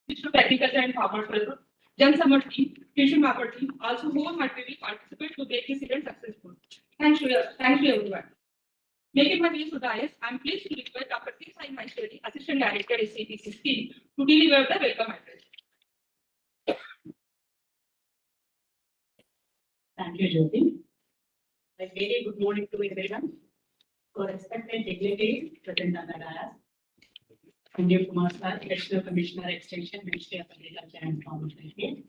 Ministry of Agriculture and Farmers, Jansamarth team, Tuition Mapper team also wholeheartedly participate to make this event successful. Thank you everyone. Making my way to dais, I am pleased to request Dr. C. Sai Maheshwari, Assistant Director AC&ABC scheme, to deliver the welcome address. Thank you, Jyoti. A very good morning to everyone. For respected dignitaries present on the dais, Sanjeev Kumar Sir, Additional Commissioner Extension, Ministry of Agriculture and Farmers Welfare.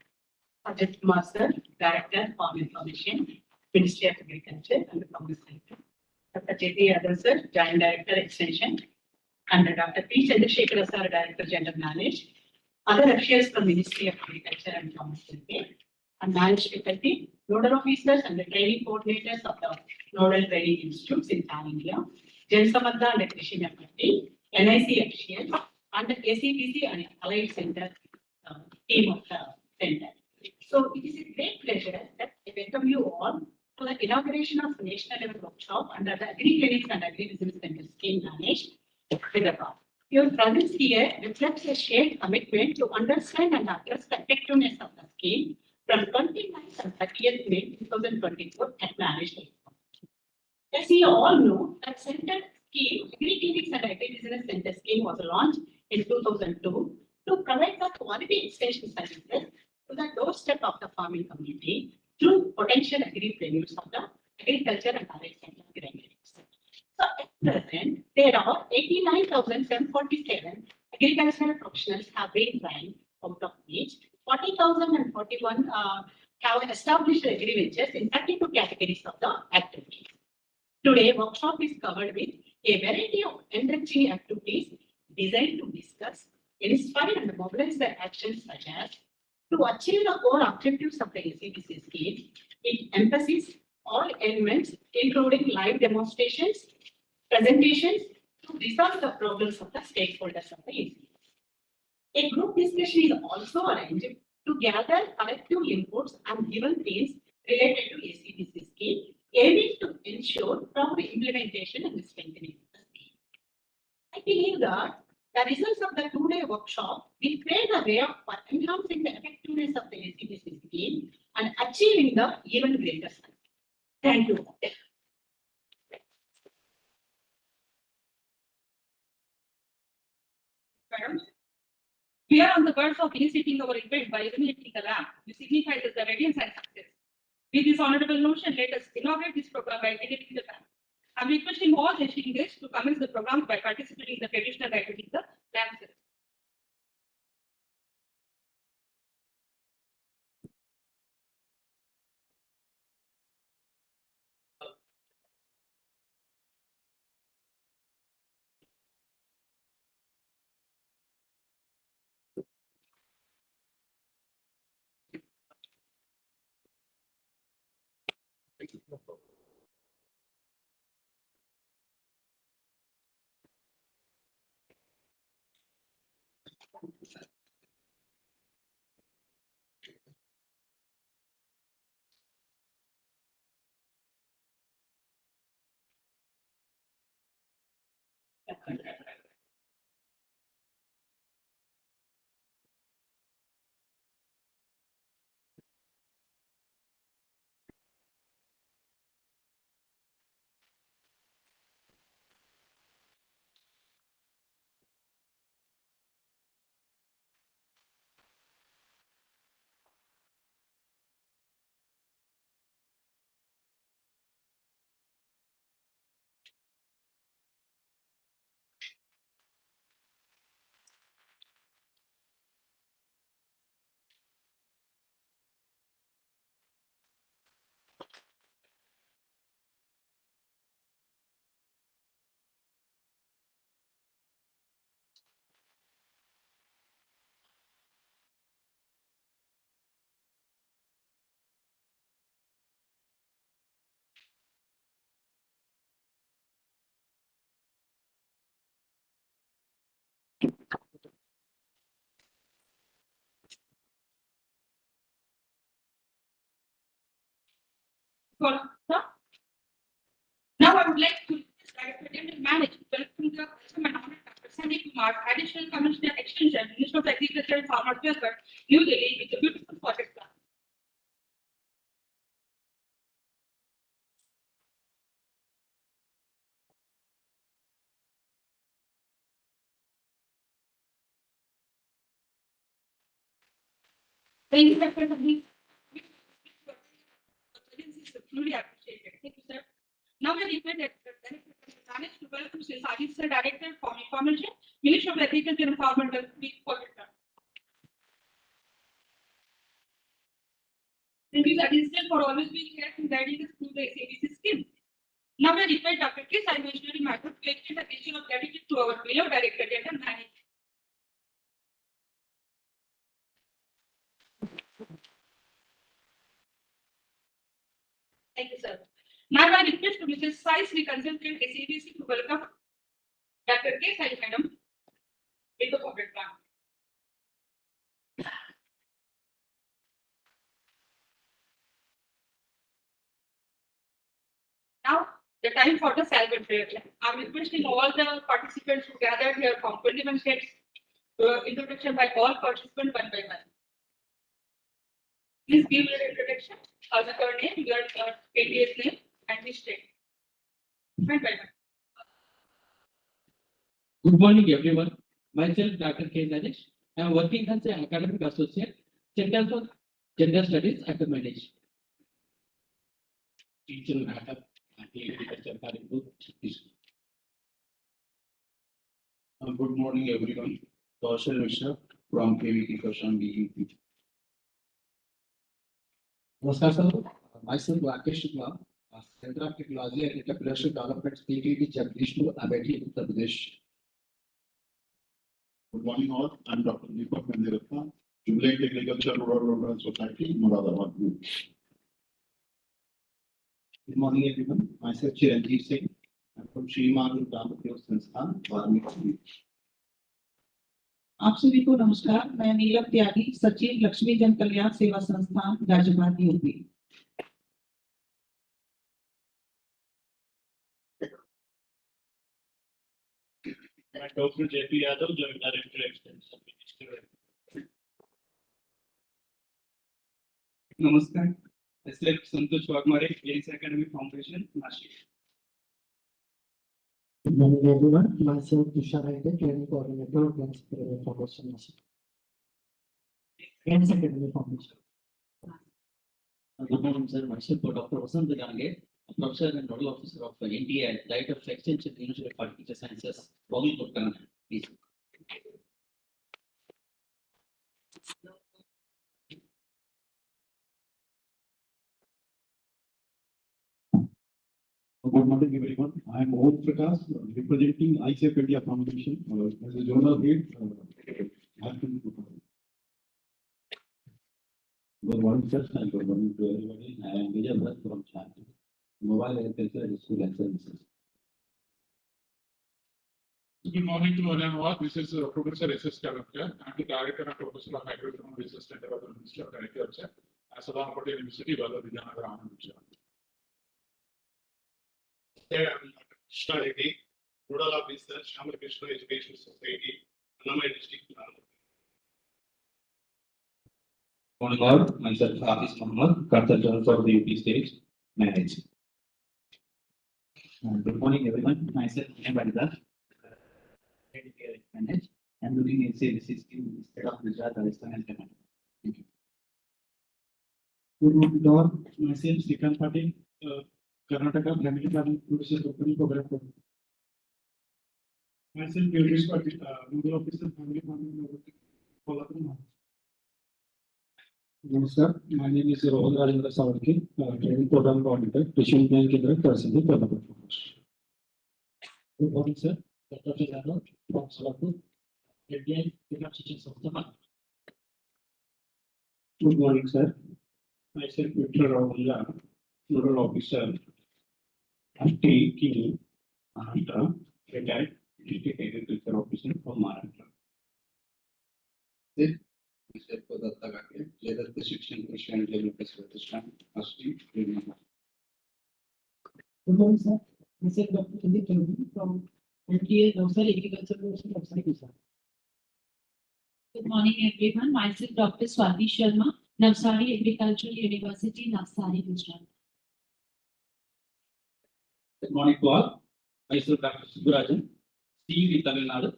Ajit Kumar Sir, Director, Farm Information, Ministry of Agriculture and Farmers Welfare. Dr. J.P. Yadav Sir, Joint Director, Extension, and Dr. P. Chandrasekhar Sir, Director, General Manage. Other officials from Ministry of Agriculture and Farmers Welfare, and managed faculty, nodal officers and the training coordinators of the nodal training institutes in Pan India, Jansamarth and Krishi faculty, NIC officials, and the AC&ABC and Allied Center team of the center. So it is a great pleasure that I welcome you all to the inauguration of national level workshop under the Agri-clinics and Agri-Business Center scheme managed with the PAR. Your presence here reflects a shared commitment to understand and address the effectiveness of the scheme from 29th and 30th May 2024 at managed. As you all know, that center scheme, Agri-clinics and Agri-Business Center scheme was launched in 2002 to provide the quality extension services to the doorstep of the farming community through potential agri-preneurs of the agriculture and allied center agri-clinics. So at present, there are 89,747 agricultural professionals have been trained, out of which 40,041 have established agri-ventures in 32 categories of the activities. Today, workshop is covered with a variety of enriching activities designed to discuss, inspire and mobilize the actions such as to achieve the core objectives of the AC&ABC scheme. It emphasizes all elements, including live demonstrations, presentations, to resolve the problems of the stakeholders of the AC&ABC. A group discussion is also arranged to gather collective inputs and given themes related to AC&ABC scheme, aiming to ensure proper implementation and strengthening of the scheme. I believe that the results of the two-day workshop will pave the way for enhancing the effectiveness of the AC&ABC scheme and achieving the even greater success. Thank you. Madam, we are on the verge of initiating our event by illuminating the lamp, which signifies the radiance and success. With this honorable notion, let us inaugurate this program by illuminating the lamp. I am requesting all esteemed guests to commence the program by participating in the traditional rite with the lamp ceremony. Now I would like to request Director General Manage to welcome the customer and Dr. Sandeep Kumar Jansamarth, Additional Commissioner Extension, Minister of Agriculture and Farmer Welfare, New Delhi, with a beautiful project plan. The impact of the agency is truly appreciated. Thank you, sir. Now we are invited managed to welcome Sri Sajid Sir, Director for Information, Minister of Agriculture and Farmer Welfare, project plan. Thank you, Sajid, for always being here to guide us through the AC&ABC scheme. Now we request Dr. K. Simultaneously matter to extend a gesture of gratitude to our beloved Director General Manager. Thank you, sir. Now I request to Mrs. Sai Sri Consultant AC&ABC to welcome Dr. K. Sai Madam with the corporate plan. Now, the time for the salvage prayer. I'm requesting all the participants who gathered here from 21 states, introduction by all participants one by one. Please give your introduction, with your name, your KTS name, and the state. One by one. Good morning, everyone. Myself, Dr. K. Naresh. I am working as an academic associate, Center for Gender Studies at the Manage. Teacher matter, Good morning, everyone. Kaushal Mishra from KVT Kashan BEP. Namaskar, sir. Myself, Rakesh Shukla, Center of Technology and Entrepreneurship Development, PTT Jagdishpur, Amethi, Uttar Pradesh. Good morning, all. I'm Dr. Deepak Mandiratna, Jubilant Agriculture Rural Development Society, Moradabad Group. Good morning, everyone. Myself, Chiranjeev Singh. I'm from Shri Manu Dhamapur Sansthan, Varmik. आप सभी को नमस्कार। मैं नीलम त्यागी, सचिव लक्ष्मी जन Kalyan Seva Sansthan Ghaziabad UP. मैं doctor JP Yadav, जो director extension minister. नमस्कार, मैं Santosh Waghmare, S academy foundation, Nashik. Good morning, everyone. Myself, Tushar Aide, Training Coordinator of Gens Academy Foundation. Gens Academy Foundation. Good morning, sir. Myself, Dr. Vasant Gange, Professor and Nodal Officer of NTI, Director of Extension, University of Agriculture Sciences, Biometric. Please. Good morning, everyone. I am Om Prakash, representing ICF India Foundation as a zonal head. Good morning, sir, and good morning to everybody. I am Vijay Bhatt from China, Mobile Agriculture School and Services. Good morning to all and all. This is Professor S.S. Kalapkar. I'm the Director and Professor of Agricultural Research and Development, Ministry of Agriculture, at Sadhan Patel University, Vijayanagar, Andhra Pradesh. I'm Dr. Krishna Reddy, Nodal Officer, Shamar Krishna Education Society, Annamai District. Morning, all. Myself, Hafiz Muhammad, Consultant for the UP State, Manage. Good morning, everyone. Myself, Badida, Manage. I'm looking at AC&ABC scheme instead of Gujarat, Rajasthan, and Tamil. Thank you. Good morning, all. Myself, Srikanth Patil, Karnataka Family Planning Services Company Program. Myself, Yogesh Patil, Nodal Officer, Family Planning, Kolkata. Namaskar. My name is Rohan Rajendra Savarki, Training Program Coordinator, Precision Plan Kendra, Personal Development. Good morning, sir. Dr. Yadav from Solapur, Indian Teaching Society. Good morning, sir. Myself, Victor Ravula, Nodal Officer, Kini, Maharashtra, retired District Agriculture Officer from Maharashtra. Myself, Datta Gake, Leather Precision Christian Development Society, Asti, Green. Good morning, sir. Myself, Dr. Kindi Chaudhary from MTA Navsari Agriculture Course Navsari Gujarat. Good morning, everyone. Myself, Dr. Swati Sharma, Navsari Agricultural University, Navsari, Gujarat. Good morning to all. Myself, Dr. Subarajan, CED Tamil Nadu.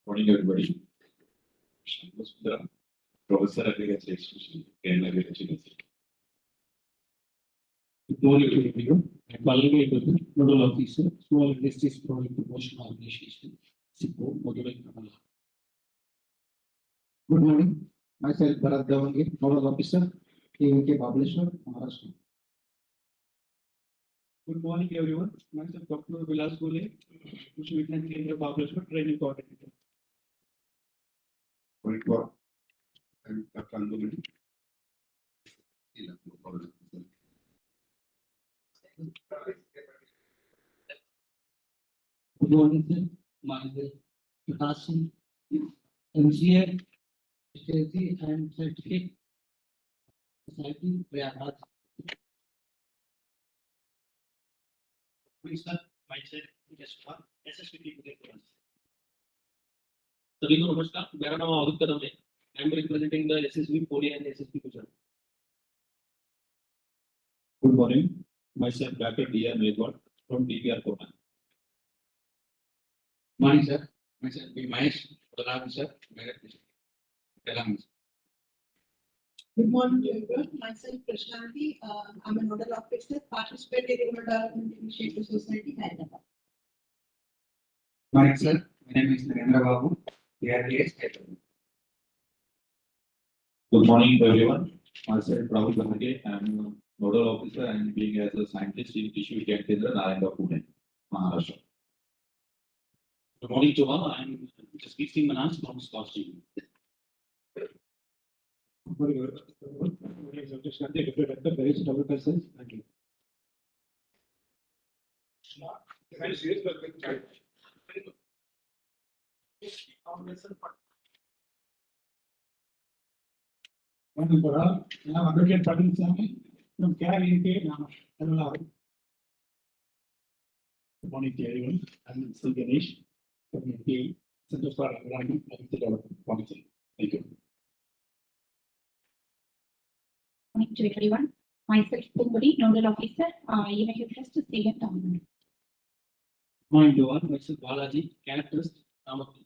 Morning, everybody. Professor Agriculture Extension, Agriculture University. Good morning to everyone. I'm Balagay, Nodal Officer, Small Industries Product Promotion Organization, SIPO, Modular Kamala. Good morning. Myself, Bharat Davangi, Nodal Officer, KVK Publisher, Maharashtra. Good morning, everyone. Myself, Dr. Vilas Gule, Vishnu Kendra Publisher, Training Coordinator. Morning to all. I'm Dr. Andumani. Good morning, sir. Myself, Prakash, MCA, HSC, and Certificate Society, Prayagraj. Sir, myself, SSPT. सभी को नमस्कार, मेरा नाम अवधूत कदम है. I am representing the SSB Pune and SSB Gujarat. Good morning. Myself, Dr. D.R. Megwad from DPR Kota. Morning, sir. Myself, B. Mahesh, Pradhan, sir. Telang. Good morning, everyone. Myself, Prashanti. I'm a nodal officer, participating in the Development Initiative Society, Hyderabad. Morning, sir. My name is Narendra Babu. Good morning, everyone. Myself, Rahul Bahage. I am a nodal officer and being as a scientist in Tissue Care Center, Narendra, Pune, Maharashtra. Good morning to all. I am Jaspreet Singh Manas from Scotch TV. Thank you. Morning, Bora. I'm Advocate Pradeep Sami from KVK, Tamil Nadu. Good morning to everyone. I'm Sri Ganesh from the Center for Agrarian and Development Policy. Thank you. Morning to everyone. Myself, Kumburi, Nodal Officer, United Trust, Salem, Tamil Nadu. Morning to all. Myself, Balaji, Characterist, Ramakti.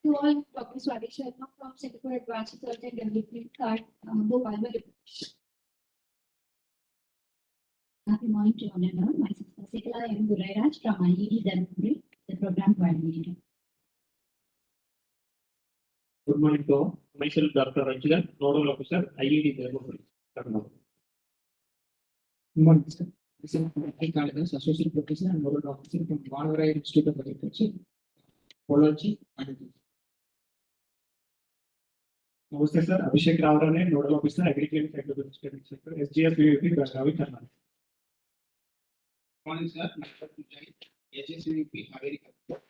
To all, Dr. Swati Sharma from Center for Advanced Research and Development, Bhopal. Good morning to all and all. Myself, Sasikala M. Gurairaj from IED Dharmapuri, the program coordinator. Good morning to all. Myself, Dr. Ranjilan, Nodal Officer, IED Dharmapuri, Tamil Nadu. Good morning, sir. Myself, Dr. Associate Professor and Nodal Officer from Manavara Institute of Agriculture, Biology, and Namaste, sir. Abhishek Ravarane, Nodal Officer, Agri-clinics, Agri-Business Sector, SGS VVP, Bhadravi, Karnataka. Morning, sir. Myself, HSVP, Agri-Clinics.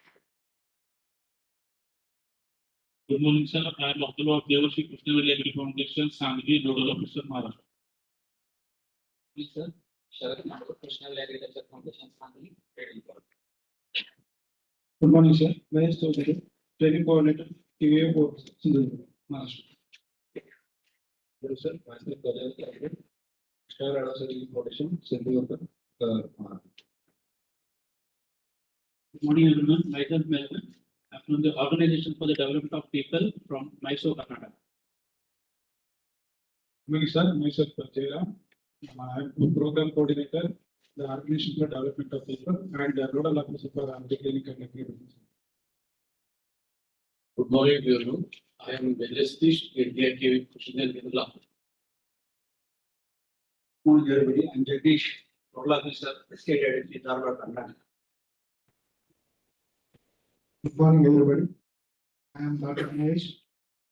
Good morning, sir. I am Dr. Devarshi Krishnaveli Agri Foundation, Sangli, Nodal Officer, Maharashtra. Please, sir. Sharat Nagar, Professional Agriculture Foundation, Sangli, Good morning, sir. Mahesh Chaudhary, Training Coordinator, TVA Board, Sindhurgarh, Maharashtra. Hello, sir. Myself, Gajan, Star Advisory Foundation, Sindhurgarh, Maharashtra. Good morning, everyone. Myself, Melvin. I'm from the Organization for the Development of People from Mysore, Karnataka. Good morning, sir. Myself, Jayram. I'm the Program Coordinator, the Organization for Development of People, and the Nodal Officer for Agri-clinics and Agri-Business. Good morning, everyone. I am Velasquez, India KV Kushner Nirla. Good morning, everybody. I'm Jagdish, Nodal Officer, State Identity, Dharwad, Karnataka. Good morning, everybody. I am Dr. Mahesh,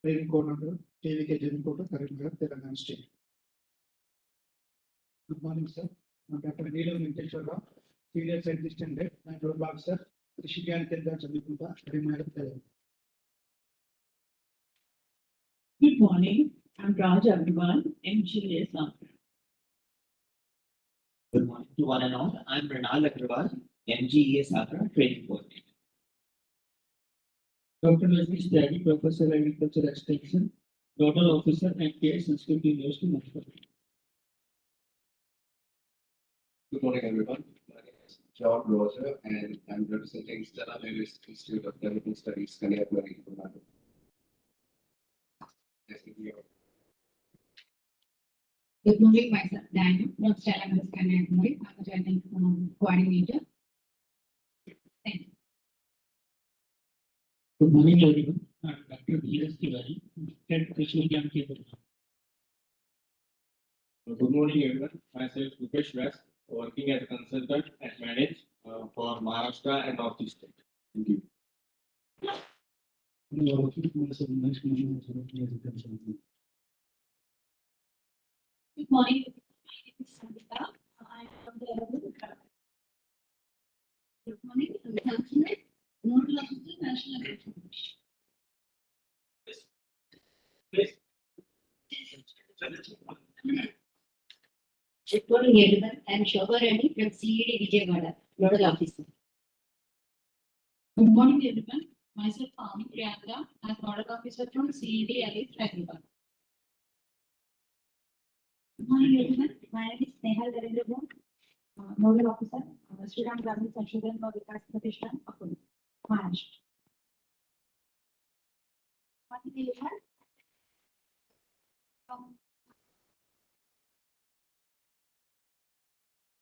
Training Coordinator, KVK Jansamarth, Karimnagar, Telangana State. Good morning, sir. I'm Dr. Neelam Venkateshwara, Senior Scientist and Head, and Nodal Officer, Rishikesh Kendra Chandiputa, Karimnagar, Telangana. Good morning. I'm Raj Agrawal, MGS. Good morning to one and all. I'm Ranal Agrawal, MGES Agra Training Coordinator. Dr. Leslie Stadi, Professor Agriculture Extension, Nodal Officer and Care Sanskrit University, Nagpur. Good morning, everyone. My name is John Roger, and I'm representing Stella Maris Institute of Clinical Studies, Kanyakumari, Tamil Nadu. Nice to meet you all. Good morning, myself, Daniel, from Stella Maris Kanyakumari. I'm a training coordinator. Thank you. Good morning, everyone. I'm Dr. B.S. Tiwari, Head Official Camp Cable. Good morning, everyone. Myself, Rupesh Vyas, working as a consultant and manage for Maharashtra and Northeast State. Thank you. Good morning. My name is Sangeeta. I'm from the Agri-clinics. Good morning. I'm Jansamarth, Nodal Officer, National Agri-clinics. Good morning, everyone. I'm Shobha Reddy from CED Vijayawada, Nodal Officer. Good morning, everyone. Myself, Pavni Priyanka, as Nodal Officer from CED Hyderabad. Good morning, everyone. My name is Nehal Devendra, Nodal Officer, Sri Ram Gramin Sanshodhan and Vikas Pratishthan, Akula, Maharashtra. Good morning, everyone.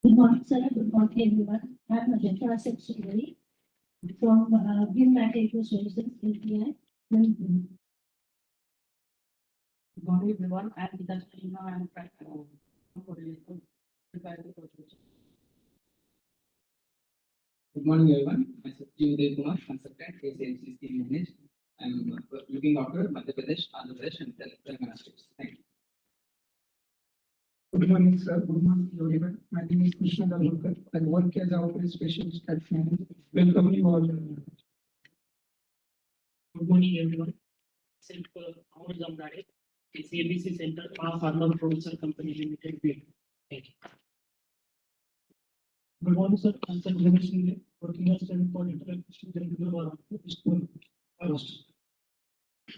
Good morning, sir. Good morning, everyone. I'm Majenta Secretary from Biometric Solutions, API. Good morning, everyone. I'm Vikas Prima. I'm Good morning, everyone. Myself, Geo-tagging consultant, AC&ABC scheme managed. I'm looking after Madhya Pradesh, Andhra Pradesh, and Telangana states. Thank you. Good morning, sir. Good morning, everyone. My name is Krishna Dalwalkar. I work as a operations specialist at Finance. Welcome you all. Good morning, everyone. Self Amar Zamdare, AC&ABC Center, Pharma Producer Company Limited. Thank you. Good morning, sir. I'm Sir Ramesh Singh, working as a coordinator at Student School.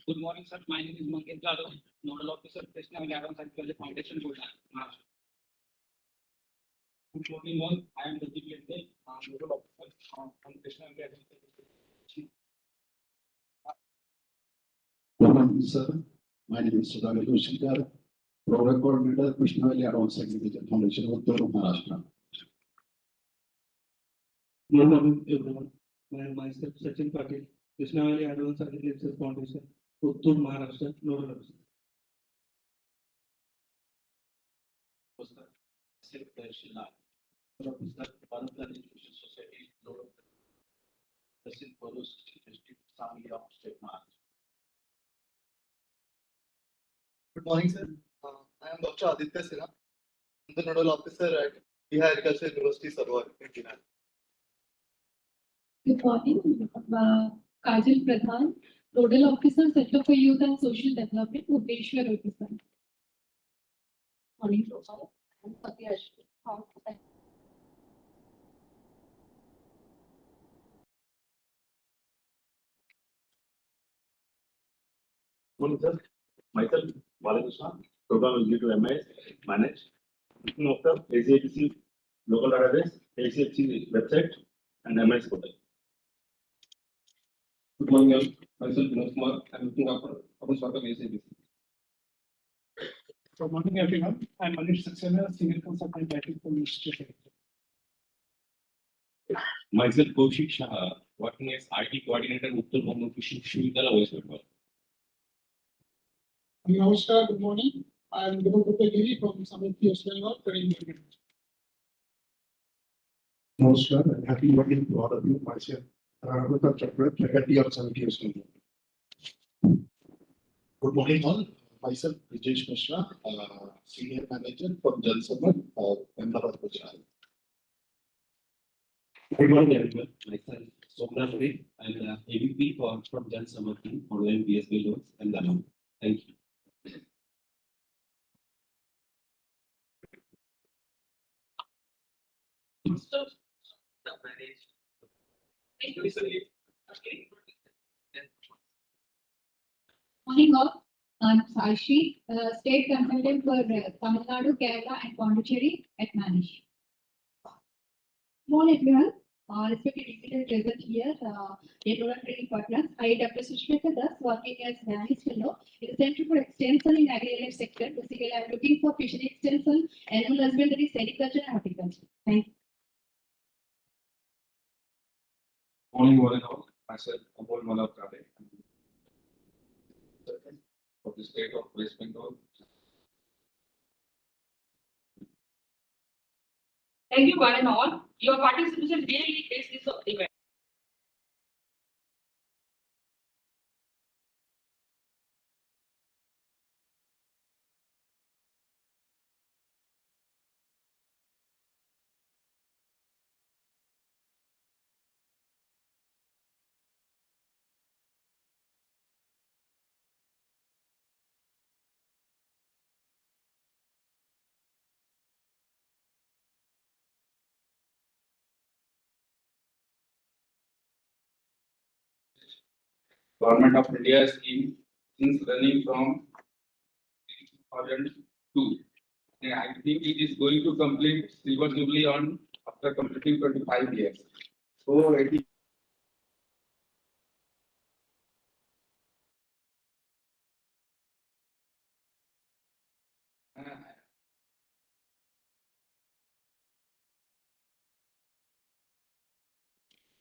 Good morning, sir. My name is Mankesh Jadhav, Nodal Officer, Krishna Agriculture Agriculture Foundation, Maharashtra. Good morning, all. I am designated Nodal Officer from Krishna Agriculture. Good morning, sir. My name is Sudhakar Joshikar, Program Coordinator, Krishna Valley Advanced Agriculture Foundation, Uttar Maharashtra. Good morning, everyone. Myself, Sachin Patil, Krishna Valley Advanced Agriculture Foundation, Uttar Maharashtra, Nodal Officer. Good morning, sir. I am Dr. Aditya Sinha. I'm the Nodal Officer at Bihar Agriculture University, Sarwar, India. Good morning. Kajal Pradhan, Nodal Officer, Center for Youth and Social Development, Bhupeshwar Officer. Morning, Professor. I'm Satya Ashwin. Morning, sir. Myself, Balakrishna, Program Executive MIS, manage. Looking after AC&ABC local database, AC&ABC website, and MIS portal. Good morning, all. Myself, Vinod Kumar. I'm looking after AC&ABC. Good morning, everyone. I'm Manish Saxena, Senior Consultant at Institute. Myself, Kaushik Shah, working as IT Coordinator, Uttar Bangla Vishwavidyalaya, West Bengal. Namaskar, good morning. I'm Guru from Samiti, West Bengal, training. Namaskar, and happy working to all of you. Myself, Raghunath Chakra, Faculty of Samiti School. Good morning, all. Myself, Rajesh Mishra, Senior Manager from Jansamarth, Ahmedabad, Gujarat. Good morning, everyone. Myself, Somnath Ray. I'm the AVP from Jansamarth online BSB loans and Lanam. Thank you. Morning all, I'm Sashi, State Consultant for Tamil Nadu, Kerala and Pondicherry at Manish. Morning everyone, respected visitors present here, a rural training partners, I Dr. Sushmita Das, working as Danish Fellow in the Center for Extension in Agri-Life sector. Basically, I'm looking for fishery extension, animal husbandry, sericulture and horticulture. Thank you. Morning, one and all. Myself, Amol Malapkade. Of the state of West Bengal. Thank you, one and all. Your participation really makes this event. Government of India scheme since running from 2002. And I think it is going to complete silver jubilee on after completing 25 years. So it is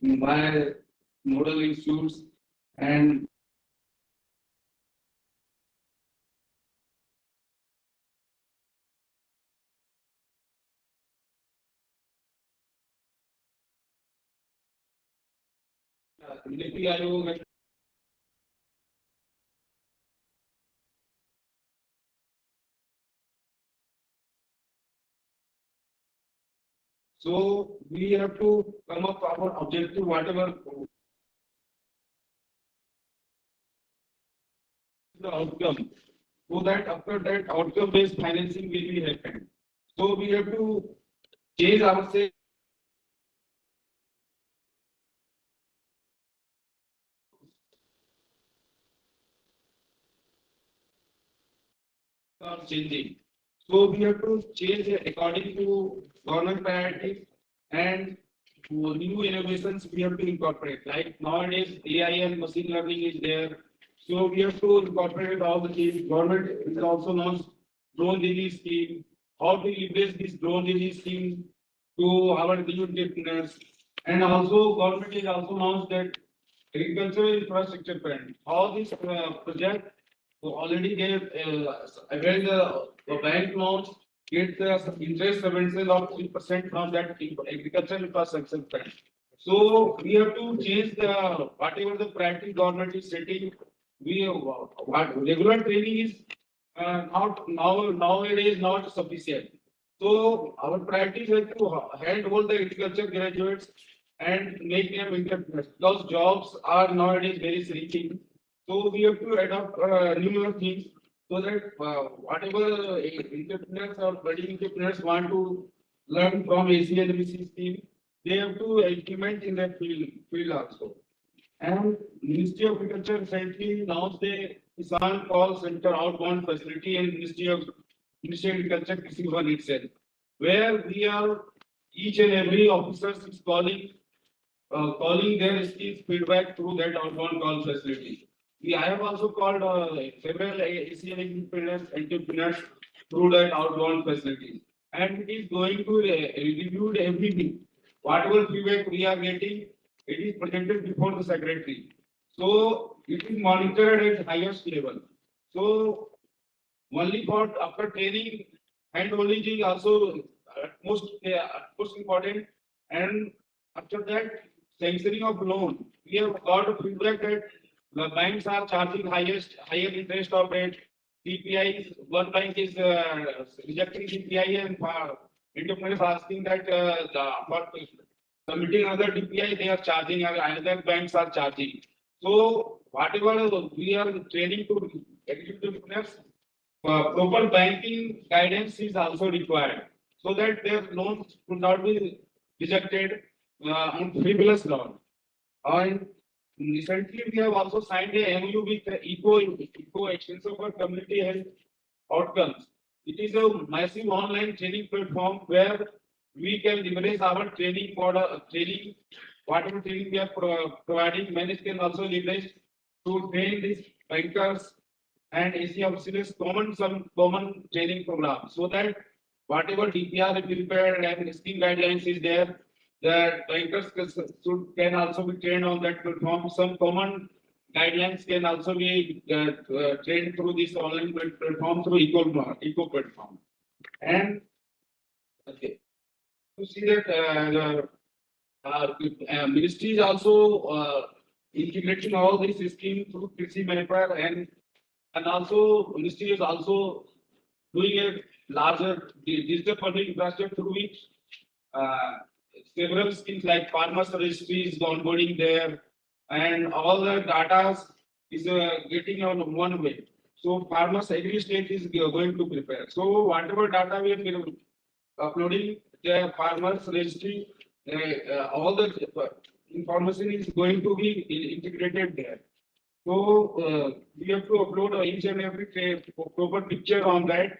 my model institutes and NITI Aayog. So we have to come up with our objective, whatever the outcome, so that after that outcome based financing will be happened. So we have to change ourselves. Are changing. So we have to change according to government priorities and new innovations we have to incorporate. Like nowadays AI and machine learning is there. So we have to incorporate all the things. Government is also launched drone disease scheme. How to leverage this drone disease scheme to our new entrepreneurs. And also government is also launched that agricultural infrastructure fund. All these projects already gave when the bank loans get the interest subvention of 3% from that agricultural infrastructure fund. So we have to change the whatever the priority government is setting. We what regular training is not nowadays not sufficient. So our priority is to handhold the agriculture graduates and make them entrepreneurs. Those jobs are nowadays very shrinking. So we have to adopt numerous things so that whatever entrepreneurs or budding entrepreneurs want to learn from AC&ABC scheme, they have to implement in that field also. And Ministry of Agriculture recently launched a Kisan Call Center outbound facility in Ministry of Agriculture Kisi One itself, where we are each and every officer is calling their skills feedback through that outbound call facility. I have also called several entrepreneurs through that outbound facility, and it is going to review everything. Whatever feedback we are getting, it is presented before the secretary. So it is monitored at highest level. So only for after training, handholding is also most important, and after that sanctioning of loan. We have got a feedback that the banks are charging higher interest of rate. CPI is one bank is rejecting CPI and entrepreneurs asking that for submitting another DPI they are charging, another banks are charging. So whatever we are training to entrepreneurs, proper banking guidance is also required so that their loans could not be rejected on frivolous ground. And recently, we have also signed a MOU with Eco Extension for Community Health Outcomes. It is a massive online training platform where we can leverage our training for training, whatever training we are providing. Management can also leverage to train these bankers and AC officers some common training program, so that whatever DPR is prepared and scheme guidelines is there, the bankers can also be trained on that platform. Some common guidelines can also be trained through this online platform through Eco platform. And okay, to see that the ministry is also integrating all this scheme through Krishi Manipur, and also ministry is also doing a larger digital public infrastructure through which several schemes like farmers registry is onboarding there, and all the data is getting on one way. So farmers agri state is going to prepare. So whatever data we are uploading the farmers registry, all the information is going to be integrated there. So we have to upload each and every proper picture on that,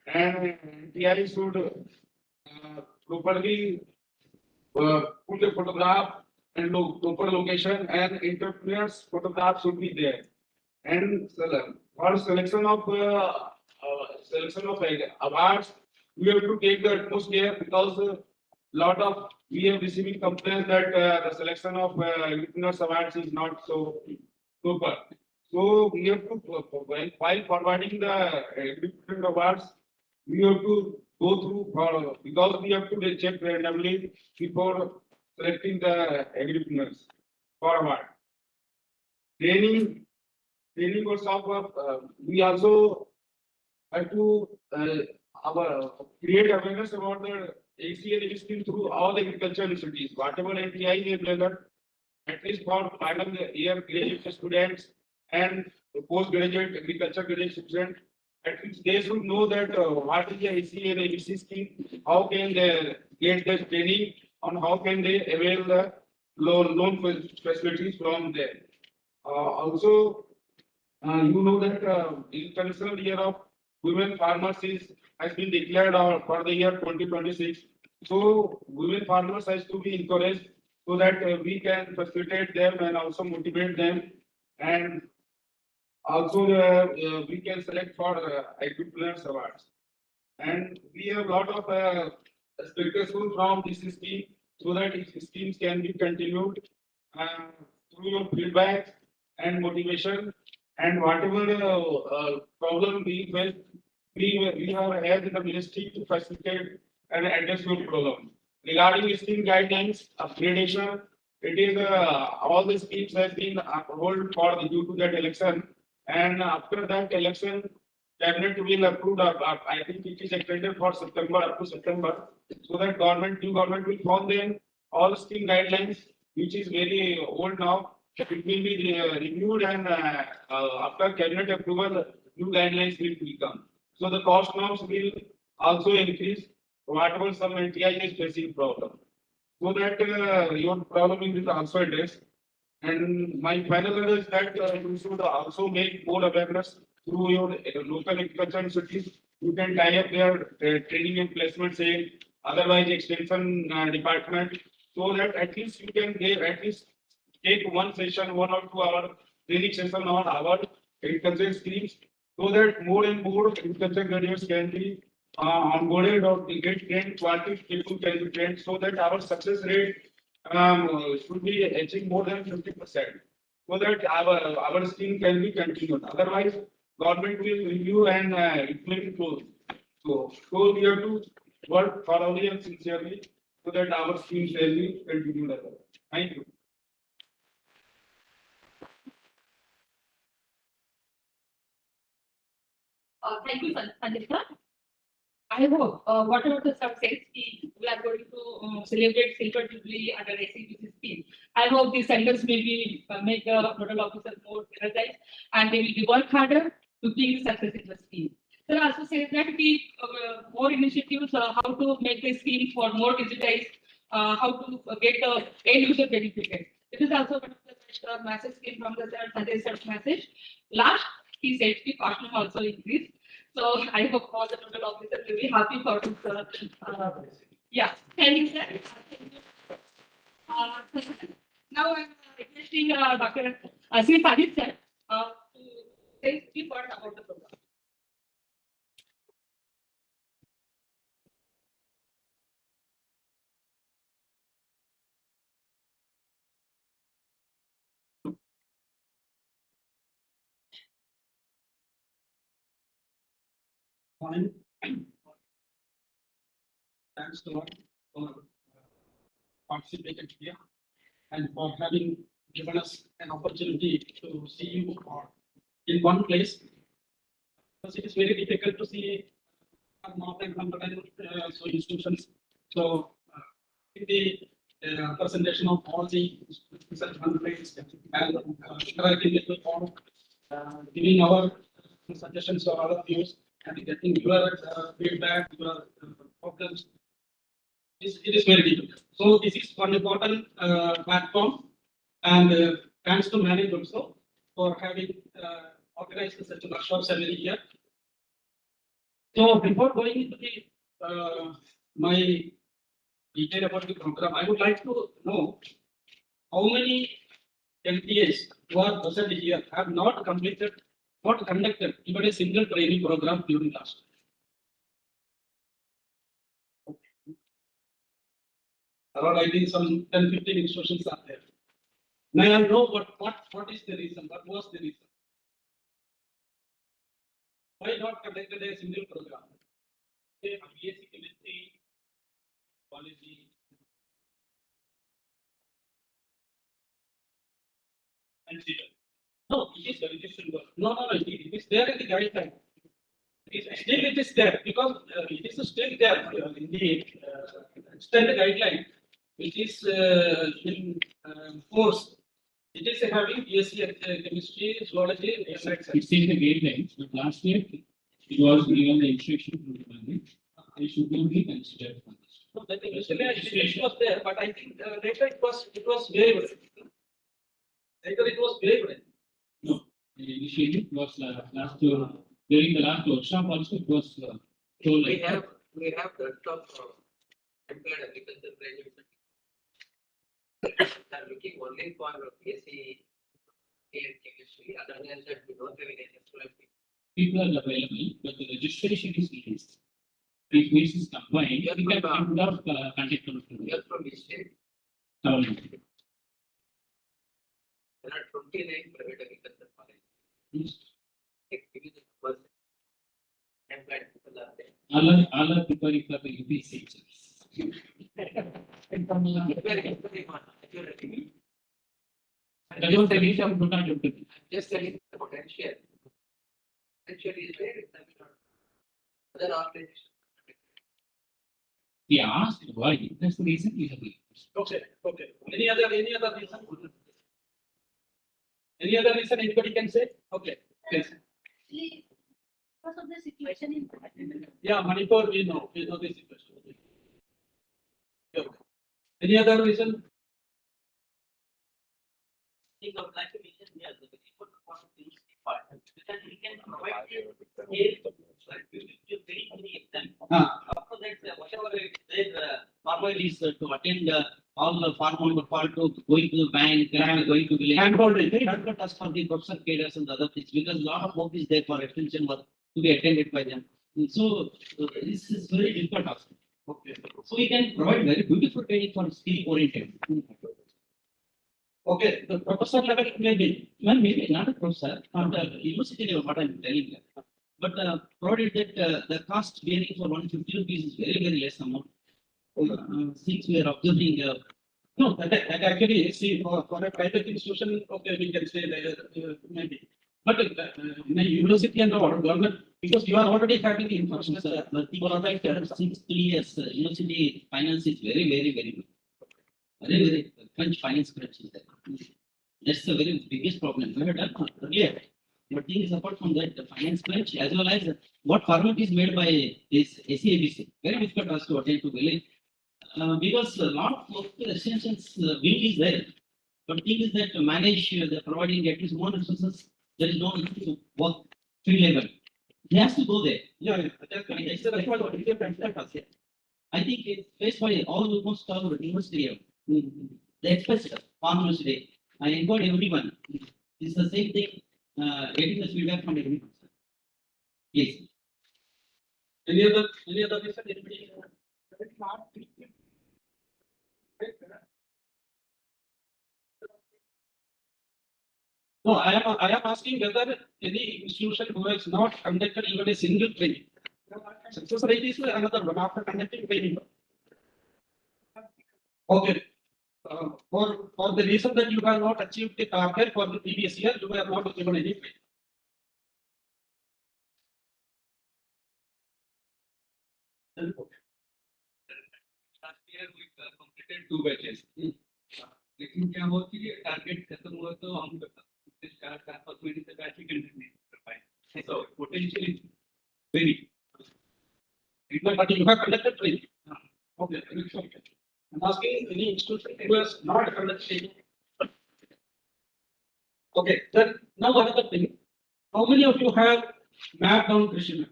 and TI should properly put a photograph and proper location, and entrepreneurs photograph should be there. And for selection of awards, we have to take the utmost care, because lot of we are receiving complaints that the selection of entrepreneurs awards is not so proper. So we have to while forwarding the entrepreneur awards, we have to go through because we have to check randomly before selecting the entrepreneurs for award. Training workshop. We also have to create awareness about the AC&ABC scheme through all the agriculture universities. Whatever NTI is developed, at least for final year graduate students and postgraduate agriculture graduate students, at least they should know that what is the AC&ABC scheme, how can they get the training, on how can they avail the loan facilities from there. Also, you know that International Year of Women Farmers has been declared for the year 2026. So women farmers has to be encouraged, so that we can facilitate them and also motivate them, and also we can select for Agri-Business awards. And we have a lot of successful from this scheme, so that schemes can be continued through your feedback and motivation, and whatever problem we face, we have had in the ministry to facilitate and address your problem. Regarding scheme guidelines, upgradation, it is all the schemes has been hold for due to that election, and after that election, cabinet will approve. I think it is extended for September, up to September, so that new government will form then all scheme guidelines, which is very old now. It will be reviewed, and after cabinet approval, new guidelines will become. So the cost norms will also increase, whatever some NTI is facing problem, so that your problem is also addressed. And my final order is that you should also make more awareness through your local agriculture institutes. You can tie up their training and placement sale, otherwise extension department, so that at least you can at least take one session, 1 or 2 hour training session on our agriculture schemes, so that more and more agriculture graduates can be onboarded or get trained, quality people can be trained, so that our success rate should be achieving more than 50%, so that our scheme can be continued. Otherwise, government will review and it will be closed. So we have to work thoroughly and sincerely, so that our schemes can be continued. Thank you. Thank you, Sanjay sir. I hope whatever the success we are going to celebrate Silver Jubilee under AC&ABC scheme. I hope these centers will be make the nodal officers more energized, and they will be work harder to bring success in the scheme. Sir also says that the more initiatives how to make the scheme for more digitized, how to get the end user benefited. This is also one of the message came from the Sanjay sir's message. Last, he said the cost will also increase. So I hope all the nodal officers will be happy for this. Yeah, thank you, sir. Now I'm requesting Dr. Asmi Sajid sir to say a few words about the program. Fine. Thanks a lot for participating here and for having given us an opportunity to see you in one place. Because it is very difficult to see more than 100 so institutions. So in the presentation of all the research countries and interacting with the forum, giving our suggestions or other views and getting your feedback, your problems. It is very difficult. So this is one important platform, and thanks to manage also for having organized such workshops every year. So before going into the my detail about the program, I would like to know how many LTAs who are present here have not conducted even a single training program during last year. Around I think some 10-15 institutions are there. May I know what is the reason? What was the reason? Why not conducted a single program? BSc chemistry, biology. And no, it is registered work. No, it is there in the guideline. It is there because it is still there in the standard guideline, which is in force. It is having BSc chemistry, zoology, it's in the guidelines, but last year it was given the instruction from the government. They should not be considered for this. No, that registration was there, but I think later it was waived. Later it was waived. No, initially it was last year during the last workshop also it was told. We have that of employed agriculture graduates. Are looking only for BSc and chemistry. Other than that, we don't have any extra people are available, but the registration is released. If this is combined, we can come to contact on. You're from which state? Government. There are 29 private agriculture colleges. Yes. Give the first employed people are there. All are preparing for the UPSC exams. That was the reason for not doing. Just telling the potential. Potential is there. Other organizations. We asked why. That's the reason we have used. Okay. Any other reason? Any other reason anybody can say? Okay. Yes. Because of the situation in Yeah, Manipur, we know the situation. Okay. Any other reason? I would like to mention here the very important point is department because we can provide a very many examples. After that, whatever their formalities to attend all the farm number call to going to the bank and going to village. Handhold us for the professor cadres and other things because a lot of work is there for extension work to be attended by them. So this is very difficult task. Okay. So we can provide very beautiful training for skill oriented. Okay, the professor level maybe. Well, maybe not a professor, not a university level, what I'm telling you. But provided that the cost bearing for 150 rupees is very, very less amount. Since we are observing. No, that actually, see, for a private institution, okay, we can say that maybe. But in a university and all, government, because you are already having the infrastructure. But people are like, since 3 years, university finance is very, very, very good. Very, very French finance crunch is there. That's the very biggest problem. We have done earlier. But thing is apart from that, the finance crunch as well as what formalities made by this AC&ABC, very difficult for us to attend to village. because a lot of local extensions will is there. But thing is that to manage the providing at least more resources, there is no need to work field level. He has to go there. Yeah, that's what we can. I think it's faced by almost all university here. The express farm university. I encourage everyone. It's the same thing, getting the feedback from everyone. Yes. Any other question? Anybody? No, I am asking whether any institution who has not conducted even a single training. Success rate is another one after conducting training. Okay. For the reason that you have not achieved the target for the previous year, you have not given any training. Last year we completed 2 batches. लेकिन क्या हुआ कि target खत्म हुआ तो हम start का possibility से बैच कंटिन्यू नहीं कर पाए. So potentially very. But you have conducted training. Okay. I'm asking any institution who has not conducted training. Okay. Then now another thing. How many of you have mapped down Krishna?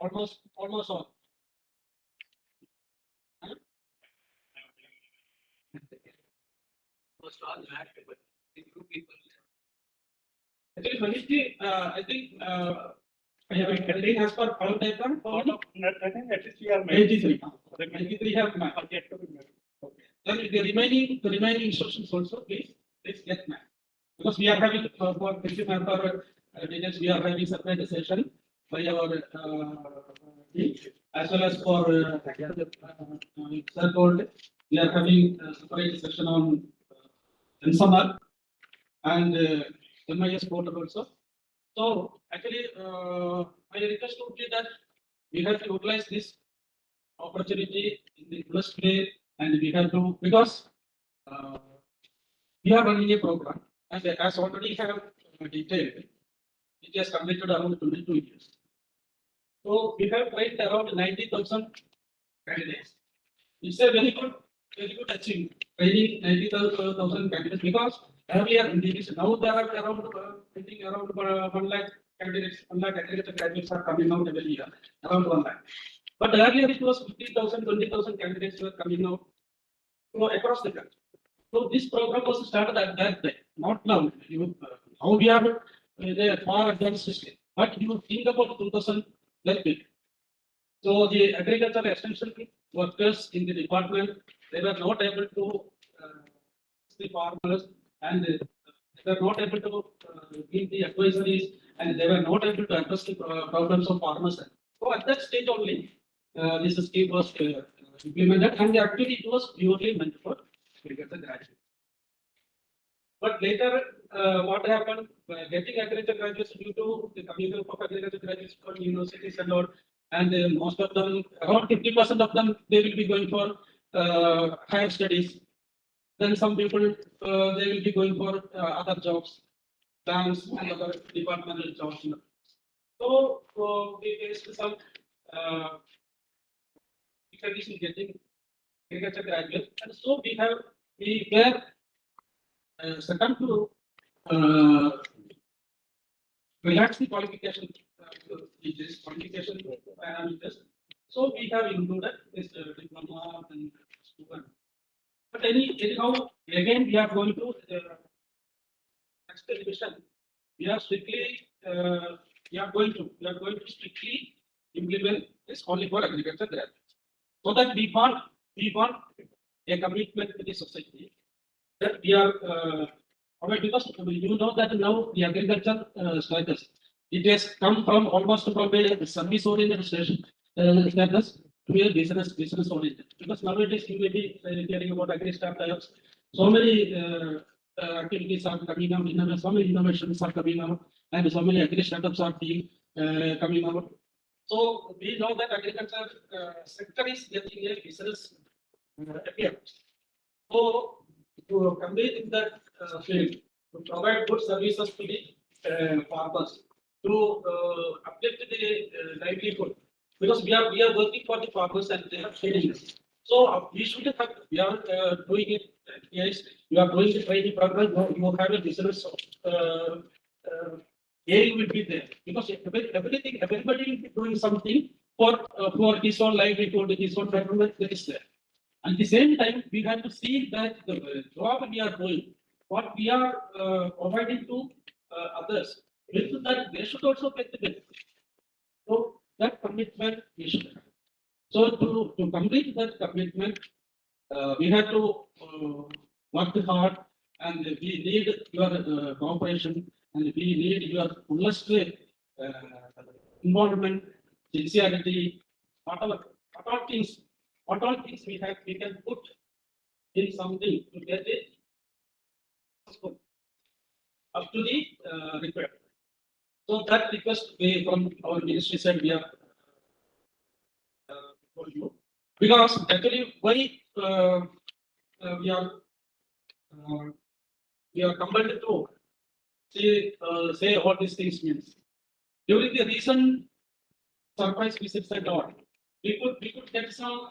Almost all. Most all match, but two people. Actually, Manish, I think I have a training as per our diagram. At least we are 93. 93 have mapped. Okay. Then the remaining instructions also, please get mapped. Because we are having for basic manpower details, we are having separate session by our team, as well as for Circle, we are having a separate session on Jansamarth and MIS portal also. So actually, my request would be that we have to utilize this opportunity in the best way, and we have to, because we are running a program, and as already have detailed, it has completed around 22 years. So we have trained around 90,000 candidates. It's a very good achievement. Training 90,000 candidates, because earlier in this, now there are around I think around 1 lakh candidates, 1 lakh agriculture graduates are coming out every year, around 1 lakh. But earlier it was 50,000, 20,000 candidates were coming out across the country. So this program was started at that time, not now. How we are far advanced system, but you think about 2000 like it. So the agricultural extension workers in the department, they were not able to the farmers, and they were not able to give the advisories, and they were not able to address the problems of farmers. So at that stage only, this scheme was implemented, and actually it was purely meant for agriculture graduates. But later, what happened? Getting agriculture graduates due to the coming of agriculture graduates from universities and all, and most of them, around 50% of them, they will be going for higher studies. Then some people, they will be going for other jobs, banks and other departmental jobs. So we faced some difficulties in getting agriculture graduates, and so we were second to relax the qualification qualification parameters. So we have included this diploma and student. But anyhow, again we are going to next division. We are going to strictly implement this only for agriculture graduates, so that we want a commitment to the society that we are. Because you know that now the agriculture status, it has come from almost from a service oriented status to a business oriented. Because nowadays you may be hearing about agri startups. So many activities are coming out, so many innovations are coming out, and so many agri startups are being coming out. So we know that agriculture sector is getting a business appearance. So to compete in that field, to provide good services to the farmers, to uplift the livelihood, because we are working for the farmers and they are trading us. So we should have, we are doing it. Yes, you are doing the training program. You have a business. Aim will be there, because everybody will be doing something for his own livelihood, his own development. That is there. At the same time, we have to see that the job we are doing, what we are providing to others, with that they should also get the benefit. So that commitment we should have. So to complete that commitment, we have to work hard, and we need your cooperation, and we need your fullest involvement, sincerity, what all things we can put in something to get it up to the requirement. So that request we from our ministry said we are for you, because actually why we are compelled to say what these things means. During the recent surprise visits and all, we could get some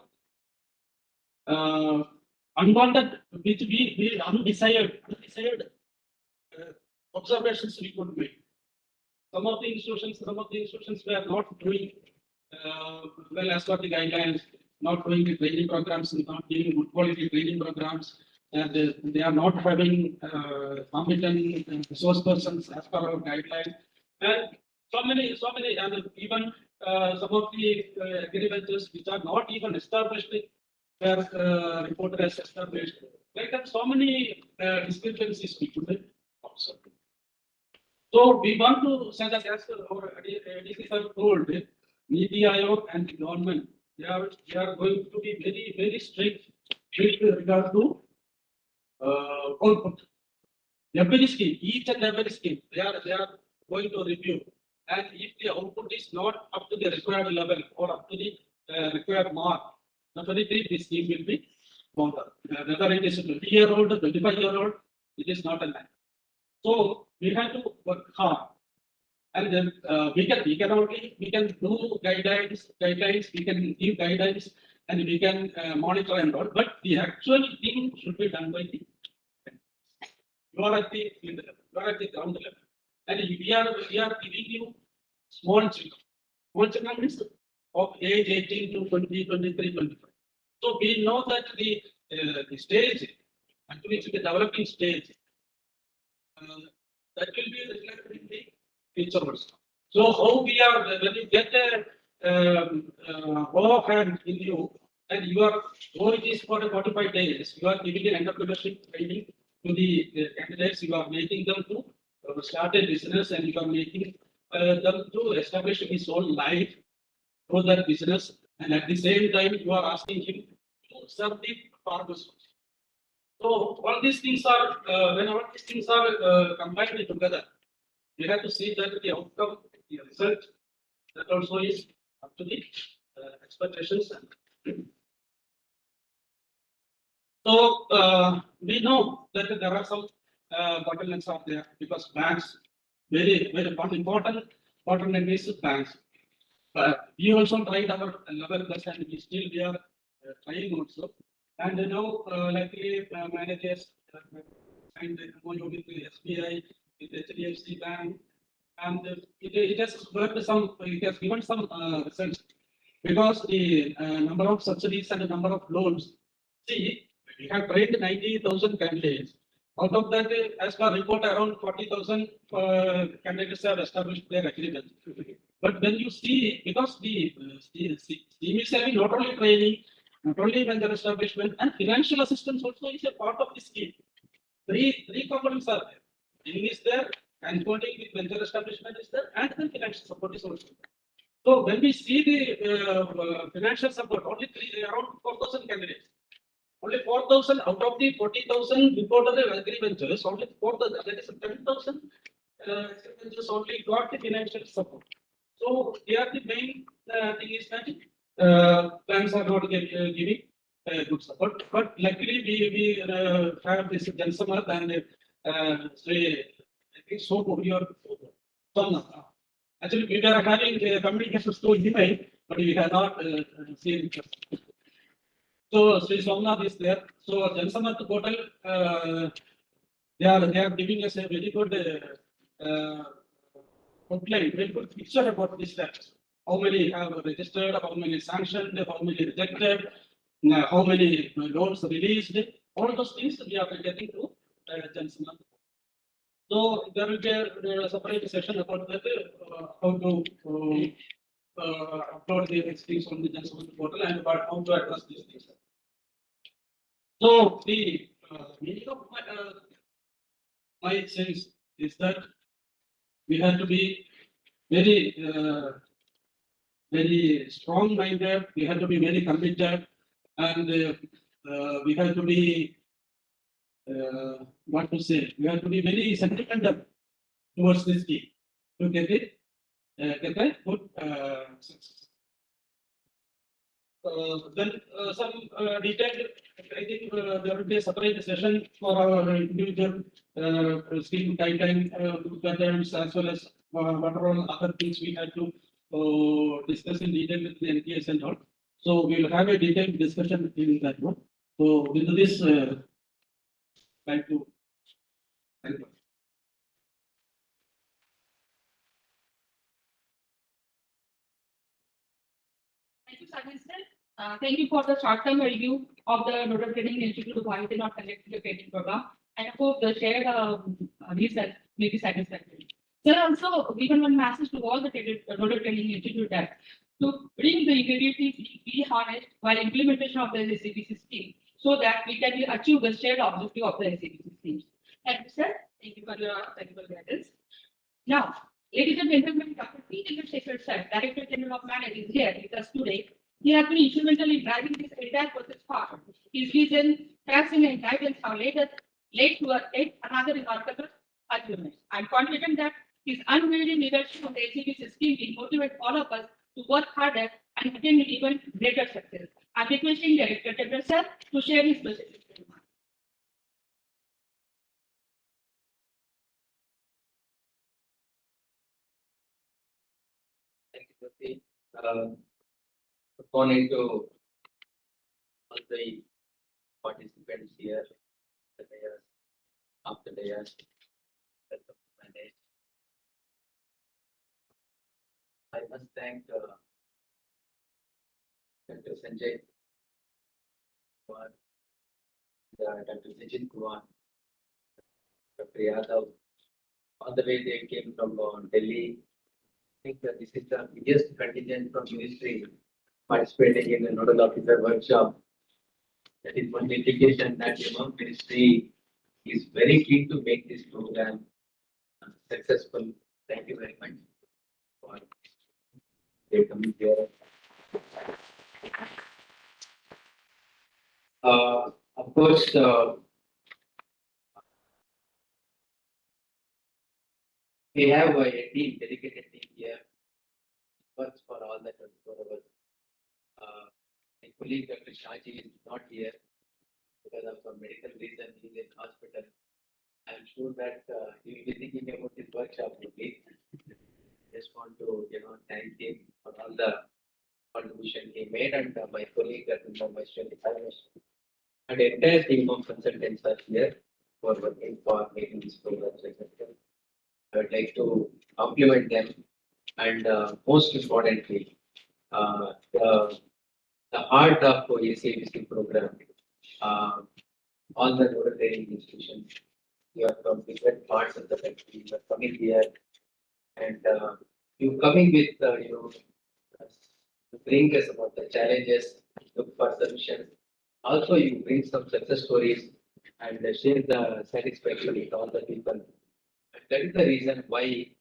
unwanted, which we undesired observations we could make. Some of the institutions were not doing well as per the guidelines, not doing the training programs, not giving good quality training programs, and they are not having competent resource persons as per our guidelines, and so many, and even some of the agricultures which are not even established were reported as established. Like that, so many discrepancies we could observe. So we want to say that as our ADC sir told, Niti Aayog and the government, they are going to be very strict with regard to output. Every scheme, each and every scheme, they are going to review. And if the output is not up to the required level or up to the required mark, definitely the scheme will be bound up. Whether it is a 20-year-old, 25-year-old, it is not a line. So we have to work hard, and then we can do guidelines, we can give guidelines, and we can monitor and all. But the actual thing should be done by the you are at the field level, you are at the ground level, and we are giving you small children is of age 18 to 20, 23, 25. So we know that the stage at which the developing stage. That will be reflected in the future also. So how we are, when you get a raw hand in you, and you are going this for 45 days, you are giving an entrepreneurship training to the candidates, you are making them to start a business, and you are making them to establish his own life through that business, and at the same time you are asking him to serve the farmers. So all these things are, when all these things are combined together, we have to see that the outcome, the result, that also is up to the expectations. So we know that there are some bottlenecks out there, because banks, very important bottleneck is banks. We also tried our level best, and we are trying also. And now, likely managers and MOU with the SBI, with HDFC Bank, and it has worked some. It has given some results, because the number of subsidies and the number of loans. See, we have trained 90,000 candidates. Out of that, as per report, around 40,000 candidates have established their agreement. But when you see, because the scheme is having not only training, not only vendor establishment, and financial assistance also is a part of the scheme. Three components are there. Training is there, and coding with vendor establishment is there, and then financial support is also there. So when we see the financial support, only around 4,000 candidates. Only 4,000 out of the 40,000 reported agri-ventures, only 4,000, that is 10,000 agri-ventures only got the financial support. So here the main thing is that banks are not giving good support. But luckily we have this Jansamarth and I think so your Actually, we were having communications through email, but we have not seen it. So Sri Somnath is there. So Jansamarth portal, they are giving us a very good outline, very good picture about this status. How many have registered, how many sanctioned, how many rejected, how many loans released, all those things we are getting to Jansamarth. So there will be a separate session about that, how to upload these things on the Jansamarth portal and about how to address these things. So the meaning of my sense is that we have to be very, very strong-minded. We have to be very committed, and we have to be what to say. We have to be very sentimental towards this team to get it, get a good success. Then some detailed, I think there will be a separate session for our individual scheme guideline patterns as well as what are all other things we had to discuss in detail with the NTS and all. So we will have a detailed discussion in that one. So with this, thank you. Thank you. Thank you, Sajid. Thank you for the short-term review of the nodal training institute why they not conducted the training program. And I hope the shared results may be satisfactory. There are also given one message to all the nodal training institute that to bring the integrity, be honest while implementation of the SABC scheme so that we can achieve the shared objective of the SABC scheme. Thank you, sir. Thank you for your guidance. Now, ladies and gentlemen, Dr. P. Chandrasekhar, sir, Director General of MANAGE, is here with us today. He has been instrumental in driving this entire process forward. His vision, passion, and guidance have led another remarkable achievement. I'm confident that his unwavering leadership on the SABC scheme will motivate all of us to work harder and attain even greater success. I'm requesting Director General, sir, to share his message. Thank you, Jyoti. Good morning to all the participants here, the mayors, after the mayors. I must thank Dr. Sanjay Kumar, Dr. Sachin Kumar, Dr. Yadav, all the way they came from Delhi. I think that this is the biggest contingent from ministry participating in the nodal officer workshop. That is one indication that ministry is very keen to make this program successful. Thank you very much for their coming here. Of course, we have a team, dedicated team here, works for all the 24 hours. My colleague Dr. Shaji is not here because of some medical reason. He is in hospital. I'm sure that he will be thinking about this workshop only. Just want to thank him for all the contribution he made, and my colleague Dr. and the entire team of consultants are here for working for making this program successful. I would like to compliment them, and most importantly, the heart of the AC&ABC program, all the nodal training institutions, you are from different parts of the country, you are coming here, and you coming with, to bring us about the challenges, look for solutions. Also, you bring some success stories and share the satisfaction with all the people. And that is the reason why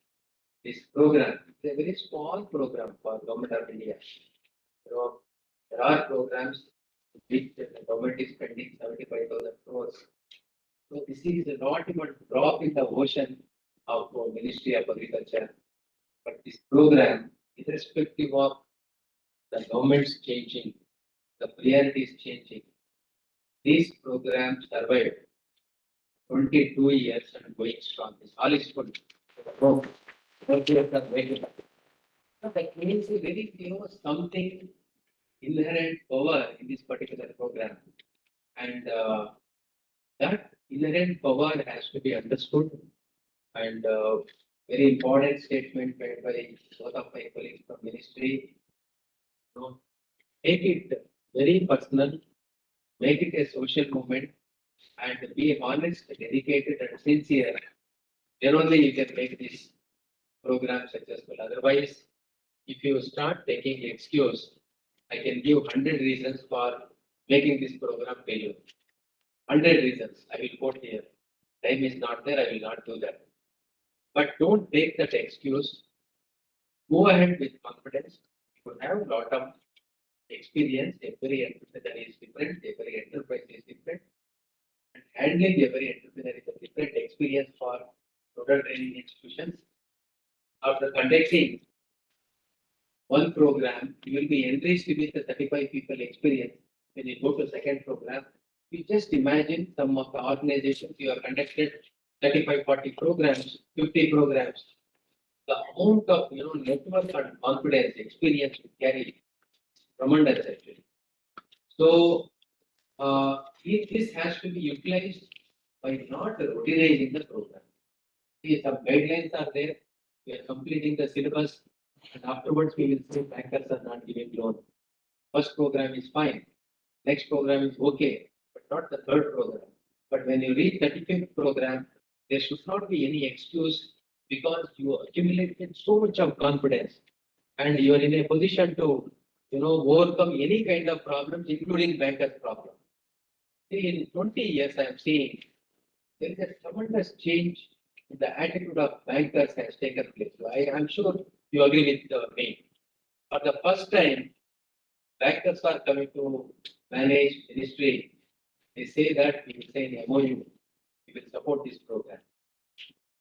this program is a very small program for Government of India. There are programs which the government is spending 75,000 crores. So this is not even a drop in the ocean of the Ministry of Agriculture. But this program, irrespective of the government's changing, the priorities changing, these programs survived 22 years and going strong. This all is good. That means there is, something inherent power in this particular program. And that inherent power has to be understood. And very important statement made by both of my colleagues from ministry. Make it very personal, make it a social movement, and be honest, dedicated, and sincere. Then only you can make this program successful. Otherwise, if you start taking excuse, I can give 100 reasons for making this program failure. 100 reasons I will quote here. Time is not there, I will not do that. But don't take that excuse. Go ahead with confidence. You have a lot of experience. Every entrepreneur is different. Every enterprise is different. And handling every entrepreneur is a different experience for total training institutions. After conducting one program, you will be enriched with the 35 people experience. When you go to second program, you just imagine some of the organizations you have conducted 35, 40 programs, 50 programs. The amount of network and confidence, experience you carry, tremendous actually. So this has to be utilized by not routinizing the program. Some guidelines are there. We are completing the syllabus, and afterwards we will say bankers are not giving loan. First program is fine. Next program is okay, but not the third program. But when you reach 35th program, there should not be any excuse because you accumulated so much of confidence and you are in a position to overcome any kind of problems, including bankers' problem. See, in 20 years, I am seeing there is a tremendous change in the attitude of bankers has taken place. So I am sure you agree with me. For the first time, bankers are coming to manage ministry. They say that we will say in MOU, we will support this program.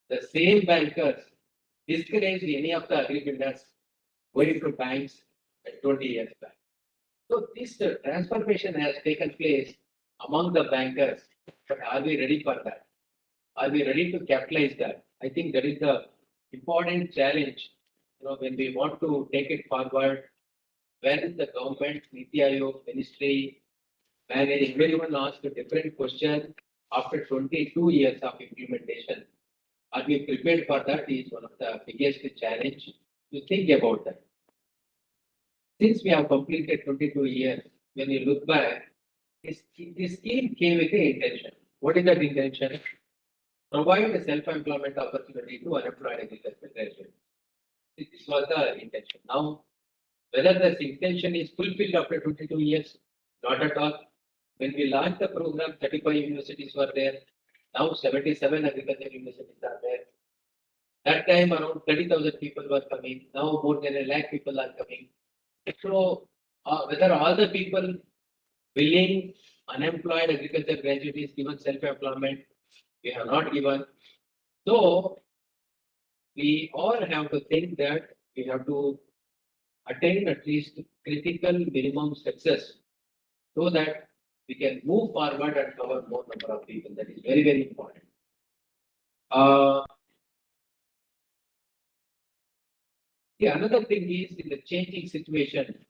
The same bankers discouraged any of the agri-builders going to banks 20 years back. So this transformation has taken place among the bankers, but are we ready for that? Are we ready to capitalize that? I think that is the important challenge. When we want to take it forward, where is the government, Niti Aayog, ministry, managing? Everyone asked a different question after 22 years of implementation. Are we prepared for that? Is one of the biggest challenge to think about that. Since we have completed 22 years, when you look back, this scheme came with an intention. What is that intention? Provide a self-employment opportunity to unemployed agricultural graduates. This was the intention. Now, whether this intention is fulfilled after 22 years, not at all. When we launched the program, 35 universities were there. Now 77 agricultural universities are there. That time around 30,000 people were coming. Now more than 1 lakh people are coming. So whether all the people willing, unemployed agriculture graduates given self-employment, we have not given. So we all have to think that we have to attain at least critical minimum success so that we can move forward and cover more number of people. That is very, very important. Another thing is in the changing situation,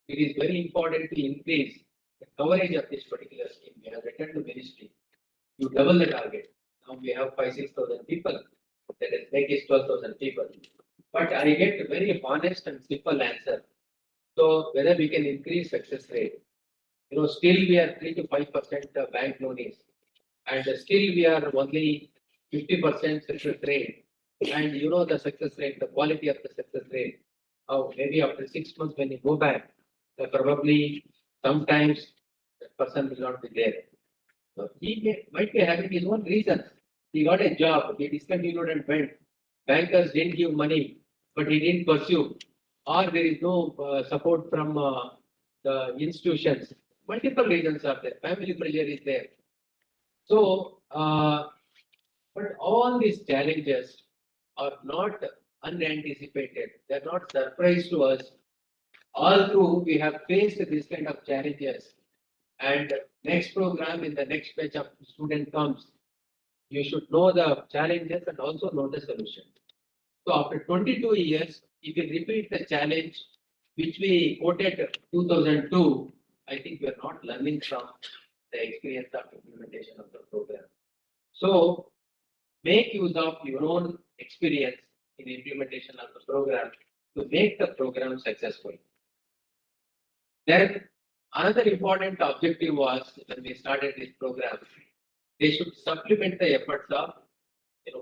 it is very important to increase the coverage of this particular scheme. We have returned to ministry. You double the target. Now we have 5,000-6,000 people. That is, make it 12,000 people. But I get a very honest and simple answer. So whether we can increase success rate, still we are 3 to 5% bank loans, and still we are only 50% success rate. And the success rate, the quality of the success rate. Maybe after 6 months when you go back, probably sometimes that person will not be there. So he might be having his own reasons. He got a job, he discontinued and went. Bankers didn't give money, but he didn't pursue. Or there is no support from the institutions. Multiple reasons are there. Family pressure is there. So, but all these challenges are not unanticipated. They're not surprise to us. All through, we have faced this kind of challenges. And next program in the next batch of student comes, you should know the challenges and also know the solution. So after 22 years, if you repeat the challenge which we quoted 2002, I think we are not learning from the experience of implementation of the program. So make use of your own experience in implementation of the program to make the program successful. Then another important objective was when we started this program, they should supplement the efforts of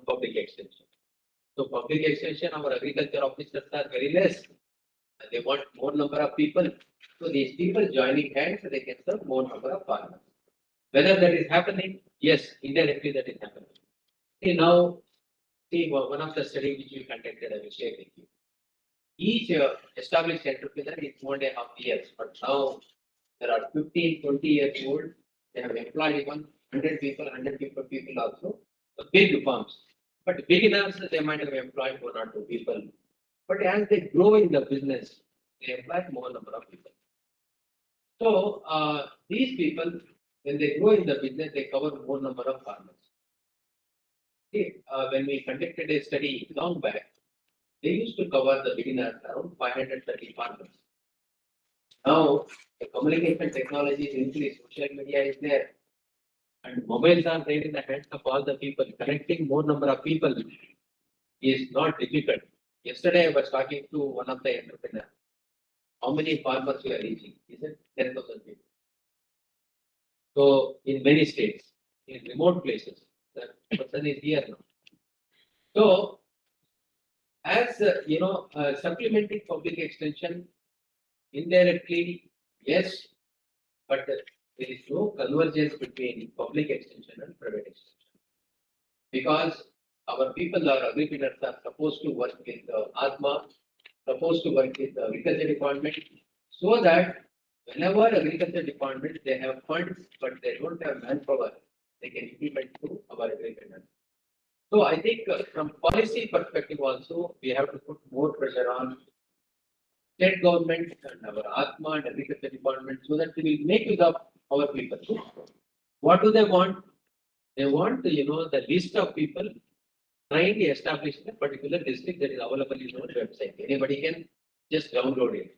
public extension. So public extension, our agriculture officers are very less. They want more number of people. So these people joining hands, they can serve more number of farmers. Whether that is happening, yes, indirectly that is happening. See now, one of the studies which we conducted, I will share with you. Each established entrepreneur is 1.5 years, but now there are 15, 20 years old. They have employed even 100 people also. The big firms. But beginners, they might have employed 1 or 2 people. But as they grow in the business, they employ more number of people. So these people, when they grow in the business, they cover more number of farmers. See, when we conducted a study long back, they used to cover the beginners around 530 farmers. Now, the communication technology is increased, social media is there, and mobiles are there in the hands of all the people. Connecting more number of people is not difficult. Yesterday, I was talking to one of the entrepreneurs. How many farmers we are reaching? Is it 10,000 people? So, in many states, in remote places, the person is here now. So, as supplementing public extension indirectly, yes, but there is no convergence between public extension and private extension. Because our people, our agripreneurs are supposed to work with ATMA, supposed to work with the agriculture department, so that whenever agriculture department, they have funds, but they don't have manpower, they can implement through our agripreneurs. So I think from policy perspective also, we have to put more pressure on state government and our ATMA and agriculture department so that they will make use of our people. What do they want? They want, the list of people trying to establish a particular district that is available in our website. Anybody can just download it.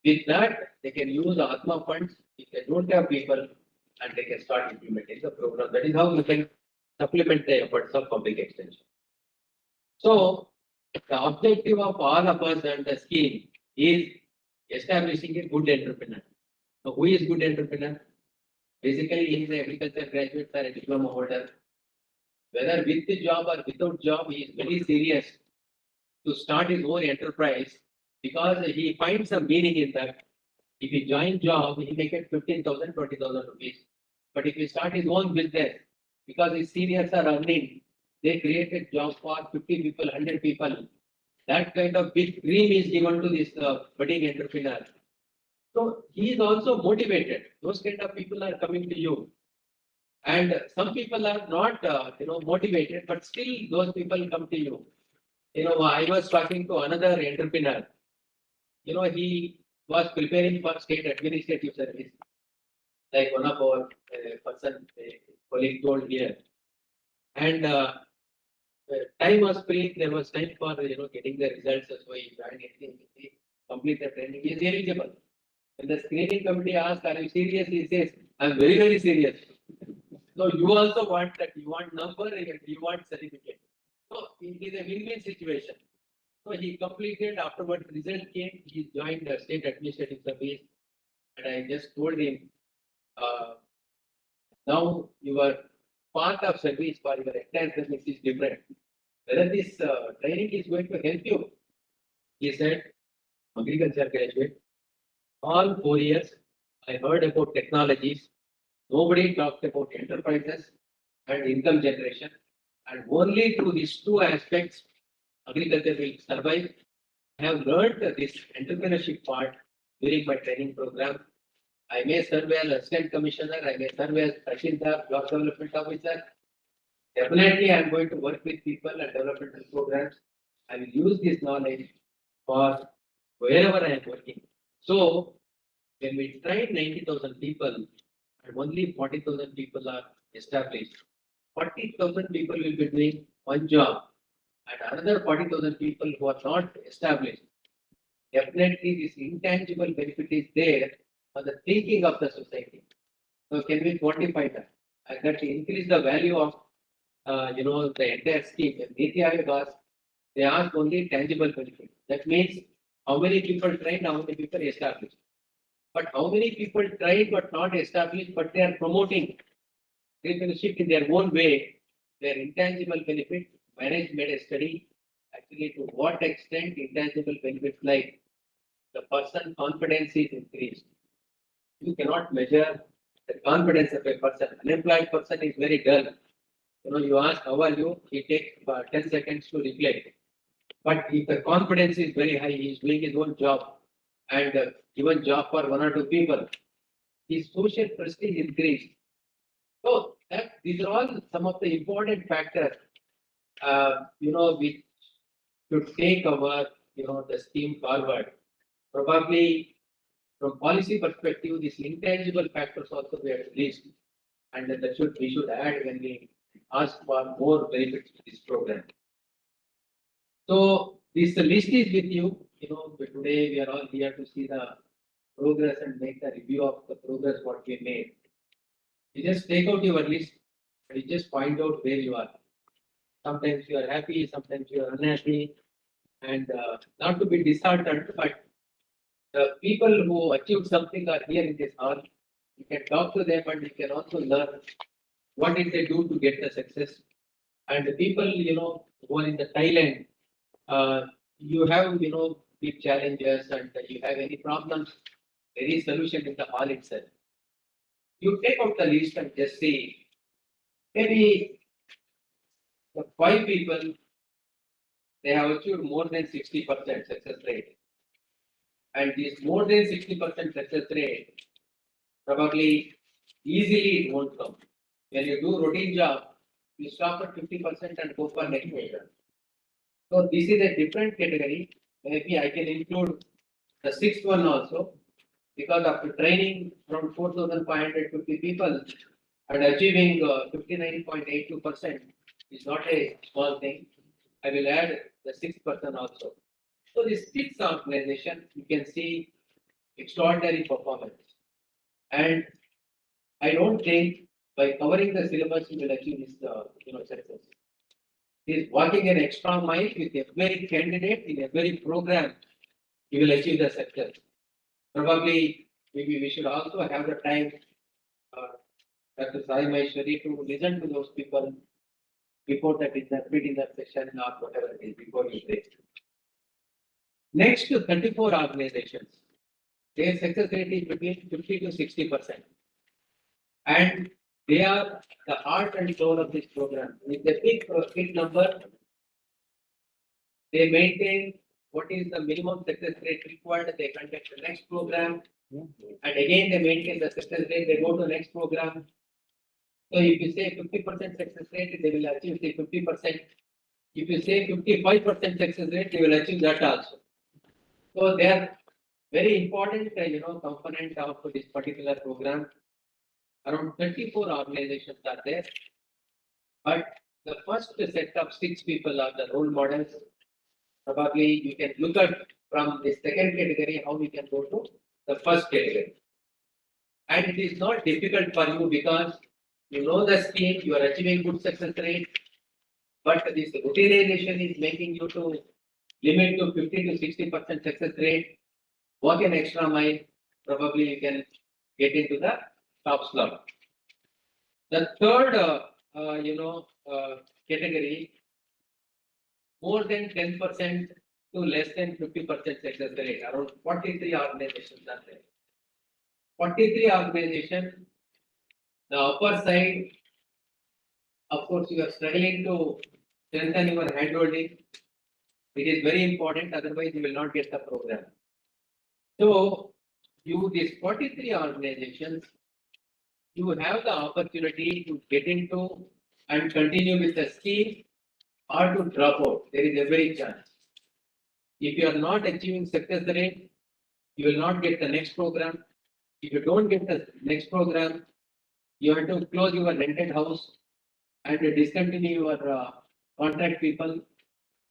With that, they can use ATMA funds if they don't have people and they can start implementing the program. That is how we can supplement the efforts of public extension. So, the objective of all of us and the scheme is establishing a good entrepreneur. So, who is good entrepreneur? Basically, he is an agriculture graduate or a diploma holder. Whether with the job or without job, he is very serious to start his own enterprise because he finds some meaning in that. If he join job, he may get 15,000, 20,000 rupees. But if he start his own business, because his seniors are earning, they created jobs for 50 people, 100 people. That kind of big dream is given to this budding entrepreneur. So he is also motivated. Those kind of people are coming to you. And some people are not, motivated, but still those people come to you. I was talking to another entrepreneur. He was preparing for state administrative service. Like one of our colleague told here. And time was free. There was time for getting the results. So he joined AC&ABC, complete the training. He is eligible. When the screening committee asked, "Are you serious?" He says, "I'm very, very serious." So you also want that. You want number and you want certificate. So it is a win-win situation. So he completed. Afterward, result came. He joined the state administrative service, and I just told him, now your path of service for your entire service is different. Whether this training is going to help you, he said, agriculture graduate, all 4 years, I heard about technologies. Nobody talked about enterprises and income generation. And only through these 2 aspects, agriculture will survive. I have learned this entrepreneurship part during my training program. I may serve as assistant commissioner, I may serve as Tahsildar, block development officer. Definitely, I am going to work with people and developmental programs. I will use this knowledge for wherever I am working. So, when we train 90,000 people and only 40,000 people are established, 40,000 people will be doing one job and another 40,000 people who are not established, definitely this intangible benefit is there on the thinking of the society. So can we quantify that? And that increase the value of, the entire scheme. When Niti Aayog asked, they ask only tangible benefit. That means how many people trained, how many people established. But how many people tried but not established, but they are promoting entrepreneurship in their own way, their intangible benefit. Management made a study actually to what extent intangible benefits like the person confidence is increased. You cannot measure the confidence of a person. Unemployed person is very dull. You ask how are you, he takes 10 seconds to reply. But if the confidence is very high, he is doing his own job and given job for one or two people, his social prestige increased. So these are all some of the important factors, which should take our, the scheme forward. Probably from policy perspective, these intangible factors also we have released, and we should add when we ask for more benefits to this program. So this list is with you. But today we are all here to see the progress and make the review of the progress what we made. You just take out your list and you just find out where you are. Sometimes you are happy, sometimes you are unhappy, and not to be disheartened, but the people who achieved something are here in this hall. You can talk to them and you can also learn what did they do to get the success. And the people, who are in the Thailand, you have, big challenges and you have any problems, there is solution in the hall itself. You take out the list and just see, maybe the 5 people, they have achieved more than 60% success rate. And this more than 60% success rate, probably easily it won't come. When you do routine job, you stop at 50% and go for next measure. So this is a different category. Maybe I can include the 6th one also, because after training from 4,550 people and achieving 59.82% is not a small thing. I will add the 6th person also. So this 6th organization, you can see extraordinary performance. And I don't think by covering the syllabus you will achieve this success. Is walking an extra mile with every candidate in every program, you will achieve the success. Probably, maybe we should also have the time, Dr. Sai Maheshwari, to listen to those people before that in that session or whatever it is, before you break. Next to 34 organizations, their success rate is between 50 to 60%. And they are the heart and soul of this program. With the big number, they maintain what is the minimum success rate required. They conduct the next program, and again they maintain the success rate. They go to the next program. So if you say 50% success rate, they will achieve say 50%. If you say 55% success rate, they will achieve that also. So they are very important, component of this particular program. Around 34 organizations are there, but the first set of 6 people are the role models. Probably you can look at from the second category how we can go to the first category. And it is not difficult for you because you know the scheme, you are achieving good success rate, but this routinization is making you to limit to 50 to 60% success rate. Walk an extra mile, probably you can get into the top slot. The third, category, more than 10% to less than 50% success rate. Around 43 organizations are there. 43 organizations, the upper side, of course, you are struggling to strengthen your handholding. It is very important, otherwise you will not get the program. So, these 43 organizations, you have the opportunity to get into and continue with the scheme or to drop out. There is every chance. If you are not achieving success rate, you will not get the next program. If you don't get the next program, you have to close your rented house and discontinue your contract people,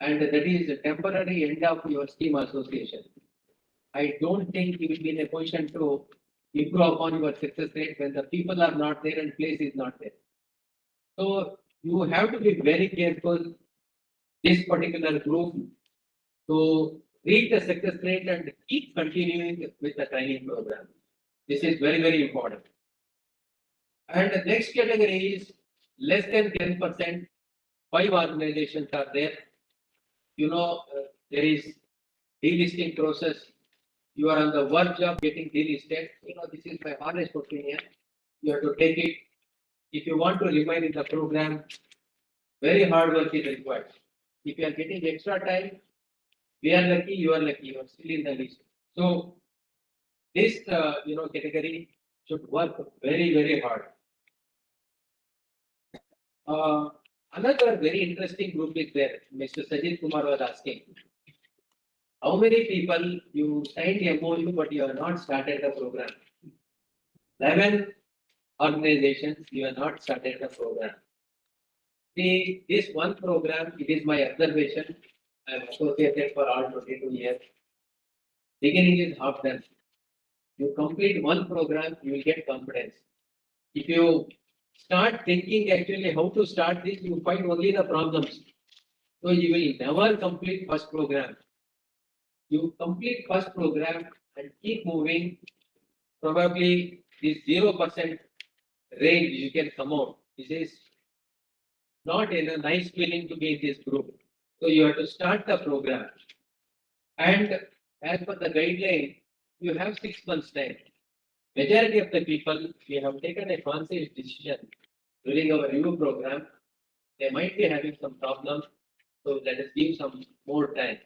and that is a temporary end of your scheme association. I don't think you will be in a position to improve upon your success rate when the people are not there and place is not there. So you have to be very careful, this particular group, to reach the success rate and keep continuing with the training program. This is very, very important. And the next category is less than 10%, 5 organizations are there. You know, there is delisting process. You are on the verge of getting delisted. You know, this is my honest opinion. You have to take it. If you want to remain in the program, very hard work is required. If you are getting extra time, we are lucky, you are lucky, you are still in the list. So this, category should work very, very hard. Another very interesting group is there. Mr. Sajid Kumar was asking, how many people you signed MOU but you have not started the program? 11 organizations, you have not started the program. See, this one program, it is my observation. I am associated for all 22 years. Beginning is half done. You complete one program, you will get confidence. If you start thinking actually how to start this, you find only the problems. So you will never complete first program. You complete first program and keep moving. Probably this 0% range you can come out. This is not in a nice feeling to be in this group. So you have to start the program. And as per the guideline, you have 6 months time. Majority of the people, we have taken a conscious decision during our review program. They might be having some problems, so let us give some more time.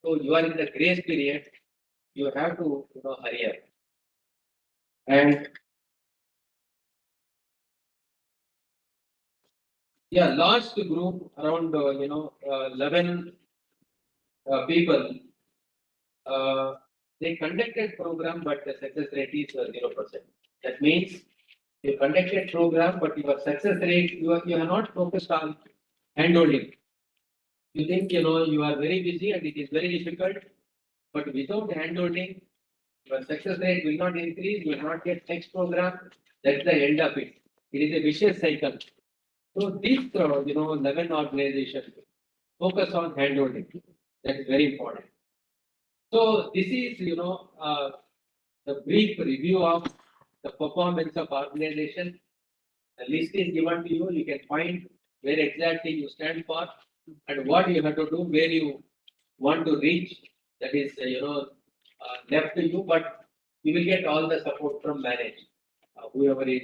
So you are in the grace period. You have to, hurry up. And yeah, last group around 11 people. They conducted program, but the success rate is 0%. That means you conducted program, but your success rate, you are not focused on handholding. You think, you are very busy and it is very difficult, but without handholding, your success rate will not increase, you will not get next program. That's the end of it. It is a vicious cycle. So these, 11 organizations focus on handholding. That is very important. So this is, the brief review of the performance of organization. The list is given to you. You can find where exactly you stand for and what you have to do, where you want to reach. That is, left to you, but you will get all the support from manage. Whoever is,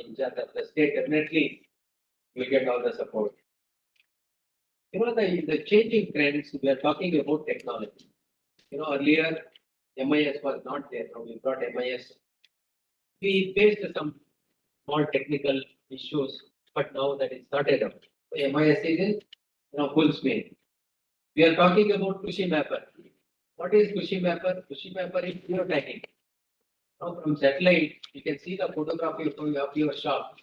in charge of the state, definitely will get all the support. The changing trends, we are talking about technology. Earlier, MIS was not there. Now we brought MIS. We faced some small technical issues, but now that is sorted out. MIS is in full swing. We are talking about Kushi Mapper. What is Kushi Mapper? Kushi Mapper is geo-tagging. Now from satellite, you can see the photography of your shop.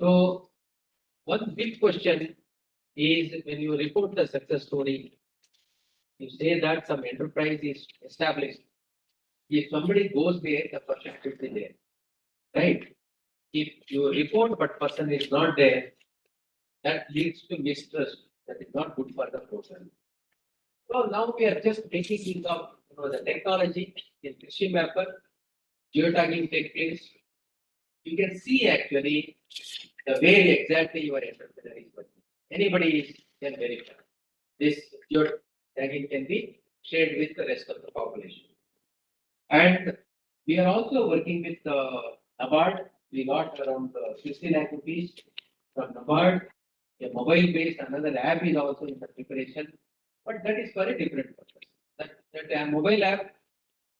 So one big question is when you report the success story, you say that some enterprise is established. If somebody goes there, the person should be there, right? If you report but person is not there, that leads to mistrust. That is not good for the program. So now we are just taking of the technology in Kushi Mapper, geo-tagging techniques. You can see actually the way exactly your entrepreneur is working. Anybody can verify. This geo-tagging can be shared with the rest of the population. And we are also working with NABARD. We got around 60 lakh rupees from NABARD. A mobile-based, another app is also in the preparation, but that is for a different purpose. That mobile app,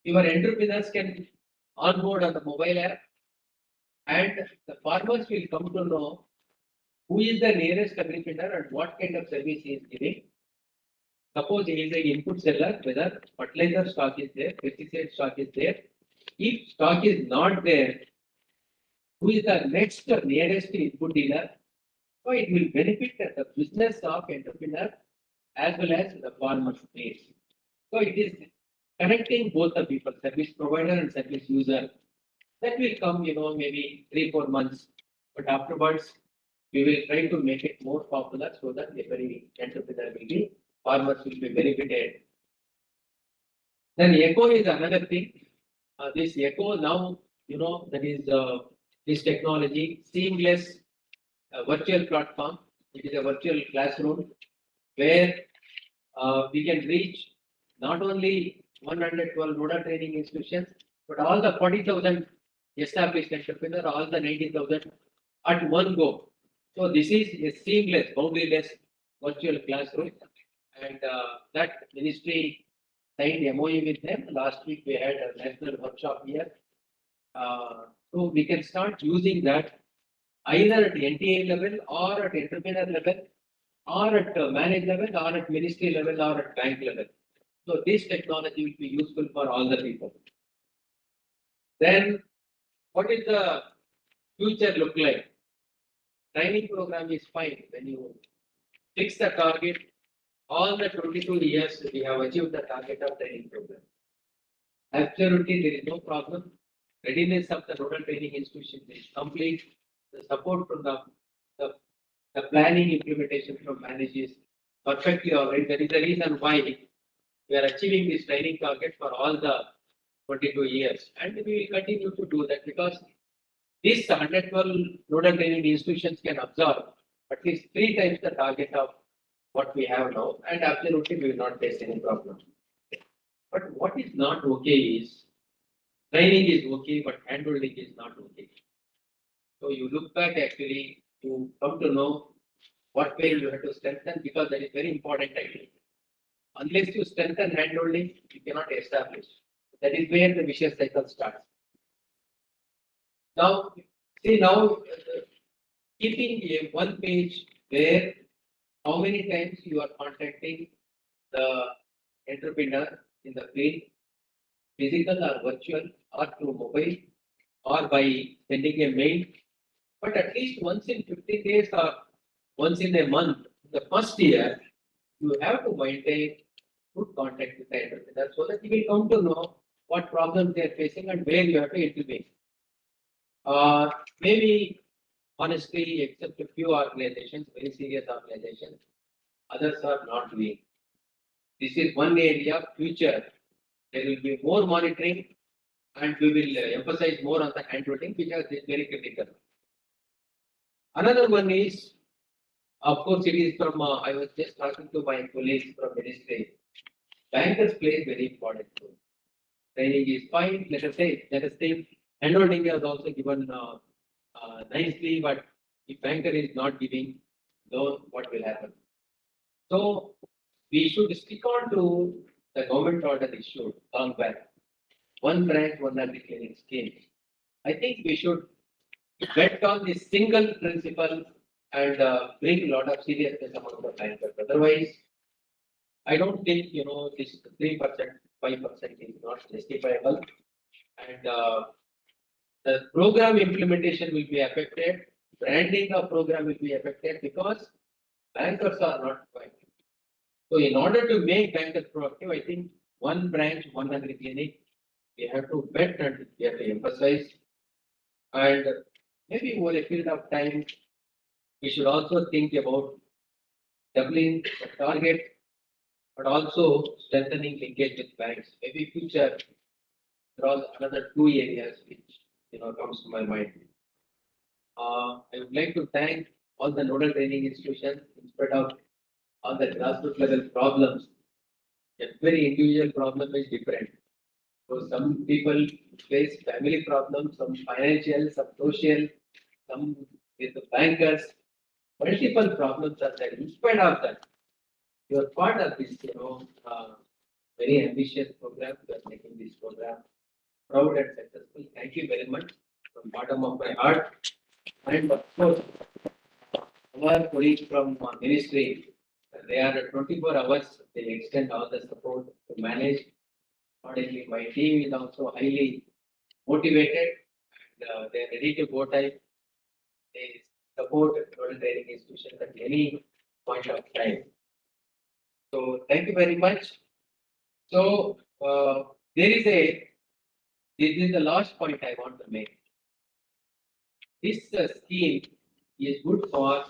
your entrepreneurs can onboard on the mobile app, and the farmers will come to know who is the nearest agripreneur and what kind of service he is giving. Suppose he is an input seller, whether fertilizer stock is there, pesticide stock is there. If stock is not there, who is the next or nearest input dealer? So it will benefit the business of entrepreneur as well as the farmer's base. So it is connecting both the people, service provider and service user. That will come, maybe 3-4 months, but afterwards, we will try to make it more popular so that every entrepreneur will be, farmers will be benefited. Then echo is another thing. This echo now, that is this technology, seamless virtual platform. It is a virtual classroom where we can reach not only 112 nodal training institutions, but all the 40,000 established entrepreneurs, all the 90,000 at one go. So this is a seamless, boundaryless virtual classroom, and that ministry signed MOU with them. Last week we had a national workshop here. So we can start using that either at NTA level or at entrepreneur level or at manage level or at ministry level or at bank level. So this technology will be useful for all the people. Then what is the future look like? Training program is fine. When you fix the target, all the 22 years we have achieved the target of training program. Absolutely, there is no problem. Readiness of the nodal training institution is complete. The support from the planning implementation from managers perfectly already. That is the reason why we are achieving this training target for all the 22 years. And we will continue to do that because these 112 nodal training institutions can absorb at least 3 times the target of what we have now. And absolutely, we will not face any problem. But what is not okay is training is okay, but handholding is not okay. So you look back actually to come to know what way you have to strengthen because that is very important actually. Unless you strengthen handholding, you cannot establish. That is where the vicious cycle starts. Now, see keeping a one page where how many times you are contacting the entrepreneur in the field, physical or virtual or through mobile or by sending a mail, but at least once in 15 days or once in a month, the first year, you have to maintain good contact with the entrepreneur so that you will come to know what problems they are facing and where you have to intervene. Maybe honestly, except a few organizations, very serious organizations, others are not doing. This is one area, future, there will be more monitoring and we will emphasize more on the handholding because it is very critical. Another one is, of course, it is from, I was just talking to my colleagues from ministry. Bankers play very important role. Training is fine, let us think, handholding is also given nicely, but if banker is not giving loan, what will happen? So we should stick on to the government order issued long back. One branch, one agri-clinic scheme. I think we should bet on this single principle and bring a lot of seriousness among the bankers. Otherwise, I don't think this 3%, 5% is not justifiable, and the program implementation will be affected. Branding of program will be affected because bankers are not quite. So, in order to make bankers proactive, I think one branch, one agri-clinic, we have to bet and we have to emphasize, and maybe over a period of time, we should also think about doubling the target, but also strengthening linkage with banks. Maybe future, there are another 2 areas which comes to my mind. I would like to thank all the nodal training institutions instead of all the grassroots level problems. Every individual problem is different. So some people face family problems, some financial, some social, some with the bankers. Multiple problems are there. In spite of that, you are part of this, very ambitious program. You are making this program proud and successful. Thank you very much from bottom of my heart. And of course, our colleagues from ministry, they are 24 hours. They extend all the support to manage. Accordingly, my team is also highly motivated and they are ready to go time. They support nodal training institutions at any point of time. So thank you very much. So this is the last point I want to make. This scheme is good for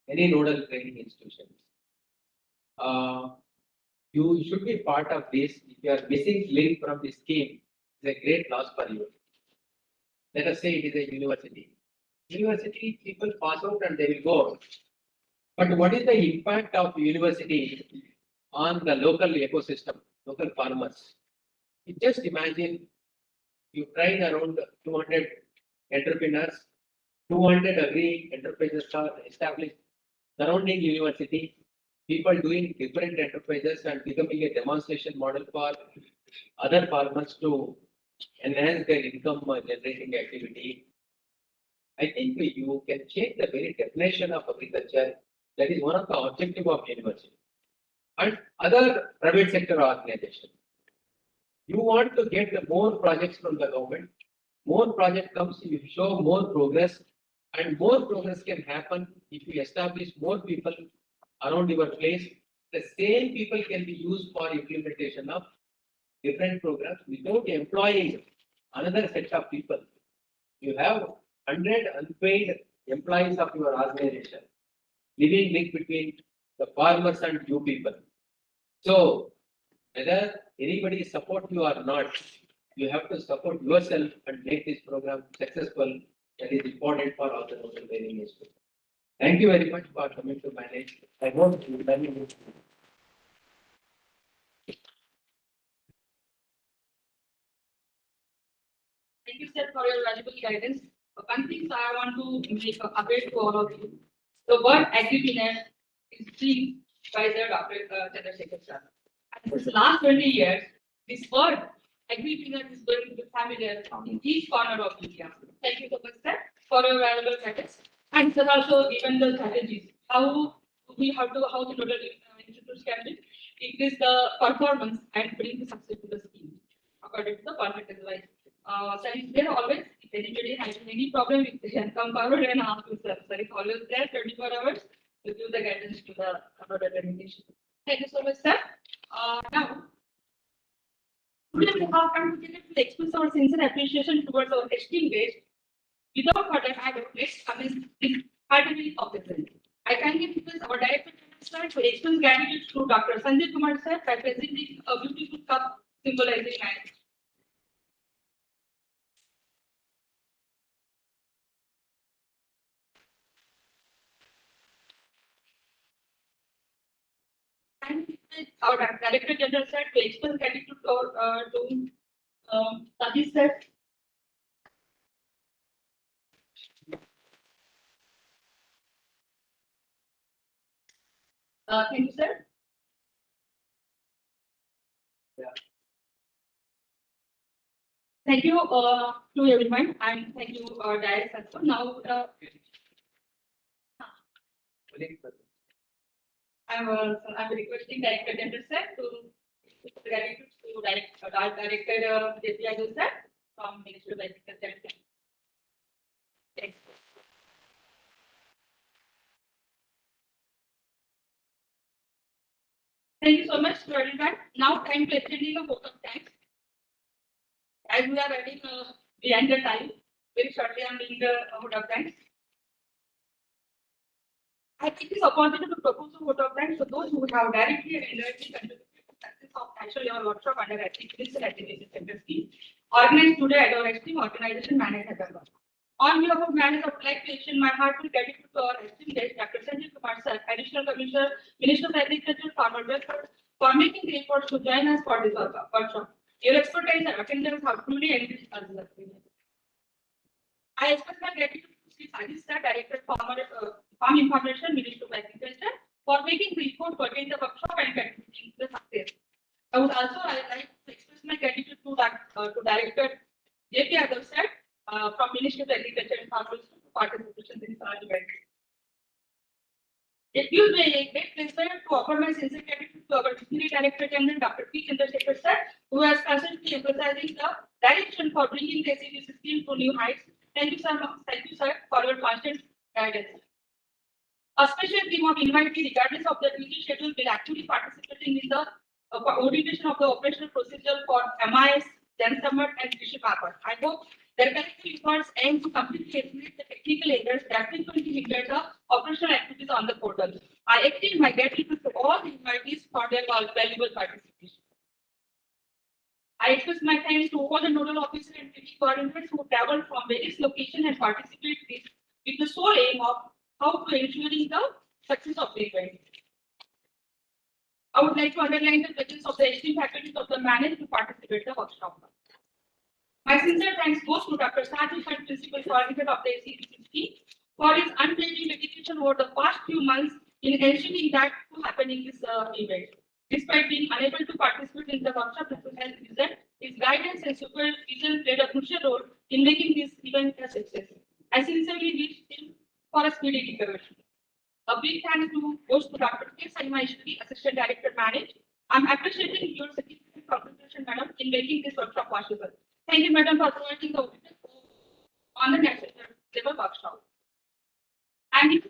any nodal training institutions. You should be part of this. If you are missing link from the scheme, it's a great loss for you. Let us say it is a university. University people pass out and they will go. But what is the impact of university on the local ecosystem, local farmers? You just imagine you train around 200 entrepreneurs, 200 agri enterprises are established surrounding university, people doing different enterprises and becoming a demonstration model for other farmers to enhance their income generating activity. I think you can change the very definition of agriculture. That is one of the objectives of university and other private sector organizations. You want to get more projects from the government. More project comes, you show more progress, and more progress can happen if you establish more people around your place. The same people can be used for implementation of different programs without employing another set of people. You have 100 unpaid employees of your organization, living link between the farmers and you people. So whether anybody support you or not, you have to support yourself and make this program successful. That is important for all the local training institutions. Thank you very much for coming to manage. I hope you will. Thank you, sir, for your valuable guidance. One thing I want to make aware to all of you. The word Agri-Business is being by the Dr. Chandrasekhar sir. And for the last 20 years, this word Agri-Business is going to be familiar in each corner of India. Thank you so much, sir, for your valuable guidance. And sir, also given the strategies, how the nodal institutes can increase the performance and bring the success to the scheme according to the government advice. Sir is there always. If anybody has any problem, they can come forward and ask you, sir. Sir is always there 24 hours to give the guidance to the nodal administration. Thank you so much, sir. Now, today we have come together to express our sincere appreciation towards our esteemed guest. Without further ado, let's commence this heartily of the present. I kindly request our director sir to express gratitude to Dr. Sanjay Kumar sir by presenting a beautiful cup symbolizing marriage. And our Director General sir to express gratitude to Satish sir. Thank you, sir. Thank you to everyone and thank you, Director sir. Now, I'm requesting Director General sir to gratitude to Director JPI sir from Ministry of Agriculture. Thanks. Thank you so much for everyone. Now time to extending a vote of thanks. As we are running behind the time, very shortly I'm doing the vote of thanks. I take this opportunity to propose a vote of thanks to those who have directly and indirectly contributed to the success of actually our workshop under Agri-clinics and Agri-Business Center scheme, organized today at our esteemed organization managed Hyderabad. On behalf of managers, I would like to extend my heartfelt gratitude to our esteemed guest, Dr. Sanjay Kumar sir, Additional Commissioner, Minister of Agriculture, Farmer Welfare, for making the effort to join us for this workshop. Your expertise and attendance have truly enriched us. I express my gratitude to Sri Satish sir, Director Farm Information, Minister of Agriculture, for making the effort to attend the workshop and contributing to the success. I would also like to express my gratitude to Director JP Yadav sir from Ministry of Agriculture and Farmers for participation in our event. It gives me a great pleasure to offer my sincere gratitude to our Deputy Director General Dr. P. Chandrasekhar sir, who has constantly emphasizing the direction for bringing the AC&ABC scheme to new heights. Thank you, sir. Thank you, sir, for your constant guidance. A special team of invitees, regardless of the duty schedule, will actively participating in the coordination of the operational procedure for MIS, Jansamarth and Krishi Papad. I hope their collective efforts aim to completely eliminate the technical errors that frequently hinder the operational activities on the portal. I extend my gratitude to all the invitees for their valuable participation. I express my thanks to all the nodal officers and training coordinators who traveled from various locations and participated with the sole aim of how to ensuring the success of the event. I would like to underline the presence of the esteemed faculties of the management to participate in the workshop. My sincere thanks goes to Dr. Sajid and Principal Coordinator of the AC&ABC for his unwavering dedication over the past few months in ensuring that to happen in this event. Despite being unable to participate in the workshop his guidance and supervision played a crucial role in making this event a success. I sincerely wish him for a speedy recovery. A big thanks goes to Dr. K. Saimaheshwari, Assistant Director Manage. I'm appreciating your significant contribution, Madam, in making this workshop possible. Thank you, Madam, for providing the on the national level workshop. And even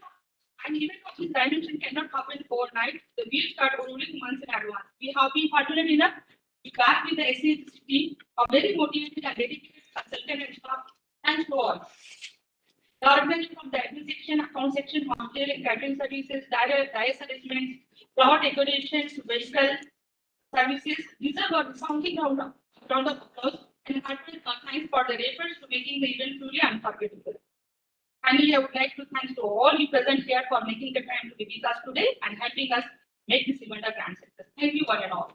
though this dimension cannot happen overnight, the wheels start rolling months in advance. We have been fortunate enough to back with the SAC team, a very motivated and dedicated consultant and staff. Thanks to all. The organization from the admin section, account section, hostel, catering services, diet arrangements, plot decorations, vehicle services. These are the sounding round of applause and heartfelt thanks for the efforts to making the event truly unforgettable. Finally, I would like to thank to all you present here for making the time to be with us today and helping us make this event a grand success. Thank you one and all.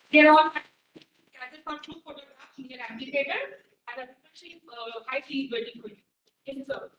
Here all gathered for 2 photographs near amphitheater and a refreshing high tea waiting for you. Thank you, sir.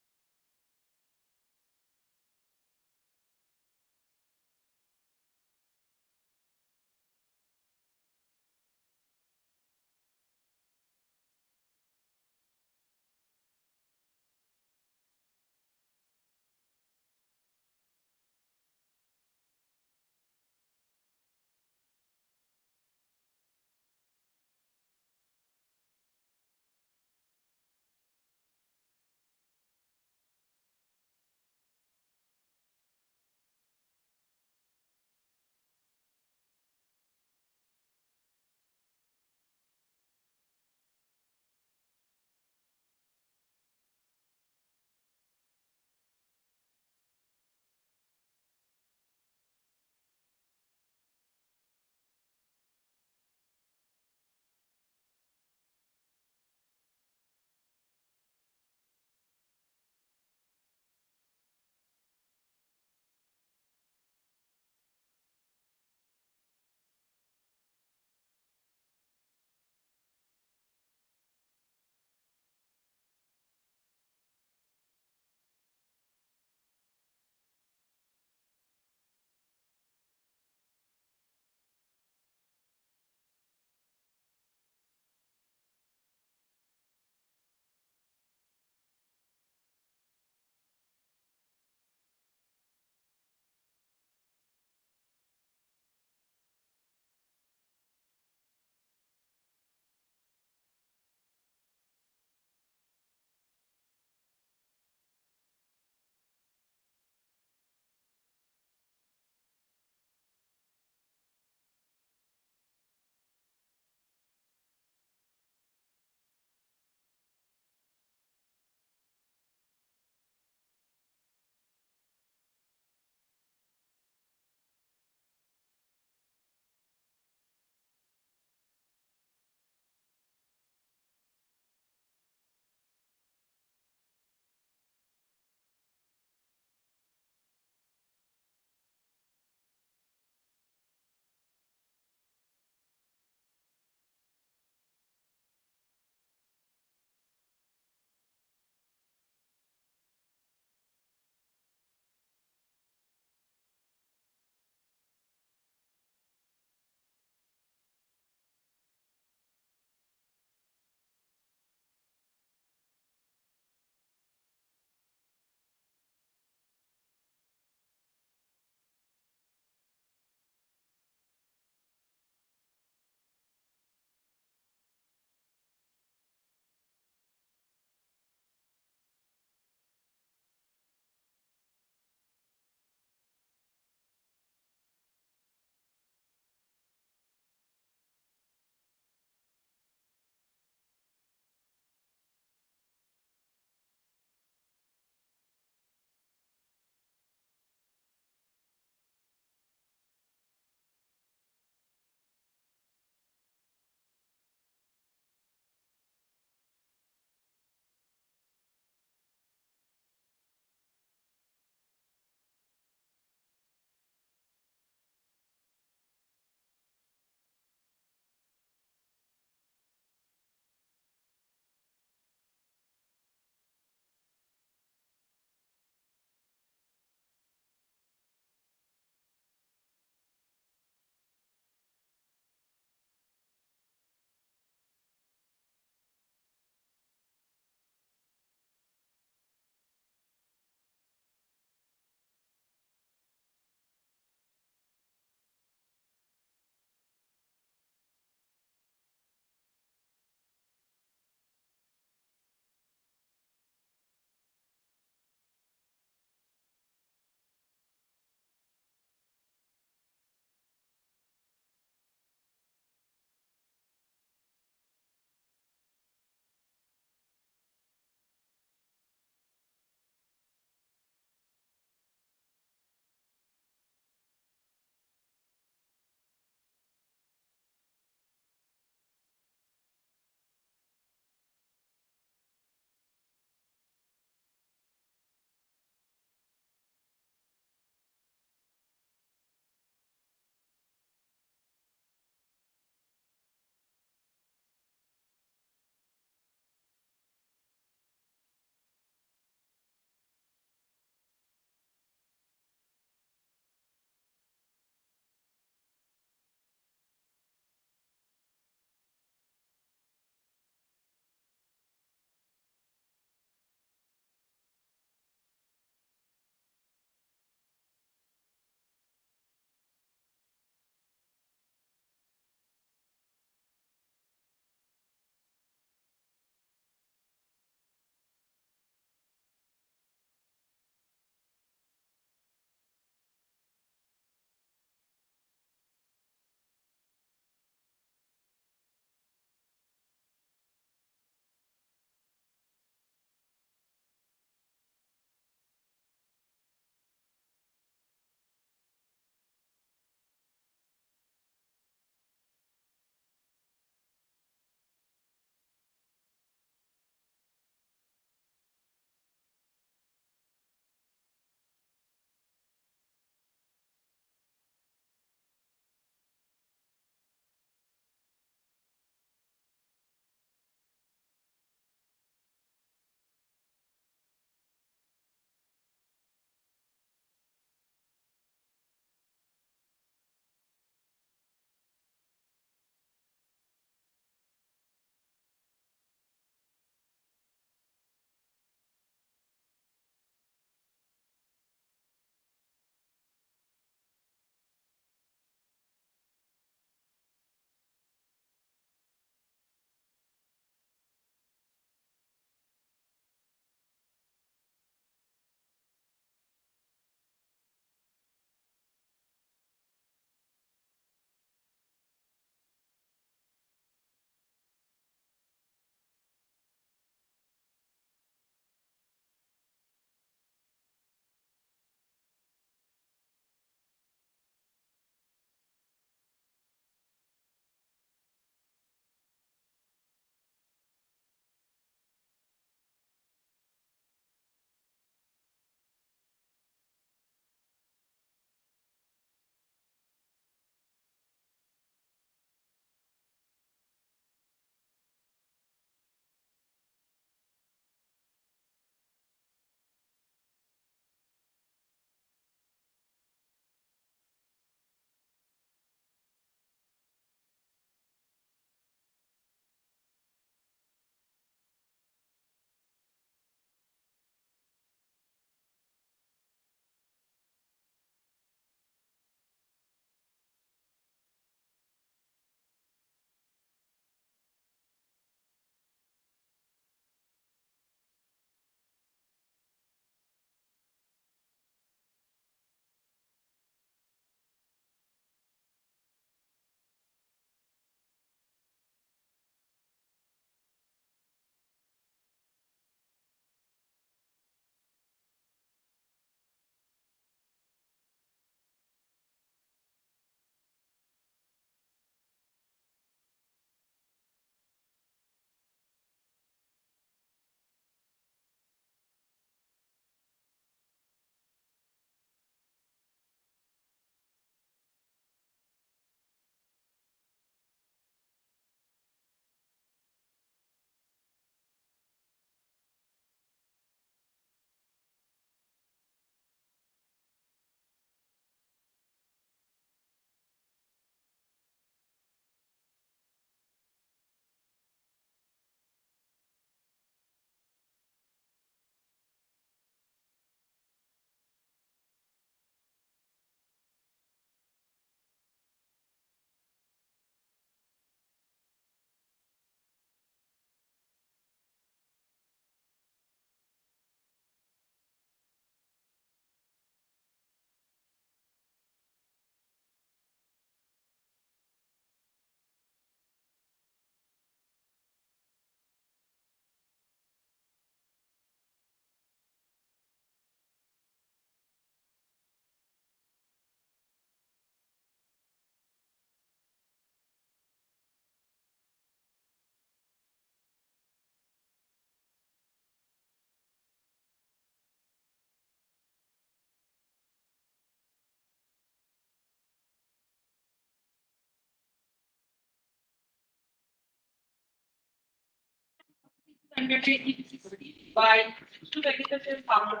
by to agriculture farmer.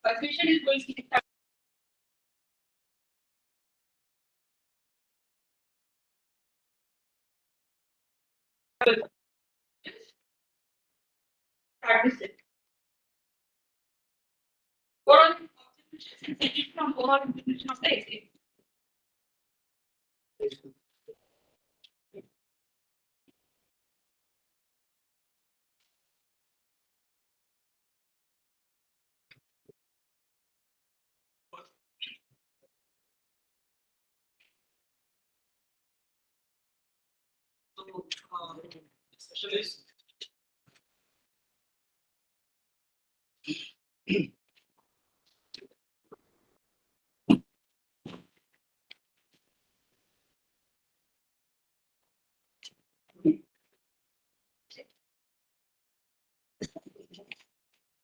Permission is going to be practice. Overall observations from overall information of the estate. So, specialist.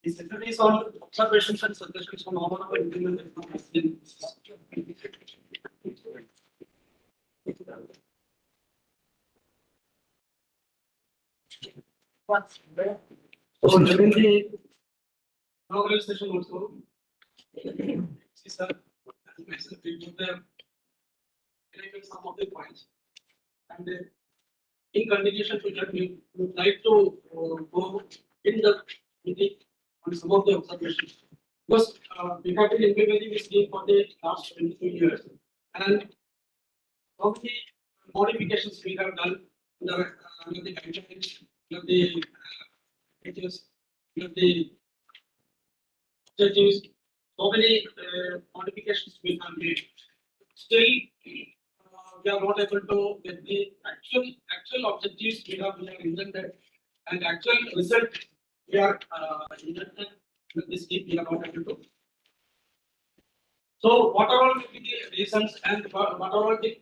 The secretaries on observations and suggestions on all of implemented. What's there? So during the inaugural session also, see sir, myself we put the some of the points, and in continuation to that we would like to go in the on some of the observations, because we have been implementing this scheme for the last 22 years, and of the modifications we have done under the guidelines, under the pages, under the judges, so many modifications we have made. Still, we are not able to get the actual objectives we have intended, and actual result we are intended with this scheme we are not able to. So, what are all the reasons, and what are all the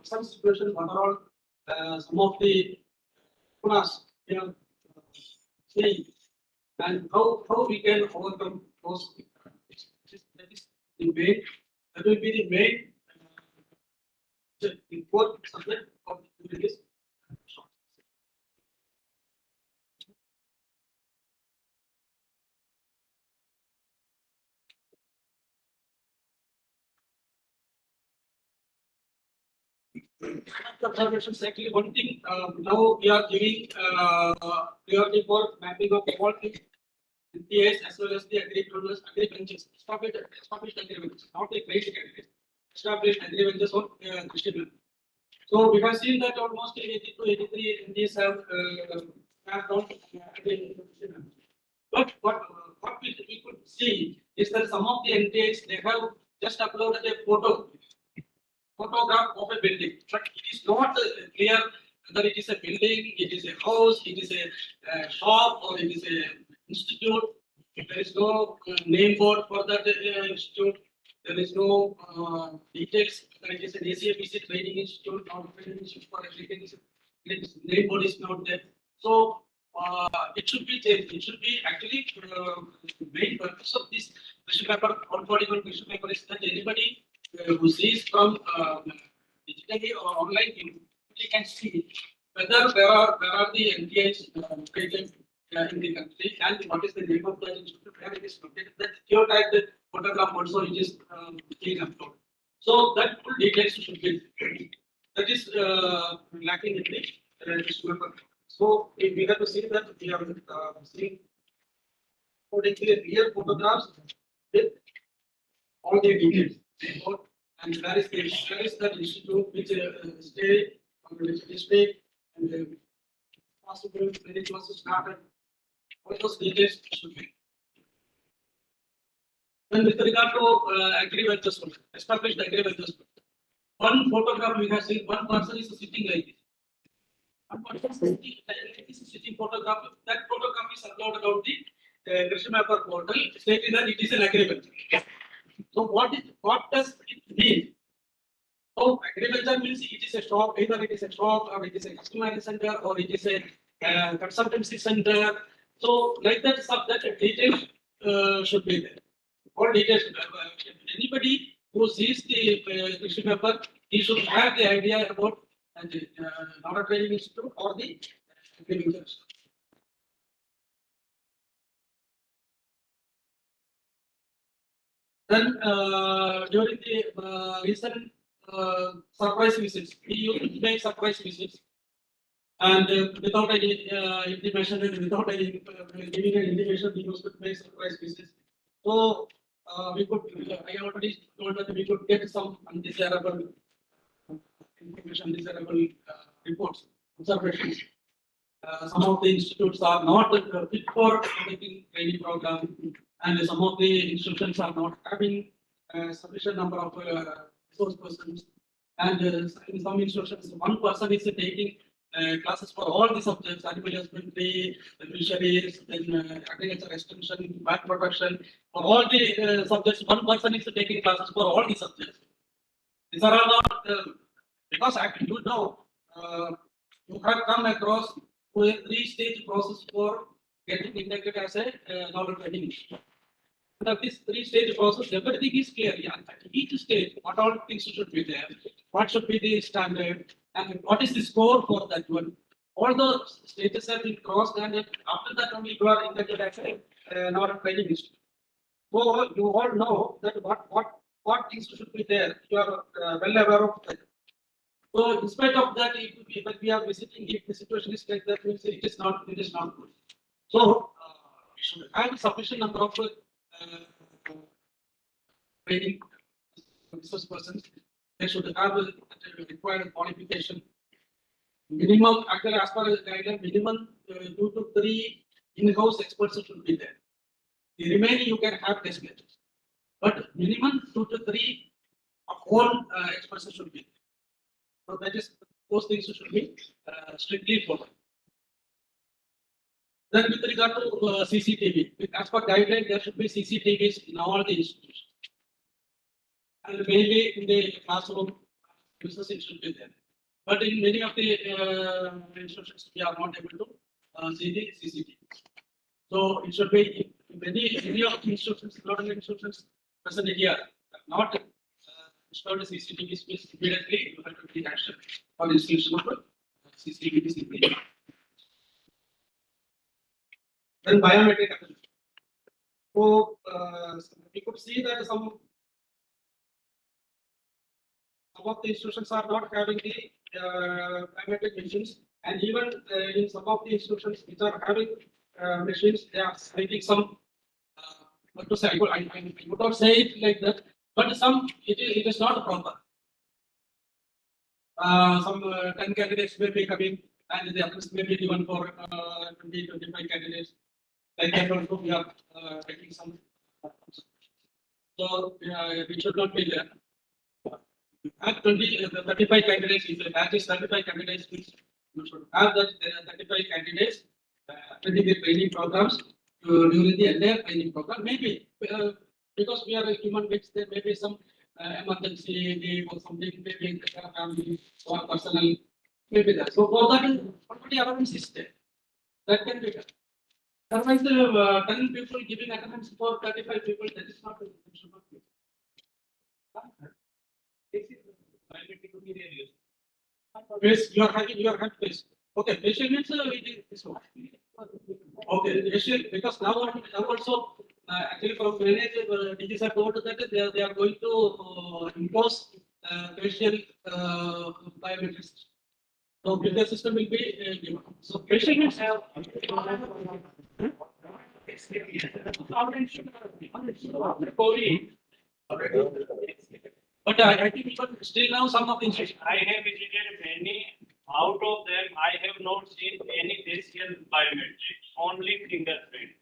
some situations, what are all some of the class we are seeing, and how we can overcome those. That is the main. That will be the main important subject of this. Observations actually one thing. Now we are giving priority for mapping of all the NPAs as well as the agri-producers, agri-ventures, established agri-ventures, not the basic agri, established agri-ventures on district level. So we have seen that almost 80 to 83 NDs have down. But what we could see is that some of the NDs they have just uploaded a photograph of a building, but it is not clear whether it is a building, it is a house, it is a shop, or it is a institute. There is no name board for that institute. There is no details. Whether it is an AC&ABC training institute or training institute for everything. Its name board is not there. So it should be changed. It should be actually the main purpose of this question paper, 141 question paper is that anybody who sees from digitally or online, you can see whether there are the NTIs located in the country, and what is the name of the institute where it is located. That geo-tagged photograph also which is being uploaded. So that full details should be that is lacking in the question paper. So we have to see that we are seeing the real photographs with all the details. And where is the institute, which state, or which district, and possible when it was started. All those details should be. And with regard to agri-ventures, established agri-ventures, one photograph we have seen, one person is sitting like this. One person is sitting photograph. That photograph is uploaded on the question mapper portal, stating that it is an agri-venture. So what does it mean? So agriculture means it is a shop, either it is a shop or it is a customer center or it is a consultancy center. So like that, that details should be there. All details. Anybody who sees the question paper, he should have the idea about the Training Institute or the Then during the recent surprise visits, we used to make surprise visits, and without any intimation and without any giving an intimation, we used to make surprise visits. So we could, I already told that we could get some undesirable information, undesirable reports, observations. Some of the institutes are not fit for making training program, and some of the institutions are not having sufficient number of resource persons. And in some institutions, one person is taking classes for all the subjects: animal husbandry, fisheries, then agriculture extension, back production. For all the subjects, one person is taking classes for all the subjects. These are all not because actually you know you have come across to a three-stage process for getting inducted as a knowledge training. Now, this three-stage process, everything is clear. Yeah, at each stage, what all things should be there, what should be the standard, and what is the score for that one. All the stages have been crossed, and after that only you are inducted as a knowledge training institute. So you all know that what things should be there. You are well aware of that. So in spite of that, when we are visiting, if the situation is like that, we say it is not good. So we should have sufficient number of training resource persons. They should have a required qualification. Minimum, actually, as per the guideline, minimum 2 to 3 in-house experts should be there. The remaining you can have test methods, but minimum 2 to 3 of own experts should be there. So that is, those things should be strictly followed. Then with regard to CCTV, as per guideline, there should be CCTVs in all the institutions. And mainly in the classroom, business it should be there. But in many of the institutions, we are not able to see the CCTV. So it should be many of the institutions, not only institutions present here, not installed CCTVs immediately, you have to take action for installation of CCTVs immediately. Then biometric. So we could see that some of the institutions are not having the biometric machines, and even in some of the institutions which are having machines, they are citing some. What to say? I would not say it like that, but some it is not proper. Some 10 candidates may be coming, and the others may be given for 20, 25 candidates. Like that also we are taking some. So it should not be there. At 35 candidates, if the batch is 35 candidates, you should have that 35 candidates attending the training programs during the entire training program. Maybe because we are a human beings, there may be some emergency or something, maybe family or personal, maybe that. So for that, already allowance is there. That can be done. Otherwise, 10 people giving attendance for 35 people, that is not. Should not be. Yes, you are having face. Okay, facial means it is this one. Okay, facial, because now also actually from manage DGs are told that they are going to impose facial biometrics. So the system will be given. So facial means have. But I think even still now some of the institutions. I have visited many. Out of them, I have not seen any facial biometrics, only fingerprint.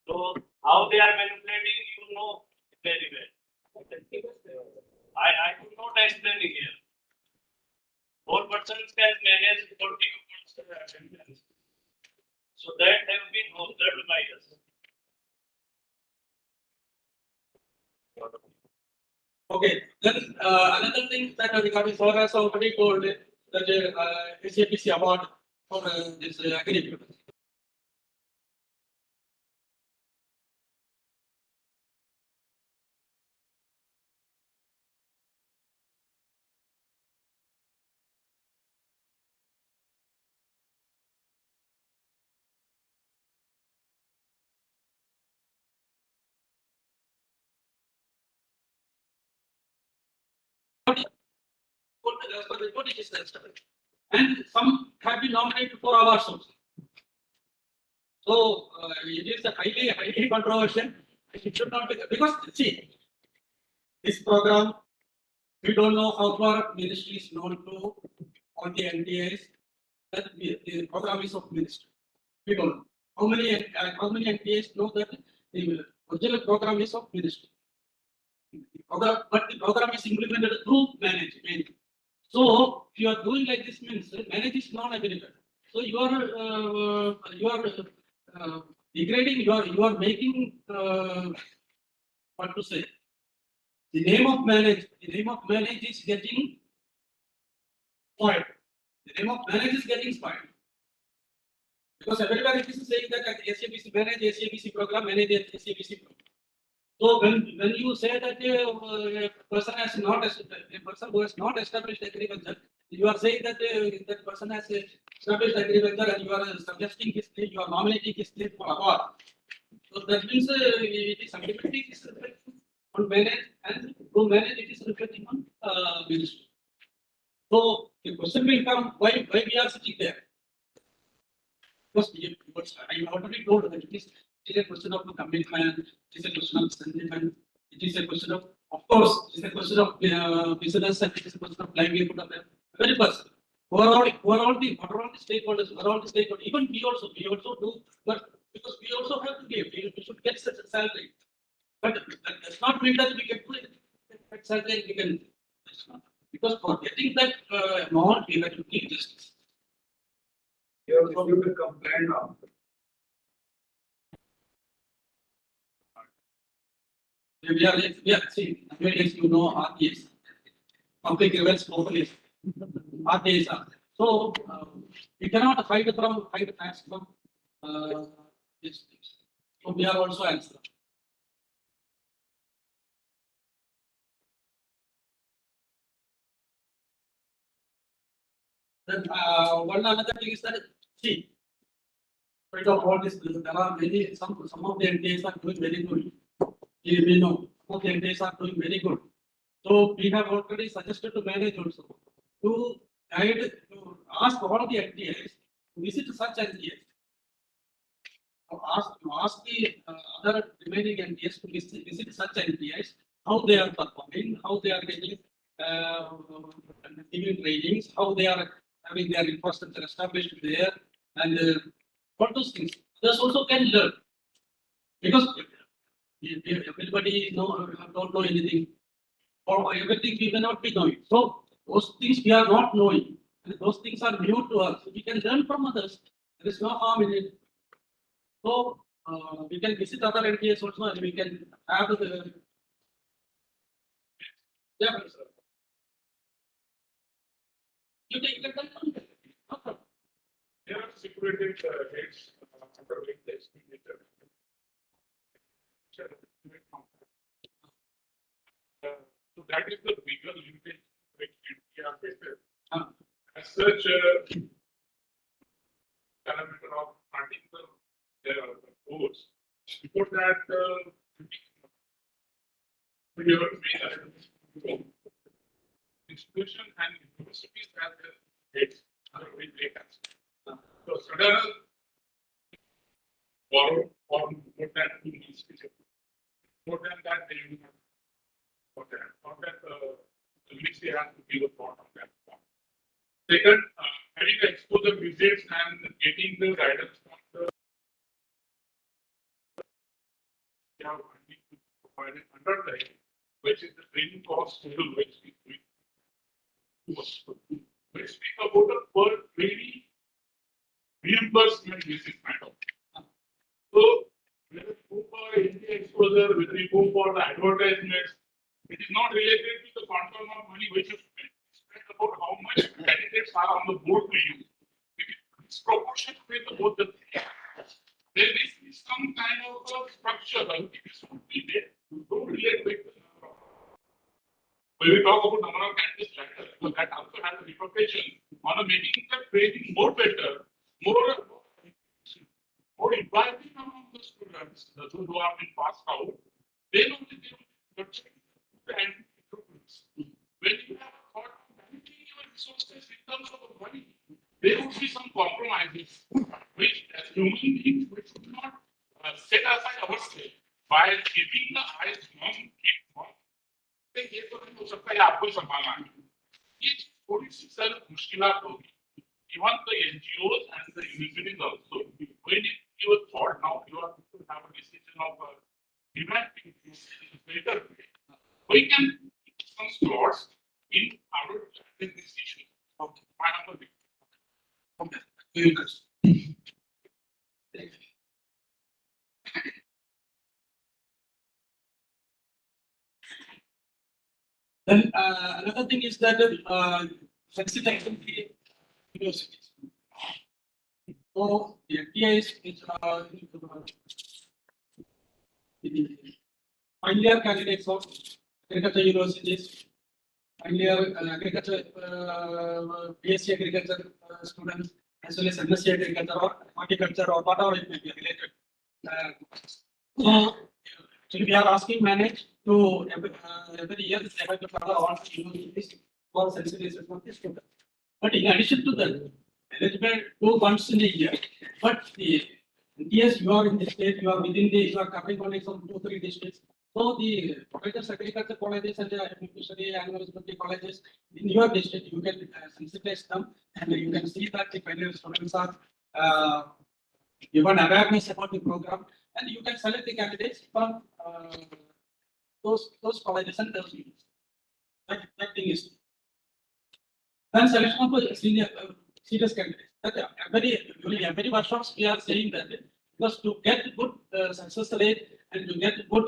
So how they are manipulating, you know very well. I could not explain it here. 4 persons can manage 40 attendance. So that have been observed by us. Okay, then another thing that regarding Sir has already told that AC&ABC award for this Agri-Business. As per the report, it is established. And some have been nominated for awards also. So it is a highly controversial. It should not be, because see, this program, we don't know how far ministry is known to all the NTAs that the program is of ministry. We don't know how many NTAs know that the original program is of ministry. But the program is implemented through management. So if you are doing like this means manage is non-agreement. So you are degrading. You are making what to say. The name of manage is getting spoiled. The name of manage is getting spoiled. Because everywhere it is saying that AC&ABC manage AC&ABC program, manage AC&ABC program. So when you say that a person has not a person who has not established agriculture, you are saying that that person has established agriculture and you are suggesting his name, you are nominating his name for award. So that means it is ultimately it is reflecting on manage, and to manage it is reflecting on ministry. So the question will come, why we are sitting there? Because I already told that it is a question of commitment, it is a question of sentiment, it is a question of course, it is a question of business, and it is a question of livelihood of every person. Who are all the stakeholders, even we also do, but because we also have to give, we should get such a salary. But that does not mean that we can do that salary, we can, because for getting that amount, we have to give justice. You will complain now. We are see, nowadays you know RTS, public events globally, RTS are. So we cannot hide facts from these things. So we are also answering. Then one another thing is that see, right of all this, there are many some of the NTAs are doing very good. We know some of the NTAs are doing very good. So we have already suggested to manage also to guide, to ask all the NTAs to visit such NTAs. Ask the other remaining NTAs to visit such NTAs, how they are performing, how they are getting giving trainings, how they are having their infrastructure established there, and all those things. Others also can learn, because everybody don't know anything, or everything we may not be knowing. So those things we are not knowing, and those things are new to us. We can learn from others. There is no harm in it. So we can visit other NTAs also, and we can have the you can confirm that. No problem. There are security heads undergoing the expenditure. So that is the bigger limitation which India faces. As such, parameter of funding the course. Before that, we have made institution and universities have the heads undergoing vacancy. So suddenly, borrow for more than 2 months. More than that, they will not. For that, the ministry has to give a thought on that. Second, having the exposure visits and getting the guidance from the provided under the which is the training cost which we speak about the per training reimbursement basis matter. So when we go for India exposure, when we go for the advertisements, it is not related to the quantum of money which is spent. It's about how much candidates are on the board to you. It's proportional with both the things. There is some kind of a structure, it should be there. You don't relate with the number of. When we talk about number of candidates, so that also has a repercussion on making the training more better, more inviting among the students, those who have been passed out. Then only they will and improvements. When you have a thought of managing human beings, we should not set aside ourselves by keeping the eyes on keep on. ये तो नहीं हो सकता है आपको संभालना है ये थोड़ी सी सर मुश्किलात होगी even the NGOs and the universities also when you give a thought now you are to have a decision of demanding better way we can keep some slots in order to address this issue okay I have a big okay very good. Then another thing is that sensitizing the universities. So the FDI is final year candidates of agriculture universities, final year agriculture BSc agriculture students, as well as MSc agriculture or horticulture or whatever it may be related. So we are asking manage to every year they have to cover all universities for sensitization of the student. But in addition to that, eligible 2 months in a year. But yes, you are in the state, you are within the, you are covering only some 2-3 districts. So the colleges, agriculture colleges and the fishery and university colleges in your district, you can sensitize them and you can see that the final students are given awareness about the program and you can select the candidates from those colleges and those units. That thing is. Then selection of senior serious candidates. That every workshops we are saying that because to get good success rate and to get good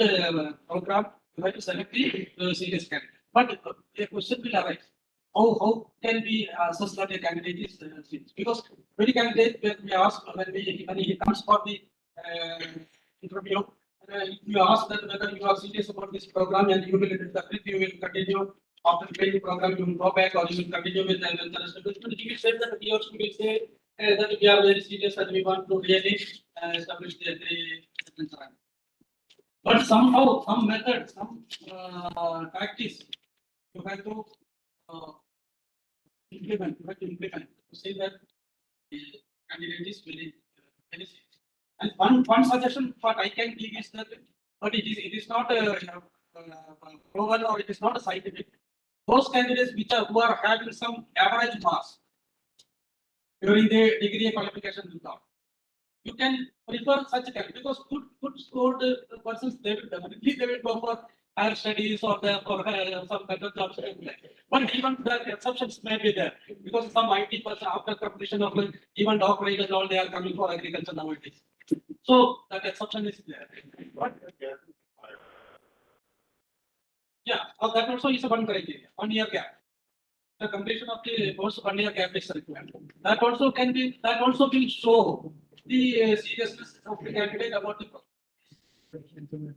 program, you have to select the serious candidate. But a question will arise: how can we assess that a candidate is serious? Because many candidates when we ask when he comes for the interview, you ask that whether you are serious about this program and you will continue. After the program, you will go back or you will continue with the rest of the student. He will say that he or she will say that we are very serious and we want to really establish the but somehow, some method, some practice, you have to implement. You have to implement to say that the candidate is very serious. And one suggestion what I can give is that, but it is not proven or it is not a scientific. Those candidates who are having some average marks during the degree qualification exam, you can prefer such a candidate because good scored persons they will go for higher studies or for some better jobs. But even the exceptions may be there because some IT person after completion of even doctorate and all they are coming for agriculture nowadays. So that exception is there. But, yeah, that also is a one criteria, 1 year gap. The completion of the course 1 year gap is required. That also will show the seriousness of the candidate about the problem.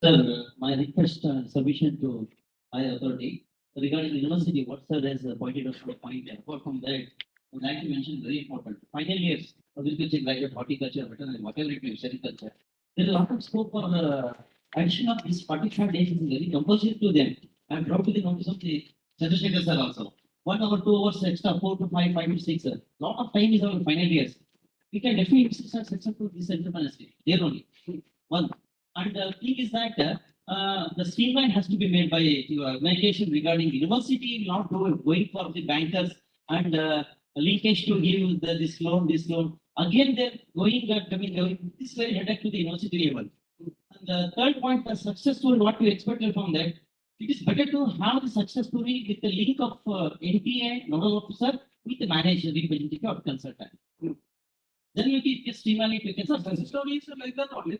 Sir, my request submission to higher authority regarding university, what sir has pointed out from the point. Apart from that, I would like to mention very important. Final years, agriculture, graduate, horticulture, veterinary, whatever it is, agriculture. There is a lot of scope for addition of these 45 days is very compulsory to them. I have dropped the notice of the legislators sir also. 1 hour, 2 hours extra, 4 to 5, 5 to 6. Sir. Lot of time is our final years. We can definitely accept to this entrepreneurship. There only. One. And the thing is that the streamline has to be made by your organization regarding university, not going for the bankers and linkage to give this loan. Again, they're going this very headache to the university level. And the third point, the success story, what we expected from that, it is better to have the success story with the link of NPA, nodal officer, with the manager, representative or consultant. Then you can just streamline it. You can success stories like that only.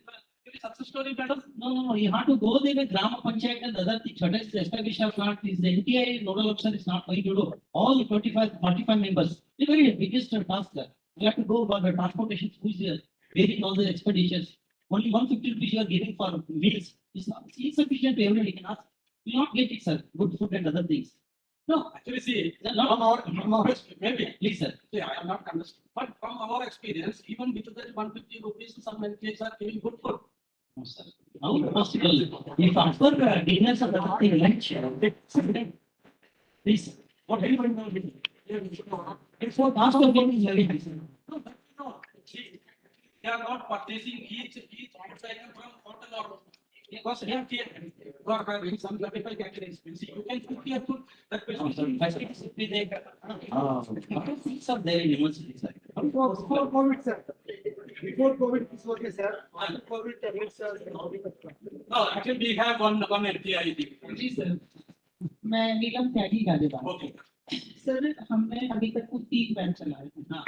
Success story better? No. You have to go there with Grama Panchayat and other things. What is the establishment plant is the NTI nodal officer is not going to do. All 45 members. The very biggest task there. You have to go about the transportation, who is bearing all the expenditures. Only 150 rupees you are giving for meals. It's not insufficient to everybody can ask. You not get it, sir. Good food and other things. No, actually, see, maybe, please, sir. See, I am not understood. But from our experience, even with that 150 rupees, some NGOs are giving good food. No, sir. How possible? If after dinners or the lunch, please, what everybody knows. It's for cost of game is very high. No, but no, see, they are not purchasing each motorcycle from hotel or because they are here. You are having some graphical candidates. See, you can put here to that person. Facilities will be there. Things are there in universities. Before COVID, sir. Before COVID, this was sir. After COVID, it's No, actually we have one FTI thing. जी sir, मैं Neelam Tyagi Ghaziabad. Okay. Sir, हमने अभी तक कुछ 3 batch चलाए हैं। हाँ।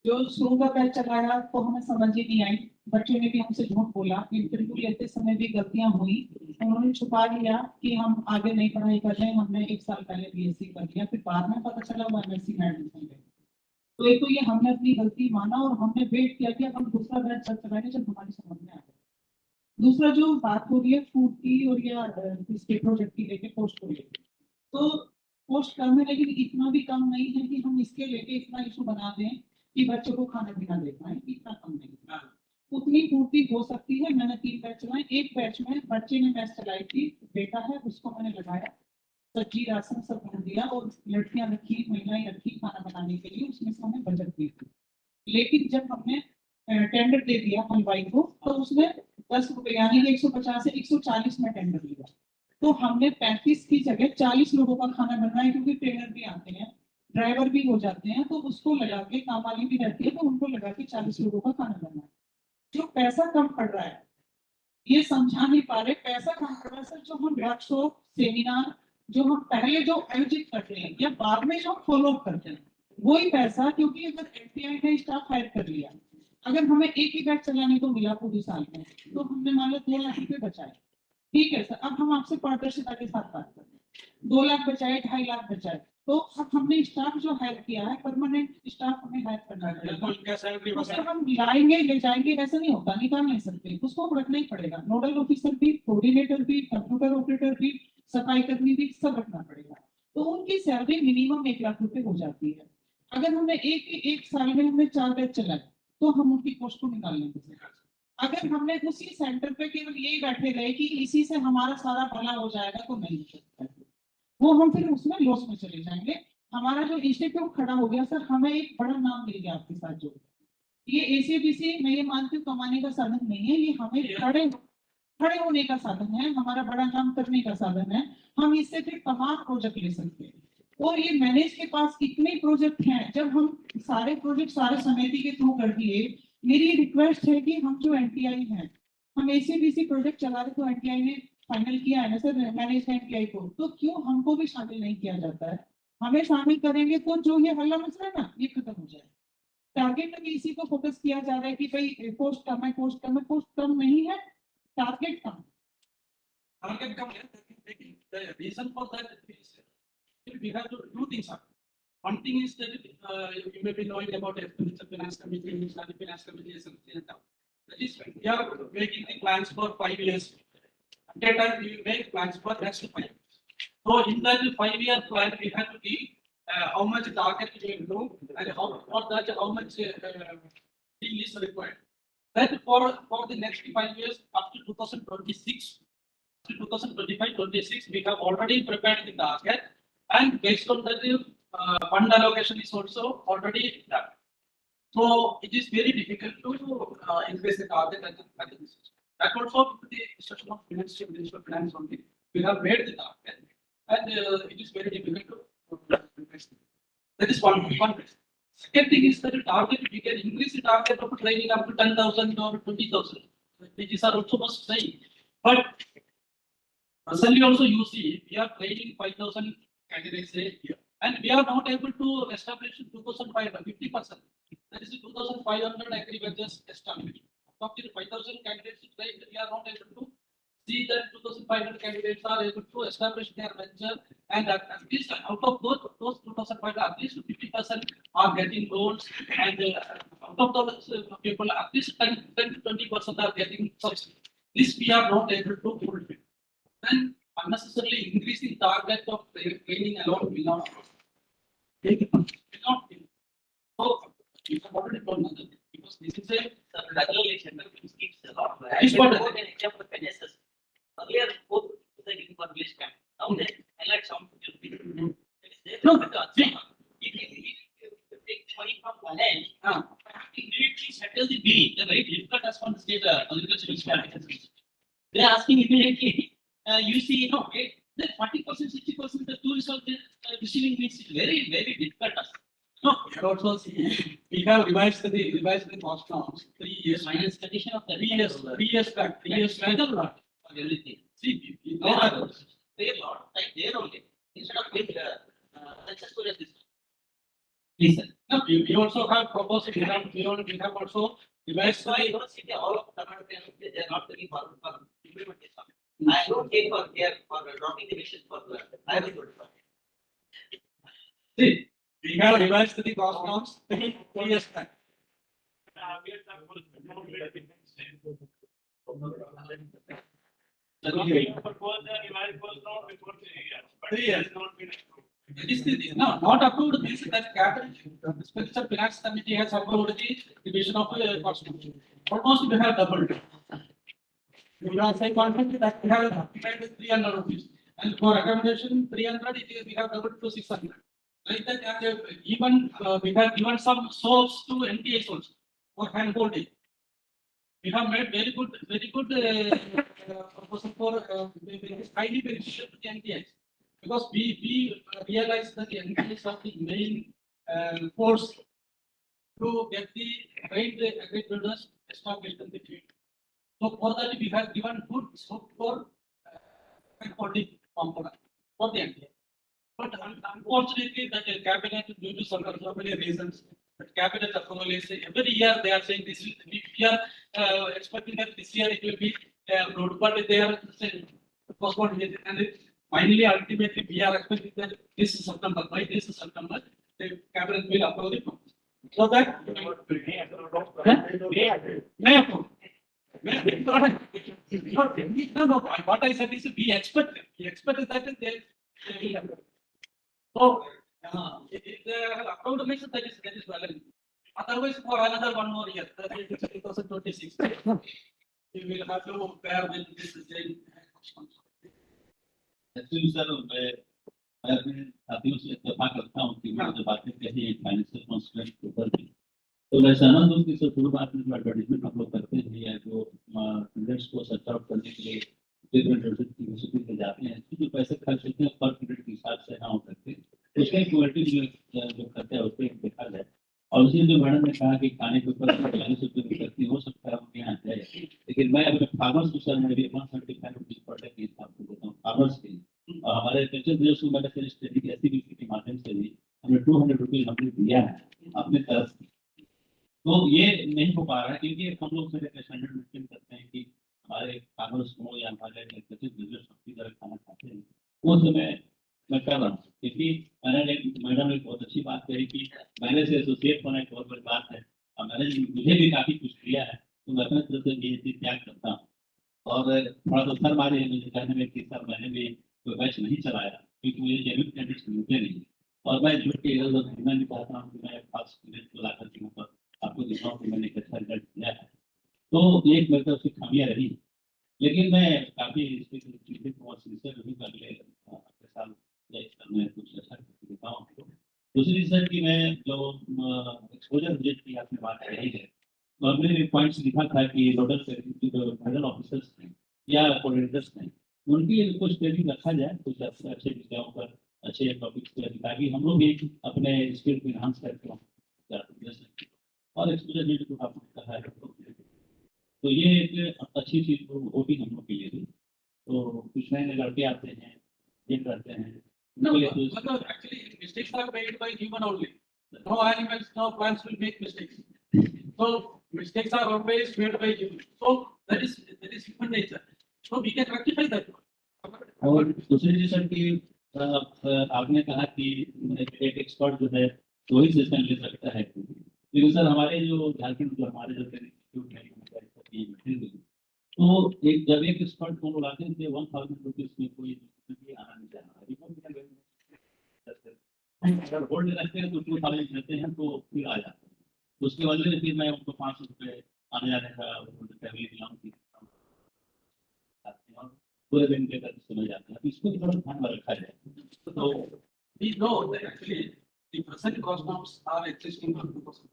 जो शुरू का बैच चलाया तो हमें समझ ही नहीं आई, बच्चों ने भी हमसे झूठ बोला, इंटरव्यू लेते समय भी गलतियां हुई, उन्होंने छुपा लिया कि हम आगे नहीं पढ़ाई कर रहे हैं, हमने 1 साल पहले बीएससी कर लिया, फिर बाद में पता चला वो एमएससी में एडमिशन ले। तो एक तो ये हमने अपनी गलती माना और हमने वेट किया कि अब हम दूसरा बैच चलाएंगे जब हमारी समझ में आ गया। दूसरा जो बात हो रही है फूड की और या इसके प्रोजेक्ट की लेके पोस्ट को लेके, तो पोस्ट कम है लेकिन इतना भी कम नहीं है कि हम इसके लेके इतना इशू बना दें कि बच्चों को खाना पीना देना है, इतना कम नहीं। उतनी पूर्ति हो सकती है। मैंने 3 बैच चलाए, एक बैच में बच्चे ने मैच चलाई थी, बेटा है उसको मैंने लगाया, सब्जी राशन सब भर दिया और लड़कियां रखी, महिलाएं रखी खाना बनाने के लिए, उसमें से हमें बजट दी थी। लेकिन जब हमने टेंडर दे दिया हलवाई को तो उसने 10 रुपए यानी 150 से 140 में टेंडर लिया। तो हमने 35 की जगह 40 लोगों का खाना बनना है, क्योंकि ट्रेनर भी आते हैं, ड्राइवर भी हो जाते हैं, तो उसको लगा के, काम वाली भी रहती है तो उनको लगा के 40 लोगों का खाना बनना है। जो पैसा कम पड़ रहा है ये समझा नहीं पा रहे, पैसा कम पड़ रहा है सर। जो हम वर्कशॉप सेमिनार जो हम पहले जो आयोजित करते हैं या बाद में जो फॉलो अप करते हैं वही पैसा, क्योंकि अगर एफटीआई ने स्टाफ हायर कर लिया, अगर हमें एक ही बैच चलाने को मिला पूरे साल में तो हमने मान लो 2 लाख रुपए बचाए। ठीक है सर, अब हम आपसे पारदर्शिता के साथ बात करते हैं। 2 लाख बचाए, 2.5 लाख बचाए, तो अब हमने स्टाफ जो हायर किया है, परमानेंट स्टाफ हमें हायर करना है। उसको हम लाएंगे ले जाएंगे ऐसा नहीं होता, निकाल नहीं सकते, उसको रखना ही पड़ेगा। नोडल ऑफिसर भी, कोऑर्डिनेटर भी, कंप्यूटर ऑपरेटर भी, सफाई कर्मी भी, सब रखना पड़ेगा। तो उनकी सैलरी मिनिमम 1 लाख रुपए हो जाती है। अगर हमने एक साल में हमने 4 बैच चलाए तो हम उनकी पोस्ट को निकाल लेंगे। अगर हमने उसी सेंटर पे केवल यही बैठे रहे कि इसी से हमारा सारा भला हो जाएगा तो नहीं हो सकता, वो हम फिर उसमें लॉस में चले जाएंगे। हमारा जो इंस्टीट्यूट खड़ा हो गया सर, हमें एक बड़ा नाम मिल गया आपके साथ जो ये AC/DC, मैं ये मानती हूँ कमाने का साधन नहीं है, ये हमें खड़े होने का साधन है, हमारा बड़ा काम करने का साधन है। हम इससे फिर तमाम प्रोजेक्ट ले सकते हैं। और ये मैनेज के पास इतने प्रोजेक्ट हैं, जब हम सारे प्रोजेक्ट सारे समिति के थ्रू कर दिए, मेरी रिक्वेस्ट है कि हम जो NTI हैं, हम AC/DC प्रोजेक्ट चला रहे तो NTI ने फाइनल किया है ना सर मैनेज NTI को, तो क्यों हमको भी शामिल नहीं किया जाता है? हमें शामिल करेंगे तो जो ये हल्ला मसला है ना ये खत्म हो जाए। टारगेट में इसी को फोकस किया जा रहा है कि भाई पोस्ट कम है, पोस्ट कम है, पोस्ट कम नहीं है, target come. Target come here. The reason for that is we have to do things. One thing is that you may be knowing about the finance committee, the finance committee is something like that. That is, we are making the plans for 5 years. At that time, we make plans for next 5 years. So in that 5-year plan, we have to see how much target we will do and how much thing is required. That for the next 5 years up to 2026. To 2025-26, we have already prepared the target, and based on that, fund allocation is also already done. So it is very difficult to increase the target at this stage. That also the instruction of Ministry of Finance only. We have made the target, and it is very difficult to increase. That is one reason. Second thing is that the target, we can increase the target of training up to 10,000 or 20,000, which is also must say. But presently also you see, we are training 5,000 candidates a year, and we are not able to establish 2,500, 50%. That is 2,500 agri-business established. Of the 5,000 candidates trained, we are not able to see that 2,500 candidates are able to establish their venture, and at least out of those 2,500, at least 50% are getting loans, and out of those people, at least 10 to 20% are getting subsidy. This we are not able to fulfill. And unnecessarily increasing target of training alone will not take So you have already told another, because this is a regulation that keeps a lot. is the bill, the very difficult as from the state agriculture ministry. They are asking immediately, you see, you know, okay, then 40%, 60% the tourists are receiving this is very, very difficult task. No, also see, we have revised the cost norms 3 years. Minus condition of the 3 years back, 3 years back. for everything. See, There are pay a lot, like there only, instead of paying successful as this. Please, sir. no, we also have proposed, we have also revised. That's why I don't see the all of Karnataka, they are not taking for implementation. I don't take for care for dropping the mission for the, I will do it for. See, we have revised the cost norms 3 years back. No, not approved means that cabinet, the special finance committee has approved the division of cost norms. Almost we have doubled. We have say contract that we have paid 300 rupees, and for accommodation 300, we have doubled to 600. Like that, even we have given some soaps to NTS also for hand holding. We have made very good proposal for highly beneficial to the NTS, because we realize that the NTS are the main force to get the trained agricultures established in the field. So for that we have given good scope for hand holding component for the NTS. But unfortunately, that cabinet, due to so many reasons, but cabinet approval is every year they are saying this will be, we are expecting that this year it will be approved, but they are saying postponed it, and finally, ultimately, we are expecting that this is September, by this is September, the cabinet will approve it. So that. No, what I said is we expect that they will approve. So, if they have approved means that is valid. Otherwise, for another 1 more year, that is 2026, we will have to bear with this same. Actually, sir, मैं अपने साथियों से इत्तेफाक रखता हूँ कि वो जो बातें कही एक फाइनेंशियल कॉन्स्टिट्यूएंट के ऊपर भी, तो मैं सहमत हूँ कि सर शुरू बात में जो एडवर्टाइजमेंट हम लोग करते हैं या जो स्टूडेंट्स को सर्च आउट करने के लिए डिफरेंट यूनिवर्सिटी में जाते हैं, जो पैसे खर्च होते हैं पर क्रेडिट के हिसाब से ना हो सकते, उसका एक क्वालिटी जो खर्चा है उस पर देखा जाए। और उसी जो मैडम ने कहा कि खाने के ऊपर 40 रुपये करती हो सकता है उनके यहाँ जाए, लेकिन मैं अपने फार्मर्स को सर मैं भी 175 रुपीज पर डे के हिसाब से देता हूँ फार्मर्स के लिए। और हमारे कल्चर देश को मैंने फिर स्टडी की ऐसी के माध्यम से भी हमने 200 रुपीज हमने दिया है अपने तरफ से। तो ये नहीं हो पा रहा है क्योंकि हम लोग फिर एक स्टैंडर्ड मेंटेन करते हैं कि हमारे फार्मर्स को या हमारे कल्चर बिजनेस की तरह खाना खाते हैं, वो समय मैं कर रहा हूँ। क्योंकि मैडम ने बहुत अच्छी बात कही कि मैंने से एसोसिएट होना एक बहुत बड़ी बात है, और मैंने मुझे भी काफी कुछ किया है, तो मैं अपने तरफ से ये चीज त्याग करता हूँ। और थोड़ा सा सर मारे हैं मुझे कहने में कि सर मैंने भी कोई बैच नहीं चलाया क्योंकि मुझे जेन्युइन कैंडिडेट्स मिलते नहीं, और मैं झूठ के इधर उधर घूमना नहीं चाहता हूँ कि मैं फास्ट स्टूडेंट को लाकर के ऊपर आपको दिखाऊँ कि मैंने एक अच्छा रिजल्ट किया है। तो ये एक मेरी तरफ से खामियां रही, लेकिन मैं काफी चीजें को सिंसियर रही अगले साल मैं कुछ अच्छा दिखाऊँ। दूसरी सर की मैं जो एक्सपोजर बजट की आपने बात कही है, तो हमने पॉइंट्स लिखा था कि नोडल ऑफिसर्स हैं या कोऑर्डिनेटर्स हैं, उनकी कुछ ट्रेनिंग रखा जाए कुछ अच्छे विषयों पर, अच्छे टॉपिक्स पर, ताकि हम लोग भी अपने स्किल को इनहांस करके और एक्सपोजर नीड को आपने कहा है, तो ये एक अच्छी चीज होगी हम लोग के लिए भी। तो कुछ नए नए लड़के आते हैं, ये करते हैं। No, actually, mistakes are made by human only. No animals, no plants will make mistakes. So mistakes are always made by human. So that is human nature. So we can rectify that. और दूसरी चीज sir की आपने कहा कि एक expert जो है वही सिस्टम ले सकता है, क्योंकि सर हमारे जो झारखंड जो हमारे जो तो एक जब एक एक्सपर्ट को बुलाते हैं 1000 रुपीज में कोई आना नहीं चाहता, अगर होल्ड रखते हैं तो 2000 देते हैं तो फिर आ जाते हैं, उसके वजह से फिर मैं उनको 500 रुपये आने जाने का फैमिली बिलोंग की पूरे दिन के समझ जाते हैं, इसको भी थोड़ा ध्यान में रखा जाए। So we know that actually the present cost norms are existing for 2000.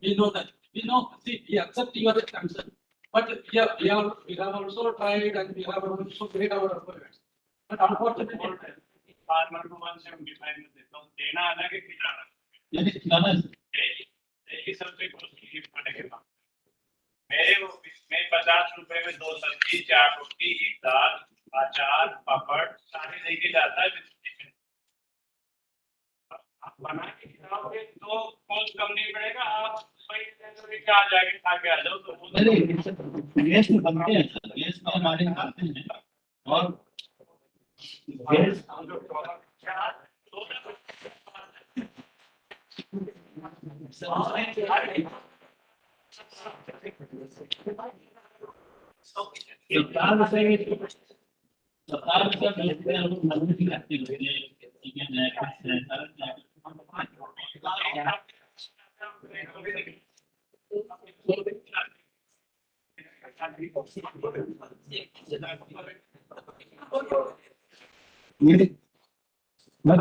We know that we know, see, we accept your concern, but we have also tried and we have also made our efforts. But unfortunately, farmer को 175 में देता हूँ, देना अलग है, खिलाना daily सबसे costly पड़ेगा। मैं 50 रुपए में 2 सब्जी, 4 रोटी, 1 दाल, अचार, पापड़ सारे लेके जाता है। आप बना के खिलाओगे तो कॉस्ट कम नहीं पड़ेगा, आप क्या जाके खा के आ जाओ तो गैस में बनते हैं सर, गैस में हमारे खाते हैं और गैस सरकार का मिलते हैं लोग मदद भी करते हैं, ठीक है ना, but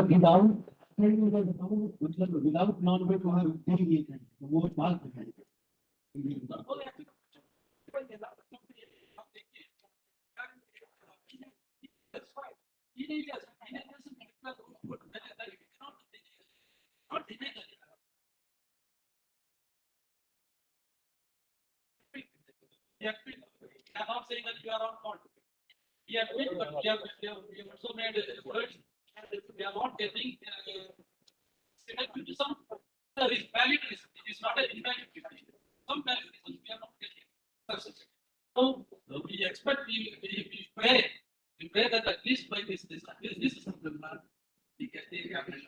without non-weight वो बात है। I'm not saying that you are on fault. We have made, but we have also made efforts, and we are not getting due to some valid reason. It is not an invalid reason. Some valid reasons we are not getting success. So we expect we pray that at least by this is the plan. We get the capital.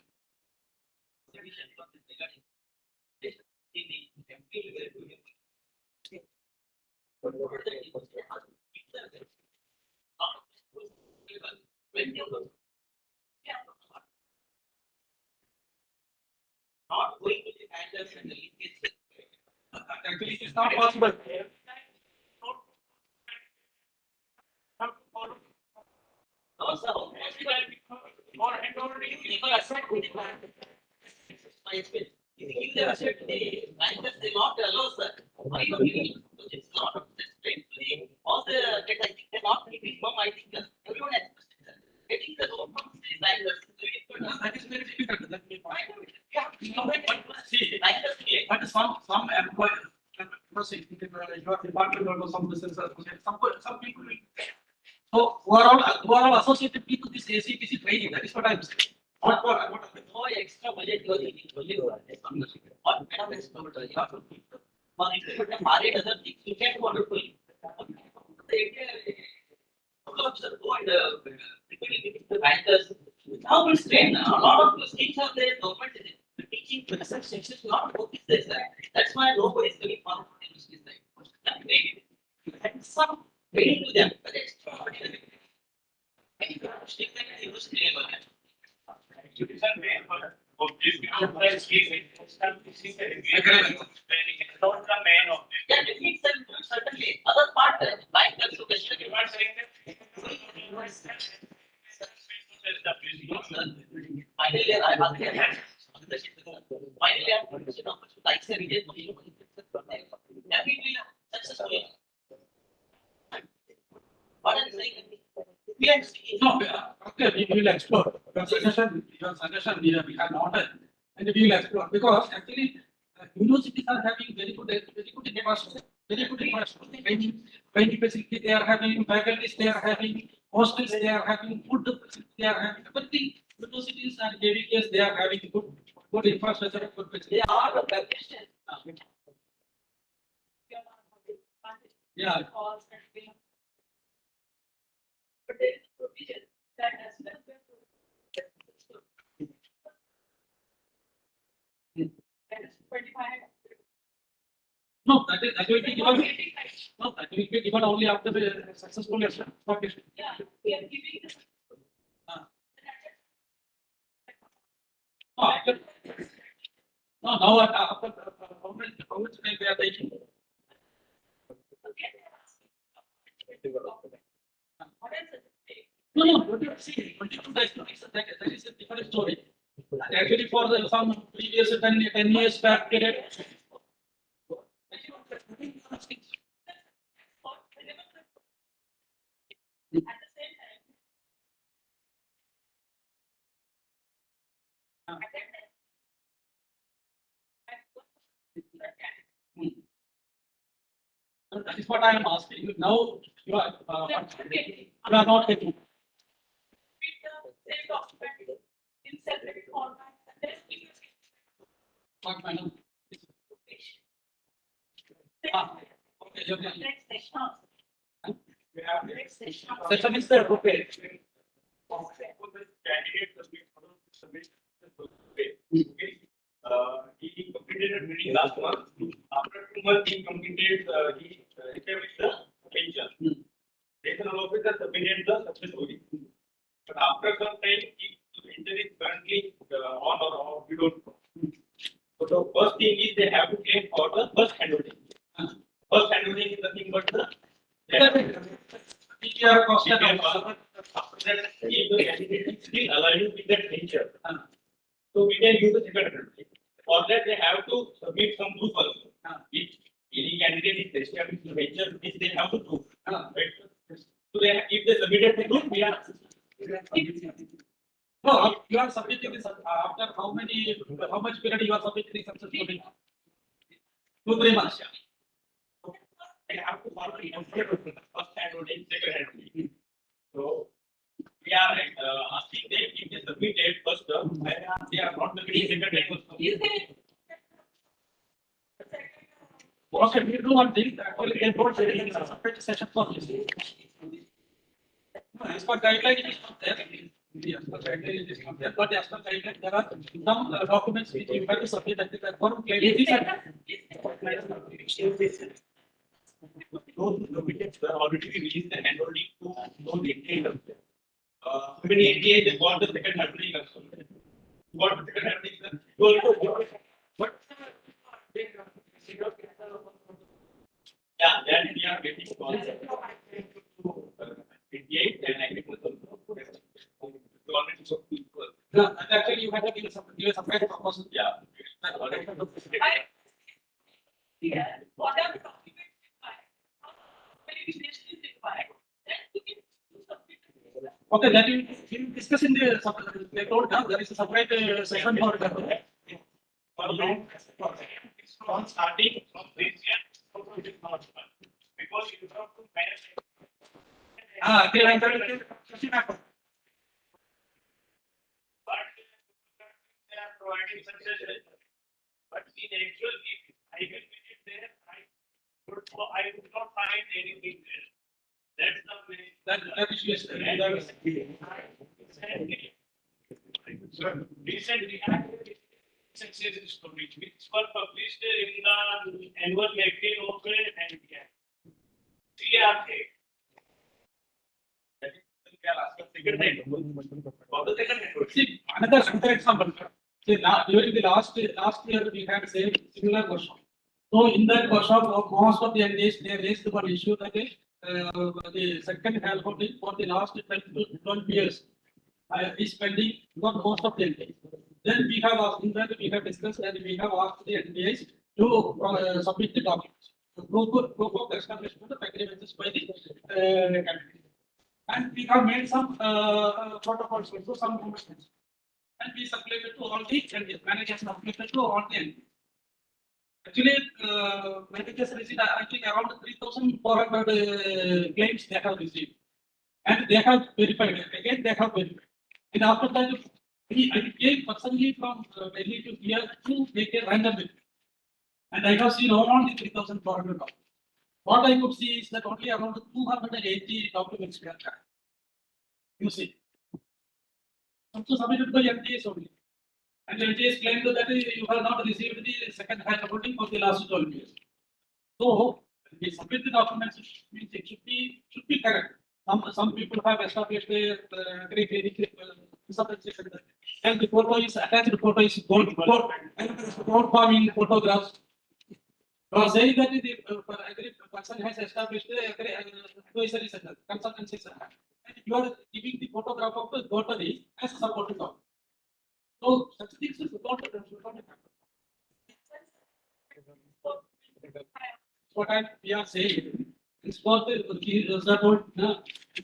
Not going to the handlers and the leakage. Actually, it is not possible. No, sir. If you give them asset, the bankers, they not allow, sir. Why you giving? It's not straight to the, all the debt, I think, cannot be minimum, I think, everyone has. Getting the loan from the bankers. That is very difficult. That means, See, but some employers, your department or some business, some people will. So who are all associated people with this AC/DC training. That is what I'm saying. What no extra budget you are needing, only one. What kind of extra budget you have to keep? But if you put a market other things, you can't wonderful. Go and the bankers. Now we strain. A lot of schemes are there. Government is teaching business sections not to this. That's why nobody is doing farm industry side. And some paying to them, but extraordinary. And you have to stick that in the level. Yeah, certainly. Other part, like the suggestion, you are saying that. Finally, I was there. Finally, like I said, we did successfully. What I'm saying, we are no, okay, we will explore. Your suggestion, we have noted, and we will explore because actually universities are having very good infrastructure, training facility. They are having faculties. They are having hostels. They are having food. They are having everything. Universities and JVKs, they are having good infrastructure, good facility. they are the practitioners. Yeah. But there is provision that as well as No, that will be given. No, that will be given only after the successful exploitation. yeah, we are giving this. No, now after how much time they are taking? No, see, 22 days, that is a different story. Actually, for some previous 10 years back period, That is what I am asking. Now you are not getting. In separate formats, and then we can What madam? Okay, okay. next session. Next session. Session is there, okay. He completed a meeting last month. After 2 months, he completed, he established the pension. Regional officer submitted the success story. But after some time, the pension is currently on or off, we don't know. So the first thing is they have to claim for the first handholding. First handholding is nothing but the TTR cost. After that, if the candidate is still aligned with that venture, so we can use the second handholding. For that, they have to submit some proof also. If any candidate is established in venture, this they have to prove. Right? So they, if they submitted the proof, we are. No, you are submitting this after how much period you are submitting successfully? 2-3 months. They have to follow the first handholding, second handholding. So we are asking them if they submitted first term, they are not submitting second handholding. Okay, we do one thing. Actually, they don't say in a separate session for this. As per guideline, it is not there. Yes, as per guideline, it is not there. But as per guideline, there are some documents which you have to submit at the form. Those documents were already released and handholding to those 88 of them. When 88, they got the second handholding also. Got the second handholding. But yeah, then we are getting calls. 88 and Agri-Business. No, actually, you have to give a separate proposal. Yeah. Yeah, whatever document required, verification is required, then you can submit. Okay, that you discuss in the they told now there is a separate session for that. It's from starting from this year, because you have to manage. Okay, I'm going to. But they are providing success. But in actual, if I will visit there, I would not find anything there. That's the way. That is Sir, recently, success stories which were published in the annual magazine of and CRK. See, another example. See, now during the last year we had same similar workshop. So in that workshop, most of the NDAs they raised one issue that is the second handholding for the last 12 years is pending for most of the NDAs. Then we have asked, in that we have discussed and we have asked the NDAs to submit the documents. Proof of establishment of agreements by the candidate. And we have made some protocols also, some movements. And we circulated to all the NDAs. Managers circulated to all the NDAs. Actually, managers received, I think, around 3,400 claims they have received. And they have verified it. Again, they have verified. And after that, I came personally from Delhi to here to make a random verification. And I have seen only 3,400 documents. What I could see is that only around 280 documents were there. You see. Also submitted by MTS only. And MTS claimed that you have not received the second handholding for the last 12 years. So, we submit the documents, means it should be correct. Some people have established a and the photo is attached to photo is gold farming photographs. So saying that the person has established advisory center, consultancy center, and you are giving the photograph of the notary as a supporting document. So such things should not happen. we are saying. This for the support,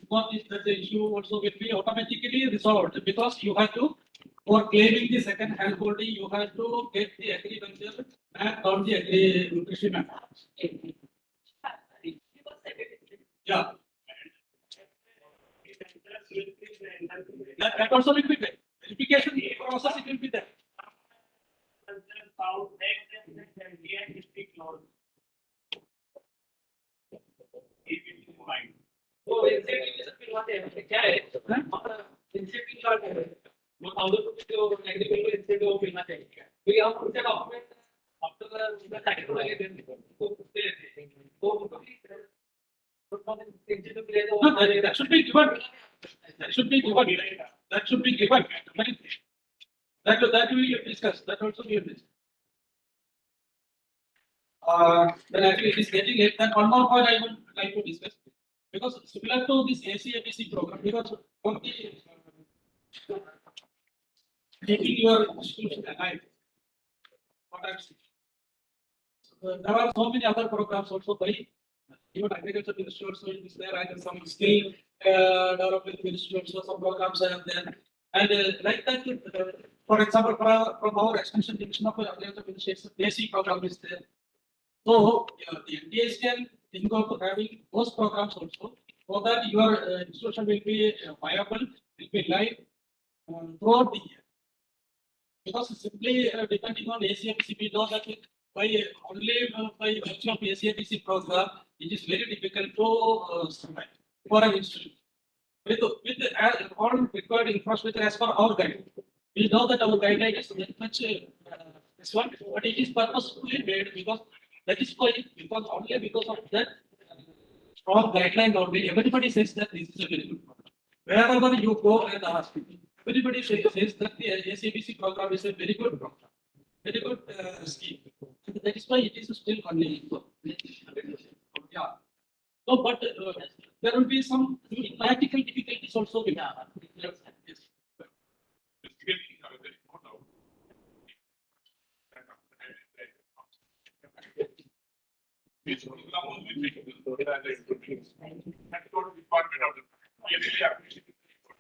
for this that the issue also will be automatically resolved because you have to, for claiming the second hand holding, you have to get the agriculture and on the agri-nutrition. Yeah. That also will be there. Verification process it will be there. So incentive what क्या है? Incentive का वो 1000 रुपए जो agriculture incentive वो मिलना चाहिए. क्योंकि हम उनसे डॉक्यूमेंट after the cycle वाले दिन को पूछते हैं तो उनको That should be given. That should be given. That should be given. That will be discussed. That also be discussed. Then actually it is getting late. Then one more point I would like to discuss because similar to this AC&ABC program, because for the taking your institution alive, what I'm saying. There are so many other programs also by even agriculture ministry also is there and some skill development ministry also some programs are there and like that for example from our extension division of agriculture ministry basic program is there. So the NDAs can think of having those programs also so that your institution will be viable, will be live throughout the year. Because simply depending on AC&ABC, we know that by only by virtue of AC&ABC program, it is very difficult to survive for an institution. With all required infrastructure as per our guide, we know that our guideline is very much this one, but it is purposefully made because that is why because only because of that strong guideline only everybody says that this is a very good program. Wherever you go and ask people, everybody says that the AC&ABC program is a very good program, very good scheme. That is why it is still only. Yeah. So, but there will be some practical difficulties also. Yes.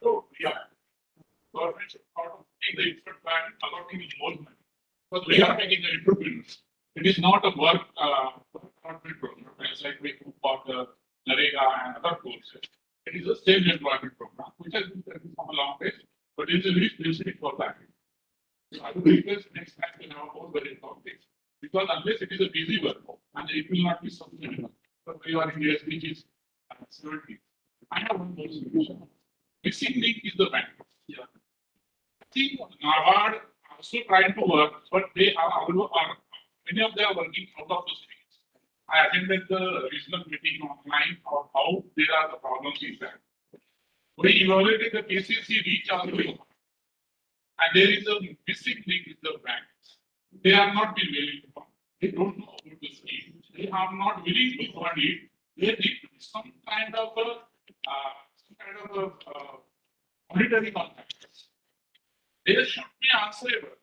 So, yeah. Government should take the expert plan and allotting more money. But we are making the improvements. It is not a work employment program. It's like we for the Narega and other courses. It is a same employment program, which has been done for a long way, but it is a very specific for that. So I would request next time to have more very topics. Because unless it is a busy work, and it will not be sustainable. But we are in years which is 70. I have one more solution. Missing link is the bank. Yeah. I think NABARD also trying to work, but they are many of them are working out of the states. I attended the regional meeting online of how there are the problems in that. We evaluated the KCC reach also, and there is a missing link with the banks. They have not been willing to fund. They don't know about the scheme. They are not willing to fund it. They need some kind of monitoring on that. They should be answerable.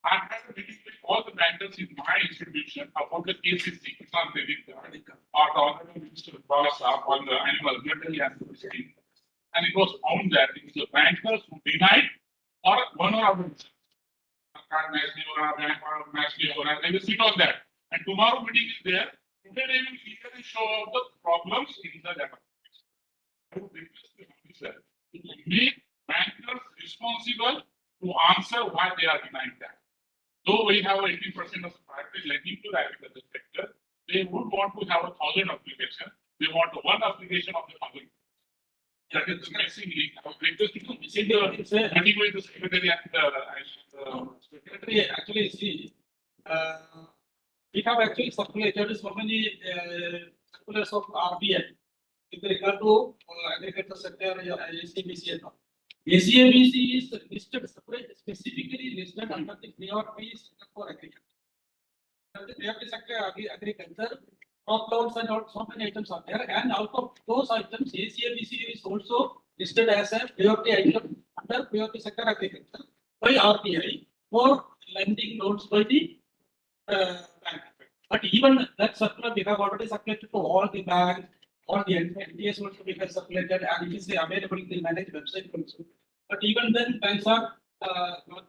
I had a meeting with all the bankers in my institution about the KCC, Kisan Credit Card, or the Honorable Minister Bala on the animal veterinary scheme. And it was found that it is the bankers who denied or one or other. They will sit on that. And tomorrow meeting is there. Today they will clearly show up the problems in the data. I would request the officer to make bankers responsible to answer why they are denying that. Though we have 18% of private lending to the agriculture sector, they would want to have 1,000 applications. They want one application of the 1,000. That is the missing link. I would request to meeting with the secretary and secretary actually see. We have actually circulated so many circulars of RBI with regard to agriculture sector, AC&ABC. AC&ABC is listed separate, specifically listed under the priority sector for agriculture. The priority sector agriculture, crop loans and all, so many items are there, and out of those items, AC&ABC is also listed as a priority item under priority sector agriculture by RBI for lending loans by the bank. But even that circular, we have already circulated to all the banks, all the NTS also we have circulated, and it is available in the managed website also. But even then, banks are not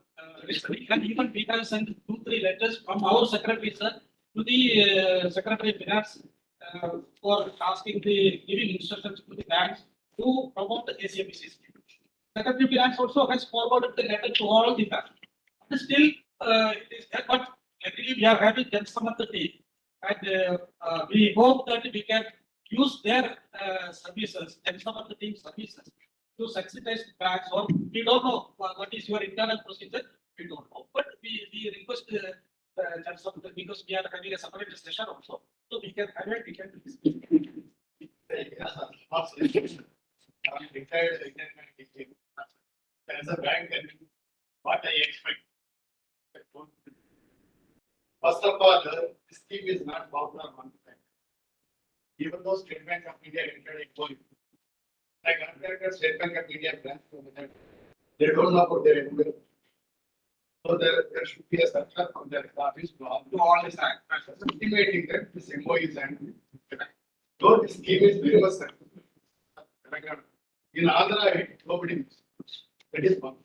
listening, and even we have sent 2-3 letters from our secretary, sir, to the Secretary of Finance for asking the giving instructions to the banks to promote the AC&ABC scheme. Secretary of Finance also has forwarded the letter to all the banks. But still, it is there, but actually we are having Jansamarth team, and we hope that we can use their services, Jansamarth team services, to sensitize the banks, or we don't know what is your internal procedure, we don't know. But we request Jansamarth, because we are having a separate session also, so we can have it, we can as a bank, and what I expect. First of all, this scheme is not popular among the bank. Even though State Bank of India entered a goal, like under State Bank of India branch, they don't know about their envelope. So there should be a circular from their office to all the banks, intimating that this MOU is and though this scheme is very much successful. In Andhra, nobody knows. That is one.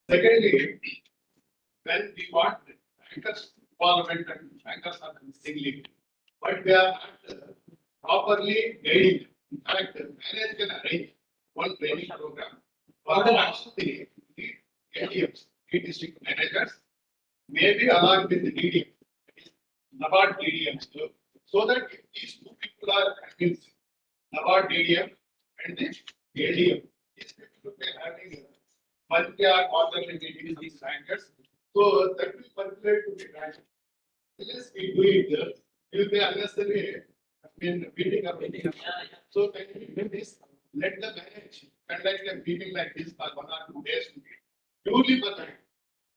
Secondly, when we want bankers, parliament and bankers are singly, but they are not properly guiding. In fact, managers can arrange one training program for the ADMs, district managers, maybe along with the DDM, NABARD DDMs, so that these two people are convinced, NABARD DDM and the ADM, these people will be having monthly or quarterly meetings with these bankers, so that will percolate to the bank. Unless we do it, it will be unnecessary. Meeting up. So when we do this, let the manage conduct a meeting like this for 1 or 2 days, purely for that.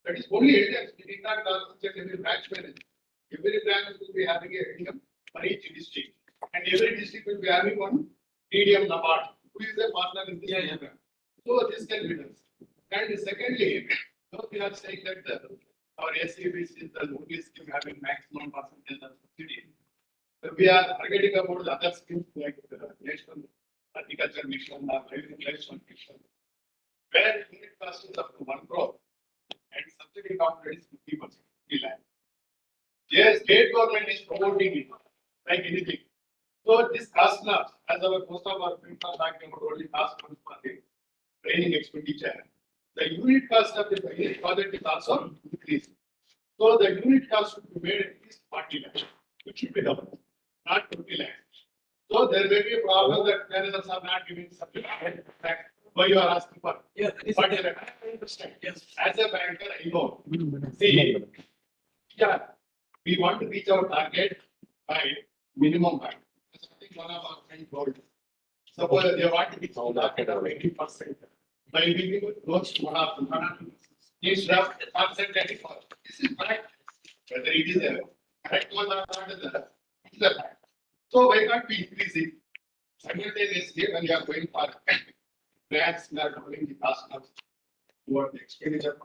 That is only ATMs. We did not check every branch manager. Every branch will be having a ATM for each district, and every district will be having one TDM NABARD, who is a partner in this program. So this can be done. And secondly, we are saying that our AC&ABC is the only scheme having maximum percentage of subsidy. We are forgetting about the other schemes like the National Agriculture Mission or Agri-Clinics Mission, where unit cost is up to 1 crore and subsidy component is 50%. Yes, state government is promoting it like anything. So this cost now, as our most of our friends are talking about only cost for the training expenditure, the unit cost of the project is also increased. So the unit cost should be made at least 40 lakhs, which should be double, not 20 lakhs. So there may be a problem that managers are not giving subsidy. Why you are asking for? Yes, but I understand. Yes, as a banker, I know. See, yeah, we want to reach our target by minimum bank. I think one of our friends told. Suppose they want to reach our target of 80%. By giving close to 1 instead of concentrating for this is correct. Whether it is a correct one or not is the fact. So why not we increase it? Simultaneously, when you are going for grants, we are doubling the cost of toward the expenditure.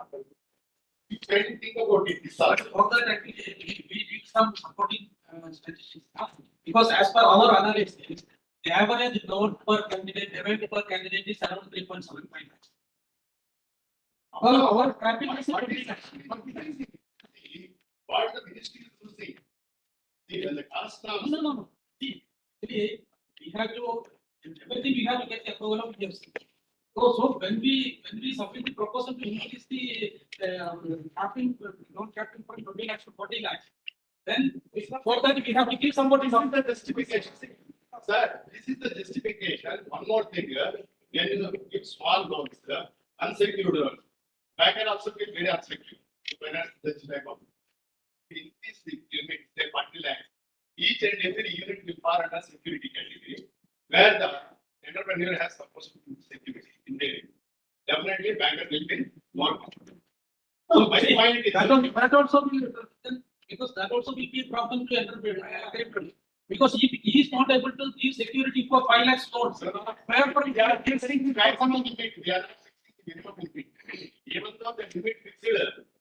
You can think about it. For that, we need some supporting statistics. Because as per our analysis, the average loan per candidate, revenue per candidate is around 3.75 lakhs. Our traffic is 20 lakhs. What the ministry is losing? See, when the cost of No. See, we have to everything we have to get the approval of PFC. So when we submit the proposal to increase the capping, loan capping from 20 lakhs to 40 lakhs, then for that we have to give somebody some justification. Sir, this is the justification. One more thing here. When you give small loans, unsecured loans, bank can also be very unsecured to finance the type of. Increase the limit, say 40 lakhs. Each and every unit will fall under security category, where the entrepreneur has supposed to do security in there. Definitely, banker will be more comfortable. So my point is that also will, because that also will be a problem to entrepreneur. Because if he is not able to give security for 5 lakhs loans, where for they are fixing the maximum limit, they are not fixing the minimum limit. Even though the limit fixed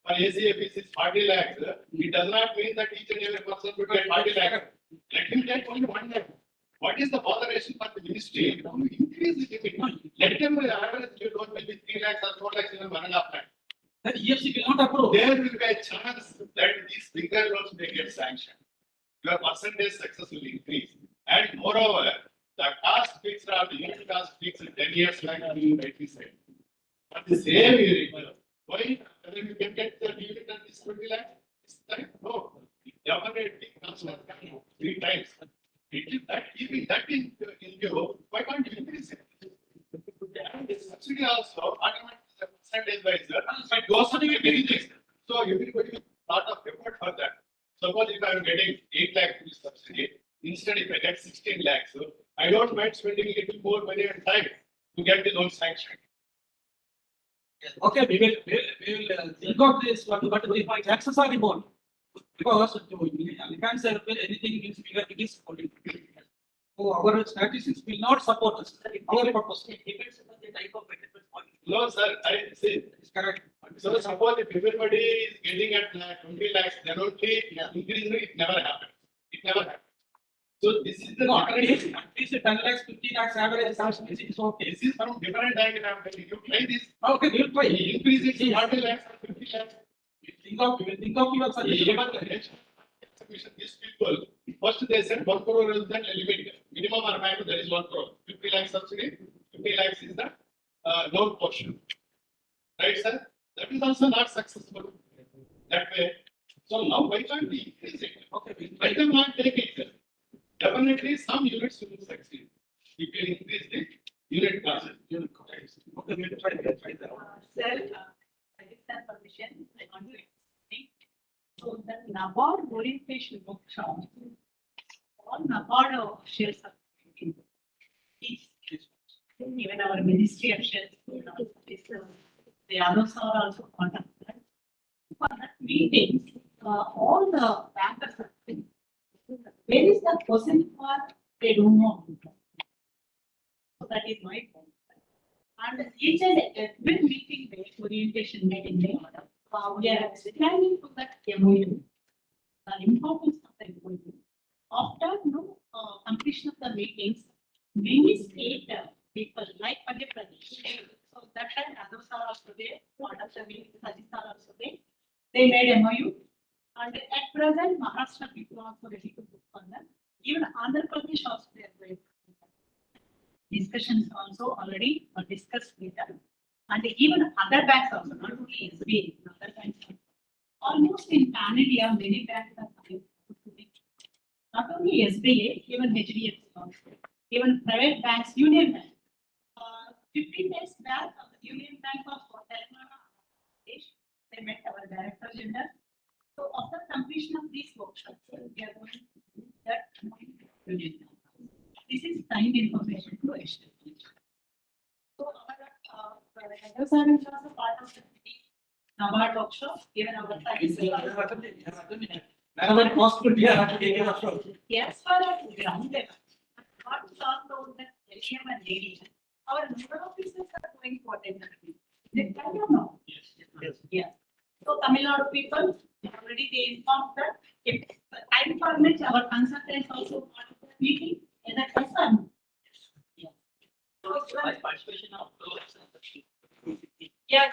for AC&ABC is 40 lakhs, it does not mean that each and every person should get 40 lakhs. Let him get only 1 lakh. What is the botheration for the ministry to increase the limit? Let them average loan will be 3 lakhs or 4 lakhs, even 1.5 lakh. The EFC will not approve. There will be a chance that these bigger loans may get sanctioned. Your percentage success will increase. And moreover, the cost fixed or the unit cost fixed 10 years back, you rightly said. But the same unit, why whether you can get the unit at this 20 lakh? No. The government comes 3 times. It is that giving that in Geo, why can't you increase it? And the subsidy also, automatically the percentage wise, it goes to the many things. So everybody lot of effort for that. Suppose if I am getting 8 lakh rupees subsidy, instead if I get 16 lakhs, so I don't mind spending a little more money and time to get the loan sanctioned. Okay, we will think of this, but if my taxes are removed, because you can't say anything is bigger, it is political. So our statistics will not support us. Our purpose. It depends upon the type of benefit. No, sir, I see. It's correct. So suppose if everybody is getting at 20 lakhs, then only increase, it never happened. It never happened. So this is the At least 10 lakhs, 50 lakhs average is okay. This is from different angle. I'm telling you, try this. Okay, we'll try. Increase it to 40 lakhs or 50 lakhs. We'll think of your suggestion. These people, first they said 1 crore is then a limit. Minimum or maximum there is 1 crore. 50 lakhs subsidy, 50 lakhs is the loan portion. Right, sir? That is also not successful that way. So now why can't we increase it? Okay, let them not take it. Definitely some units will succeed. We can increase the unit cost. Okay, we'll try that. Sir, I get that permission. I want to explain. So the NABARD orientation workshop, all NABARD shares are even our ministry of shares, the others are also contacted. For that meeting, all the bankers are saying, where is the person part they don't know? So that is my point. And each and every meeting day, orientation meeting day, we are planning to that MOU. The importance of the MOU. After completion of the meetings, many state people like Madhya Pradesh. So that time others are also there, part of the meeting, Sajis are also there. They made MOU. And at present, Maharashtra people are also ready to book for them. Even Andhra Pradesh also they are going. Discussions also already discussed with them. And even other banks also, not only SBA, other banks. Almost in Pan India, many banks are coming. Not only SBA, even HDFC also. Even private banks, Union Bank. 15 days back, the Union Bank of Telangana, they met our Director General. So after completion of these workshops, we are going to do that. This is time information to establish. So our vendors are also part of the NABARD workshop, given our time. Whenever possible, we are taking a show. Yes, for a ground level. What talked about the LTM and AD, our number of officers are going for tender. They can or no? Yes. Yeah. So Tamil Nadu people, already they informed that if time permits, our consultants also part of the meeting, is that concern? Yeah. So it's like participation of those. Yeah.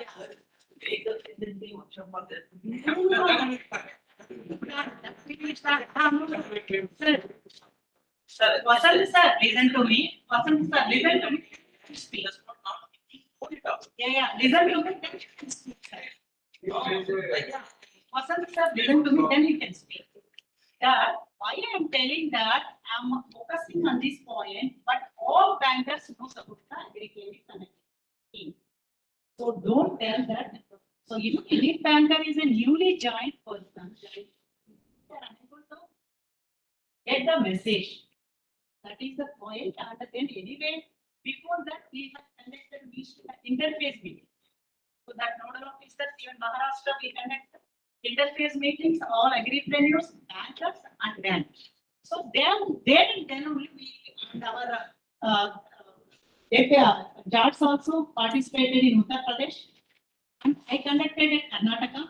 Sir, Vasant sir, listen to me. Vasant sir, listen to me. Speak. Yeah, listen to me. Vasant sir, listen to me, then you can speak. That why I am telling that I am focusing on this point, but all bankers know about the Agri-clinics and so don't tell that. So if any banker is a newly joined person, they are unable to get the message. That is the point. And then anyway, before that we have conducted interface meeting. So that nodal officers, even Maharashtra, we conduct interface meetings, all agripreneurs, bankers, and then. So then only we and our JATs also participated in Uttar Pradesh. And I conducted at Karnataka.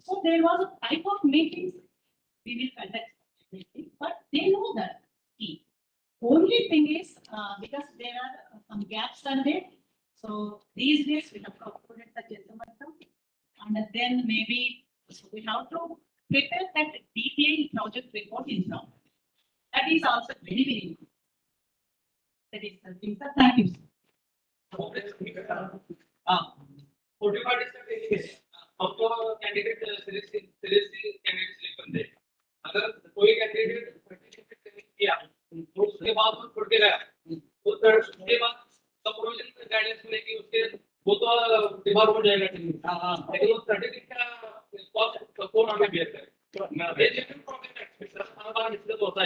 So there was a type of meetings we will conduct, meeting, but they know that key. Only thing is, because there are some gaps are there, so these days we have to upload the Jansamarth, and then maybe so we have to prepare that detailed project report in now. That is also very, very good. That is the thing, sir. Thank you. 45 days अब तो candidate select candidate select बंदे अगर कोई candidate participate किया तो उसके बाद वो छोड़ के गया तो उसके बाद सुपरविजन गाइडेंस लेके उसके वो तो डिमांड हो जाएगा लेकिन वो सर्टिफिकेट का कॉस्ट कौन आगे बेयर करे ये जेन्युइन प्रॉब्लम है सर हमारा इसलिए होता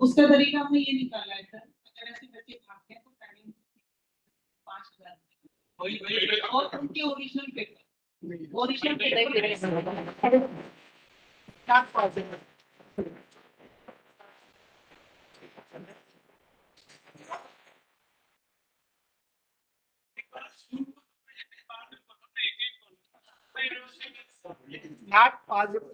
उसका तरीका हमें ये निकाला है सर, अगर ऐसे बच्चे भागते हैं तो टाइमिंग 5,000 और उनके original paper not possible.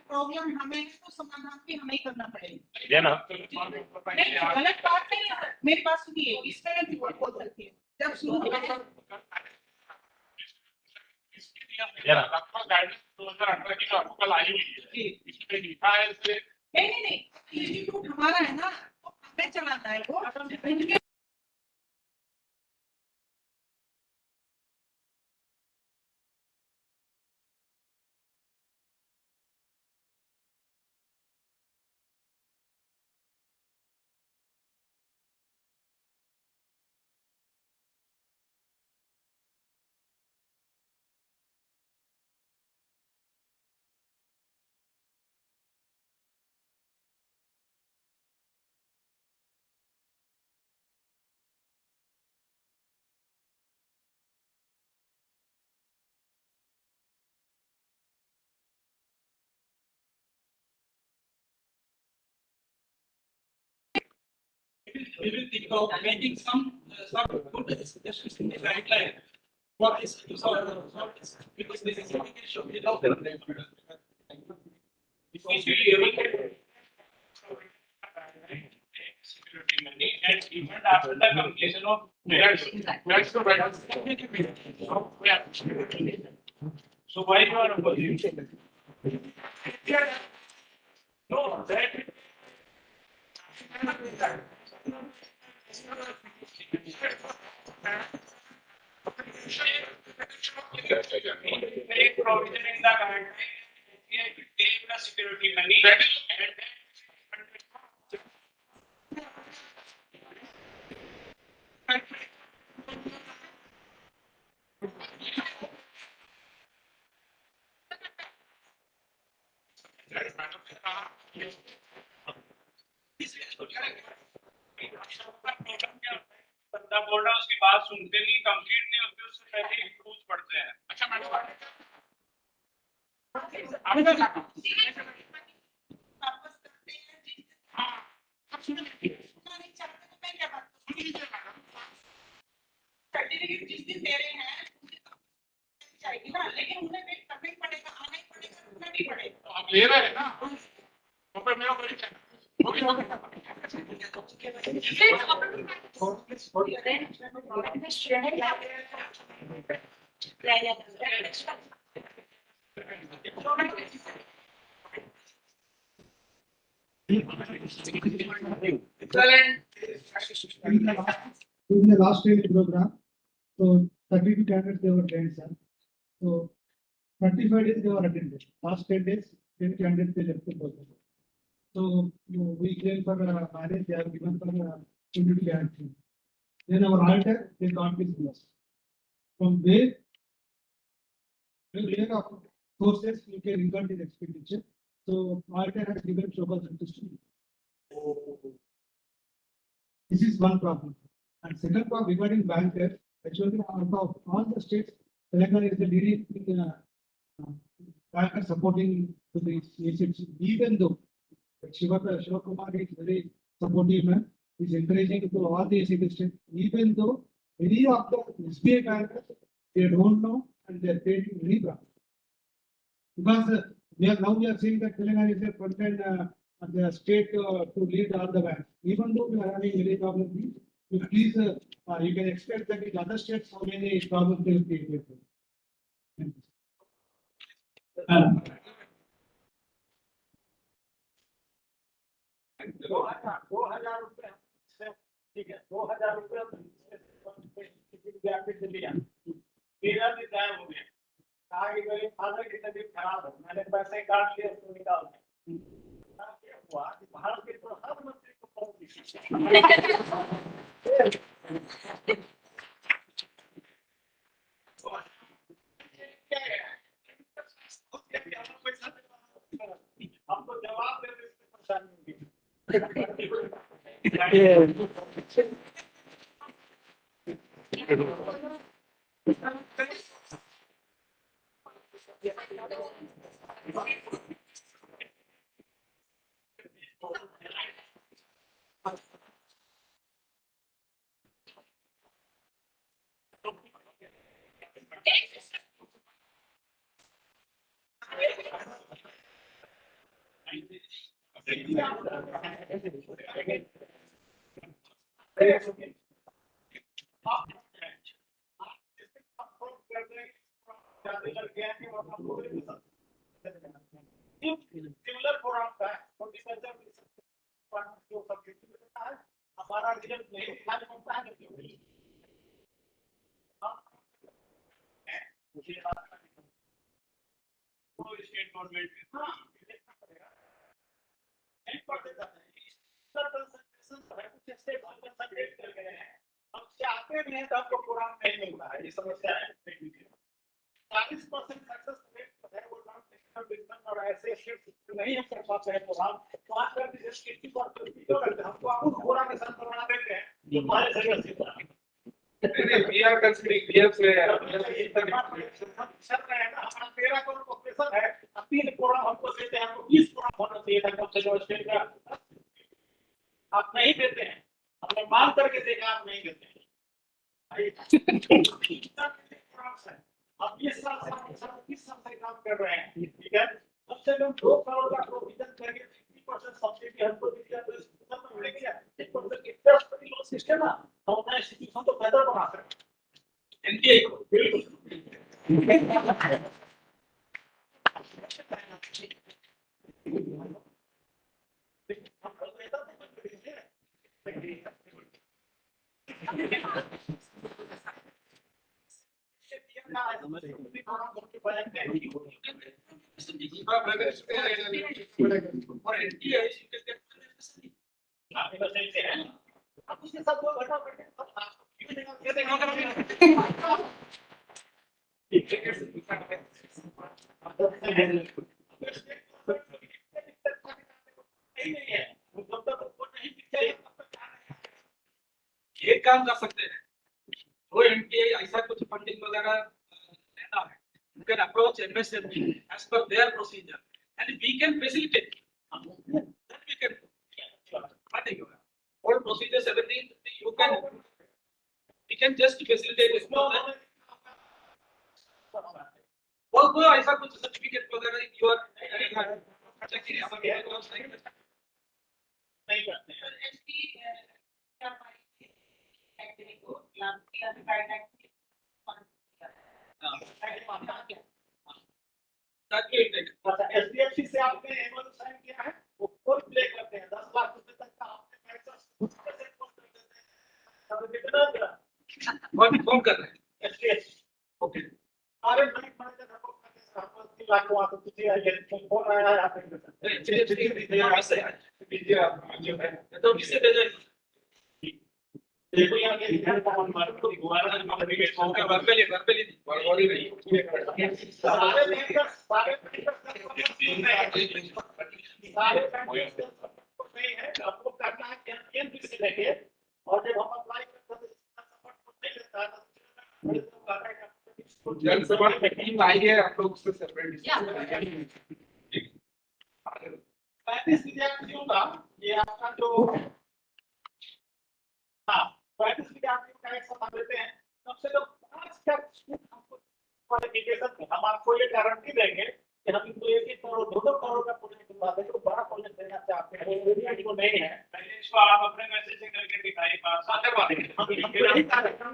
Problem हमें तो समाधान भी हमें ही करना पड़ेगा। ये ना गलत बात नहीं है, मेरी बात सुनिए, इस तरह की बात बोल सकती है जब शुरू यार आपका गाइडेंस 2018 की आपको कल आई हुई है इसमें लिखा है से नहीं इंस्टीट्यूट हमारा है ना, तो हमें चलाना है वो We will think of making some sort of good suggestions in the guideline. What is because this is education without security money and even after the completion of that's the right. So why you are opposing? No, that make provision in the guideline to take the security money and बंदा बोल रहा उसकी बात सुनते नहीं, complete नहीं होती, उससे पहले इंप्रूव पढ़ते हैं। अच्छा मैडम सर्टिफिकेट जिस दिन दे रहे हैं चाहिए ना, लेकिन उन्हें वेट करना ही पड़ेगा, आना ही पड़ेगा, रुकना नहीं पड़ेगा। आप ले रहे हैं ना, तो फिर मेरा कोई During the last training program, so 32 candidates they were trained, sir. So 35 days they were attended. Last 10 days, 10 candidates they left the program. So we came for marriage, they have given for community guarantee. Then our altar, they got this blessed. From where of sources you can incur this expenditure. So altar has given Shobha Santushti. This is one problem. And second problem regarding bankers, actually out of all the states, Telangana is the leading banker supporting to the agency, even though Shivakumar is very supportive man, is encouraging to all the AC states, even though many of the SBI bankers, they don't know and they are paid in Libra. Because we are saying that Telangana is a front-end the state to lead all the banks. Even though we are having many problems, please you can expect that in other states how many problems they will create. ठीक है 2000 रुपये लिया मेरा भी गायब हो गया कहा कि मेरे फादर की तबीयत खराब है मैंने पैसे काट लिए उसको निकाल दिया क्या हुआ कि भारत के प्रधानमंत्री को हमको जवाब देने में परेशानी होगी सिमिलर प्रोग्राम का हमारा रिजल्ट नहीं बनता है स्टेट गवर्नमेंट हम चाहते भी हैं तो आपको प्रोग्राम नहीं मिलता है ये समस्या है 40% सक्सेस रेट है वो बिजनेस और ऐसे नहीं हम कर पाते हैं प्रोग्राम 5% हमको आप प्रोग्राम के साथ करवाना देते हैं जो हमारे जगह से we are considering we have चल रहे हैं ना हमारा 13 करोड़ पॉपुलेशन है 3 प्रोग्राम हमको देते हैं हमको 20 प्रोग्राम होना चाहिए था कम से कम स्टेट का आप नहीं देते हैं हमने मांग करके देखा आप नहीं देते हैं अब 20 साल से 20 साल से काम कर रहे हैं ठीक है कम से कम 2 करोड़ का प्रोविजन करके 50% सब्सिडी हमको दिया तो इसका तो मिल गया 1% की ट्रस्ट लोन सिस्टम ना हम अपना इंस्टीट्यूशन तो बेहतर बना सकते हैं एनटीआई को बिल्कुल उसके साथ वो घटा एक काम कर सकते हैं वो एनटीआई ऐसा कुछ फंडिंग वगैरह लेना है you can approach MSME as per their procedure and we can facilitate then we can all procedures everything you can we can just facilitate this वो ऐसा कुछ सर्टिफिकेट वगैरह you are नहीं करते SDFC से आपने एमओयू साइन किया है वो फुल प्ले करते हैं 10 लाख रुपए तक का आपने पैसा कितना कौन कर रहे हैं ओके सारे बैंक मैनेजर हमको कहते हैं हमको 3 लाख वहां से तुझे ये फोन आया है आपने चलिए ऐसे दीजिए आप जो है तो किसे दे दे देखो यहाँ के इधर कौन मार को दोबारा घर पे ले बड़ी रही सारे बैंकर सारे नहीं है आपको करना है कैंपेन से लेके और जब हम अप्लाई करते हैं सपोर्ट नहीं लेता है जनसमर्थ की टीम आई है आप लोग उससे सेपरेट 35 विद्यार्थियों का ये आपका जो हाँ 35 विद्यार्थियों का एक समान लेते हैं कम से कम 5 का हमको क्वालिफिकेशन में हम आपको ये गारंटी देंगे कि हम इनको 1 करोड़ 2 करोड़ का प्रोजेक्ट दिलवा देंगे तो बड़ा प्रोजेक्ट देना चाहते हैं वो नहीं है पहले इसको आप अपने मैसेज से करके दिखाइए बात करवा देंगे हम यही कार्यक्रम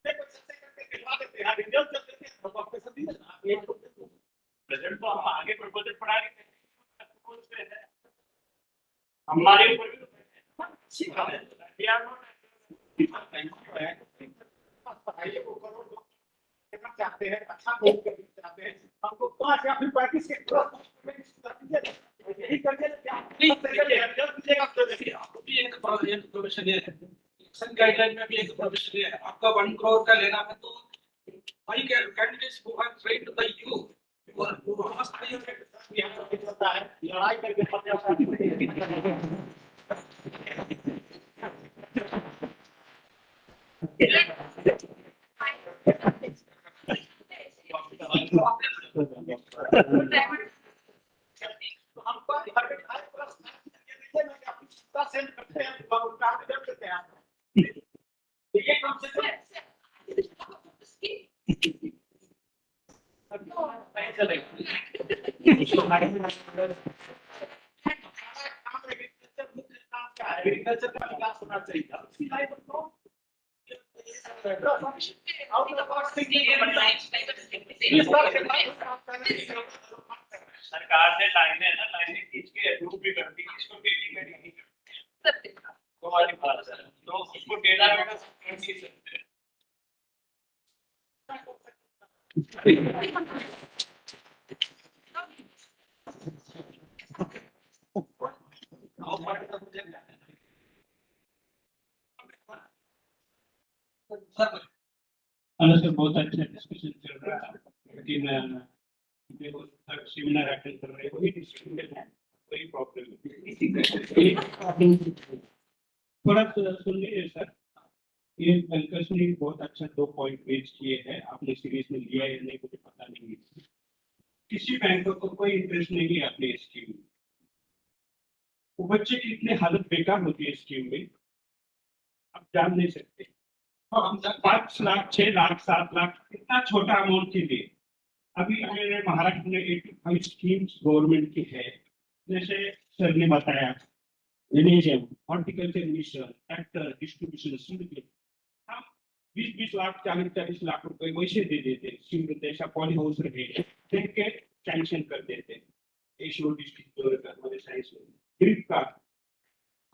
दिलवा देते हैं रिजल्ट जब देते हैं तो आपके सभी प्रेजेंट तो हम आगे प्रपोजल पढ़ा रहे हैं हमारे ऊपर भी पढ़ाई को करोड़ चाहते हैं अच्छा चाहते हैं हमको 5 या फिर 35 के यही करके एक प्रोविजन है गाइडलाइन में भी एक प्रोविजन है आपका 1 करोड़ का लेना है तो भाई candidates who are trained by you लड़ाई करके सेंड करते हैं काम करते हैं ये कम से कम एग्रीकल्चर का विकास होना चाहिए सरकार से लाइनें ना लाइनें खींच के अप्रूव भी करती है इसको डेली में नहीं करती तो वाली बात है तो उसको डेटा में कर सकते हैं सर बहुत अच्छा डिस्कशन चल रहा है लेकिन सेमिनार अटेंड कर रहे हो कोई प्रॉब्लम थोड़ा सुन लीजिए सर ये अंकश ने बहुत अच्छा 2 पॉइंट पेश किए हैं आपने सीरीज में लिया या नहीं मुझे पता नहीं है किसी बैंक को कोई इंटरेस्ट नहीं है अपने स्कीम में वो बच्चे की इतनी हालत बेकार होती है स्कीम में आप जान नहीं सकते 5 लाख 6 लाख 7 लाख इतना छोटा अमाउंट के लिए अभी हमारे महाराष्ट्र में 85 स्कीम्स गवर्नमेंट की है जैसे सर ने बताया NHM horticulture mission tractor distribution syndicate हम 20 लाख 40 लाख रुपए वैसे दे देते स्कीम जैसा पॉली हाउस रहे देख के सैंक्शन कर देते एशियो डिस्ट्रिक्ट हमारे साइंस में ग्रिप का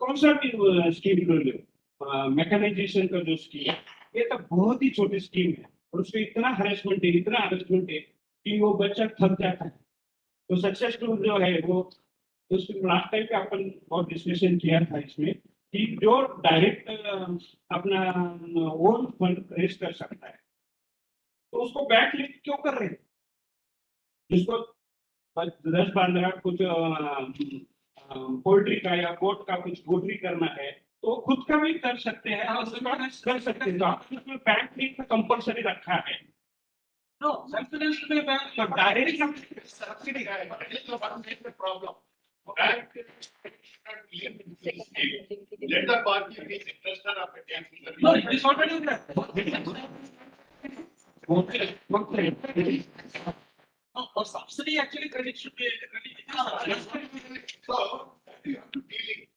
कौन सा भी स्कीम कर लो मैकेनाइजेशन का जो स्कीम ये तो बहुत ही छोटी स्कीम है और उसमें इतना हरेसमेंट है कि वो बच्चा थक जाता है तो सक्सेसफुल जो है वो लास्ट टाइम पे अपन बहुत डिस्कशन किया था इसमें कि जो डायरेक्ट अपना ओन फंड रेज कर सकता है तो उसको बैक लिंक क्यों कर रहे हैं जिसको 10-15 कुछ पोल्ट्री का या गोट का कुछ गोटरी करना है तो खुद का भी कर सकते हैं कर सकते हैं तो बैंक लिंक कंपलसरी रखा है No, self-finance में बैंक तो डायरेक्ट सब्सिडी है problem Let the party be interested of the cancel. No, it is already there. No, for subsidy actually credit should be So you have to deal it.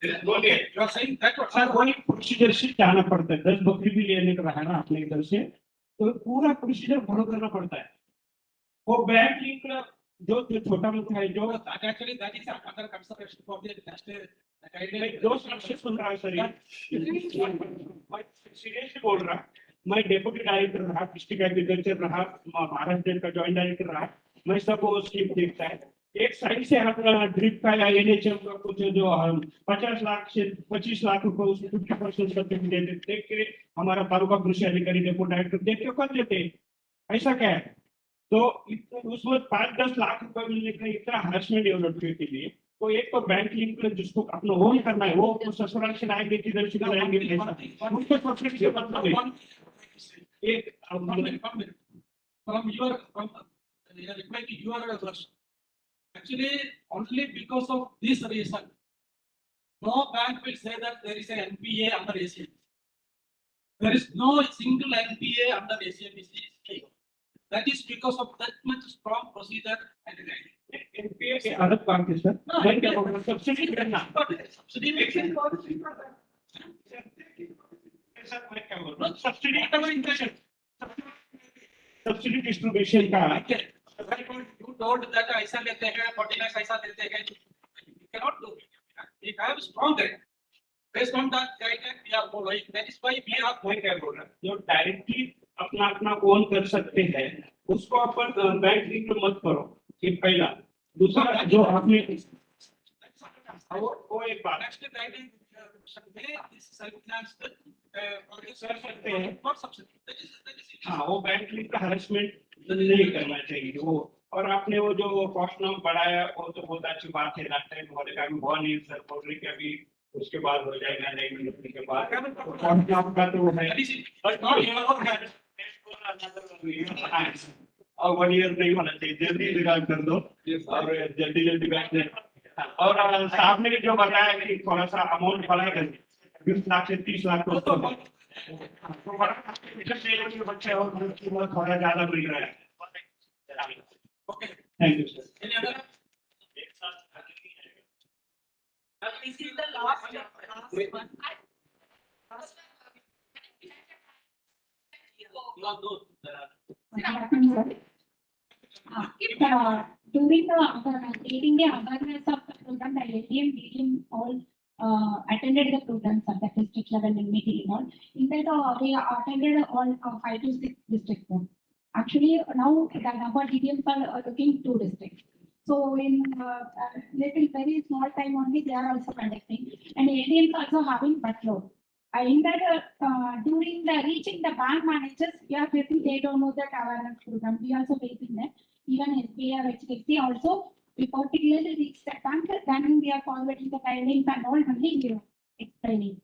There is no need. You are saying that what? Sir वही procedure से जाना पड़ता है 10 बकरी भी लेने का रहा ना अपने इधर से तो पूरा प्रोसीजर फॉलो करना पड़ता है वो बैंक लिंक जो जो छोटा मोटा है जो actually that is another consideration for the just मैं दो से सुन रहा हूँ सर मैं सीरियसली बोल रहा मैं डेप्यूटी डायरेक्टर रहा डिस्ट्रिक्ट एग्रीकल्चर रहा महाराष्ट्र का जॉइंट डायरेक्टर रहा मैं सब वो स्कीम देखता है एक साइड से अपना ड्रिप का या एनएचएम का कुछ जो हम 50 लाख से 25 लाख रुपए उसमें 50% सब्सिडी देख के हमारा तालुका कृषि अधिकारी डेप्यूटी डायरेक्टर देख के कर देते ऐसा क्या है तो उसमें 5-10 लाख रुपए मिलने का इतना हरासमेंट डेवलप के लिए तो एक तो बैंक लिंक में जिसको अपना वो नहीं करना है वो ससुराल से आएंगे किधर से आएंगे उसको सब्सिडी से मतलब एक from your reply to your question. Actually, only because of this reason, no bank will say that there is an NPA under AC&ABC. There is no single NPA under AC&ABC scheme. That is because of that much strong procedure and guidance. NPA के अलग बात है sir bank के subsidy करना Subsidy makes it subsidy का interest subsidy distribution का you told that ऐसा लेते हैं 40 लाख ऐसा देते हैं you cannot do it. We have strong guidance. Based on that guidance we are following. That is why we are मैं क्या बोल रहा हूँ जो डायरेक्टली अपना अपना ओन कर सकते हैं उसको अपन बैंक लिंक में मत करो ये पहला दूसरा जो आपने वो एक बात next guidance this self-finance कर सकते हैं not subsidy. That is हाँ वो बैंक लिंक का हरासमेंट नहीं करना चाहिए वो और आपने वो जो कॉस्ट नाम बढ़ाया वो तो बहुत अच्छी बात है लास्ट टाइम होने का भी हुआ नहीं सर बोलने का भी उसके बाद हो जाएगा नहीं मिलने के बाद कॉस्ट नाम का तो है और 1 ईयर नहीं होना चाहिए जल्दी रिगार्ड कर दो और जल्दी जल्दी बैंक और साहब ने जो बताया कि थोड़ा सा अमाउंट बढ़ा कर 20 लाख से 30 लाख तो बच्चे और थोड़ा ज्यादा मिल रहा है thank you sir any other? This is the last one. During the creating the awareness of the program, the ATM, DTM all attended the programs at the district level and meeting all. In that, they attended all 5 to 6 districts. Actually, now the number DTMs are looking 2 districts. So in little very small time only, they are also conducting, and ATMs also having workload. In that, during the reaching the bank managers, we are facing, they don't know that awareness program. We also facing that. Even SBI or HDFC also, we particularly reach the bank, then we are forwarding the guidelines and all only we are explaining.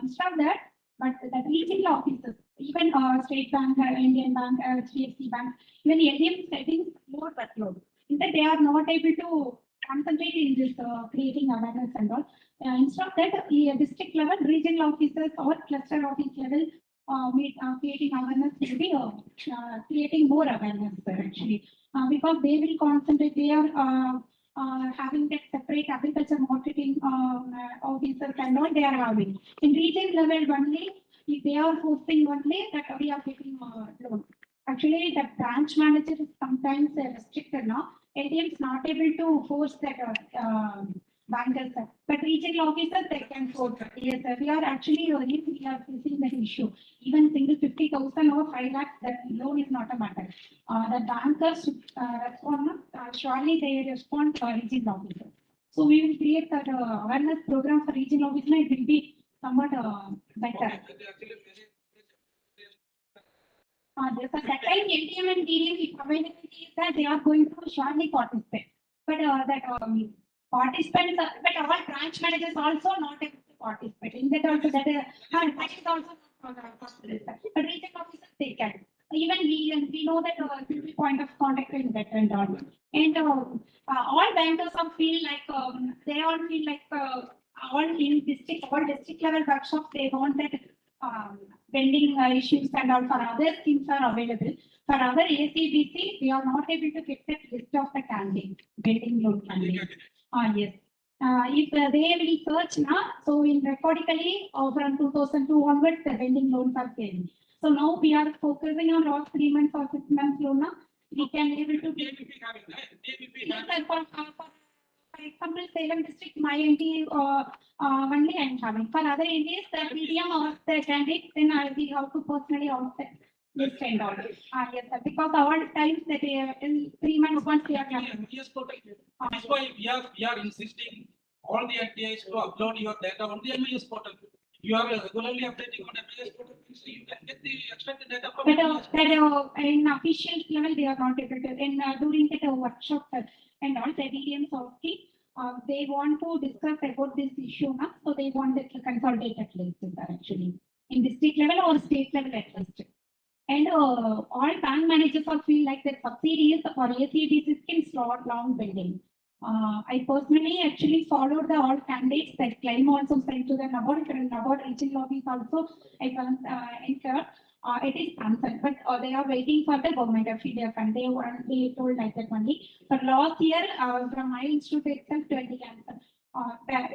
Instead of that, but the reaching officers, even State Bank, Indian Bank, HDFC Bank, even ATM setting more workload. In that, they are not able to concentrate in this creating awareness and all. Instead of that, district level, regional officers or cluster office level, creating awareness will be creating more awareness actually, because they will concentrate. They are having that separate agriculture marketing officers and all they are having. In region level only, if they are hosting only that we are getting loan. Actually, the branch manager is sometimes restricted now. ATM is not able to force that bankers, but regional officers they can force. Yes, sir. We are actually we are facing that issue. Even single 50,000 or 5 lakhs, that loan is not a matter. The bankers respond, surely they respond to regional officers. So we will create that awareness program for regional officers. It will be somewhat better. There's a that time ATM and DDM availability is that they are going to surely participate. But participants, but our branch managers also not able to participate. In that also that is also not possible. But regional officers they can. Even we know that point of contact is better and all. And all bankers feel like they all feel like all in district level workshops they want that pending issues and all for other schemes are available. For our AC&ABC, we are not able to get the list of the candidate, pending loan candidate. Yes. If they will search now, so in recordically from 2002 onwards, the pending loans are came. So now we are focusing on last 3 months or 6 months loan now. we can able to. They will be having, right? They will be Yes, having. for example, Salem district, my NT only I am having. For other NTs, the PDM of the candidate, then we have to personally also list and all. Yes, sir, because all times that in 3 months once they are having. Yes, protected. That's why we are insisting all the NTIs to upload your data on the MIS portal. You are regularly updating on MIS portal, so you can get the extracted data from MIS. That in official level, they are not able to, in during the workshop and all the DMs of they want to discuss about this issue now, so they want to consolidate at least actually in district level or state level at least. And all bank managers are feel like that subsidies for AC&ABC can slot long pending. I personally actually followed the all candidates that claim also sent to the NABARD and NABARD regional office also. I can enter. It is answered, but they are waiting for the government of India fund. They told like that only. But last year, from my institute itself, 20 answer.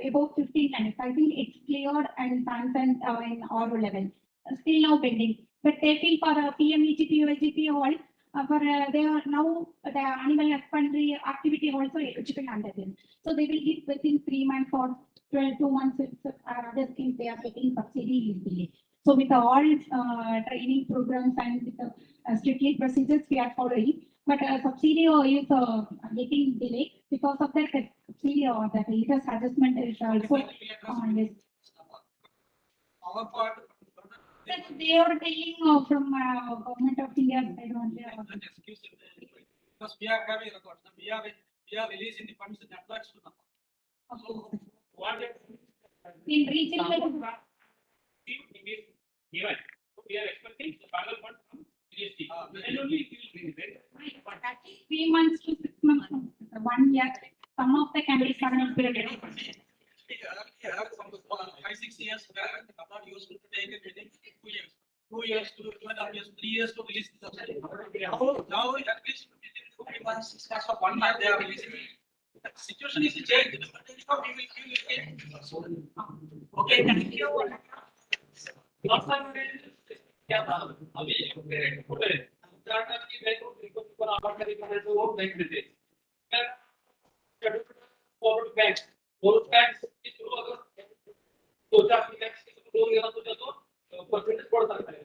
About 15 candidates. I think it's cleared and sanctioned in RO level. Still now pending. But they feel for PMEGP, OGP, all for they are now the animal husbandry activity also eligible under them. So they will give within 3 months or 2 months. Other things they are getting subsidy easily. So with all training programs and with the strictly procedures we are following, but subsidy is getting delayed because of that subsidy or the latest adjustment is also yes. Our part. They are taking from government of India side only. Because we are having records, we are releasing the funds in advance to them. So what in regional level. Given. We are expecting the final fund from GST. And only it will be there. But at least 3 months to 6 months, 1 year. Some of the candidates are not very ready. 5-6 years back, about used to take it within 2 years. 2 years to 2.5 years, 3 years to release the subsidy. Now at least within 2 months, 6 months of 1 year, they are releasing. The situation is changed. Okay, thank you. Forward banks. Forward banks is percentage पड़ सकता है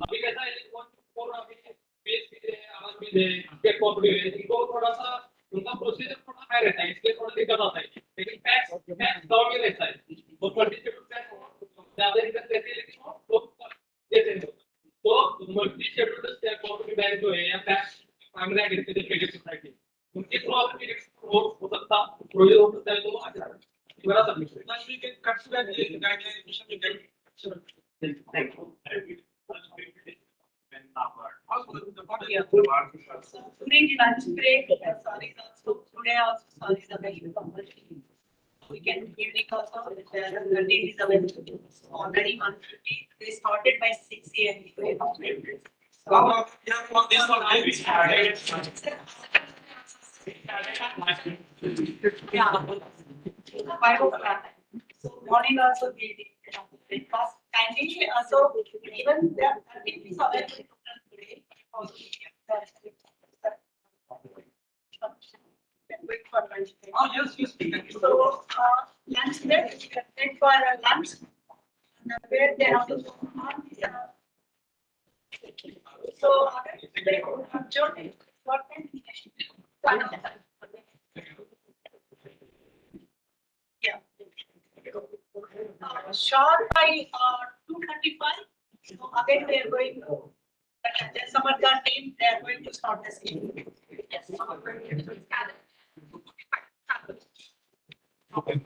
अभी कैसा है state cooperative इनको थोड़ा सा उनका प्रोसीजर थोड़ा हाई रहता है इसलिए थोड़ा दिक्कत आता है लेकिन टैक्स डाउन में रहता है वो पार्टिसिपेट टैक्स ज्यादा इनकम देते हैं लेकिन वो देते हैं तो multi scheduled state cooperative bank जो है या tax primary agriculture credit society उनके थ्रू हो सकता प्रोजेक्ट हो सकता है तो आ जाएगा बड़ा submission we can consider the guideline mission we get thank you during lunch break sorry also today also sorry available we can evening also the team is available already 150 they started by 6 a.m. So morning also breakfast kindly also even the team is available today also wait for lunch break. Oh yes So lunch break we can take for lunch where they have to go on so they have journey what time yeah short by 2:35 so again we are going to Jansamarth team they are going to start the scheme yes okay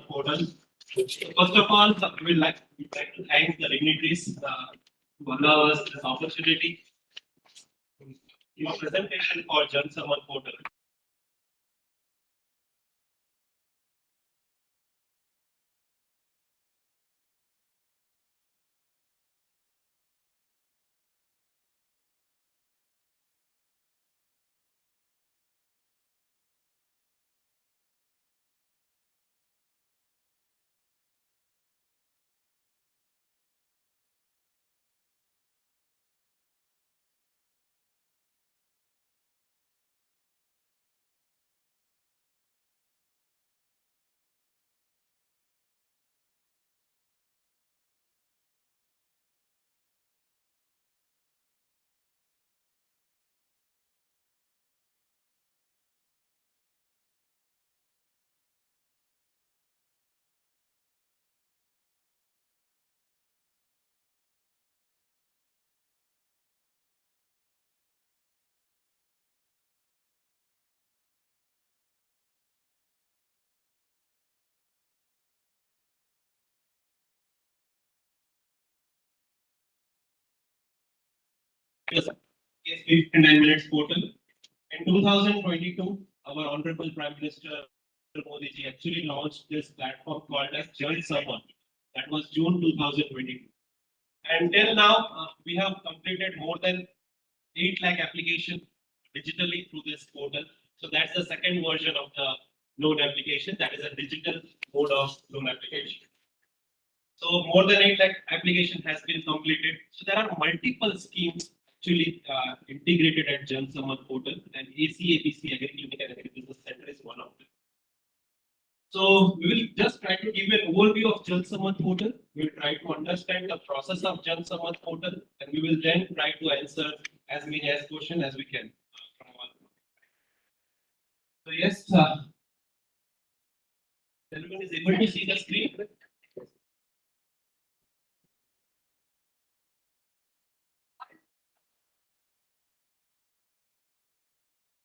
portal. So first of all, we'd like to thank the dignitaries who allow us this opportunity in a presentation for Jansamarth portal. Yes, sir. Yes, 59 minutes portal. In 2022, our Honorable Prime Minister Modi ji actually launched this platform called as Jansamarth. That was June 2022. And till now, we have completed more than 8 lakh application digitally through this portal. So that's the second version of the loan application. That is a digital mode of loan application. So more than 8 lakh application has been completed. So there are multiple schemes actually integrated at Jansamarth portal, and AC&ABC Agri-clinic and Agri-Business Center is one of them. So we will just try to give you an overview of Jansamarth portal. We will try to understand the process of Jansamarth portal, and we will then try to answer as many as questions as we can from all. So yes, everyone is able to see the screen.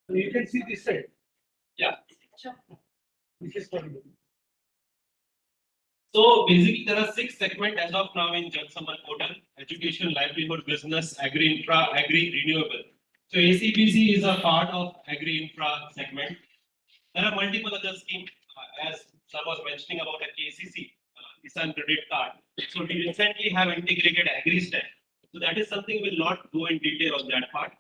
You can see this side. Yeah. This is for you. So basically, there are 6 segments as of now in Jansamarth portal: education, livelihood, business, agri-infra, agri-renewable. So AC&ABC is a part of agri-infra segment. There are multiple other schemes, as sir was mentioning about a KCC, Kisan Credit Card. So we recently have integrated Agri-Stack. So that is something we'll not go in detail on that part.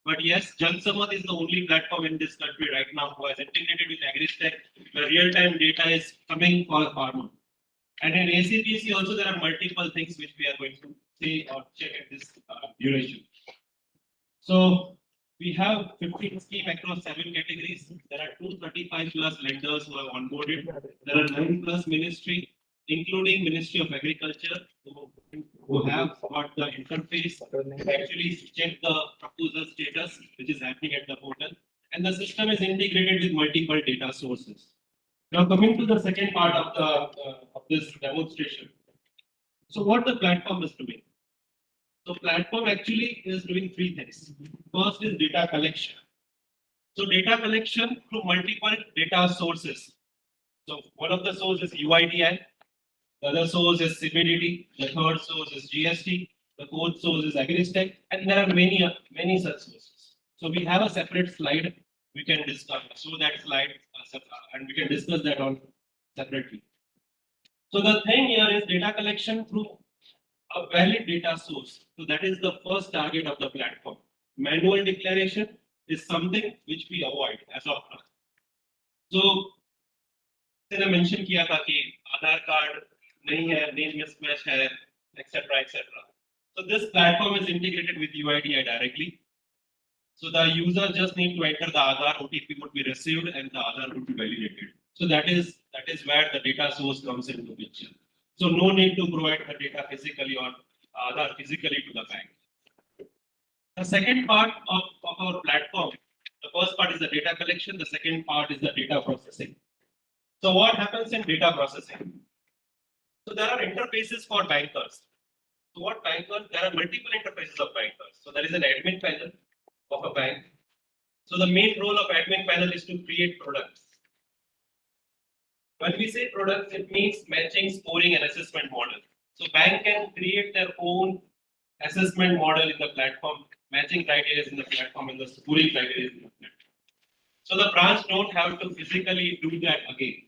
But yes, Jansamarth is the only platform in this country right now who has integrated with Agri-Stack. The real-time data is coming for farmer. And in AC&ABC also there are multiple things which we are going to see or check at this duration. So we have 15 schemes across 7 categories. There are 235 plus lenders who have onboarded. There are 9 plus ministry, including Ministry of Agriculture, who have got the interface to actually check the proposal status, which is happening at the portal. And the system is integrated with multiple data sources. Now coming to the second part of this demonstration. So what the platform is doing? So platform actually is doing 3 things. First is data collection. So data collection through multiple data sources. So one of the sources is UIDI, the other source is CBDT, the third source is GST, the fourth source is Agri-Stack, and there are many such sources. So we have a separate slide we can discuss. So that slide and we can discuss that on separately. So the thing here is data collection through a valid data source. So that is the first target of the platform. Manual declaration is something which we avoid as of now. So मैंने mention किया था कि आधार card नहीं है, name mismatch है, etc. etc. So this platform is integrated with UIDI directly. So the user just need to enter the Aadhaar, OTP would be received and the Aadhaar would be validated. So that is where the data source comes into picture. So no need to provide the data physically or Aadhaar physically to the bank. The second part of our platform, the first part is the data collection, the second part is the data processing. So what happens in data processing? So there are interfaces for bankers. So what bankers? There are multiple interfaces of bankers. So there is an admin panel of a bank. So the main role of admin panel is to create products. When we say products, it means matching, scoring, and assessment model. So bank can create their own assessment model in the platform, matching criteria in the platform, and the scoring criteria in the platform. So the branch don't have to physically do that again.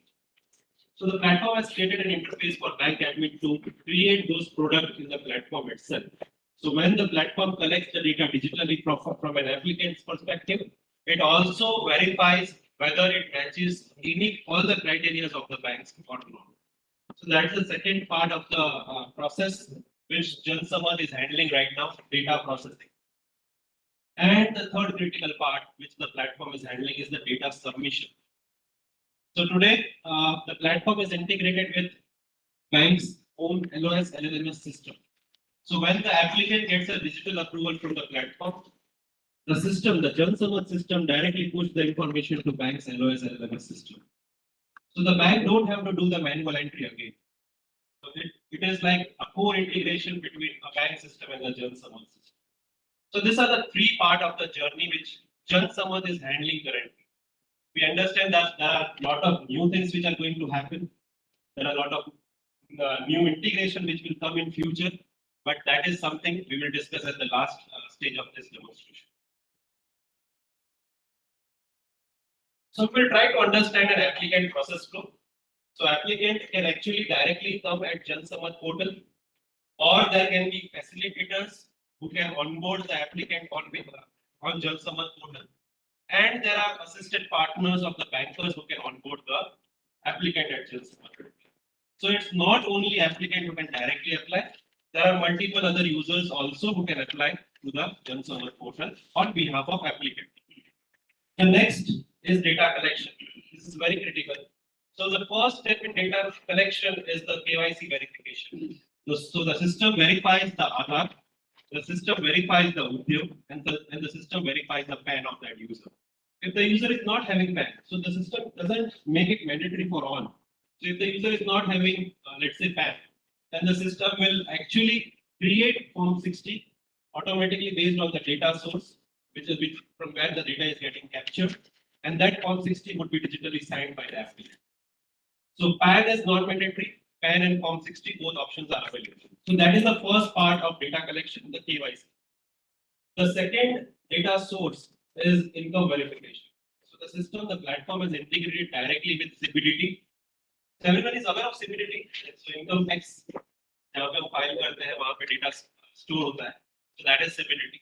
So the platform has created an interface for bank admin to create those products in the platform itself. So when the platform collects the data digitally from an applicant's perspective, it also verifies whether it matches all the criteria of the banks or not. So that's the second part of the process which Jansamarth is handling right now, data processing. And the third critical part which the platform is handling is the data submission. So today, the platform is integrated with bank's own LOS LLMS system. So when the applicant gets a digital approval from the platform, the system, the Jansamarth system directly pushes the information to bank's LOS LLMS system. So the bank don't have to do the manual entry again. So it is like a core integration between a bank system and the Jansamarth system. So these are the three parts of the journey which Jansamarth is handling currently. We understand that there are a lot of new things which are going to happen. There are a lot of new integration which will come in future, but that is something we will discuss at the last stage of this demonstration. So we'll try to understand an applicant process flow. So applicant can actually directly come at Jansamarth portal, or there can be facilitators who can onboard the applicant on Jansamarth portal. And there are assisted partners of the bankers who can onboard the applicant at Jansamarth. So it's not only applicant who can directly apply. There are multiple other users also who can apply to the Jansamarth portal on behalf of applicant. The next is data collection. This is very critical. So the first step in data collection is the KYC verification. So the system verifies the Aadhaar, the system verifies the Udyog, and the system verifies the PAN of that user. If the user is not having PAN, so the system doesn't make it mandatory for all. So if the user is not having, let's say, PAN, then the system will actually create Form 60 automatically based on the data source, which from where the data is getting captured, and that Form 60 would be digitally signed by the applicant. So PAN is not mandatory. PAN and Form 60, both options are available. So that is the first part of data collection, the KYC. The second data source is income verification. So the system, the platform is integrated directly with CBDT. So everyone is aware of CBDT. So income tax, जहाँ पे वो file करते हैं वहाँ पे data store होता है. So that is CBDT.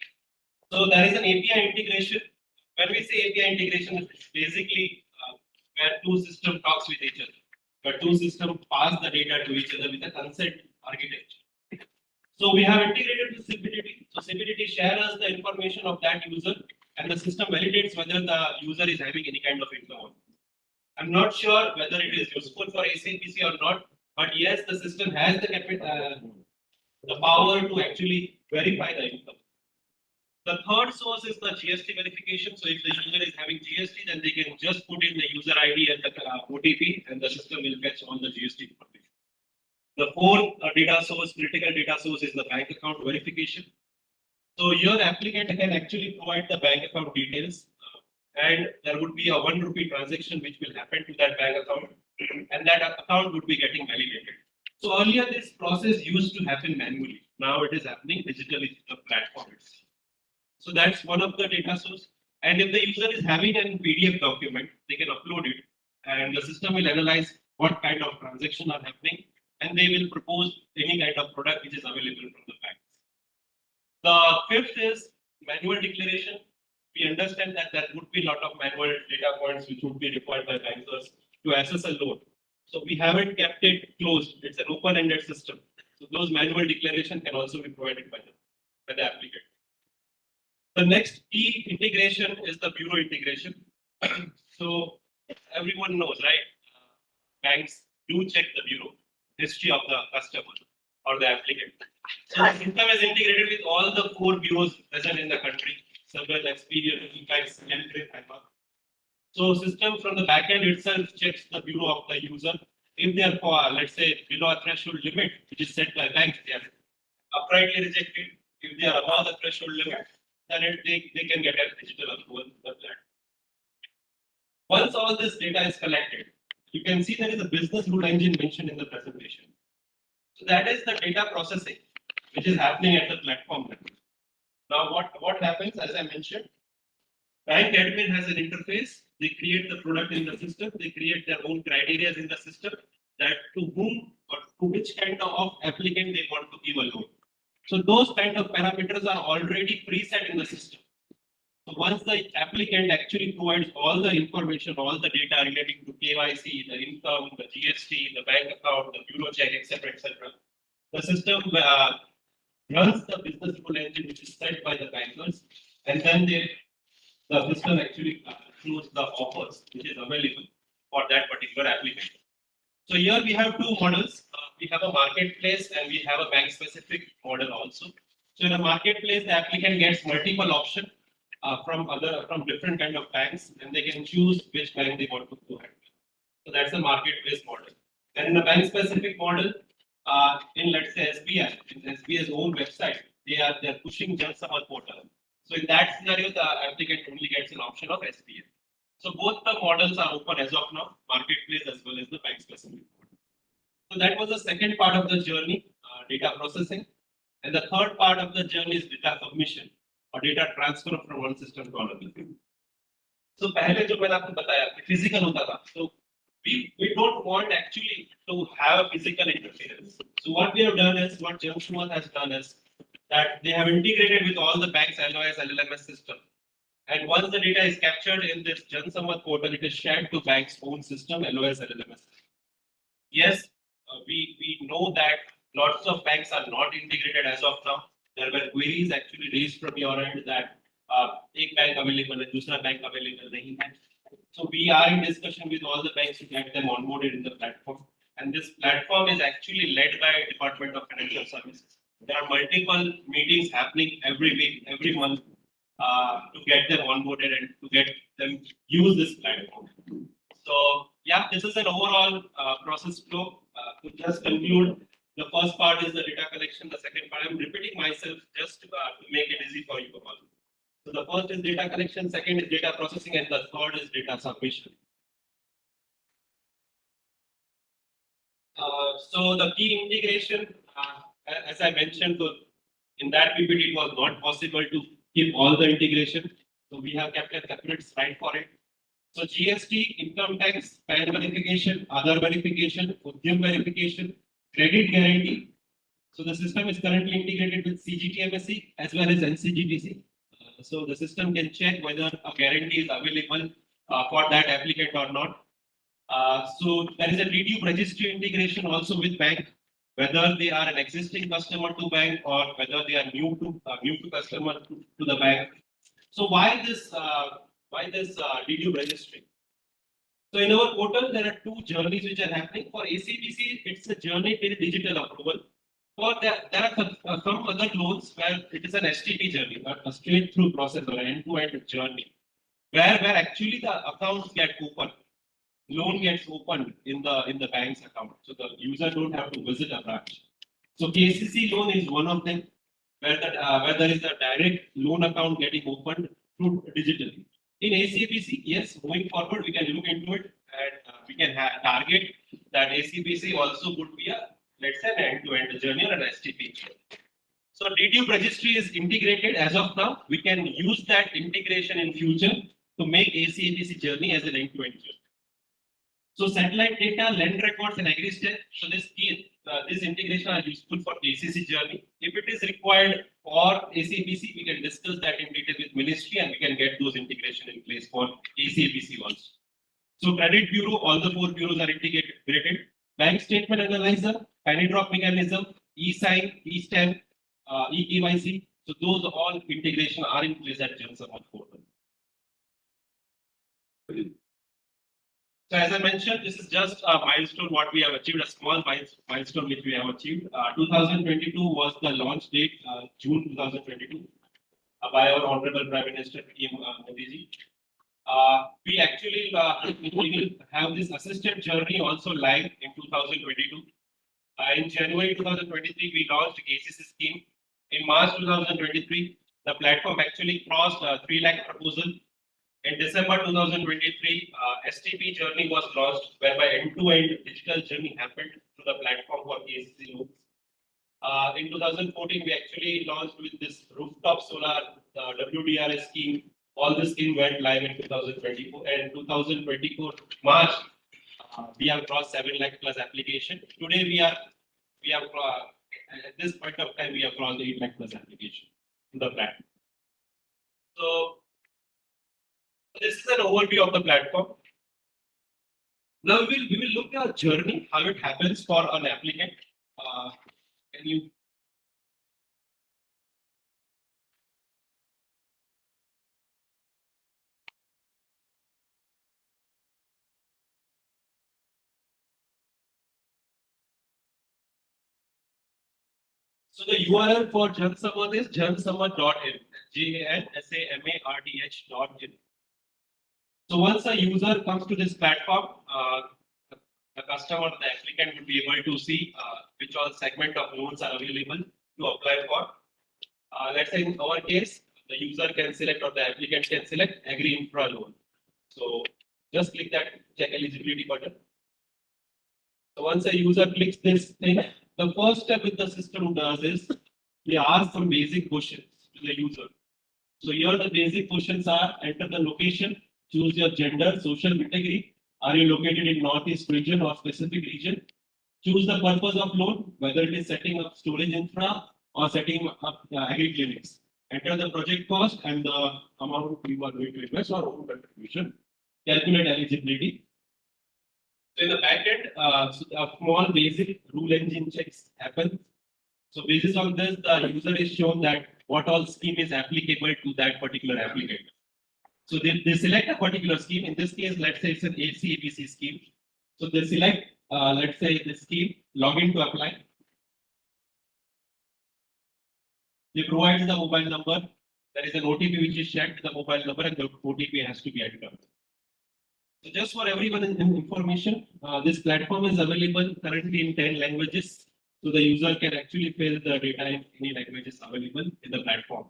So there is an API integration. When we say API integration, it's basically where two systems talks with each other. Where two systems pass the data to each other with a consent architecture. So we have integrated with CBDT. So CBDT shares us the information of that user, and the system validates whether the user is having any kind of income. I'm not sure whether it is useful for AC&ABC or not, but yes, the system has the power to actually verify the income. The third source is the GST verification. So if the user is having GST, then they can just put in the user ID and the OTP, and the system will fetch all the GST information. The fourth data source, critical data source, is the bank account verification. So your applicant can actually provide the bank account details, and there would be a ₹1 transaction which will happen to that bank account, and that account would be getting validated. So earlier this process used to happen manually. Now it is happening digitally through the platform itself. So that's one of the data source. And if the user is having an PDF document, they can upload it, and the system will analyze what kind of transactions are happening, and they will propose any kind of product which is available from the banks. The fifth is manual declaration. We understand that there would be a lot of manual data points which would be required by bankers to assess a loan. So we haven't kept it closed. It's an open-ended system. So those manual declaration can also be provided by the applicant. The next key integration is the bureau integration. So everyone knows, right? Banks do check the bureau history of the customer or the applicant. So the system is integrated with all the 4 bureaus present in the country: Several, Experian, Efax, Gentrip, and Mark. So system from the backend itself checks the bureau of the user. If they are, let's say, below a threshold limit, which is set by banks, they are uprightly rejected. If they are above the threshold limit, then they can get a digital approval to the plan. Once all this data is collected, you can see there is a business rule engine mentioned in the presentation. So that is the data processing which is happening at the platform level. Now what happens, as I mentioned, bank admin has an interface. They create the product in the system. They create their own criteria in the system that to whom or to which kind of applicant they want to give a loan. So those kind of parameters are already preset in the system. So once the applicant actually provides all the information, all the data relating to KYC, the income, the GST, the bank account, the bureau check, etc., the system runs the business rule engine which is set by the bankers, and then the system actually shows the offers which is available for that particular applicant. So here we have two models. We have a marketplace and we have a bank specific model also. So in a marketplace, the applicant gets multiple options from different kind of banks, and they can choose which bank they want to go ahead with. So that's the marketplace model. And in the bank specific model, in let's say SBI, in SBI's own website, they're pushing Jansamarth portal. So in that scenario, the applicant only gets an option of SBI. So both the models are open as of now, marketplace as well as the bank specific model. So that was the second part of the journey, data processing. And the third part of the journey is data submission or data transfer from one system to another. So पहले जो मैंने आपको बताया कि physical होता था, so we don't want actually to have a physical interference. So what we have done is, what Jansamarth has done is that they have integrated with all the banks LOS, LLMS system. And once the data is captured in this Jansamarth portal, it is shared to bank's own system, LOS, LLMS. Yes, we know that lots of banks are not integrated as of now. There were queries actually raised from your end that एक bank available है, दूसरा bank available नहीं है. So we are in discussion with all the banks to get them onboarded in the platform. And this platform is actually led by Department of Financial Services. There are multiple meetings happening every week, every month to get them onboarded and to get them use this platform. So yeah, this is an overall process flow. To just conclude, the first part is the data collection. The second part, I'm repeating myself just to make it easy for you all. So the first is data collection, second is data processing, and the third is data submission. So the key integration, as I mentioned, so in that PPT it was not possible to keep all the integration. So we have kept a separate slide for it. So GST, income tax, PAN verification, other verification, Udyam verification, credit guarantee. So the system is currently integrated with CGTMSE as well as NCGTC. So the system can check whether a guarantee is available for that applicant or not. So there is a dedupe registry integration also with bank, whether they are an existing customer to bank or whether they are new to customer to the bank. So why this dedupe registry? So in our portal, there are two journeys which are happening. For ACBC, it's a journey till digital approval. For there are some other loans where it is an STP journey, a straight through process or an end-to-end journey, where actually the accounts get open, loan gets opened in the bank's account. So the user don't have to visit a branch. So KCC loan is one of them, where there is a direct loan account getting opened through digitally. In ACBC, yes, moving forward, we can look into it and we can target that ACBC also would be a, let's say, an end-to-end journey or an STP. So dedupe registry is integrated as of now. We can use that integration in future to make ACBC journey as an end-to-end journey. So satellite data, land records, and agri-stat. So this integration are useful for ACC journey. If it is required for ACBC, we can discuss that in detail with ministry and we can get those integration in place for ACBC also. So credit bureau, all the four bureaus are integrated. Bank statement analyzer, penny drop mechanism, e-sign, e-stamp, e-KYC. So those all integration are in place at Jansamarth portal. So as I mentioned, this is just a milestone what we have achieved, a small milestone which we have achieved. 2022 was the launch date, June 2022, by our Honorable Prime Minister Modi ji. We actually will have this assisted journey also live in 2022. In January 2023, we launched KCC scheme. In March 2023, the platform actually crossed 3 lakh proposal. In December 2023, STP journey was launched, whereby end-to-end digital journey happened through the platform for KCC loans. In 2014, we actually launched with this rooftop solar, WDRS scheme. All this scheme went live in 2024, and 2024 March, we have crossed 7 lakh plus application. Today we have at this point of time we have crossed 8 lakh plus application to the platform. So this is an overview of the platform. Now we will look at a journey, how it happens for an applicant. Can you? So the URL for Jansamarth is jansamarth.in, jansamarth.in. So once a user comes to this platform, the customer, the applicant will be able to see which all segment of loans are available to apply for. Let's say in our case, the user can select or the applicant can select Agri-infra loan. So just click that check eligibility button. So once a user clicks this thing, the first step with the system does is they ask some basic questions to the user. So here the basic questions are: enter the location, choose your gender, social category. Are you located in Northeast region or specific region? Choose the purpose of loan, whether it is setting up storage infra or setting up agri-clinics. Enter the project cost and the amount you are going to invest or own contribution. Calculate eligibility. So in the backend, a small basic rule engine checks happen. So basis on this, the user is shown that what all scheme is applicable to that particular applicant. So they select a particular scheme. In this case, let's say it's an AC&ABC scheme. So they select, let's say the scheme, login to apply. They provide the mobile number. There is an OTP which is shared to the mobile number, and the OTP has to be entered. So just for everyone in information, this platform is available currently in 10 languages. So the user can actually fill the data in any languages available in the platform.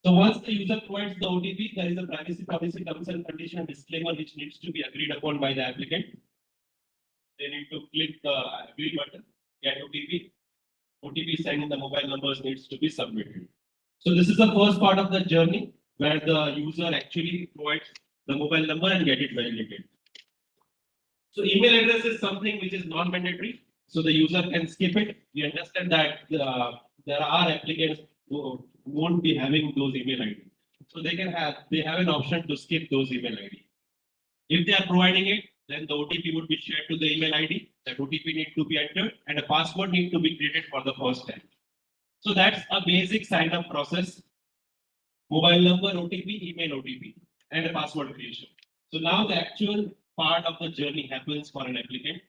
So once the user provides the OTP, there is a privacy policy terms and condition disclaimer which needs to be agreed upon by the applicant. They need to click the agree button, get OTP. OTP sent in the mobile numbers needs to be submitted. So this is the first part of the journey where the user actually provides the mobile number and get it validated. So email address is something which is non-mandatory, so the user can skip it. We understand that there are applicants who won't be having those email ID, so they have an option to skip those email ID. If they are providing it, then the OTP would be shared to the email ID. That OTP need to be entered and a password need to be created for the first time. So that's a basic sign-up process: mobile number, OTP, email OTP, and a password creation. So now the actual part of the journey happens for an applicant.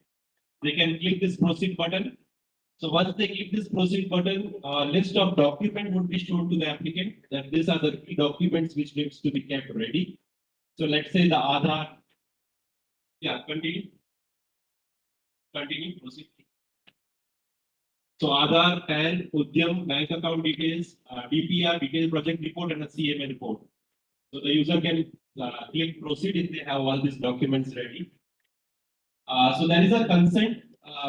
They can click this proceed button. So once they click this proceed button, a list of documents would be shown to the applicant that these are the key documents which needs to be kept ready. So let's say the Aadhaar. Yeah, continue. Continue, proceed. So Aadhaar, PAN, Udyam, bank account details, DPR, detailed project report, and a CMA report. So the user can click proceed if they have all these documents ready. So there is a consent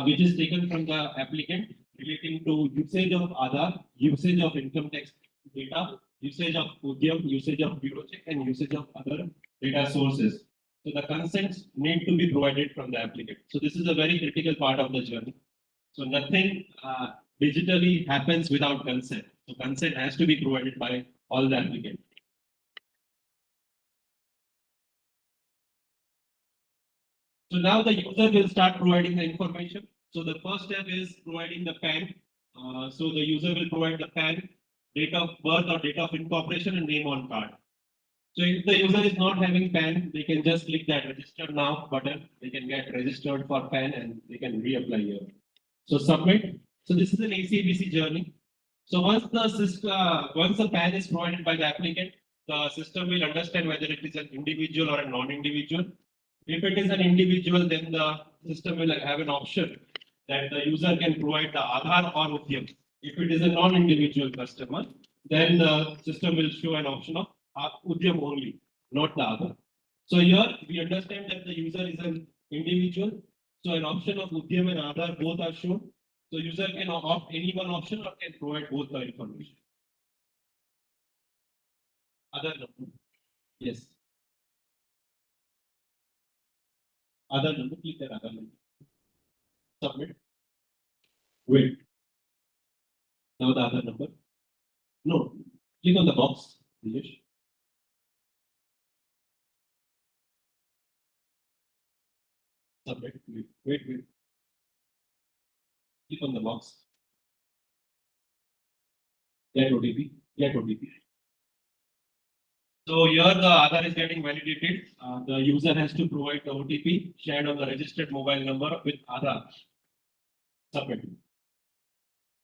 which is taken from the applicant relating to usage of Aadhaar, usage of income tax data, usage of Udyam, usage of bureau check, and usage of other data sources. So the consents need to be provided from the applicant. So this is a very critical part of the journey. So nothing digitally happens without consent. So consent has to be provided by all the applicants. So now the user will start providing the information. So the first step is providing the PAN. So the user will provide the PAN, date of birth or date of incorporation, and name on card. So if the user is not having PAN, they can just click that register now button. They can get registered for PAN and they can reapply here. So submit. So this is an AC&ABC journey. So once the PAN is provided by the applicant, the system will understand whether it is an individual or a non-individual. If it is an individual, then the system will have an option that the user can provide the Aadhaar or Udyam. If it is a non-individual customer, then the system will show an option of Udyam only. not the other. So here we understand that the user is an individual. So an option of Udyam and Aadhaar both are shown. So user can opt any one option or can provide both the information. Aadhaar number. Yes. Aadhaar number, click the Aadhaar number. Submit. Wait. Now the Aadhaar number. No. Click on the box. Yes. Submit. Wait. Click on the box. Get OTP. Get OTP. So here the Aadhaar is getting validated. The user has to provide the OTP shared on the registered mobile number with Aadhaar. Submit.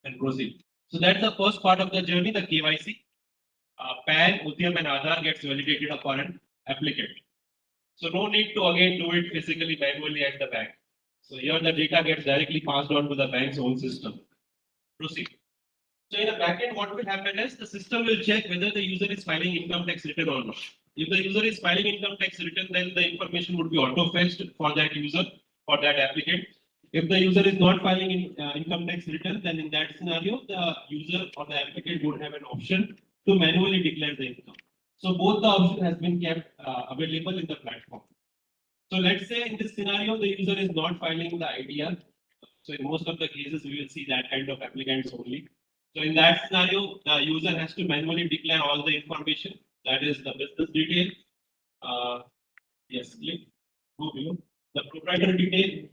And proceed. So that's the first part of the journey, the KYC. PAN, Udyam and Aadhaar gets validated upon an applicant. So no need to again do it physically manually at the bank. So here the data gets directly passed on to the bank's own system. Proceed. So in a backend, what will happen is the system will check whether the user is filing income tax return or not. If the user is filing income tax return, then the information would be auto-fetched for that user, for that applicant. If the user is not filing income tax return, then in that scenario, the user or the applicant would have an option to manually declare the income. So both the option has been kept available in the platform. So let's say in this scenario, the user is not filing the IDR. So in most of the cases, we will see that kind of applicants only. So in that scenario, the user has to manually declare all the information. That is the business detail. Yes, click. Go below. The proprietor detail.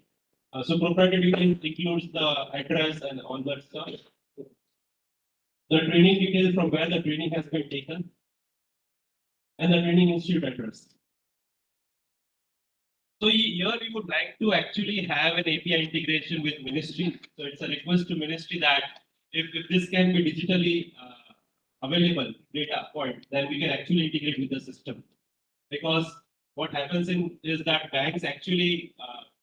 So proprietor detail includes the address and all that stuff. The training details from where the training has been taken. And the training institute address. So here we would like to actually have an API integration with ministry. So it's a request to ministry that if this can be digitally available data point, then we can actually integrate with the system. Because what happens is that banks actually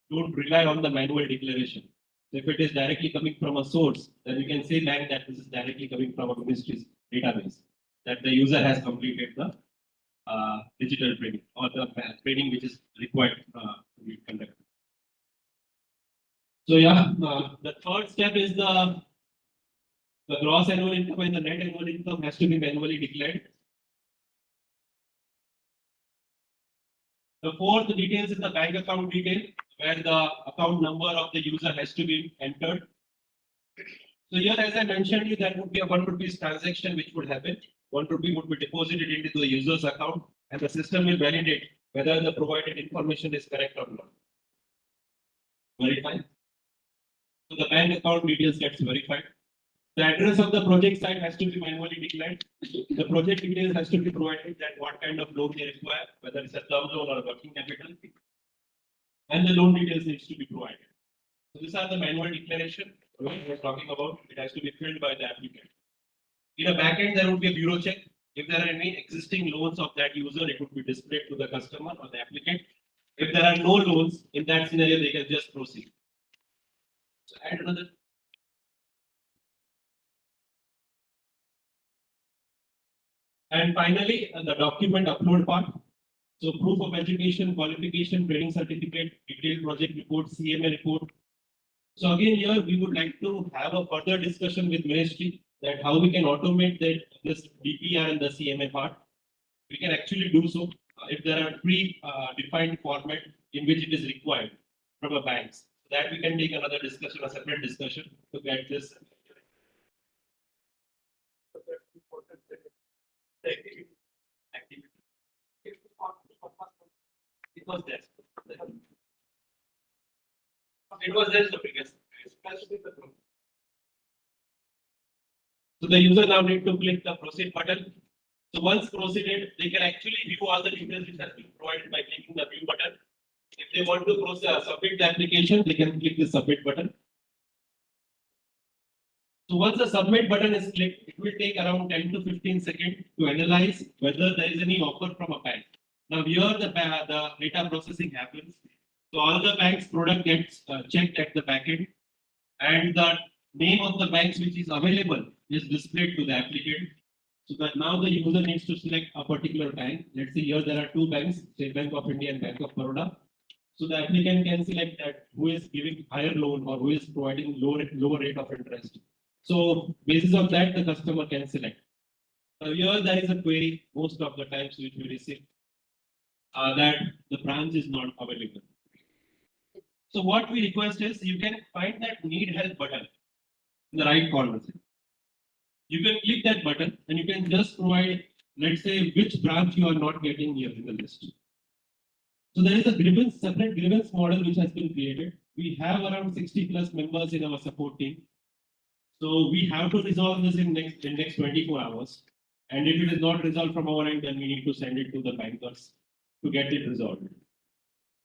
don't rely on the manual declaration. So if it is directly coming from a source, then we can say bank that this is directly coming from a ministry's database, that the user has completed the digital training or the training which is required to be conducted. So yeah, the third step is the gross annual income and the net annual income has to be manually declared. The fourth details is the bank account detail, where the account number of the user has to be entered. So here, as I mentioned, that would be a 1 rupees transaction which would happen. 1 rupee would be deposited into the user's account, and the system will validate whether the provided information is correct or not. Verify. So the bank account details gets verified. The address of the project site has to be manually declared. The project details has to be provided, that what kind of loan they require, whether it's a term loan or a working capital. And the loan details needs to be provided. So these are the manual declaration we are talking about. It has to be filled by the applicant. In a backend, there would be a bureau check. If there are any existing loans of that user, it would be displayed to the customer or the applicant. If there are no loans, in that scenario, they can just proceed. So add another. And finally, the document upload part. So proof of education, qualification, training certificate, detailed project report, CMA report. So again, here we would like to have a further discussion with ministry that how we can automate this DPR and the CMA part. We can actually do so if there are pre-defined format in which it is required from a banks. That we can take another discussion, a separate discussion to get this. It was there. It was there, so previous. So the user now need to click the proceed button. So once proceeded, they can actually view all the details which has been provided by clicking the view button. If they want to submit the application, they can click the submit button. So once the submit button is clicked, it will take around 10 to 15 seconds to analyze whether there is any offer from a bank. Now here the data processing happens. So all the bank's product gets checked at the backend, and the name of the banks which is available is displayed to the applicant. So that now the user needs to select a particular bank. Let's say here there are two banks, State Bank of India and Bank of Baroda. So the applicant can select that who is giving higher loan or who is providing lower rate of interest. So basis of that, the customer can select. Here there is a query most of the times which we receive that the branch is not available. So what we request is you can find that need help button in the right corner. You can click that button and you can just provide, let's say, which branch you are not getting here in the list. So there is a separate grievance model which has been created. We have around 60 plus members in our support team. So we have to resolve this in next 24 hours. And if it is not resolved from our end, then we need to send it to the bankers to get it resolved.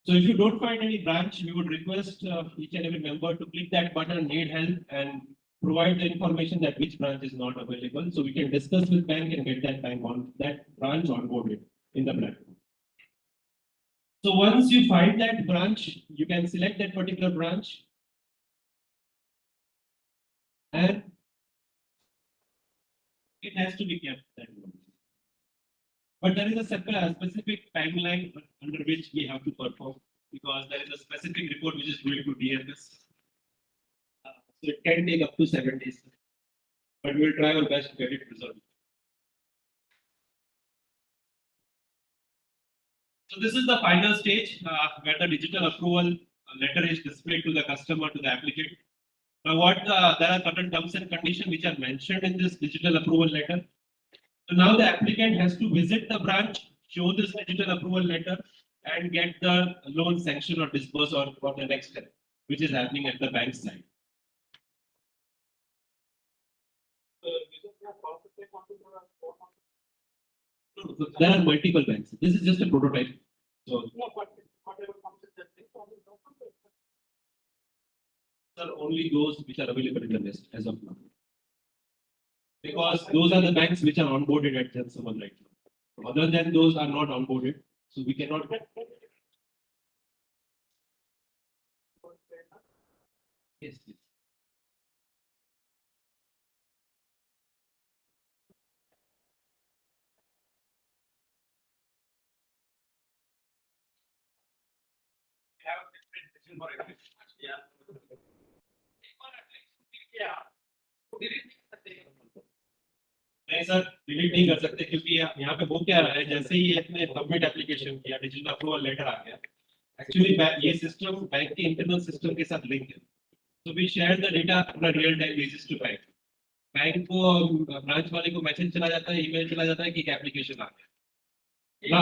So if you don't find any branch, we would request each and every member to click that button, need help, and provide the information that which branch is not available. So we can discuss with bank and get that branch onboarded in the platform. So once you find that branch, you can select that particular branch. And it has to be kept that way. But there is a specific timeline under which we have to perform because there is a specific report which is going to DFS. So it can take up to 7 days. But we will try our best to get it resolved. So this is the final stage where the digital approval letter is displayed to the customer, to the applicant. Now there are certain terms and conditions which are mentioned in this digital approval letter. So now the applicant has to visit the branch, show this digital approval letter, and get the loan sanction or disburse or for the next step, which is happening at the bank side. No, there are multiple banks. This is just a prototype. So only those which are available in the list as of now. Because those are the banks which are onboarded at Jansamarth right now. Other than those are not onboarded, so we cannot. Yes, yes. नहीं sir delete नहीं कर सकते क्योंकि यहाँ पे वो क्या है जैसे ही आपने सबमिट एप्लीकेशन किया डिजिटल अप्रूवल लेटर आ गया एक्चुअली ये सिस्टम बैंक के इंटरनल सिस्टम के साथ लिंक है तो we share the data on a real time basis to bank को ब्रांच वाले को मैसेज चला जाता है ईमेल चला जाता है कि एप्लीकेशन आ गया ना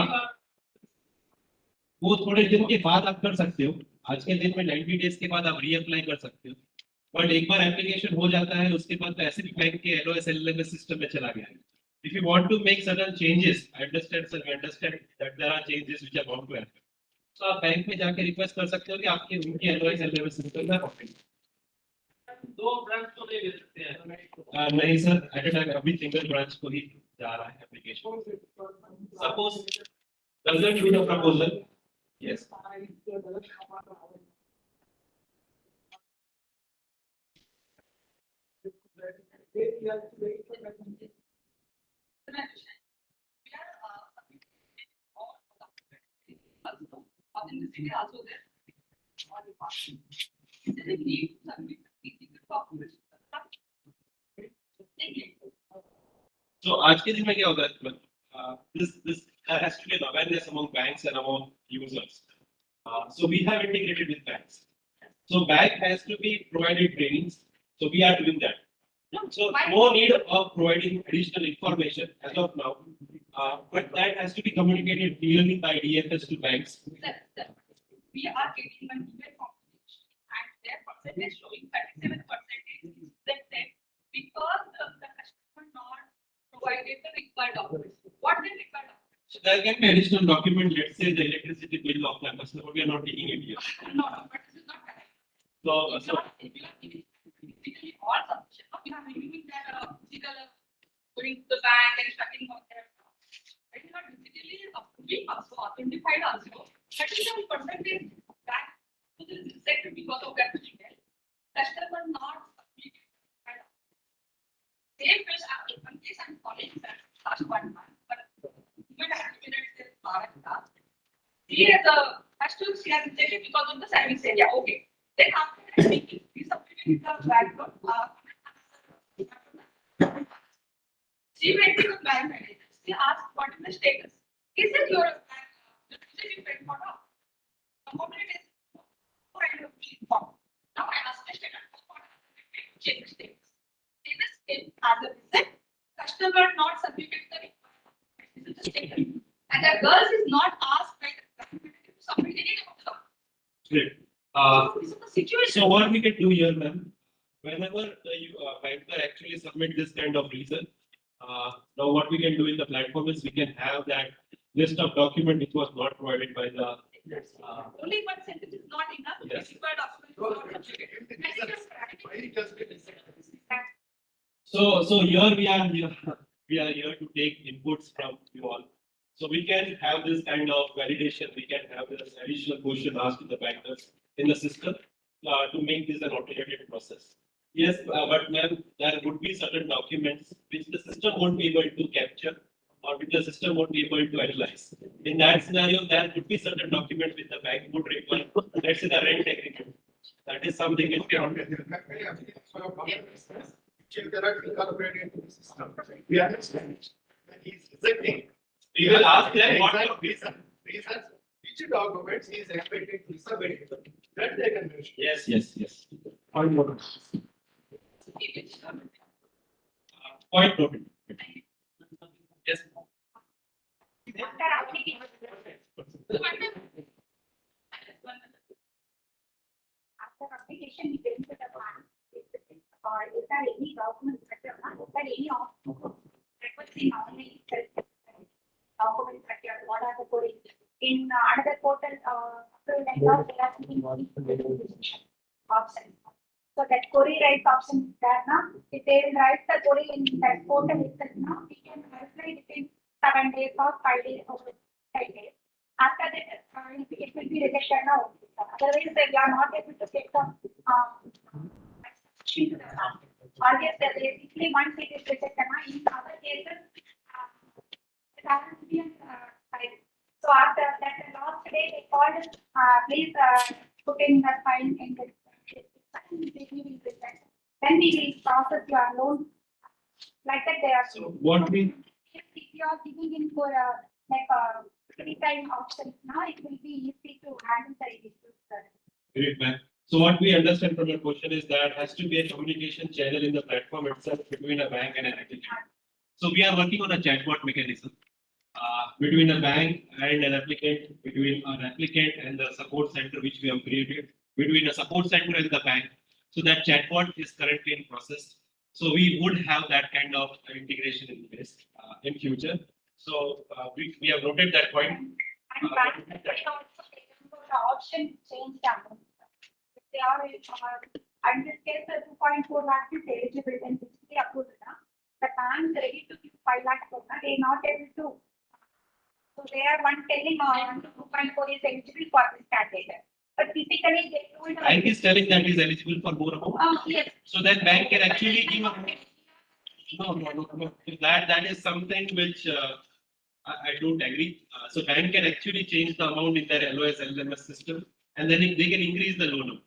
वो थोड़े दिन के बाद आप कर सकते हो आज के दिन में 90 डेज के बाद आप रीअप्लाई कर सकते हो बट एक बार एप्लीकेशन हो जाता है उसके बाद तो ऐसे भी बैंक के LOS LMS सिस्टम में चला गया है if you want to make certain changes I understand sir we understand that there are changes which are bound to happen so आप बैंक में जाके रिक्वेस्ट कर सकते हो कि आपके उनके LOS LMS सिस्टम में दो ब्रांच को नहीं ले सकते हैं नहीं सर एट अ टाइम अभी सिंगल ब्रांच को ही जा रहा है application suppose doesn't do the proposal yes So आज के दिन में क्या होगा this there has to be an awareness among banks and among users. So we have integrated with banks. So bank has to be provided trainings. So we are doing that. So no need of providing additional information as of now. But that has to be communicated clearly by DFS to banks. We are getting an email confirmation and their percentage showing 37% is rejected because the customer not provided the required documents. What they required documents? So there can be additional document, let's say the electricity bill of the customer, we are not taking it here. No, but this is not correct. So Basically all submission, we are reviewing that physical going to the bank and checking on their. It is not digitally approving also, authentified also. 37% that is rejected because of that email. Customer not submitted. Same case I'm calling that last 1 month, but even Agri-clinics is Maharashtra. Here the customers she has rejected because of the service area. Okay. Then after that, we submitted the background. She went to the bank manager. She asked what is the status. He said your bank, the receiving bank for now. The moment it is form. Now I asked the status. Check the status. Status came as a result. Customer not submitted the request. This is the status. And the girls is not asked by the bank manager to submit any document. Great. This is the situation. So what we can do here, ma'am, whenever banker actually submit this kind of reason, now what we can do in the platform is we can have that list of document which was not provided by the. Only one sentence is not enough. Yes. This required document is not submitted. So here we are here to take inputs from you all. So we can have this kind of validation. We can have this additional question asked to the bankers in the system to make this an automated process. Yes, but ma'am, there would be certain documents which the system won't be able to capture or which the system won't be able to analyze. In that scenario, there would be certain documents which the bank would require. Let's say the rent agreement. That is something which cannot be. You cannot incorporate into the system. We understand that he's rejecting. We will ask them what Exact reasons, which documents he is expected to submit. That they can mention. Yes. Point noted. Point noted. Yes. After application, we get into the plan. Or is there any document structure? Is there any requesting only document structure? What are the queries? In another portal, they are giving options. So that query write option is there now. If they will write the query in that portal itself now, we can reply within 7 days or 5 days or 10 days. After that, it will be rejected now. Otherwise, they are not able to get the obviously, basically once it is rejected, in other cases, it happens to be file. So after that, the last day they called us, please put in the file in the then we will process your loan. Like that, they are. So what we. If you are giving in for like a 3-time option, now it will be easy to handle the issues. Great, ma'am. So what we understand from your question is that has to be a communication channel in the platform itself between a bank and an applicant. So we are working on a chatbot mechanism between a bank and an applicant, between an applicant and the support center which we have created, between a support center and the bank. So that chatbot is currently in process. So we would have that kind of integration in place in future. So we have noted that point. And bank also the option change down. They are in this case the 2.4 lakhs is eligible and which they approved. The bank ready to give 5 lakhs, they are not able to. So they are one telling 2.4 is eligible for this candidate. But physically they told bank is telling that is eligible for more amount. Yes. So then bank can actually give a no. That is something which I don't agree. So bank can actually change the amount in their LOS LMS system, and then they can increase the loan amount.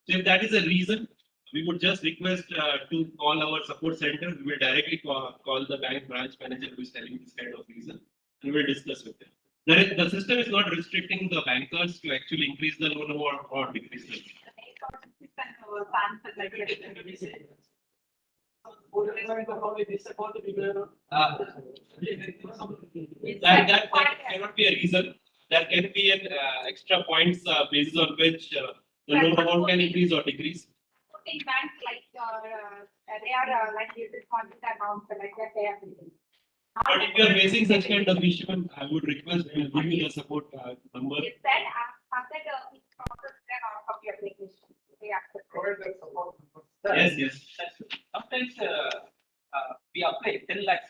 So if that is a reason, we would just request to call our support center. We will directly call the bank branch manager who is telling this kind of reason, and we will discuss with them. The system is not restricting the bankers to actually increase the loan amount or decrease the loan. That cannot be a reason. There can be an extra points basis on which the loan amount can increase or decrease. in banks like they are like this quantity amount like that they are giving. But if you are facing such kind of issue, I would request we will give you the support number. Is that after the process then out of your application? They accept. Yes. Sometimes we apply 10 lakhs,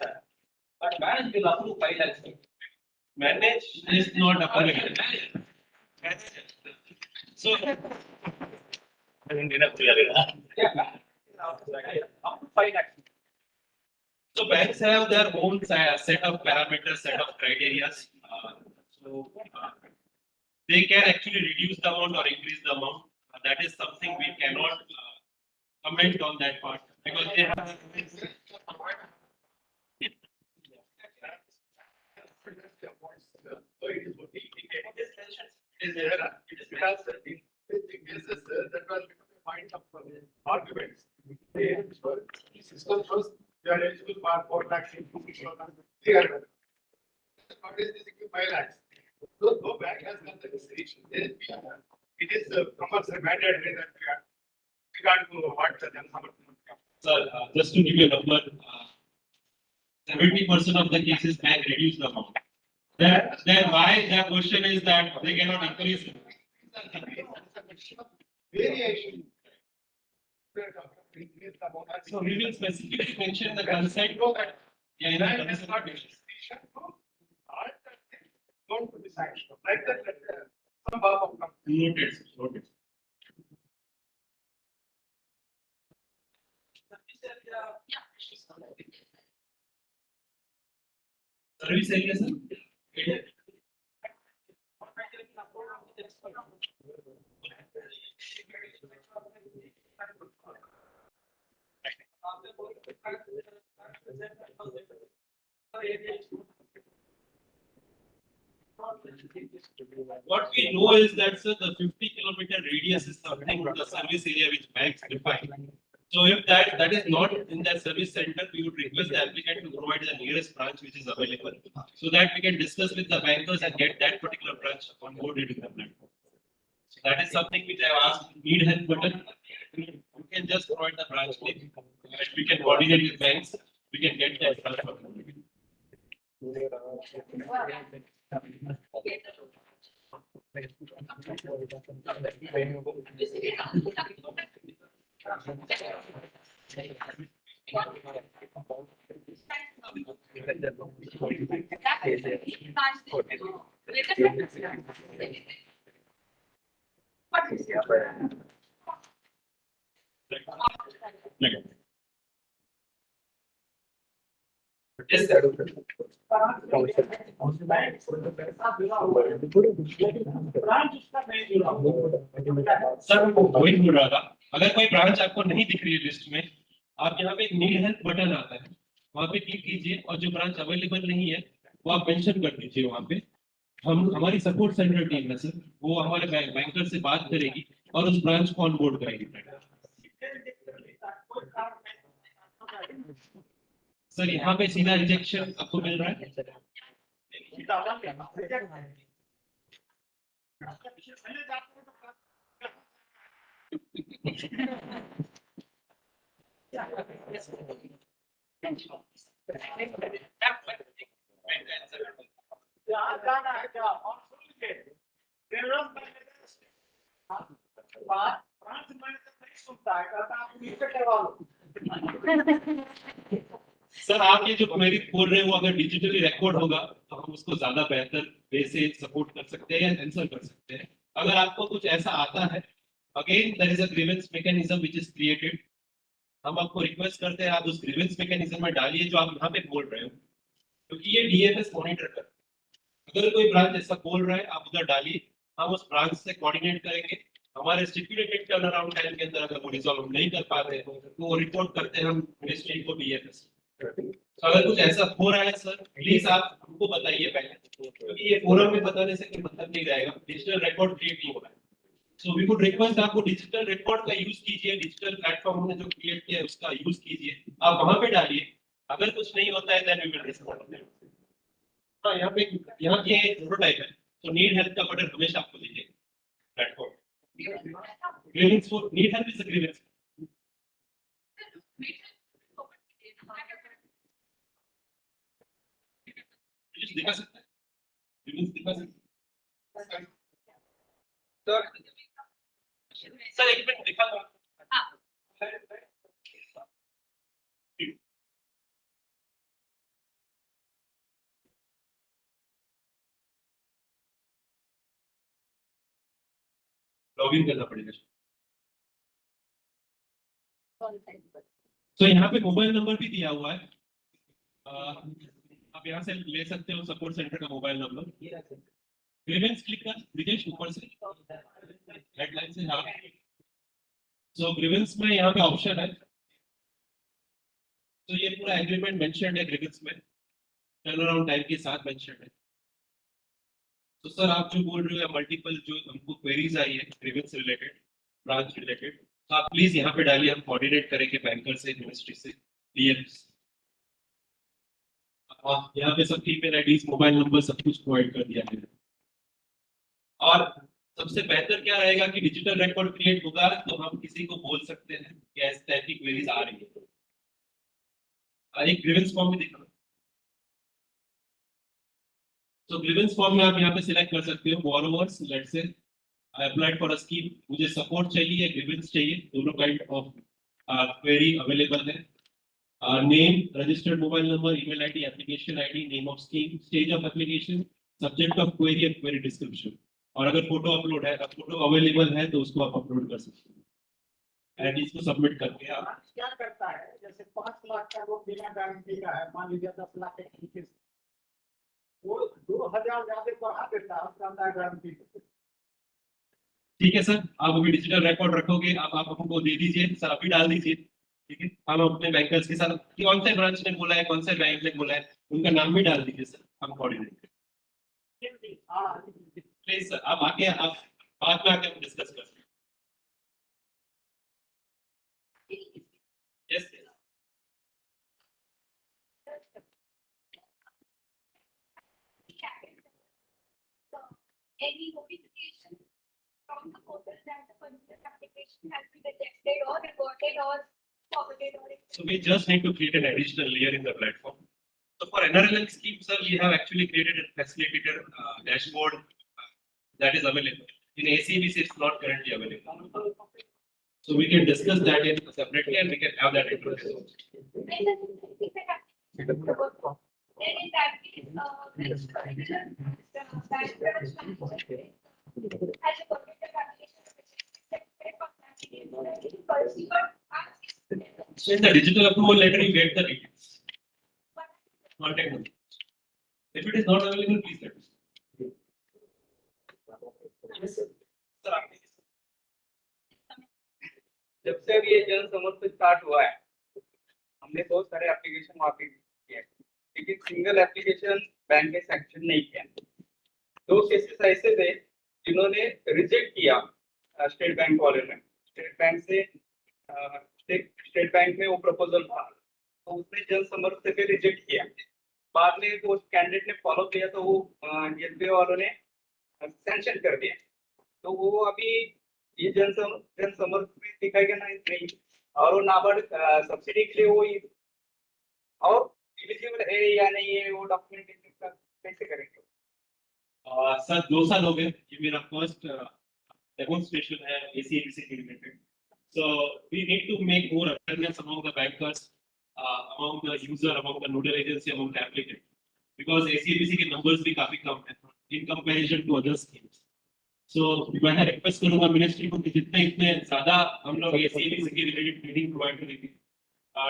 but manage will approve 5 lakhs. Manage is not applicable. So, Yeah, up to 5 lakhs. So banks have their own set of parameters, set of criteria. They can actually reduce the amount or increase the amount. That is something we cannot comment on that part because they have. Is there, it is because in cases that was point of arguments. System shows they are eligible for 4 lakhs, 3 lakhs. What is this 5 lakhs? So no bank has done the research. Then it is compulsory mandate that we can't do what the Jansamarth. Sir, just to give you a number, 70% of the cases bank reduce the amount. Then why the question is that they cannot increase it. Variation. So we will specifically mention the consent. Yeah, in the consent. Don't decide. Like that, some of Noted, noted. Service area, sir? What we know is that, sir, the 50-kilometer radius is something the service area which banks define. So if that is not in that service center, we would request the applicant to provide the nearest branch which is available, so that we can discuss with the bankers and get that particular branch onboarded in the platform. So that is something which I have asked. Need help button. You can just provide the branch name, and we can coordinate with banks. We can get that branch onboarded. Yes, sir. Sir वो वही बोल रहा था, अगर कोई branch आपको नहीं दिख रही है लिस्ट में, आप यहाँ पे एक नीड हेल्प बटन आता है, वहाँ पे क्लिक कीजिए और जो ब्रांच अवेलेबल नहीं है वो आप मेंशन कर दीजिए वहाँ पे। हमारी सपोर्ट सेंटर टीम है सर, वो हमारे बैंकर से बात करेगी और उस ब्रांच को ऑनबोर्ड करेगी। सर यहाँ पे सीधा रिजेक्शन आपको मिल रहा है। सर आप ये जो क्वेरी बोल रहे हैं वो अगर डिजिटली रिकॉर्ड होगा तो हम उसको ज्यादा बेहतर वे से सपोर्ट कर सकते हैं या आंसर कर सकते हैं। अगर आपको कुछ ऐसा आता है, again there is a grievance mechanism which is created. हम आपको रिक्वेस्ट करते हैं आप उस ग्रीवेंस मैकेनिज्म में डालिए जो आप यहाँ पे बोल रहे हो, क्योंकि ये डीएफएस मॉनिटर कर। अगर कोई ब्रांच ऐसा बोल रहा है आप उधर डालिए, हम उस ब्रांच से कोऑर्डिनेट करेंगे। हमारे स्टिपुलेटेड टर्न अराउंड टाइम के अंदर अगर वो रिजॉल्व नहीं कर पाते हैं तो वो रिपोर्ट करते हैं हम मिनिस्ट्री को डीएफएस। तो अगर कुछ ऐसा हो रहा है सर प्लीज आप हमको बताइए पहले, क्योंकि ये फोरम में बताने से कोई मतलब नहीं रहेगा, डिजिटल रिकॉर्ड क्रिएट नहीं हो रहा है। सो वी वुड रिक्वेस्ट आपको डिजिटल रिकॉर्ड का यूज कीजिए, डिजिटल प्लेटफॉर्म हमने जो क्रिएट किया है उसका यूज कीजिए, आप वहां पे डालिए। अगर कुछ नहीं होता है देन वी विल रिस्पॉन्ड। हाँ यहाँ पे यहाँ के प्रोटोटाइप है, तो नीड हेल्प का बटन हमेशा आपको दीजिए platform. Grievance for need help is a grievance. दिखा सकता है, ग्रीवेंस दिखा सकता है सर एक मिनट दिखा दो। लॉगिन करना पड़ेगा। तो यहाँ पे मोबाइल नंबर भी दिया हुआ है, आप यहाँ से ले सकते हो सपोर्ट सेंटर का मोबाइल नंबर, ग्रीवेंस क्लिक कर ब्रिजेश ऊपर से हेडलाइन से। हाँ, सो ग्रीवेंस में यहाँ पे ऑप्शन है, तो ये पूरा एग्रीमेंट मेंशन है ग्रीवेंस में, टर्न अराउंड टाइम के साथ मेंशन है। तो सर आप जो बोल रहे हो मल्टीपल जो हमको क्वेरीज आई है ग्रीवेंस रिलेटेड, ब्रांच रिलेटेड, तो आप प्लीज यहाँ पे डालिए, हम कोऑर्डिनेट करेंगे बैंकर से, मिनिस्ट्री से, डीएम्स। यहाँ पे सब ईमेल आईडीज, मोबाइल नंबर सब कुछ प्रोवाइड कर दिया है। और सबसे बेहतर क्या रहेगा कि डिजिटल रिकॉर्ड क्रिएट होगा तो हम किसी को बोल सकते हैं कि इस टाइप की क्वेरीज आ रही है। एक ग्रीवेंस फॉर्म में दिखा, तो ग्रीवेंस फॉर्म में आप यहाँ पे सिलेक्ट कर सकते हो borrowers, let's say I applied for a scheme, मुझे सपोर्ट चाहिए, ग्रीवेंस चाहिए, दोनों काइंड ऑफ क्वेरी अवेलेबल है। Name, registered mobile number, email ID, application ID, name of scheme, stage of application, subject of query and query description. और अगर photo upload है, photo available है तो उसको आप अपलोड कर सकते हैं एंड इसको सबमिट करके आप क्या करता है, जैसे 5 लाख का वो बिना गारंटी का है, मान लीजिए 10 लाख का किस्त, वो 2000 ज्यादा बढ़ा देता है, उसका अंदर गारंटी। ठीक है सर, आप अभी डिजिटल रिकॉर्ड रखोगे, आप हमको दे दीजिए सर, अभी डाल दीजिए। ठीक है, हम अपने बैंकर्स के साथ कि कौन से ब्रांच ने बोला है, कौन से बैंक ने बोला है, उनका नाम भी डाल दीजिए सर, हम कोऑर्डिनेट करेंगे। प्लीज सर आप आके, आप बाद में आके हम डिस्कस कर सकते हैं। Yes Any notification from the portal that the particular application has been rejected or reported or forwarded or. So we just need to create an additional layer in the platform. So for NRLM scheme, sir, we have actually created a facilitator dashboard that is available. In AC&ABC, it's not currently available. So we can discuss that in separately and we can have that introduced. Then in that case, which particular bank branch has a particular application which is accepted for So in the digital approval letter, you get the details. Contact number. If it is not available, please let us know. जब से अब ये जन समर्थ start हुआ है, हमने बहुत सारे एप्लीकेशन वहाँ पे किए, लेकिन सिंगल एप्लीकेशन बैंक ने सैंक्शन नहीं किया। 2 केसेस ऐसे थे जिन्होंने रिजेक्ट किया स्टेट बैंक वाले ने, स्टेट बैंक से स्टेट बैंक में वो प्रपोजल था तो उसने जन समर्थ से रिजेक्ट किया। बाद में वो कैंडिडेट ने फॉलो किया तो वो एसबीआई वालों ने सैंक्शन कर दिया। तो वो अभी ये जन समर्थ में दिखाएगा नहीं, और वो नाबार्ड सब्सिडी के लिए वो और एलिजिबल है या नहीं है, वो डॉक्यूमेंटेशन कैसे करेंगे? सर 2 साल हो गए, ये मेरा फर्स्ट डेमोन्स्ट्रेशन है AC&ABC के related. So we need to make more awareness among the bankers, among the user, among the nodal agency, among the applicant, because AC&ABC के numbers भी काफी कम है in comparison to other schemes. So मैं request करूंगा ministry को कि जितने इतने ज्यादा हम लोग AC&ABC के रिलेटेड ट्रेनिंग प्रोवाइड करेंगे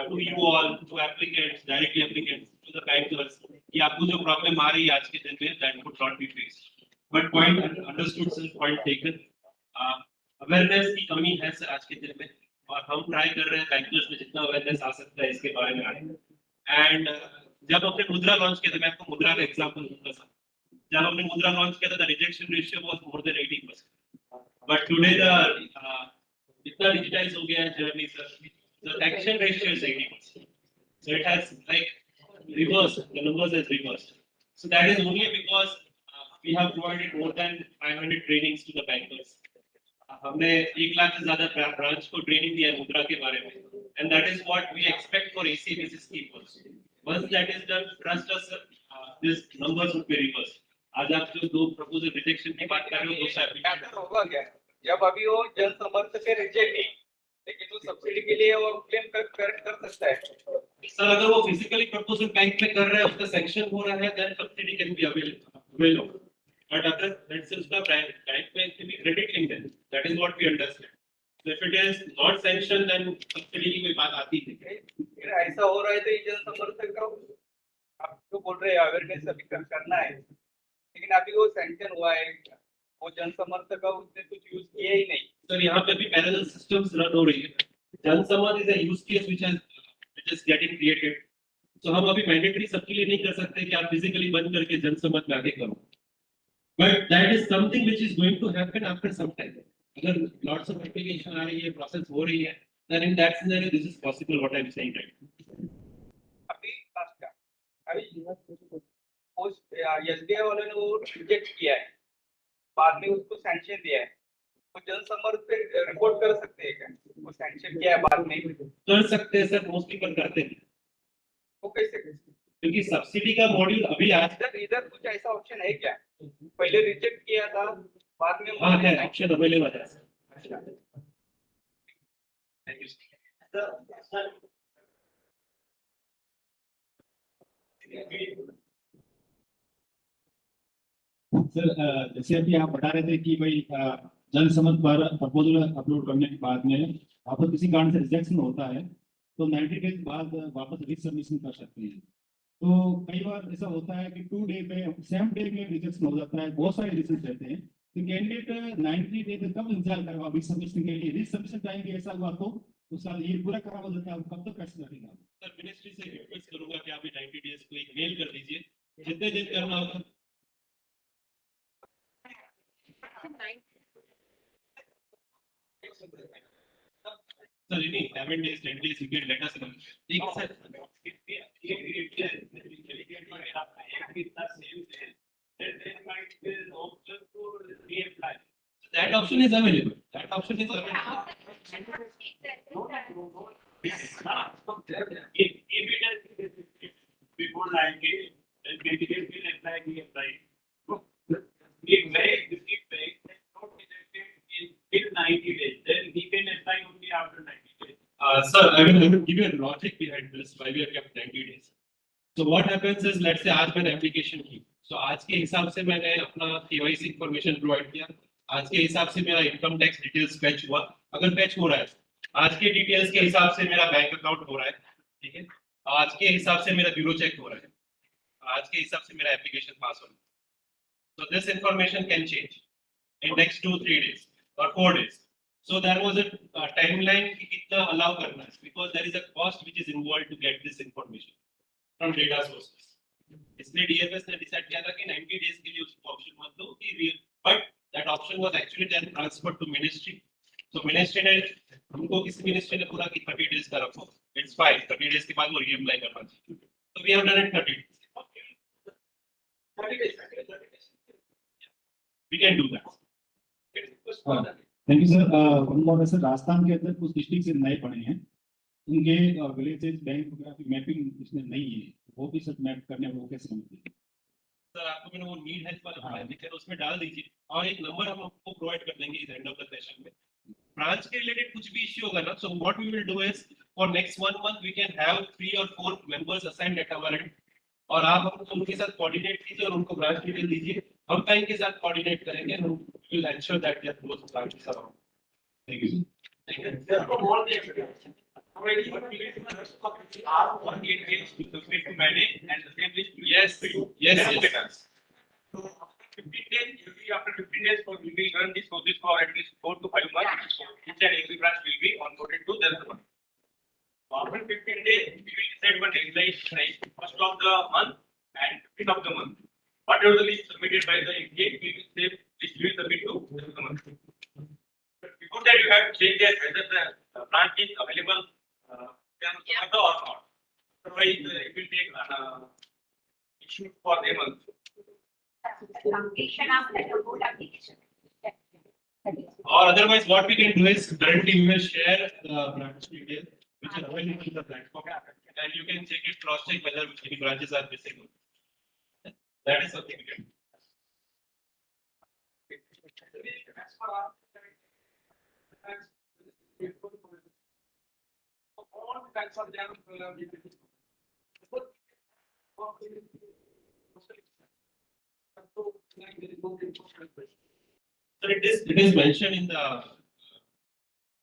to you all, to applicants, directly applicants, to the bankers, कि आपको जो प्रॉब्लम आ रही है आज के दिन में, that would not be faced. But point understood sir, point taken. Awareness की कमी है सर आज के दिन में, और हम ट्राई कर रहे हैं बैंकर्स में जितना अवेयरनेस आ सकता है इसके बारे में आने। एंड जब हमने मुद्रा लॉन्च किया था, मैं आपको मुद्रा का एग्जांपल दूंगा सर, जब हमने मुद्रा लॉन्च किया था rejection ratio was more than 80%, but today इतना डिजिटाइज हो गया है journey sir, the action ratio is 80%. So it has like reversed, the numbers has reversed. So that is only because we have provided more than 500 trainings to the bankers. हमने 1 लाख से ज्यादा branch को training दिया है मुद्रा के बारे में, and that is what we expect for AC&ABC scheme also. Once that is done, trust us, this numbers would be reversed. आज आप जो 2 proposal rejection की बात कर रहे हो, 2 एप्लीकेशन होगा क्या? जब अभी वो जन समर्थ से रिजेक्ट नहीं, लेकिन वो सब्सिडी के लिए वो क्लेम कर सकता है। सर अगर वो फिजिकली प्रपोजल बैंक में कर रहा है, उसका सैंक्शन हो रहा है, then subsidy can be available. But अगर लेट्स से उसका बैंक में से भी क्रेडिट लिंक है, that is what we understand. So if it is not sanction then subsidy की कोई बात आती है। फिर ऐसा हो रहा है तो जन समर्थ का बोल रहे हैं अवेयरनेस अभी करना है, लेकिन अभी वो सैंक्शन हुआ है, वो जनसमर्थ का उसने कुछ यूज किया ही नहीं। सर यहाँ पे भी पैरेलल सिस्टम्स रन हो रही है। Jansamarth is a use case which is getting created. So हम अभी मैंडेटरी सबके लिए नहीं कर सकते कि आप फिजिकली बंद करके जनसमर्थ में आगे करो। But that is something which is going to happen after some time. अगर lots of application आ रही है, process हो रही है, then in that scenario this is possible what I am saying right now. अभी लास्ट का अभी उस एसबीआई वालों ने वो रिजेक्ट किया है, बाद में उसको सैंक्शन दिया है, तो जनसमर्थ पे रिपोर्ट कर सकते हैं क्या? वो सैंक्शन किया है बाद में कर सकते हैं सर, मोस्ट पीपल करते हैं। वो कैसे क्योंकि सब्सिडी का मॉड्यूल अभी आज इधर कुछ ऐसा ऑप्शन है क्या? पहले रिजेक्ट किया था, बाद में हाँ है, ऑप्शन अवेलेबल है। थैंक यू सर, जैसे अभी आप बता रहे थे कि भाई जनसमर्थ पर प्रपोजल अपलोड करने के बाद में आपको किसी कारण से रिजेक्शन होता है तो 90 डेज बाद वापस रिसबमिशन कर सकते हैं। तो कई बार ऐसा होता है कि 2 डे में सेम डे में रिजेक्शन हो जाता है, बहुत सारे रीजन रहते हैं, तो कैंडिडेट 90 डेज कब इंतजार करेगा रिसबमिशन के लिए? रिसबमिशन टाइम भी ऐसा हुआ तो उसका ये पूरा खराब हो जाता है, कब तक कैसे लगेगा? सर मिनिस्ट्री से रिक्वेस्ट करूंगा कि आप 90 डेज को एक मेल कर दीजिए, जितने दिन करना होगा। Sir, any 7 days, 10 days, you can let us know. ठीक है sir. That option is available. That option is available. Before 90, then candidate will apply, he apply. If they not rejected in 90 days, then he can apply only after 90 days. Sir, I will give you a logic behind this, why we have kept 90 days. So what happens is, let's say आज मैंने application की, so आज के हिसाब से मैंने अपना KYC information provide किया, आज के हिसाब से मेरा income tax details fetch हुआ, अगर fetch हो रहा है, आज के details के हिसाब से मेरा बैंक अकाउंट हो रहा है, ठीक है, आज के हिसाब से मेरा ब्यूरो चेक हो रहा है, आज के हिसाब से मेरा एप्लीकेशन पास हो रहा है, so this information can change in next 2-3 days or 4 days. So there was a timeline कि कितना allow करना है, because there is a cost which is involved to get this information from data sources. इसलिए DFS ने decide किया था कि 90 days के लिए उसको option मत दो कि but that option was actually then transferred to ministry. So ministry ने हमको किसी ministry ने पूरा कि 30 days का रखो, it's fine, 30 days के बाद वो reapply करना चाहिए, so we have done it 30 days. 30 days. We can do that. Thank you sir. One more sir, Rajasthan के अंदर कुछ डिस्ट्रिक्ट से नए पड़े हैं, उनके विलेजेस बैंक मैपिंग इसमें नहीं है, वो भी सब मैप करने वो कैसे समझते हैं? सर आपको मैंने वो नीड हेल्प वाला बताया, देखिए उसमें डाल दीजिए और एक नंबर हम आपको प्रोवाइड कर देंगे इस एंड ऑफ द सेशन में। ब्रांच के रिलेटेड कुछ भी इश्यू होगा ना, so what we will do is for next 1 month we can have 3 or 4 members assigned at our end, और आप उनके साथ कोऑर्डिनेट कीजिए और उनको ब्रांच डिटेल दीजिए, हम बैंक के साथ कोऑर्डिनेट करेंगे, we will ensure that their close branches are. Thank you Yes. So after 15 days, usually after 15 days, we will run this process for at least 4 to 5 months. Each and every branch will be onboarded to Jansamarth. After 15 days, we will decide one deadline, like first of the month and 5th of the month. Whatever the list submitted by the MPA, we will say list will submit to Jansamarth. But before that, you have to check that whether the branch is available or not. Otherwise, it will take issue for them also. Or otherwise, what we can do is currently we will share the branch details which are available in the platform, and you can check it, cross check whether any branches are missing. That is something we can do. All the banks are there. So it is mentioned in the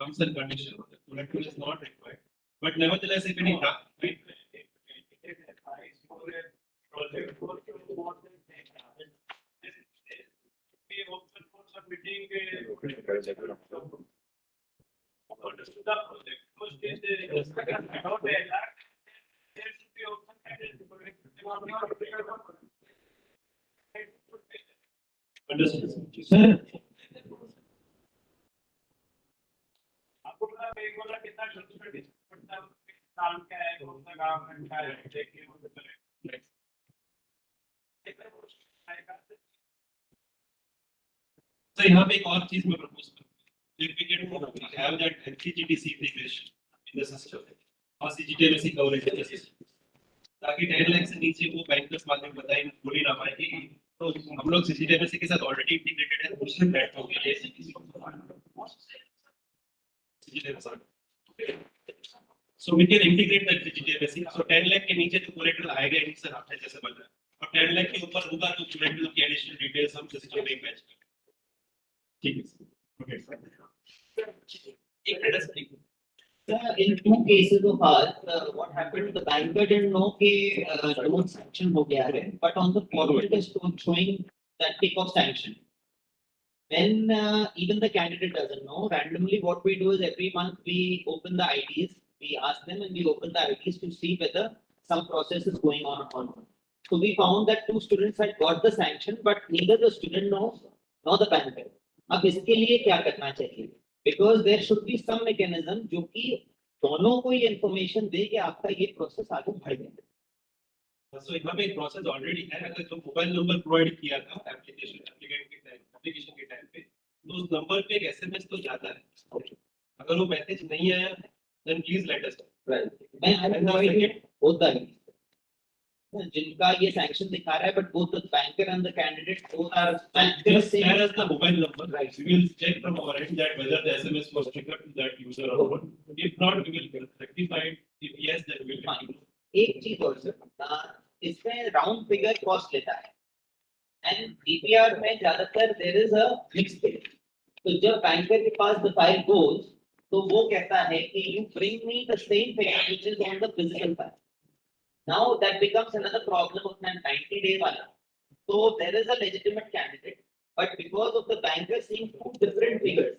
terms and conditions that collateral is not required, but nevertheless, if any project work you want to make. Be open for submitting understood the project. First is the about that. There should be open Understood. Sir, आपको पता है एक वाला कितना छोटा मतलब काम क्या है कौन सा काम है क्या है देखिए वो तो करें so यहाँ पे एक और चीज मैं प्रपोज करूँ if we can have that NCGTC integration in the system और CGTMSE coverage in the system ताकि 10 लाख से नीचे वो बैंकर्स वाले बताएं बोल ही ना पाए कि तो हम लोग CGTMSE के साथ ऑलरेडी इंटीग्रेटेड है दूसरे प्लेटफॉर्म के लिए CGTMSE so we can integrate that CGTMSE so 10 lakh के नीचे तो collateral आएगा ही सर आपने जैसे बताया और 10 lakh के ऊपर होगा तो collateral की additional details हम सिस्टम में मैच ठीक है ओके एक minute In two cases of ours, what happened, the banker didn't know that loan sanction ho gaya hai, but on the forward it is showing that tick of sanction. When even the candidate doesn't know, randomly what we do is every month we open the IDs, we ask them and we open the IDs to see whether some process is going on or not. So we found that 2 students had got the sanction, but neither the student knows nor the banker. अब इसके लिए क्या करना चाहिए? Because there should be some mechanism जो कि दोनों को ये information दे कि आपका ये process आगे बढ़ गया। So यहाँ पे एक process already है अगर जो मोबाइल नंबर प्रोवाइड किया था एप्लीकेशन के टाइम पे तो उस नंबर पे एक SMS तो जाता है अगर वो मैसेज नहीं आया then please let us know होता है जिनका ये sanction दिखा रहा है but both the banker and the candidate both are just share us the mobile number right we will check from our end that whether the SMS was triggered to that user or not if not we will rectify it if yes then we will fine एक चीज और sir इसमें round figure cost लेता है and DPR में ज्यादातर there is a fixed पे तो जब बैंकर के पास द फाइल गोज तो वो कहता है कि you bring me the same figure which is on the physical file now that becomes another problem of 90 day वाला so there is a legitimate candidate but because of the banker seeing 2 different figures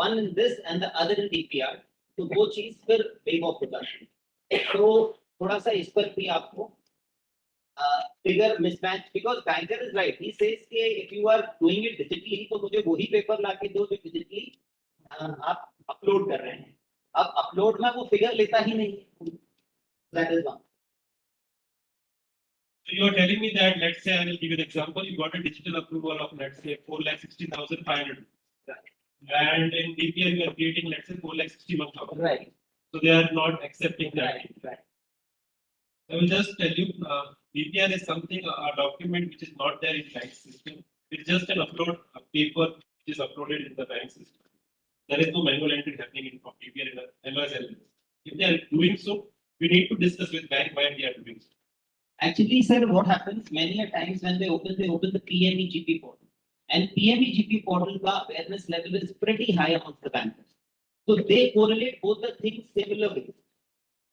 one in this and the other in DPR तो वो चीज फिर wave off होता है तो थोड़ा सा इस पर भी आपको figure mismatch because banker is right he says कि if you are doing it digitally तो मुझे वही पेपर लाके दो जो digitally आप अपलोड कर रहे हैं अब अपलोड में वो फिगर लेता ही नहीं that is one so you are telling me that let's say I will give you an example you got a digital approval of let's say 4,60,500 and in DPR you are creating let's say 4,61,000 right so they are not accepting that right I will just tell you DPR is something a document which is not there in bank system it's just an upload a paper which is uploaded in the bank system there is no manual entry happening in DPR in the MIS if they are doing so we need to discuss with bank why they are doing so. Actually, sir, what happens many a times when they open the PMEGP portal. And PMEGP portal ka awareness level is pretty high amongst the bankers. So they correlate both the things similarly.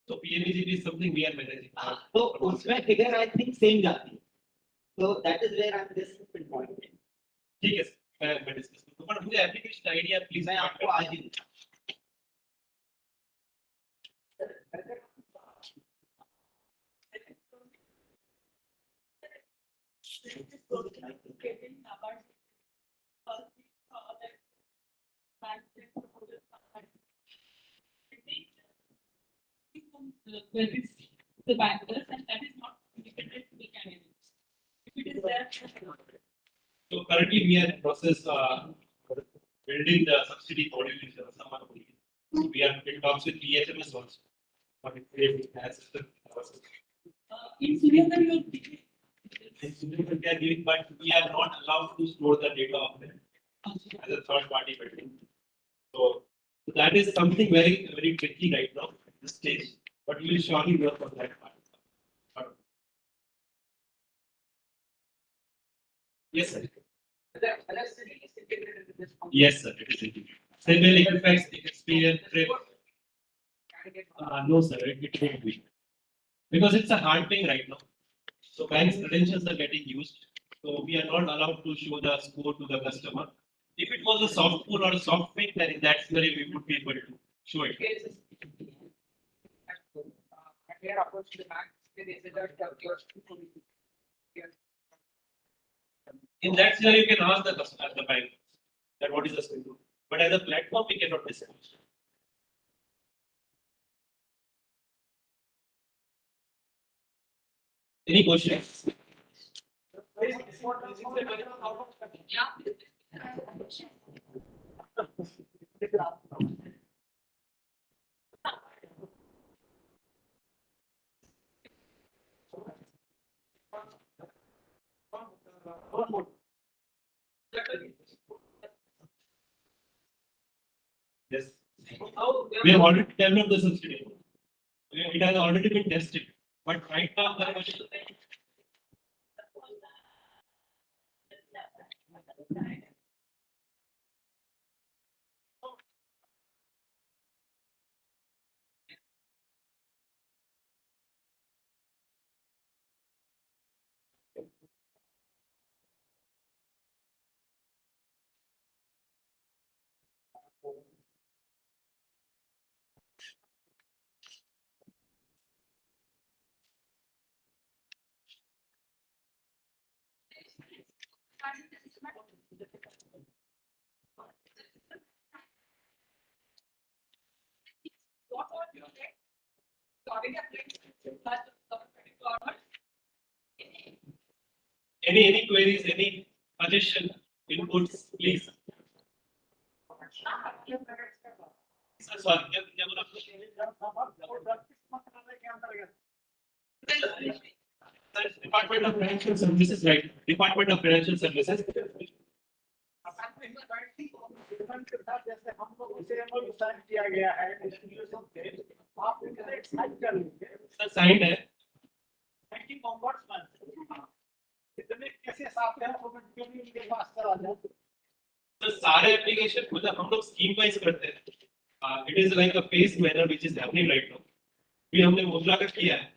So PMEGP is something we are managing. So उसमें figure I think same जाती है. So that is where I'm just pinpointing. ठीक है sir मैं discuss करूँ पर मुझे application idea please मैं आपको आज ही the bankers and that is not communicated to the candidates. If it is there, so currently we are in process building the subsidy module in Jansamarth. So we are in talks with PHMS also. But it has in Suryagar you we are giving, but we are not allowed to store the data of them as a third party building. So that is something very, very tricky right now at this stage, but we will surely work on that part. Yes, sir. Yes, sir. It is integrated. Civil, Equifax, Experian, Trip. No, sir. It won't be. Because it's a hard thing right now. So bank's credentials are getting used. So we are not allowed to show the score to the customer. If it was a soft pull or a soft pick, then in that scenario we would be able to show it. In that scenario, you can ask the customer, the bank, that what is the score. But as a platform, we cannot disclose. Any questions? Yes. We have already developed the subsidiary. It has already been tested. But right now, any queries, any suggestion, inputs, please. Sir, sorry, Department of Financial Services, right? Department of Financial Services. Sir signed है तो सारे application मतलब हम लोग scheme wise करते हैं it is like a face manner which is happening right now भी हमने मुद्रा का किया है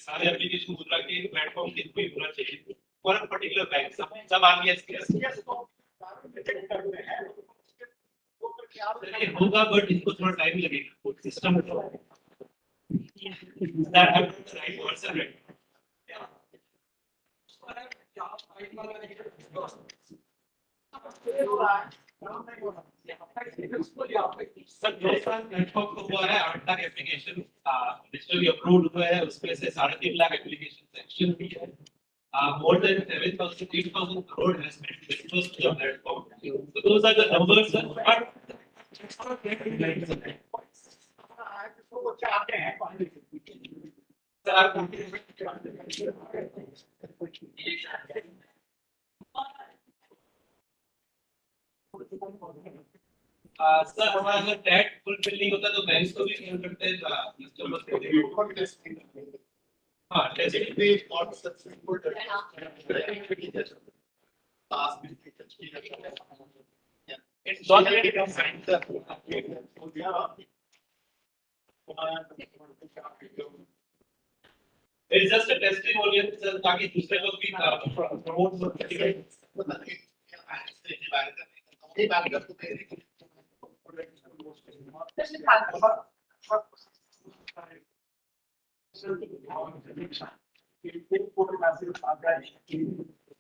सारे एप्लीकेशन मुद्रा के प्लेटफॉर्म के कोई होना चाहिए फॉर अ पर्टिकुलर बैंक सब आरबीएस के होगा बट इसको थोड़ा टाइम लगेगा system that have the right person right sir platform को हुआ है 8 लाख एप्लीकेशन डिजिटली अप्रूव्ड हुआ है उसमें से 3.5 लाख एप्लीकेशन सेक्शन भी है more than 7,000 8,000 crore has been disbursed to the platform so those are the numbers sir हमारा अगर टैग फुलफिल नहीं होता तो बैंक्स को भी फोन करते हैं हाँ टेस्ट भी और successful it's not really signed it's just a testimonial sir ताकि दूसरे लोग भी promote कर सकें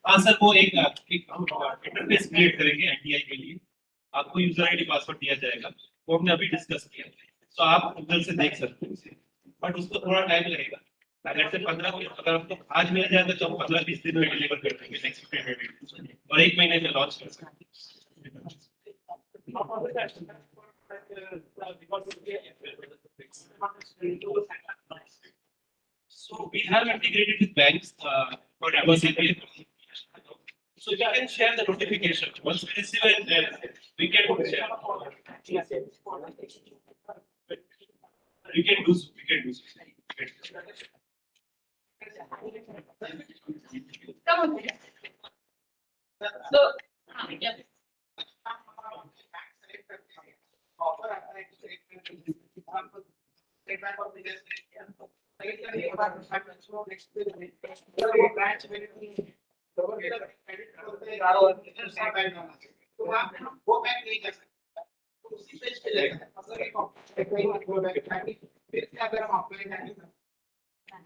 हाँ सर वो एक इंटरफेस क्रिएट करेंगे एनटीआई के लिए आपको यूजर आईडी पासवर्ड दिया जाएगा वो हमने अभी डिस्कस किया तो आप गूगल से देख सकते हैं बट उसको थोड़ा टाइम लगेगा अगर से 15 अगर आपको आज मिल जाएगा तो हम 15-20 दिन में डिलीवर कर देंगे नेक्स्ट पेमेंट और 1 महीने में लॉन्च कर सकते हैं So we have integrated with banks for MSAP. So you can share the notification. Once we receive it, we can share. We can do so. We can do so.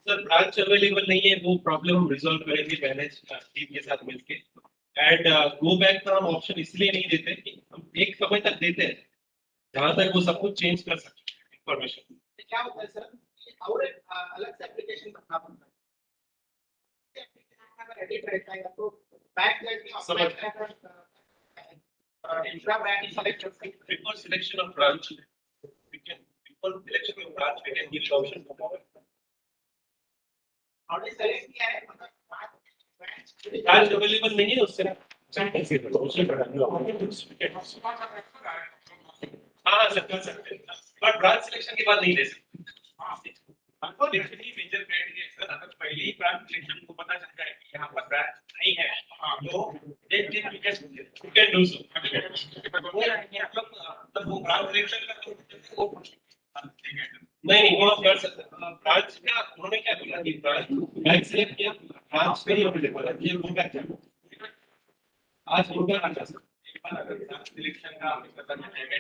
Sir branch available नहीं है वो problem हम resolve करेंगे manage team के साथ मिलके and go back का हम ऑप्शन इसलिए नहीं देते कि हम एक समय तक देते हैं जहां तक वो सब कुछ चेंज कर सकते हैं इंफॉर्मेशन क्या होता है सर और अलग से एप्लीकेशन करना पड़ता है अगर एडिट रहता है तो बैक जाके इंट्रा ब्रांच सेलेक्ट कर सकते हैं before selection of branch we can before selection of branch we can give the option to और सेलेक्ट किया है ब्रांच अवेलेबल नहीं है उससे हाँ सर कर सकते हैं बट ब्रांच सिलेक्शन के बाद नहीं दे सकते हमको एक्चुअली मेजर क्राइटेरिया सर अगर पहले ही ब्रांच सिलेक्शन को पता चल जाए कि यहाँ पर ब्रांच नहीं है तो then we can do so मतलब वो ब्रांच सिलेक्शन का नहीं वो आप कर सकते हैं ब्रांच का उन्होंने क्या बोला कि ब्रांच बैंक सिलेक्ट किया ब्रांच पे ही अवेलेबल है ये वो बैक आज वो क्या कर सकते हैं सिलेक्शन का हमें पता चल जाएगा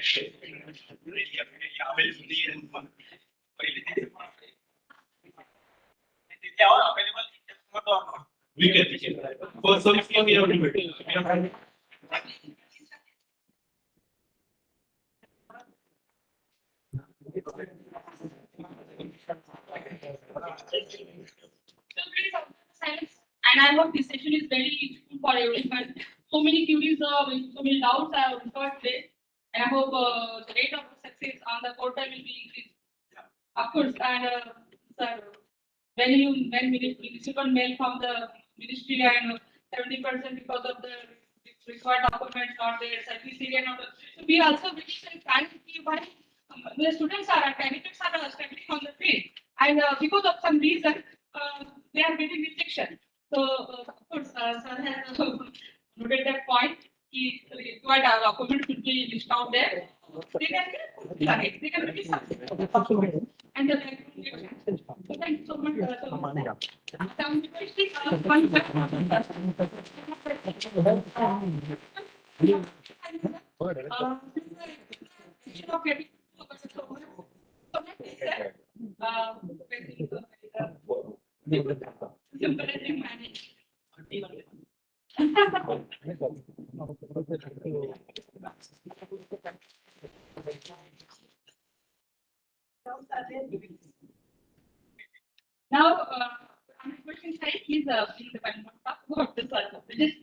यहाँ अवेलेबिलिटी है पहले क्या और available we can for some we have limited And I hope this session is very useful for everyone. So many queries, so many doubts are resolved today. And I hope the rate of success on the portal will be increased. Of course, and sir, when we receive a mail from the ministry and 70% because of the required documents not there, service area not there. So we also very trying to keep why the students are candidates are struggling on the field, and because of some reason they are getting rejection. So of course, sir has noted that point. He required documents should be listed out there. They can release something. And the so thank you so much. Some questions, one Now, question side, please, please, the one talk about this also. Just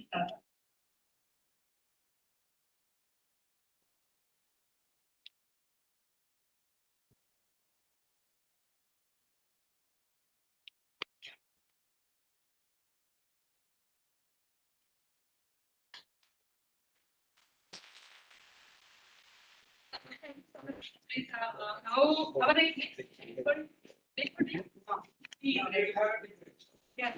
please, now, our yeah.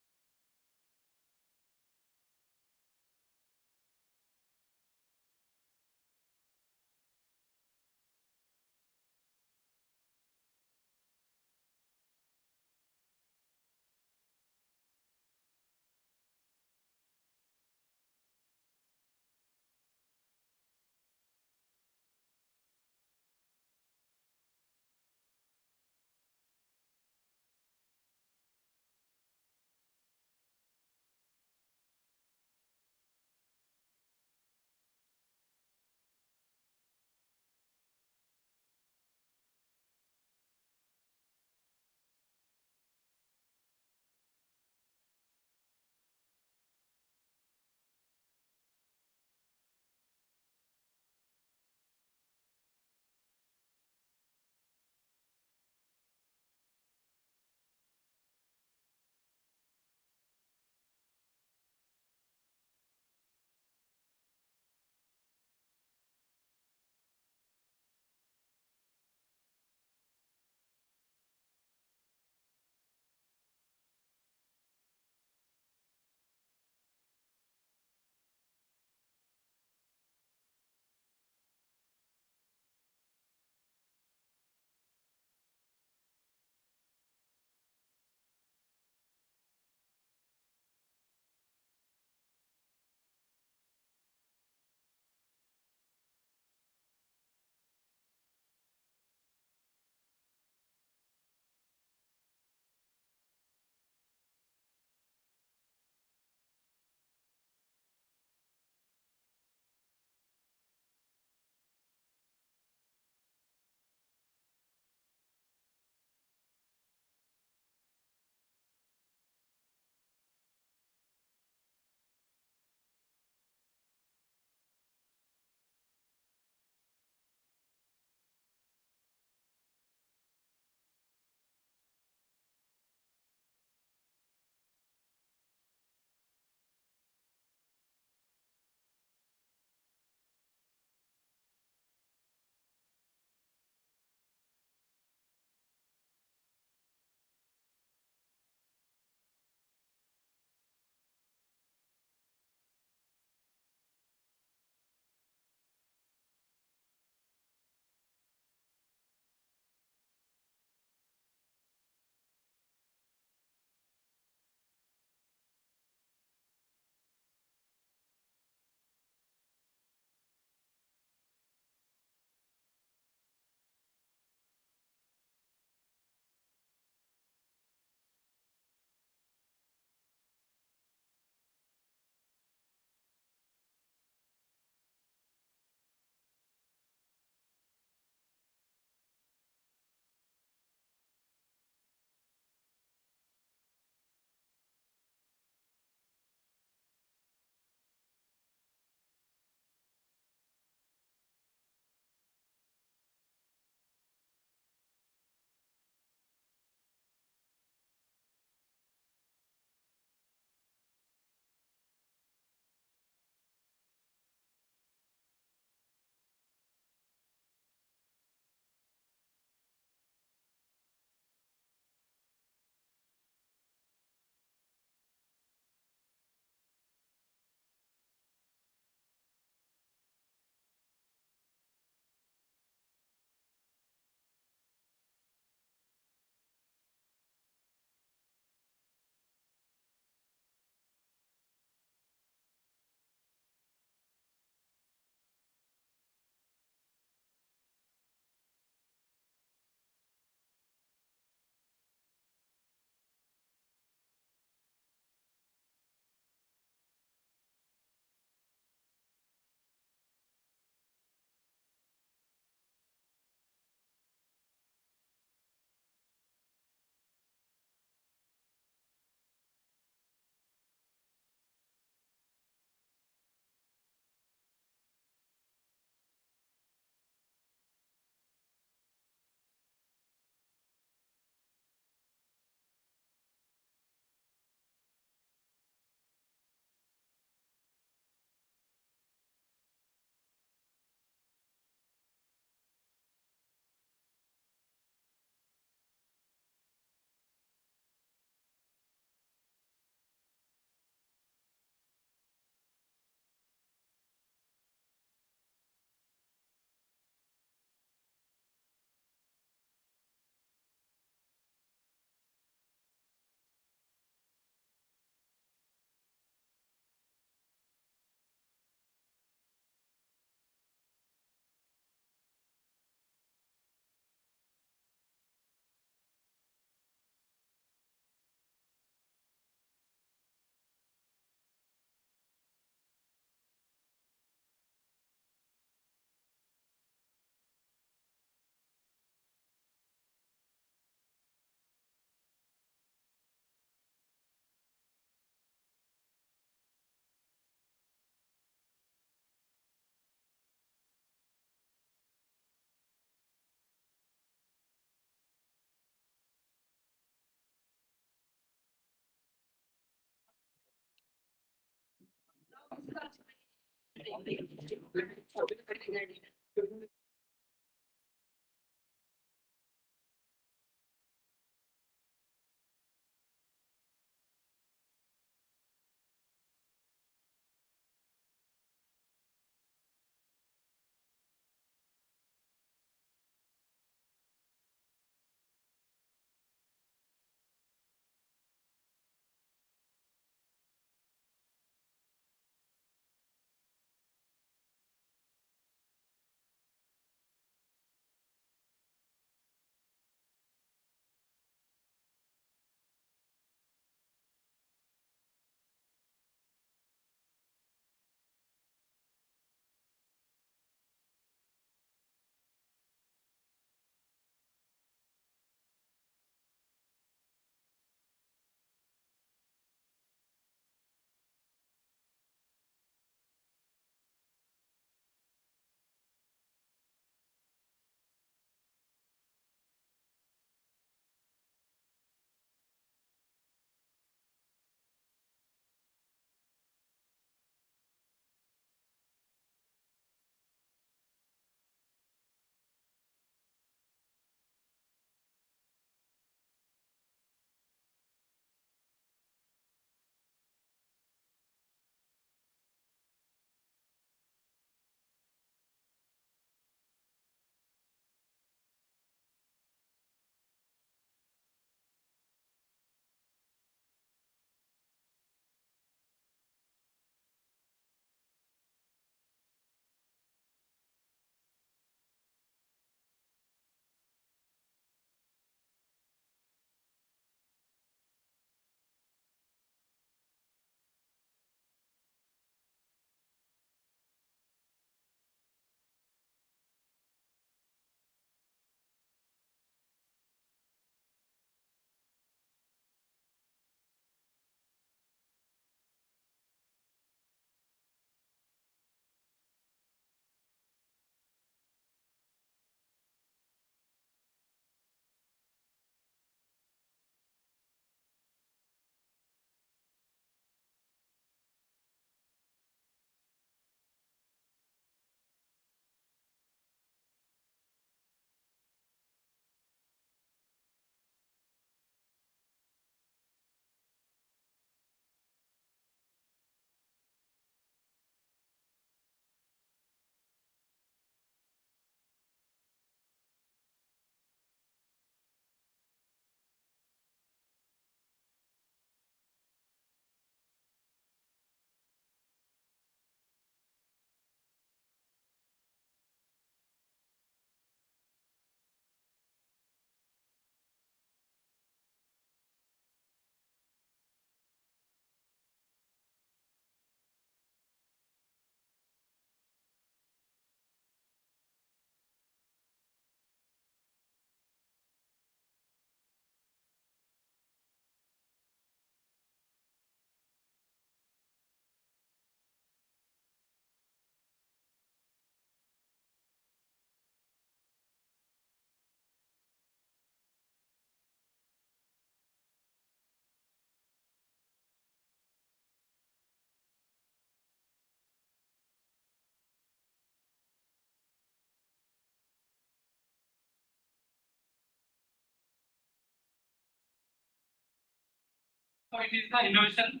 So it is the innovation.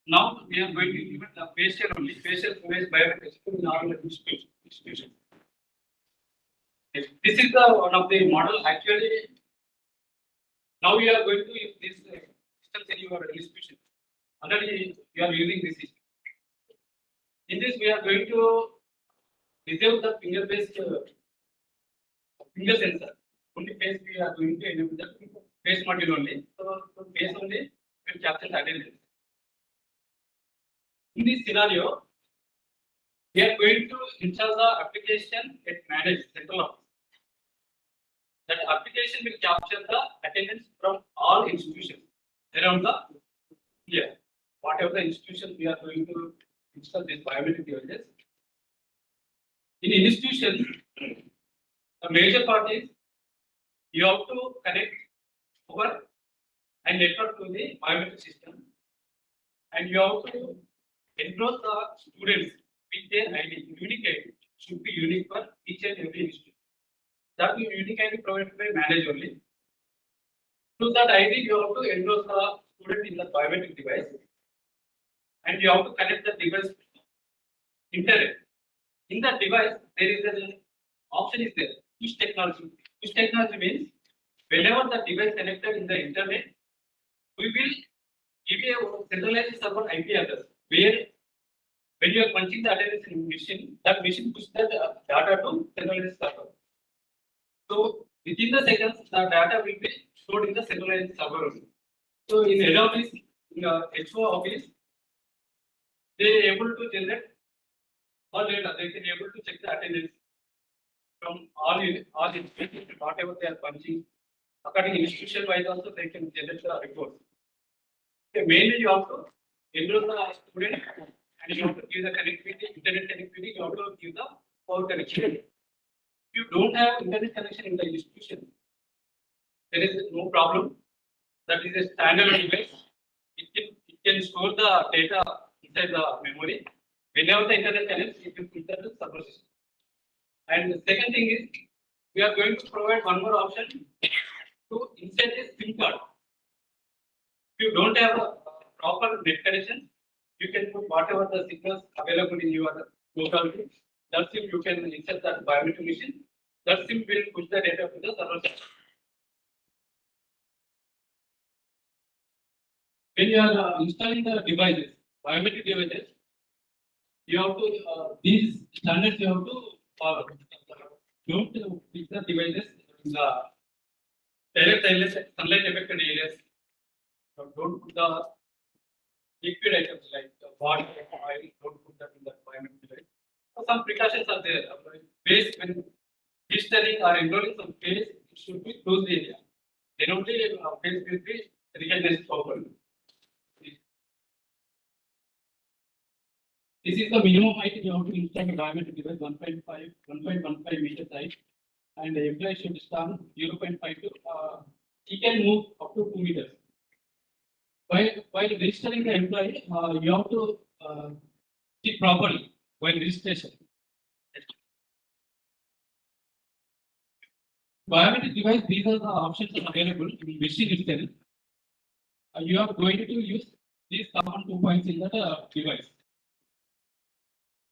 Now we are going to implement the facial only, facial based biometric in all institutions. This is the one of the model. Actually, now we are going to use this systems in your institution. Already you are using this system. In this, we are going to reserve the finger-based finger sensor. Only face we are going to enable the face module only. So face only will capture the attendance. In this scenario, we are going to install the application at manage central office. That application will capture the attendance from all institutions around the year. Whatever the institution we are going to install this biometric devices. In institution, the major part is you have to connect over and network to the biometric system, and you have to enroll the students with their ID, unique ID, should be unique for each and every institution. That unique ID provided by manager only. To that ID, you have to enroll the student in the biometric device, and you have to connect the device to internet. In that device, there is an option is there, push technology. Push technology means whenever the device connected in the internet, we will give you a centralized server IP address where when you are punching the address in machine, that machine pushes the data to centralized server. So within the seconds, the data will be stored in the centralized server. So in head office, in the HO office, they are able to generate all data. They can able to check the attendance from all institutions, whatever they are punching. According institution wise also, they can generate the reports. Okay, mainly you have to enroll the student and you have to give the connectivity, internet connectivity, you have to give the power connection. If you don't have internet connection in the institution, there is no problem. That is a standalone device. It can store the data inside the memory. Whenever the internet connects, it will filter the server system. And the second thing is, we are going to provide one more option to insert a SIM card. If you don't have a proper net connection, you can put whatever the signals available in your locality. That SIM you can insert that biometric machine. That SIM will push the data to the server system. When you are installing the devices, biometric devices, you have to these standards you have to follow. Don't fix the devices in the direct sunlight affected areas. Don't put the liquid items like water, oil. Don't put that in the biometric device. So some precautions are there. Face when registering or enrolling some face, it should be closed area. Then only face will be recognized properly. This is the minimum height you have to install a biometric device 1.15 meters height, and the employee should stand 0.5 to he can move up to 2 meters. While registering the employee, you have to sit properly while registration. Biometric device, these are the options are available in machine itself. You are going to use these common 2 points in the device.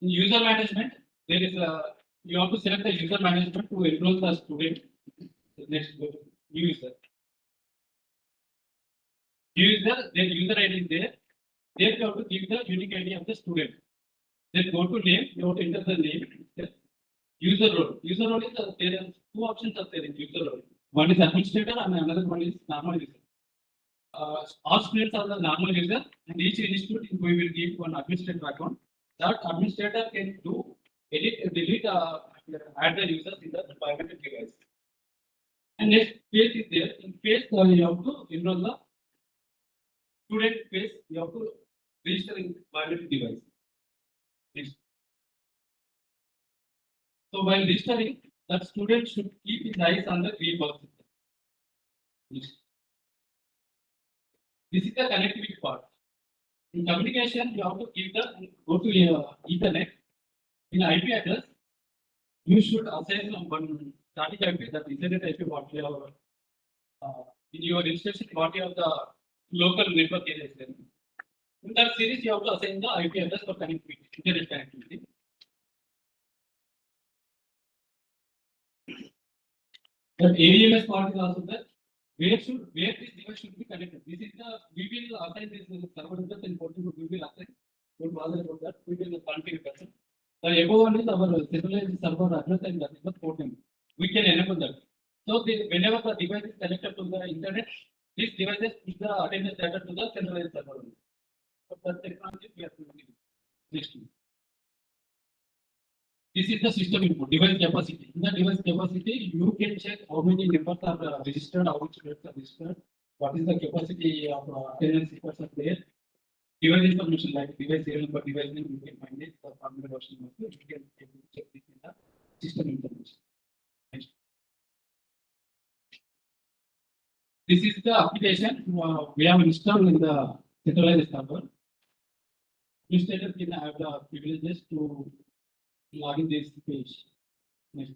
In user management, there is a you have to select the user management to enroll the student. Next, user. Their user ID is there. There you have to give the unique ID of the student. Then go to name, you have to enter the name. User role. User role is there are 2 options are there in user role. One is administrator and another one is normal user. All students are the normal user, and each institute we will give one administrator account. That administrator can do edit, delete, add the users in the biometric device. And next phase is there. In phase, you have to enroll the student phase. You have to register in biometric device. Next. So while registering, that student should keep his eyes on the green box. Next. This is the connectivity part. In communication, you have to give the go to Ethernet. In IP address, you should assign one static IP, that Ethernet IP what you have in your registration, what you have the local network area. In that series, you have to assign the IP address for connectivity, internet connectivity. The ADMS part is also there. Where this device should be connected. This is the we will assign this server address and port we will assign. Don't bother about that. We will configure that. The above one is our centralized server address and that is the port number. We can enable that. So whenever the device is connected to the internet, these devices push the attendance data to the centralized server. So that technology we are using. Next. This is the system input, device capacity. In the device capacity, you can check how many members are registered, how many students are registered, what is the capacity of attendance records are there. Device information like device serial number, device name, you can find it. The formula version also, you can check this in the system information. Next. This is the application we have installed in the centralized server. Illustrator can have the privileges to log in this page. Next.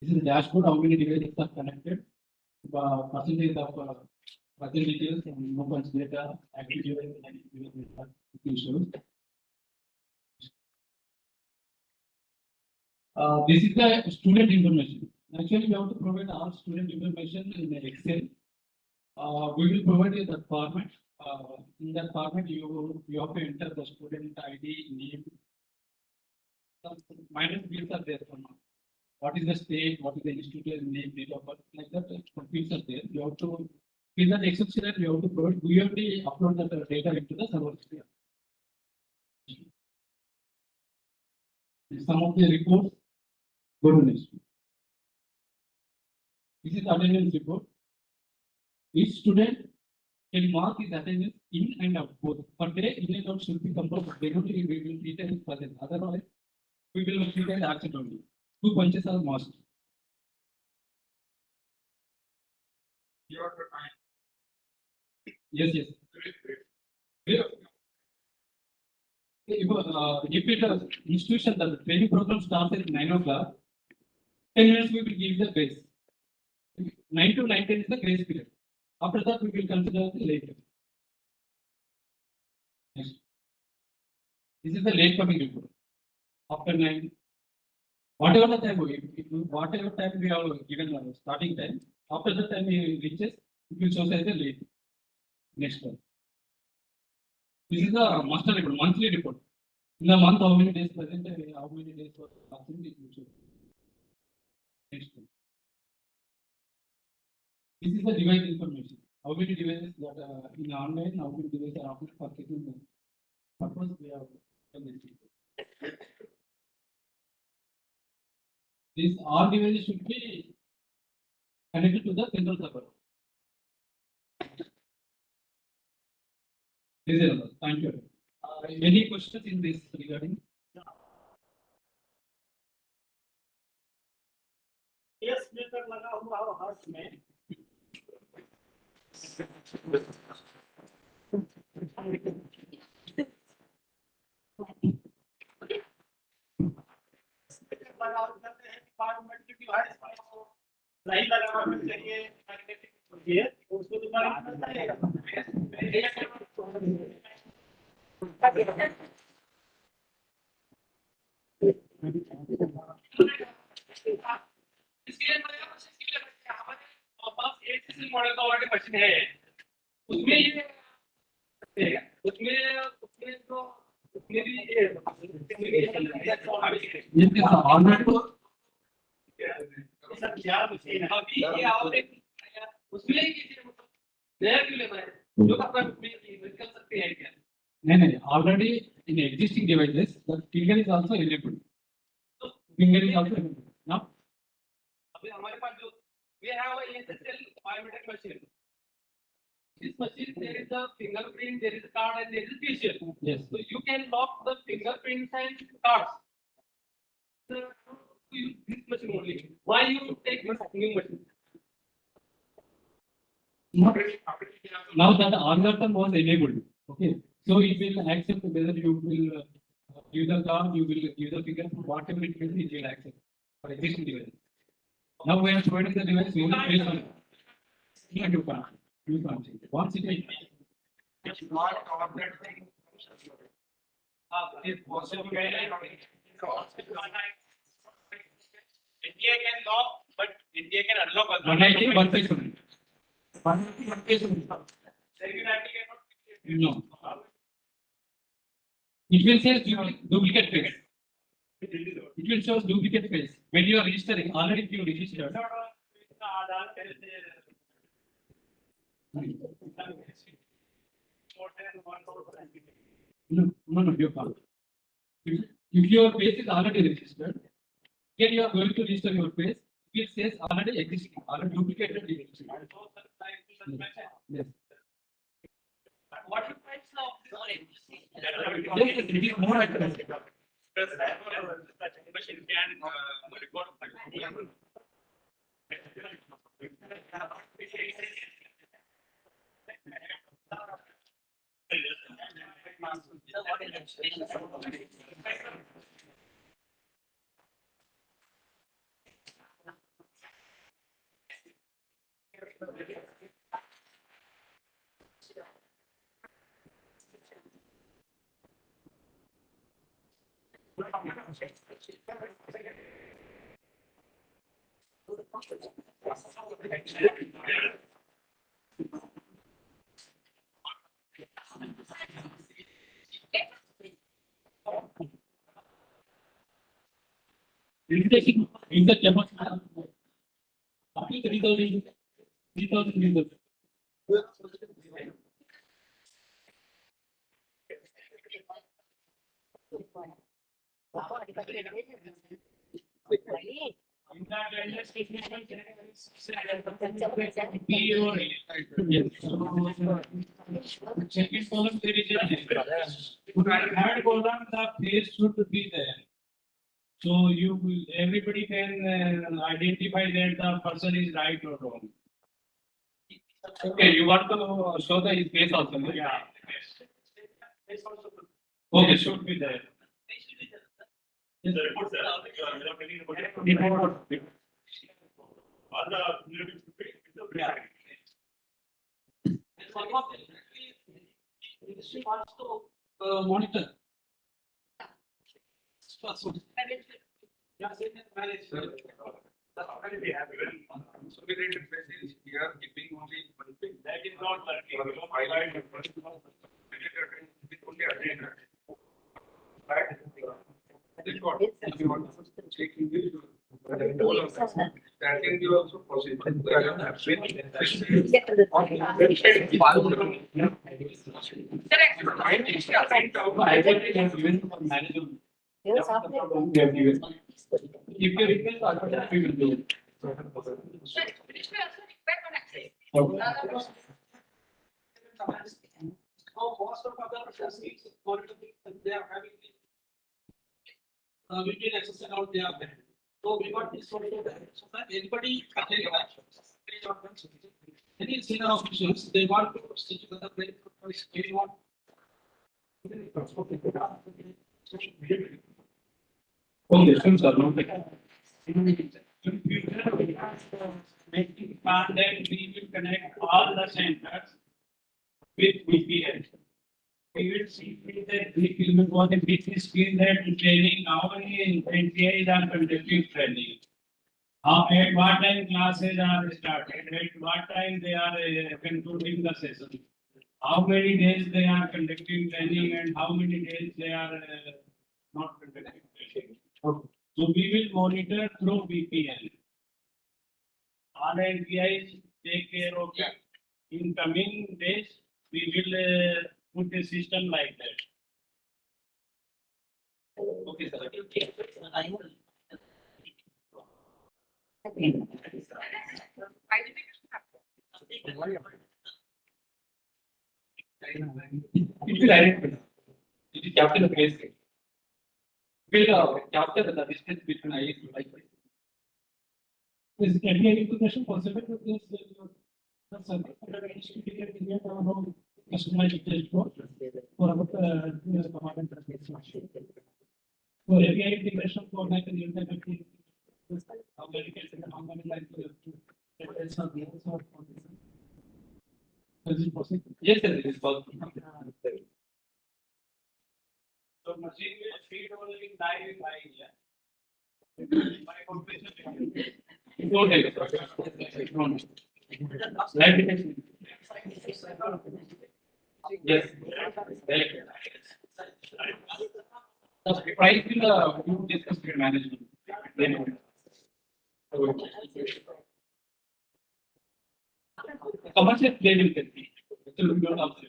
This is the dashboard, how many devices are connected, percentage of other details and mobile data, active issues. This is the student information. Actually, we have to provide all student information in Excel. We will provide you that format. In that format, you have to enter the student ID, name. Some minor fields are there for now. What is the state? What is the institute name, date of birth? Like that, fields are there. You have to fill that Excel sheet. You have to provide. We have to upload that data into the server. Some of the reports. Go to next. This is attendance report. Each student can mark his attendance in and out both. Per day, in and out should be compulsory. Regularly, we will treat it as present. Otherwise, we will treat it as absent only. 2 punches are must. Your time. Yes, yes. If it is institution, the training program starts at 9 o'clock, 10 minutes we will give the grace. 9 to 9:10 is the grace period. After that, we will consider the late. Next. This is the late coming report. After 9, whatever the time whatever time we have given starting time, after the time he reaches, it will show as a late. Next one. This is the master report, monthly report. In the month, how many days present, how many days were absent, it will show. Next one. This is the device information. How many devices that in online, how many devices are offered for taking them. Suppose we have done this. These all devices should be connected to the central server. This is all. Thank you. Any questions in this regarding? Yes, Mr. लगा हुआ हाथ में नहीं लगा हुआ चाहिए उसको दोबारा पास एक मॉडल का ऑलरेडी मशीन है उसमें ये उसमें उसमें तो उसमें भी ये सब क्या मशीन है अभी ये और एक उसमें ही नया क्यों लेना है जो अपना उसमें निकल सकते हैं क्या नहीं already in existing devices the finger is also enabled. Finger is also enabled. Now अभी हमारे पास जो we have a SSL biometric machine. This machine there is a fingerprint, there is a card, and there is a facial. Yes. So you can lock the fingerprints and cards. So you use this machine only. Why you take this new machine? Now that algorithm was enabled, okay, so it will accept whether you will use the card, you will use the finger, whatever it will be, it will accept for existing devices. Now we are providing the device only based on you can't change. Once it is It's not covered thing. It's possible. India can lock, but India can unlock also. 190, 150. 150. No. It will say duplicate face. It will show duplicate face. When you are registering, already you registered. No, you can't. If your face is already registered, then you are going to register your face, it says already existing, already duplicated. Yes. What if it's now? Yes, it is more accurate. Machine can record. In the demo, 3,000 users. Second column, there is a third column, the place should be there. So you, everybody can identify that the person is right or wrong. Okay, you want to show the face also? No? Yeah. Okay, should be there. Industry wants to monitor. So we are keeping only one thing. That is not working. You know, highlight the first one. Only agenda. Right? If you want to check English, that can be also possible. If you request, we will do it. most of other facilities, they are having VPN access account, they are there. So we got this sort of so that anybody can take action. Any senior officials, they want to sit together, they want. Okay, since are not Making plan that we will connect all the centers with VPN. We will see that we will go the business skill that training, how many NTIs are conducting training. At what time classes are started, at what time they are concluding the session. How many days they are conducting training and how many days they are not conducting training. Okay. So we will monitor through VPN. All NPIs take care of that. In coming days, we will put a system like that. Okay, sir. It will identify. It is capture the case. Will capture the distance between IS and IS. Is any integration possible with this? Customized for our command interface. So API integration for like an interface. How many lines is it possible? Yes, sir, it is possible. So machine will feed only line by line. My computation. Yes. The price will you discuss with management. Commercial they will compete. It will be on upside.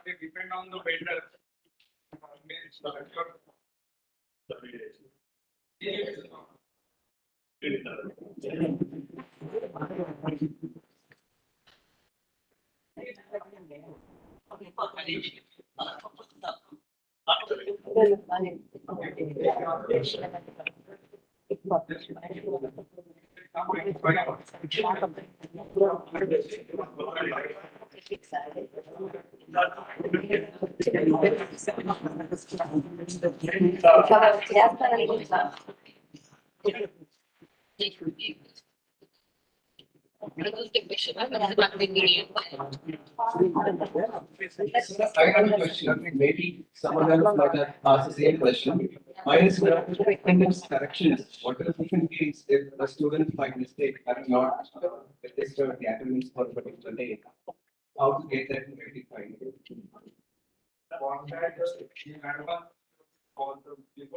Depend on the vendor. I have a question, maybe someone else might have asked the same question. Mine is attendance corrections. What are the different case if a student by mistake has not registered the attendance for a particular day? How to get that rectified? Before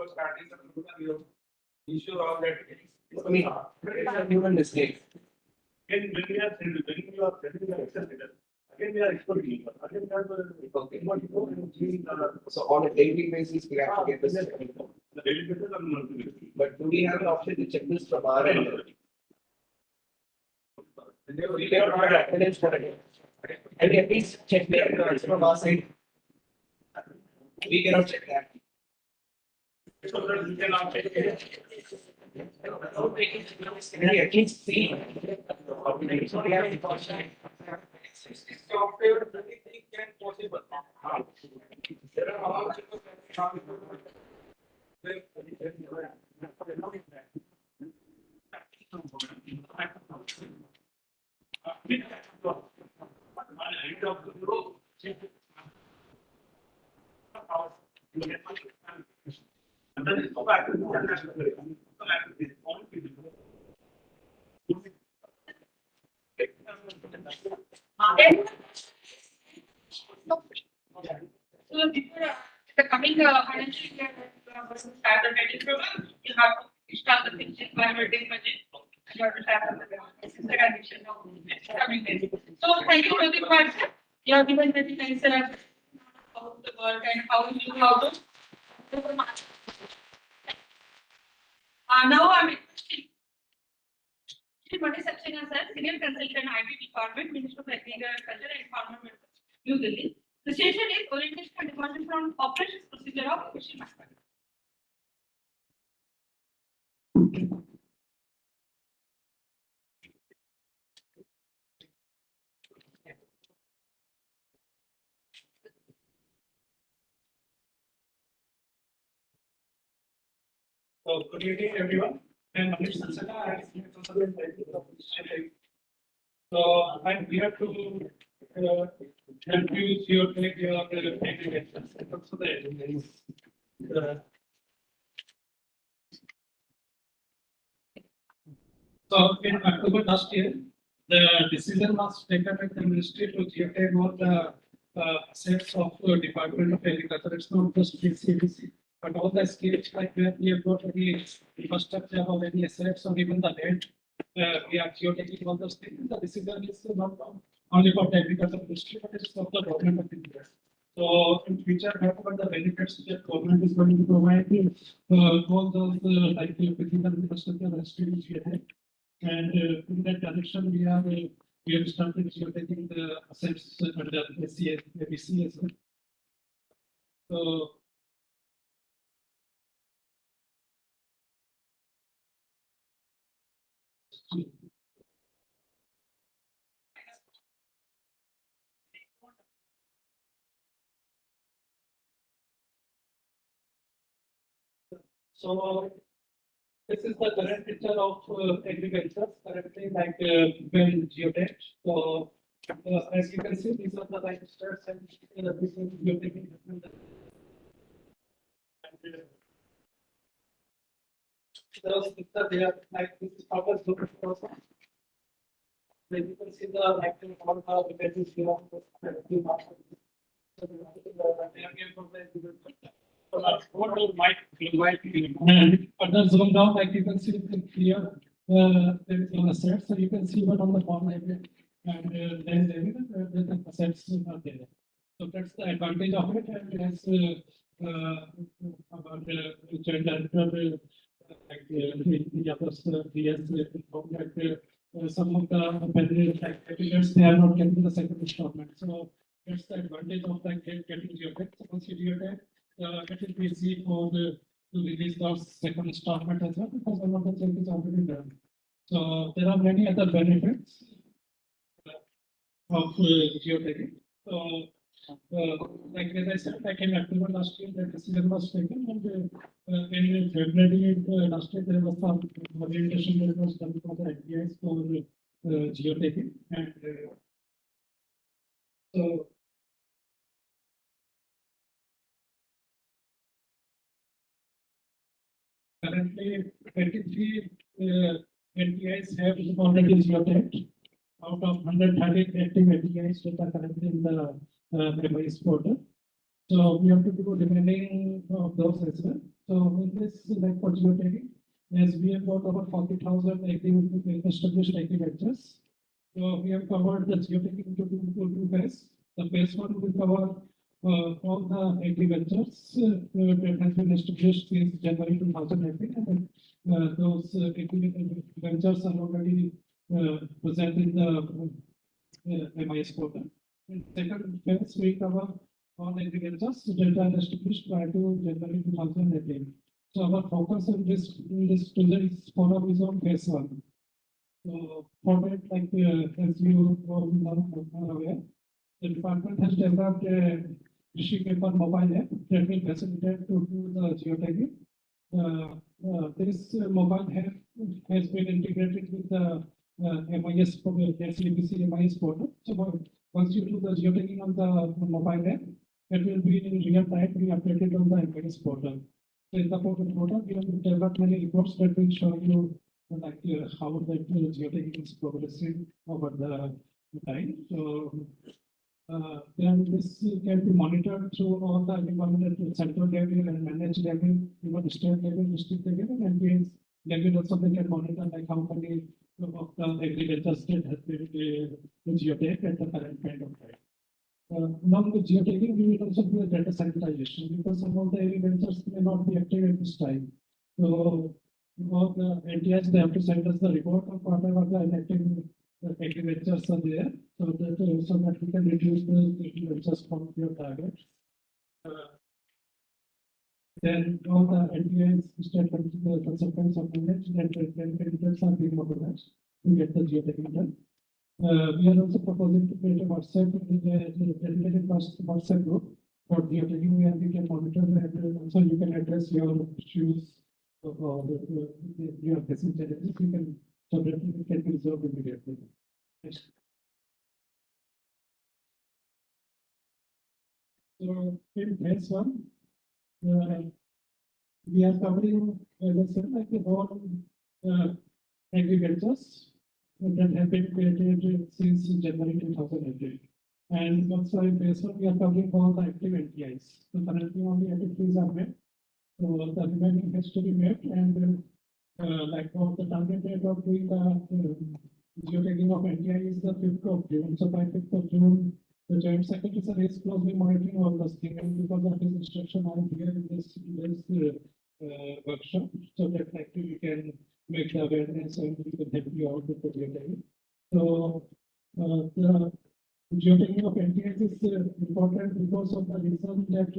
starting the program, you ensure all that. I mean, it's a human mistake. When we are sending the Excel data, again we are exporting. Again we are Okay. So on a daily basis, we have to get this. the daily basis or monthly basis. But do we have an option to check this from our end? We cannot provide attendance for a day. And at least check the attendance from our side. We cannot check that. So that we can check it. Can we at least see? Software, anything can possible. There are all And then go back to the international. Go back to this point. So before the coming financial year, start the training program, you have to start the things in biometric budget. You have to start the admission of coming days. So thank you very much. You have given very nice how the work and how you how to. Now I'm requesting Mani Saxena sir, Senior Consultant IT Department, Minister of Agriculture and Farmer Affairs, New Delhi. The session is orientation and department from operations procedure of question matter. So good evening, everyone. I'm Manish Saxena, I'm Senior Consultant of So I'm here to help you geotag your aggregation. So in October last year, the decision was taken by the ministry to geotag all the assets of Department of Agriculture. It's not just AC&ABC, but all the states like where we have got any infrastructure or any assets or even the land. We are geotagging all those things. The decision is not only for the agriculture industry, but it's for the government of India. So in future, whatever the benefits that government is going to provide, all those like physical infrastructure has to be geotagged. And in that direction, we have started geotagging the assets under the AC&ABC as well. So So this is the current picture of agriculture currently like when geotech. So as you can see, these are the like stats and this is geotagging. Those pictures there like this is how it's looking for. Then you can see the like all the values here. Further zoom down, like you can see it clear. There is no assets, so you can see what on the form and then the assets are there. So that's the advantage of it, and as about the gender, like the others, some of the applicants they are not getting the second installment. So that's the advantage of like getting geotag. So once you geotag, it will be easy for to release the second installment as well, because one of the check is already done. So there are many other benefits of geotagging. So, like as I said, like in October last year, the decision was taken, and in February last year, there was some orientation that was done for the ideas for geotagging, and so currently 23 NTIs have already geotagged out of 130 active NTIs that are currently in the MIS portal. So we have to do remaining of those as well. So in this, like for geotagging, as we have got over 40,000 active established agricultures. So we have covered the geotagging into two phases. The phase one will cover all the agricultures that has been established since January 2018, and those agricultures are already present in the MIS portal. In second phase, we cover all agricultures that are established prior to January 2018. So our focus in this project is follow is on phase one. So for that, like as you are aware, the department has developed a Rishi paper mobile app that will facilitate to do the geotagging. This mobile app has been integrated with the MIS AC&ABC MIS portal. So once you do the geotagging on the mobile app, it will be in real time be updated on the MIS portal. So in the portal, we have developed many reports that will show you like how the geotagging is progressing over the time. So then this can be monitored through all the environment at central level and managed level, even state level, district level, and level also they can monitor like how many of the agriculture state has been geotagged at the current point of time. Now with geotagging, we will also do a data centralization because some of the agricultures may not be active at this time. So all the NTIs, they have to send us the report of whatever the inactive agricultures are there, so that we can reduce the agricultures from your target. Then all the NTIs, state consultants are managed, and agricultures are being mobilized to get the geotagging done. We are also proposing to create a WhatsApp, dedicated WhatsApp group for geotagging, where we can monitor and also you can address your issues or your facing challenges. You can so that it can be resolved immediately. Next. So in phase one, we are covering, as I said, like the whole agricultures that have been created since January 2018. And also in phase one, we are covering all the active NTIs. So currently only activities are met. So the remaining has to be met, and like for the target date of doing the geotagging of NTI is the 5th of June. So by 5th of June, the Joint Secretary is closely monitoring all those things, and because of his instruction, I am here in this workshop, so that like we can make the awareness and we can help you out with the geotagging. So the geotagging of NTIs is important because of the reason that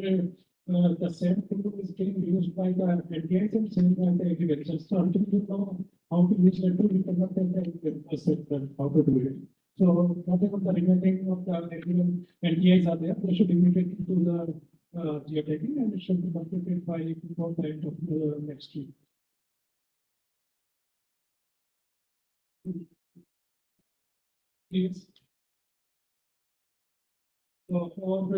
the same tool is being used by the NTIs and same by the agriculture. So until you know how to use the tool, you cannot tell the agriculture how to do it. So whatever the remaining of the NTIs are there, they should immediately do the geotagging, and it should be completed by before the end of the next week. Please. So for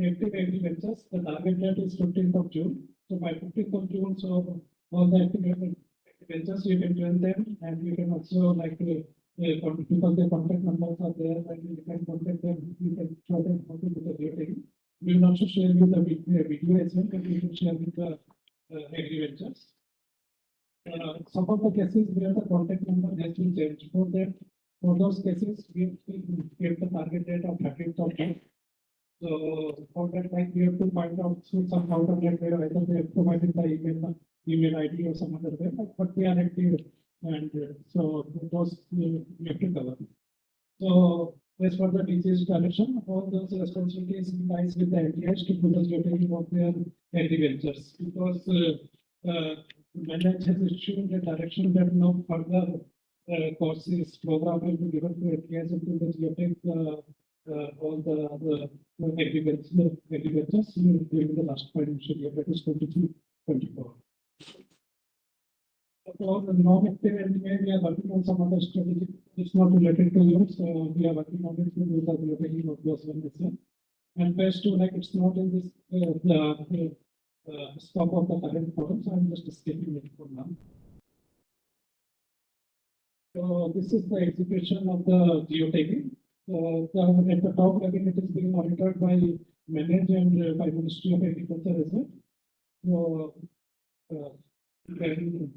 active agricultures, the target date is 15th of June. So by 15th of June, so all the active agricultures, you can join them, and you can also like because their contact numbers are there, and you can contact them, you can show them how to do the geotagging. We will also share with the video as well, and we will share with the agricultures. Some of the cases where the contact number has been changed. For those cases, we have the target date of 30th of June. So for that, like we have to find out through some counter net where either they have provided the email ID or some other way, but they are active, and so those we have to cover. So as for the disease direction, all those responsibilities lies with the NTIs to do the geotagging of their agricultures, because manage has issued the direction that no further courses program will be given to APIs into the geotech all the agricultures during the last financial year, that is 23-24. For the non-active NDA, we are working on some other strategy. It's not related to you, so we are working on it with the geoteching of those one as well. And phase two, like it's not in this scope of the current forum, so I'm just skipping it for now. So this is the execution of the geotagging. At the top level, it is being monitored by Manage and by Ministry of Agriculture as well. So, then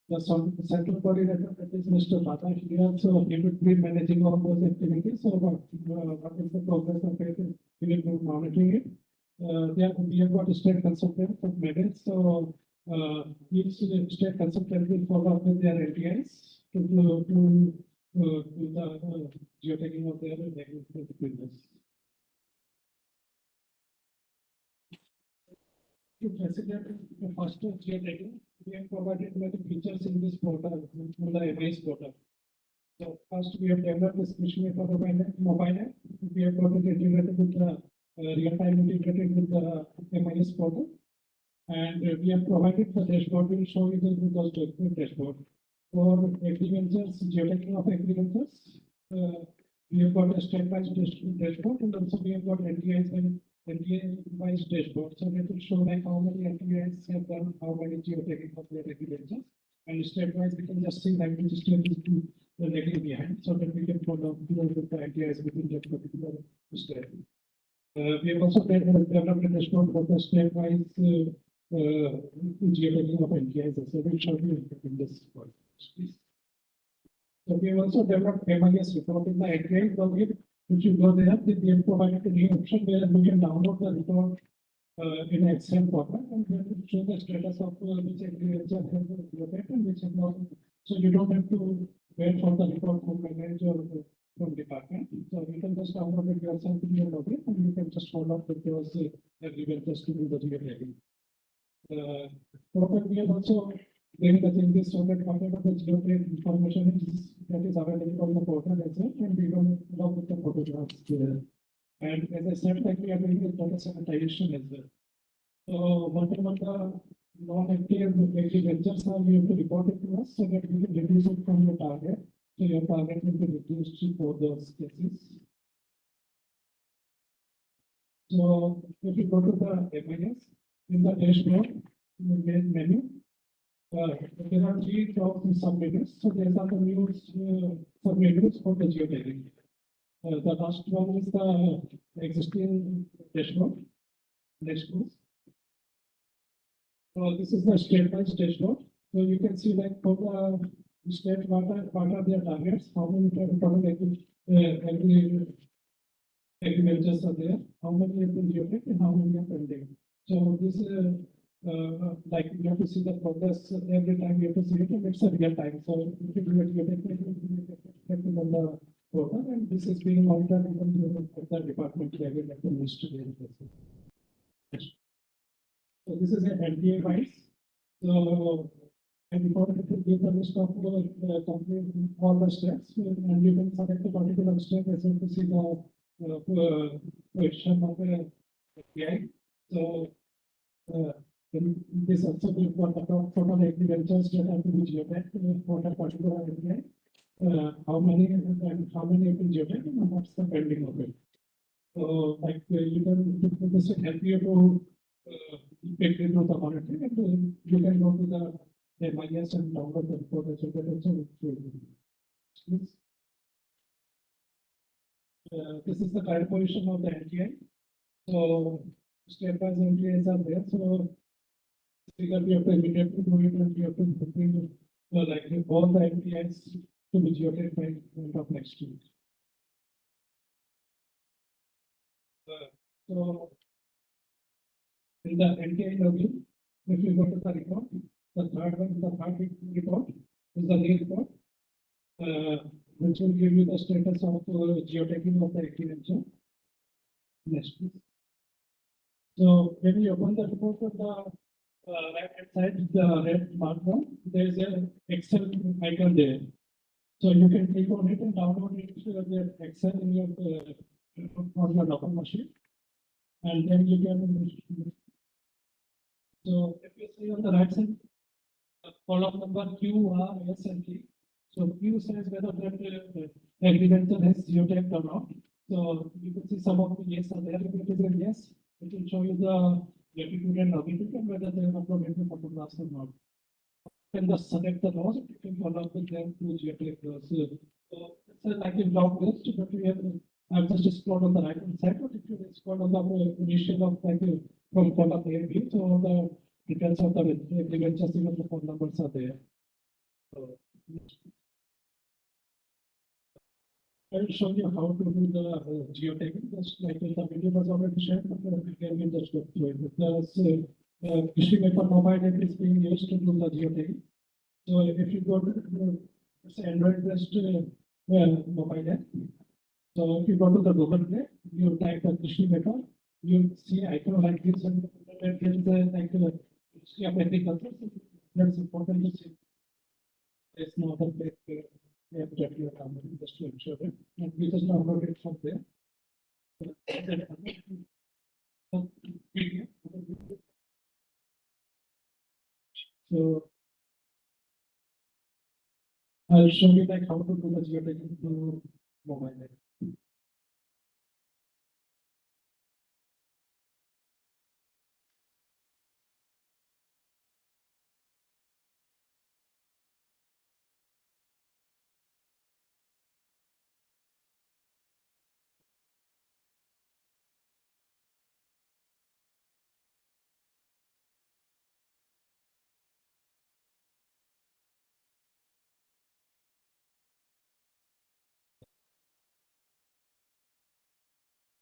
the central coordinator, that is Mr. Bata, he also he would be managing all those activities. So what is the progress of it? He will be monitoring it. We have got a state consultant from Manage. So each state consultant will follow up with their LTIs to do the geotagging of their business. To facilitate the faster geotagging, we have provided many features in this portal, in the MIS portal. So first, we have developed a specially for the mobile app. We have got it integrated with the real-time integrated with the MIS portal, and we have provided the dashboard. We will show you the dashboard for agricultures, geotagging of agricultures. We have got a step-wise dashboard, and also we have got NDIs and NDI-wise dashboard. So that will show like how many NDIs have done, how many geotagging of their agricultures, and step-wise we can just see that which step is the lagging behind, so that we can follow with the NDIs within that particular step. We have also developed a dashboard for the step-wise geotagging of NDIs. So we'll show you in this part. So we have also developed MIS report in the NDI program, which you go there. We have provided a new option where we can download the report in Excel format, and then it show the status of which agriculture has geotagged and which has not. So you don't have to wait for the report from manager or from department. So you can just download it yourself in your login, and you can just follow up with those agricultures to do the geotagging. We have also made the changes so that whatever the geotag information is that is available on the portal as well, and we don't log with the photographs there. And as I said, like we are doing the data sanitization as well. So whatever the non-active agricultures are, you have to report it to us so that we can reduce it from your target. So your target will be reduced for those cases. So if you go to the MIS, in the dashboard, in the main menu, there are three top submenus. So these are the new submenus for the geotagging. The last one is the existing dashboard. So this is the state-wise dashboard. So you can see like for the state what are their targets, how many total agricultures are there, how many have been geotagged and how many are pending. So this like you have to see the progress every time you have to see it, and it's a real time. So if you do it, you have to on the portal, and this is being monitored even at the department level at the ministry level. So this is an NDA wise. So and before it will give the list of the company all the steps, and you can select a particular step as well to see the question of the API. So this also will for the total agricultures that have to be geotagged for that particular API. How many and how many have been geotagged and what's the pending of it. So like you can this will help you to pick into the monitoring, and you can go to the MIS and download the report as well. This is the current position of the NTI. So step-wise NTIs are there. So we have to immediately do it, and we have to bring like all the NTIs to be geotagged by the end of next week. So in the NTI login, if you go to the report, the third report is the new report, which will give you the status of geotagging of the agriculture. Next, please. So when you open the report of right hand side, the red marker, there is a Excel icon there. So you can click on it and download it to the Excel in your on your local machine, and then you can. So if you see on the right side, column number Q, R, S, and T. So Q says whether that agriculture has geotagged or not. So you can see some of the yes are there. If it is a yes, it will show you the latitude and longitude and whether they have uploaded the photographs or not. You can just select the laws and you can follow up with them to geotag those. So it's a like a long list, but we have I've just explored on the right hand side, but if you explore on the initial of like from column A and B, so the details of the agriculture, even the phone numbers are there. So, I will show you how to do the geotagging, just like the video was already shared, but again, we'll just go through it. Because Estimator mobile app is being used to do the geotagging. So if you go to it's Android-based mobile app. So if you go to the Google Play, you type the Estimator, you see icon like this, and there is a like history of agriculture. That's important to see. There's no other place where we have to your company just to ensure it. And we just download it from there. So I'll show you like how to do the geotagging to mobile app.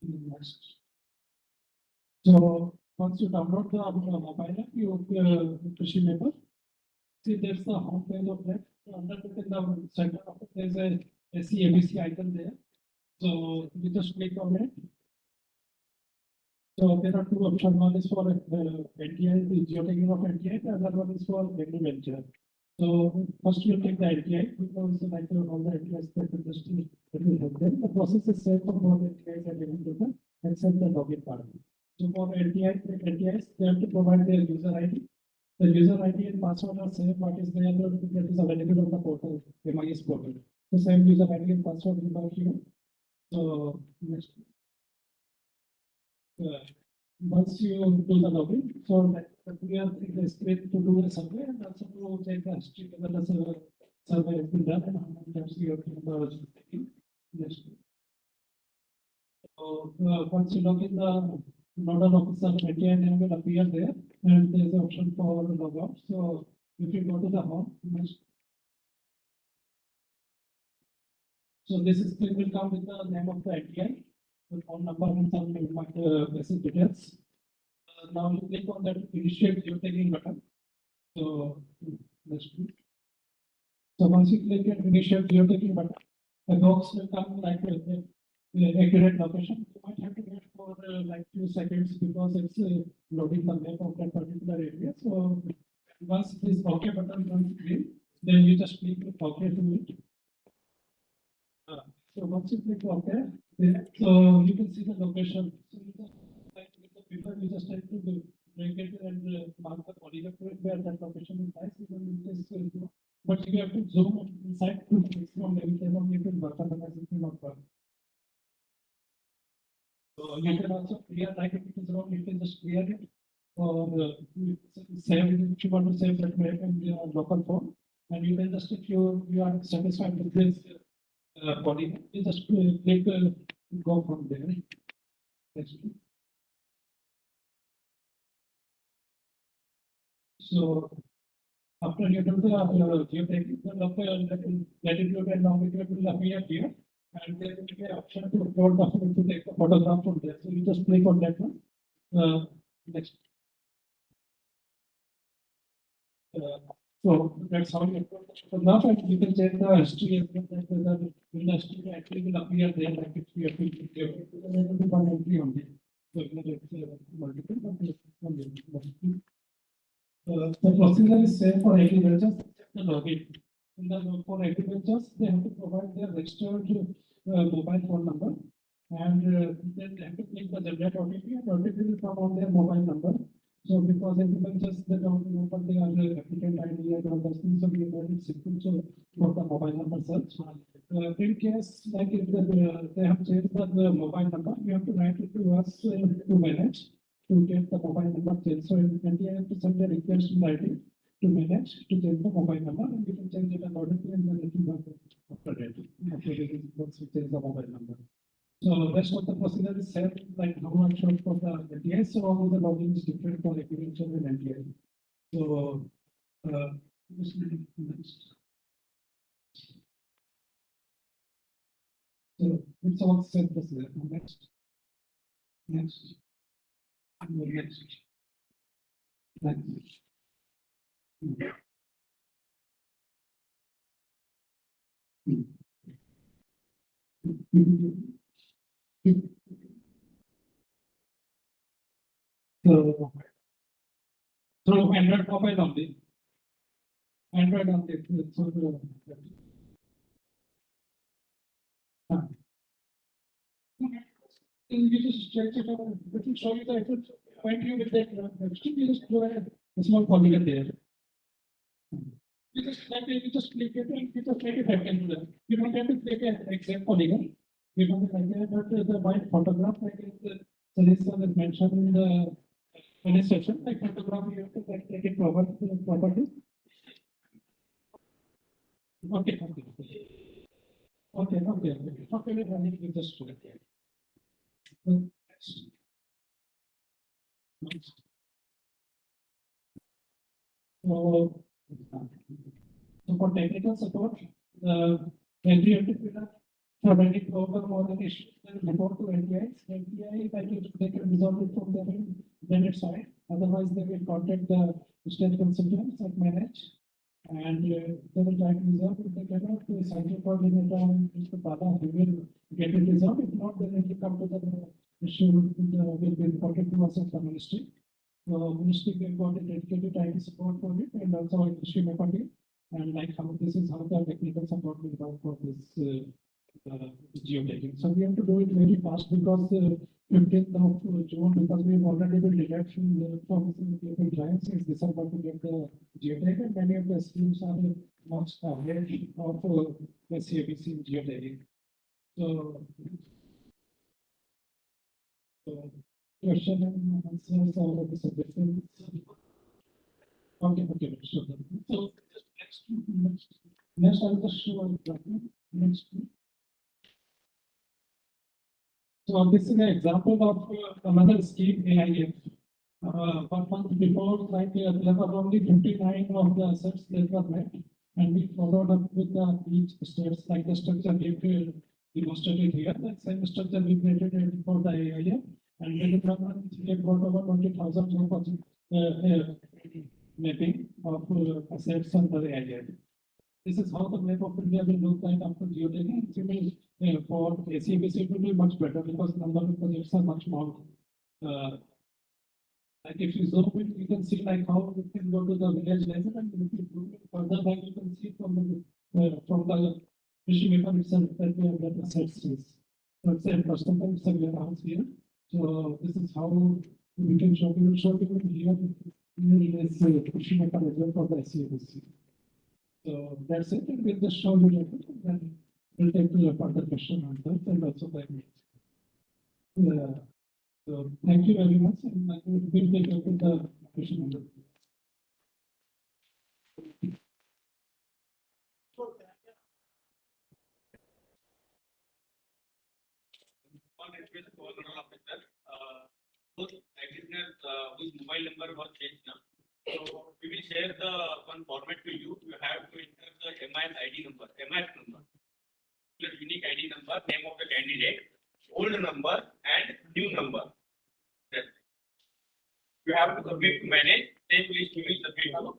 Next. So once you download the mobile app, you Estimator. See, there's the home page of that. Under it in the center of it, there's a AC&ABC icon there. So you just click on it. So there are two options. One is for NTI, the geotagging of NTI. The other one is for agriculture. So first you take the NTI because like all the NTIs that industry will help them. The process is same for both NTIs and agriculture, except the login part. So for NTIs, they have to provide their user ID. The user ID and password are same. What is there that is available on the portal, MIS portal. The same user ID and password will be here. So next. Once you do the login, so that we are in the script to do a survey and also to check the history whether the survey has been done and how many times you have taken. Next. So once you log in, the nodal officer NTI name will appear there, and there is an option for logout. So if you go to the home, next. So this screen will come with the name of the NTI, the phone number and some basic details. Now you click on that initiate geotagging button. So next. So once you click on initiate geotagging button, the box will come like accurate location. You might have to wait for like few seconds because it's loading the map of that particular area. So once this OK button comes green, then you just click OK to it. So once you click OK, so you can see the location. So you just like with the paper, you just try to bring it and mark the polygon to it where that location is nice. But you have to zoom inside to from every time you can work on the not work. So you can also clear, like if it is wrong, you can just clear it or save it if you want to save that map in your local form. And you can just, if you are satisfied with this body, you just click go from there. Next. So after you do the geotagging, the local latitude and longitude will appear here. And there will be an option to upload the photo to take the photograph from there. So you just click on that one. Next. So that's how you upload the photograph, and you can check the history as well. That whether the history actually will appear there, like if we have to one entry only. So it's multiple, but The procedure is same for agriculture, the login. For agriculture, they have to provide their registered mobile phone number, and then they have to click the generate OTP, and OTP will come on their mobile number. So because agriculture, they don't know what they are applicant ID and all those things, so we made it simple so for the mobile number search. In case like if they have changed the mobile number, you have to write it to us to manage to get the mobile number changed. So in India, you have to send a request in writing to manage to change the mobile number, and you can change it accordingly, and then it will work after that. After it once you change the mobile number. So rest of the procedure is same like how I showed for the NTI. So all the login is different for agriculture and NTI. So next. So it's all same procedure. Next. Next. Next. Next. So Android mobile only. Android only. So you just check it out. It will show you that it will point you with that. You just go ahead. A small polygon there. You just click it and you just make it happen to them. You don't have to click an exact polygon. You don't have to but the white photograph like the suggestion is mentioned in the section, like photograph you have to like take it properly. Okay. We just do it. Next. So for technical support, every entrepreneur providing problem or an issue, report to NTI. NTI, they can resolve it from their side. Otherwise, they will contact the state consultants and manage. And they will try to resolve it. They cannot cycle coordinator and Mr. Baba, he will get it resolved. If not, then it will come to the issue will be reported to us at the ministry. Ministry will got a dedicated IT support for it and also industry mapping. And like how this is how the technical support will work for this geo-tagging. So we have to do it very fast because 15th of June, because we have already been deduction from the clients since December to get the geo-tag, and many of the schemes are much ahead of the AC&ABC geo-tagging. So question and answers are the suggestions. Okay, sure. So next I'll just show a document. Next. So this is an example of another scheme AIF. 1 month before, like there were only 59 of the assets that were met, and we followed up with each states like the structure we demonstrated here. The same structure we created for the AIF, and within 1 month we have got over 20,000 mapping of assets under the AIF. This is how the map of India will look like after geo-tagging. For AC&ABC, it will be much better because number of projects are much more. Like if you zoom in, you can see like how it can go to the village level, and if you zoom in further back, you can see from the fishing map itself that we have got the set space. So it's a customer, it's a warehouse here. So this is how we can show. We will show you here. Here is fishing map as well for the AC&ABC. So that's it. And we'll just show you later. Then we'll take to the further question answers and also the so thank you very much. And we'll take up to the question number. One request for the officer. Both Agri-business whose mobile number was changed now. So we will share the one format to you. You have to enter the MIS ID number, MIS number, unique ID number, name of the candidate, old number, and new number. Yes. You have to submit to manage. Then we will submit to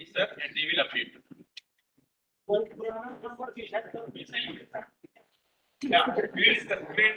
sir, and they will update. Yeah, we will submit.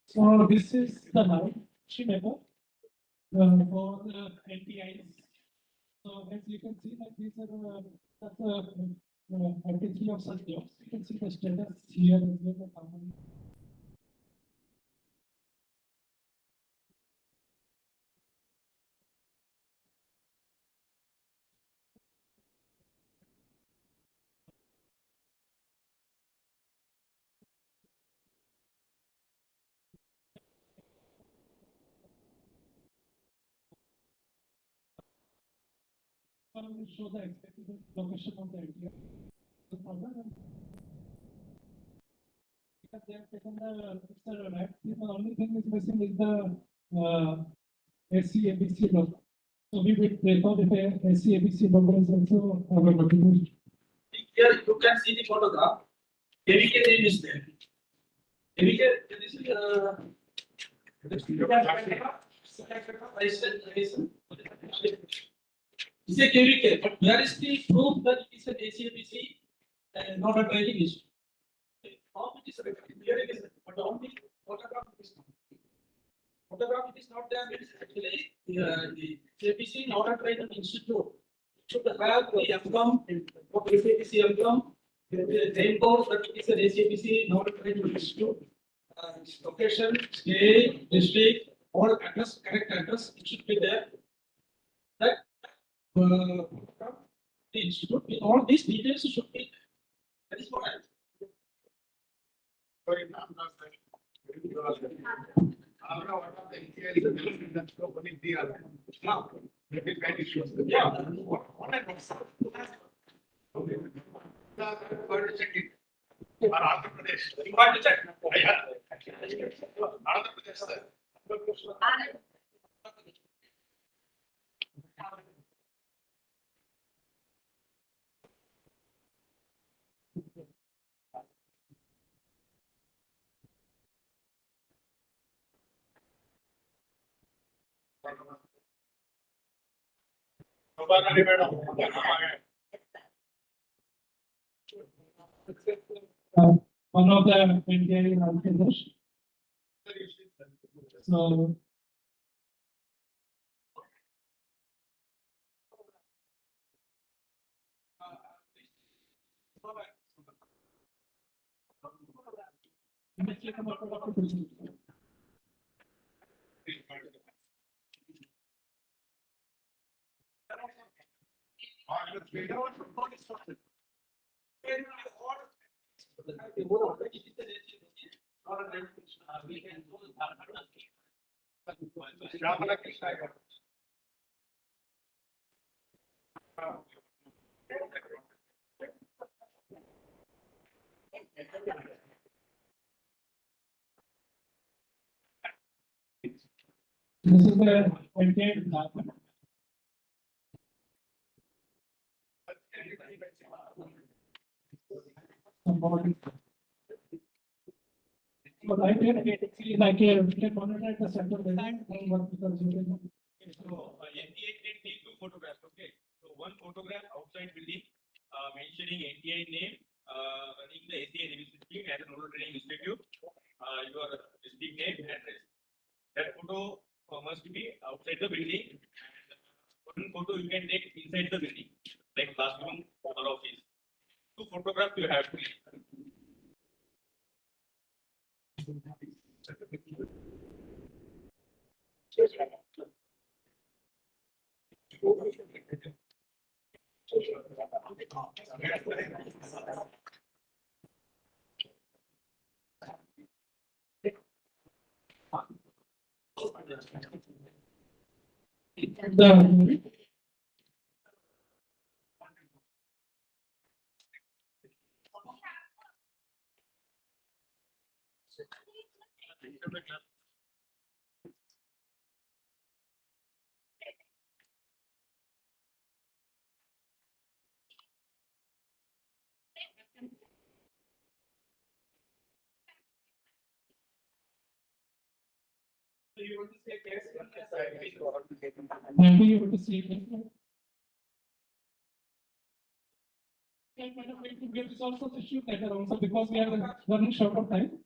So this is the live memo for the NTIs. So as you can see, that these are activity of such jobs. You can see the status here as well. So I will show the expected location of the area. The problem because they have taken the map. The only thing is missing is the AC&ABC logo. So we will prefer if the AC&ABC logo is also available. Here you can see the photograph. AVK name is there. AVK, this is a KVK, but where is the proof that it is an AC&ABC and not a training issue? How it is recorded? Here it is, but only photograph is not. Photograph is not there. It is actually the ABC not a training institute should have the outcome, what AC&ABC outcome, the name code that is an AC&ABC not a training institute, location, state, district, all address, correct address, it should be there. That the institute, all these details should be. That is what I. One of the NDI officers. So. This is the content. But I can actually like a monitor at the center. So, NTI can take two photographs, okay? So one photograph outside building, mentioning NTI name, running the AC&ABC scheme as a rural training institute, your district name, address. That photo must be outside the building. And one photo you can take inside the building, like classroom or office. Two photographs you have to take. I'm be able to see it. Get this also to shoot later also because we are running short of time.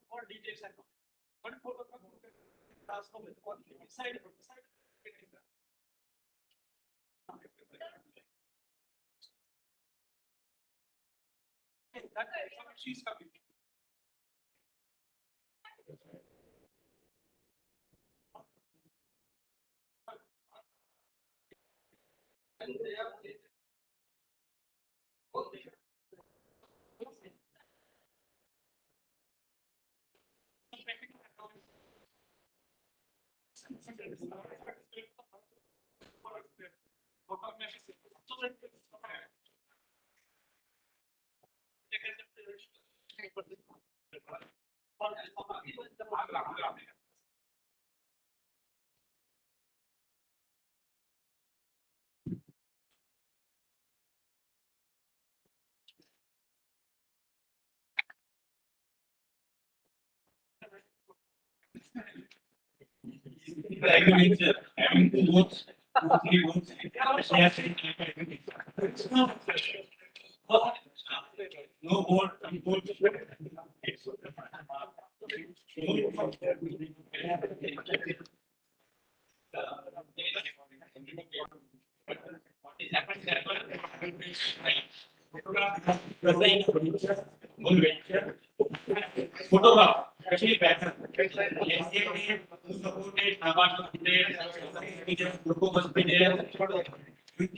What details are one photograph transform with one inside. That she's coming. And they have agriculture, having two votes, 3 votes, no more. Photograph, actually better. Supported, glucose must be there. We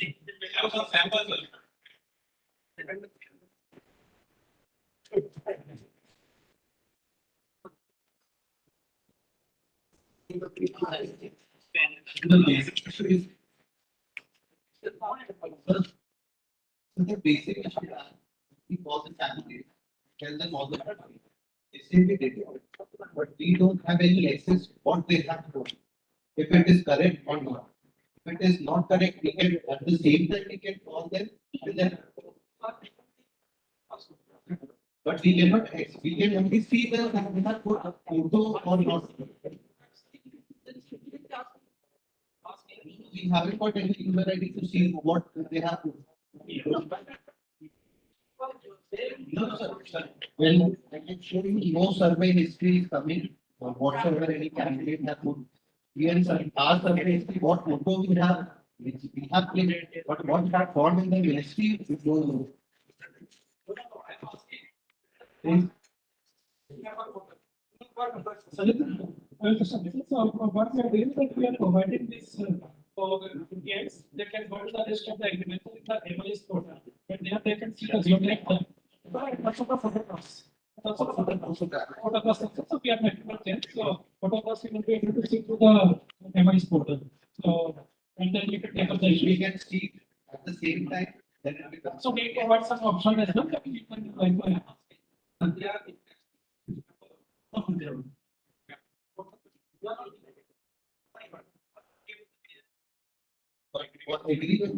have some samples. The basic we call the family, tell them all the time. They say we did it, but we don't have any access what they have to do. if it is correct or not. If it is not correct, we can at the same time we can call them and then. But we cannot, we can only see the photo or not. We haven't got any user ID to see what they have. No, sir. When I can show you no survey history is coming or whatsoever any candidate have put. Even our survey history, what photo we have, we have played, but what that form in the ministry, we don't know. So what we are doing is that we are providing this for clients, they can go to the rest of the agreement in the MIS portal. And there they can see the geometric. Photographs. Photographs. So we are making them. So photographs you will be able to see through the MIS portal. So and then you can take up the issue. We can see at the same time. So we provide some option as well that you can like. What agree with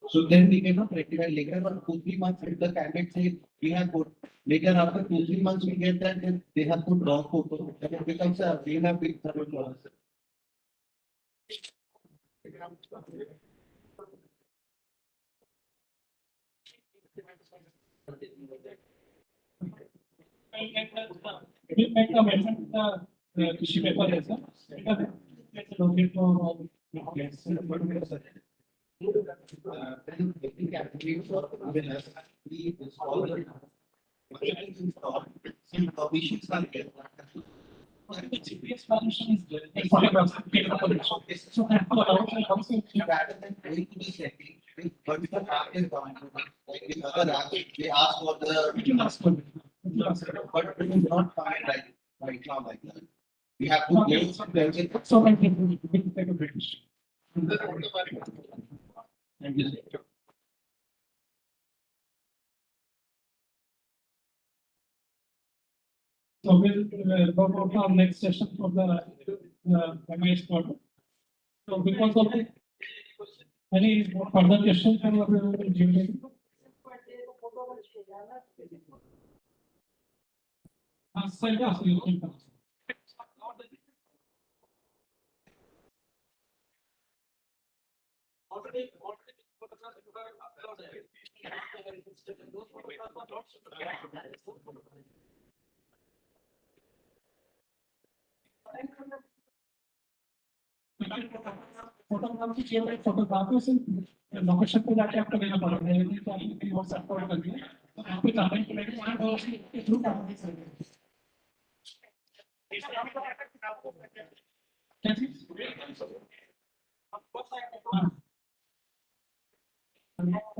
so then we cannot rectify later on 2-3 months if the candidate say we have put later after 2-3 months we get that then they have put wrong photo. Then it becomes a we have big trouble for us. We make the amendment the tissue paper as well. Let's locate for yes. Then we can for winners. We install we should start getting the GPS function is there. So rather than going to the setting, but if the app is gone, like in other apps, they ask for the but it is not fine right now like that. We have to place so many people take a break. Thank you. So we'll go to our next session for the MIS portal. So because of any further questions from our Geo-tagging? Photograph की केवल photography से location पे जाके आपको देना पड़ेगा यदि तो आपकी व्हाट्सएप पर कर दिया तो आपको जाने के लिए वहां पर थ्रू करना चाहिए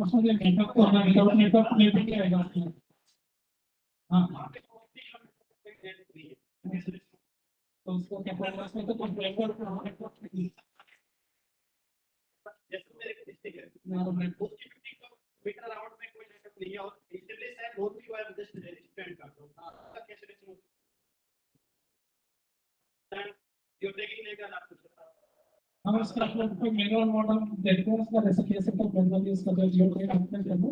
उसमें नेटवर्क को नेटवर्क में भी आएगा हाँ तो उसको क्या बोलना है उसमें तो नेटवर्क मीटर राउंड में कोई नेटवर्क नहीं है और इसलिए शायद बहुत भी वायर जस्ट स्पेंड कर दो कैसे रेशो जो टेकिंग लेकर आप हम इसका कोई मैनुअल मॉडल देखते हैं उसका जैसे कैसे तो मैनुअली उसका जो जियो-टैग अपडेट करना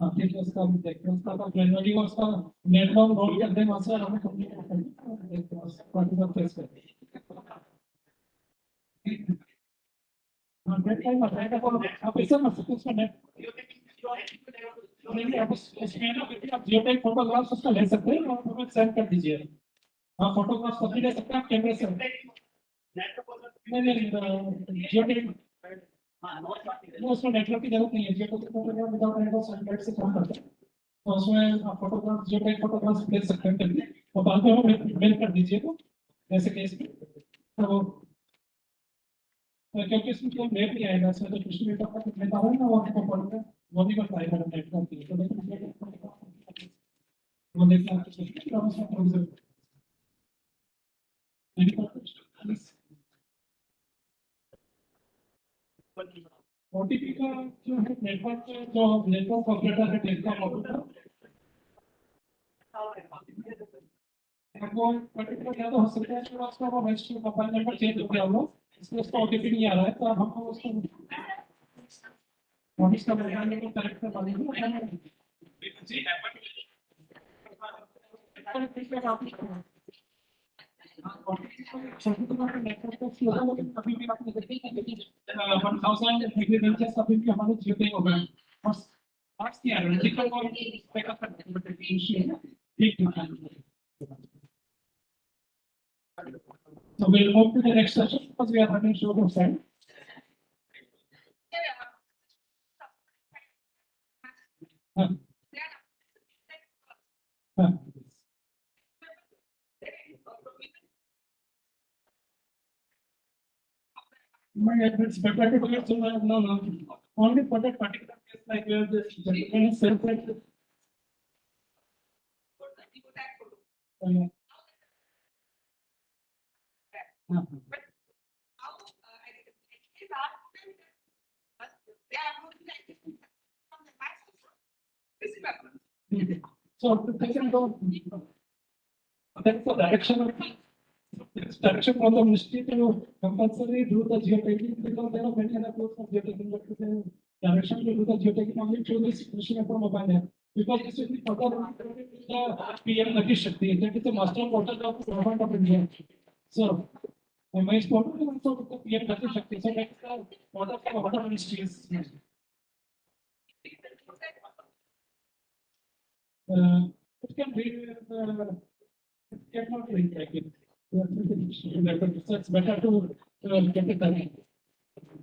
हां ठीक है उसका भी देखते हैं उसका मैनुअली उसका नेटवर्क लोड कर दें वहां से हमें कंप्लीट करना है एक पर्टिकुलर प्लेस पे हां डेट टाइम आता है तो आप इसे मत उसका नेट नहीं आप इसमें ना आप जियो-टैग फोटोग्राफ्स उसका ले सकते हैं और हमें सेंड कर दीजिए हां फोटोग्राफ्स कभी ले सकते हैं आप कैमरे से नहीं जियो-टैग वो उसमें नेटवर्क की जरूरत नहीं है geotag photograph without network send से काम करता है तो उसमें आप फोटोग्राफ जियो-टैग फोटोग्राफ्स ले सकते हैं कभी और बाद में हमें मेल कर दीजिए तो ऐसे केस में तो क्योंकि इसमें कोई मेल नहीं आएगा इसमें तो कुछ भी करना मैं बता रहा हूं ना वो आपको पड़ता है वो नहीं बताएगा नेटवर्क की तो वो देखना आपको any questions? OTP का जो है नेटवर्क ऑपरेटर है टेलीकॉम ऑपरेटर वो पर्टिकुलर क्या तो हो सकता है कि उसका वो रजिस्टर मोबाइल नंबर चेंज हो गया हो इसलिए उसका OTP नहीं आ रहा है तो अब हमको उसको इसका मोबाइल नंबर करेक्ट करवा देंगे So we'll move to the next session because we are running short of time. It's better to get to no. Only for that particular case, like where the gentleman is self-employed. So the second go, that's the direction of it's direction from the ministry to compulsory do the geotagging because there are many other courses of geotagging, but the direction to do the geotagging only through this machine for mobile app. Because this will be further the PM Nati Shakti, that is the master portal of government of India. So MIS portal is also with the PM Nati Shakti. So that's the portal for other ministries. It can be it cannot be like so it's better to get it done.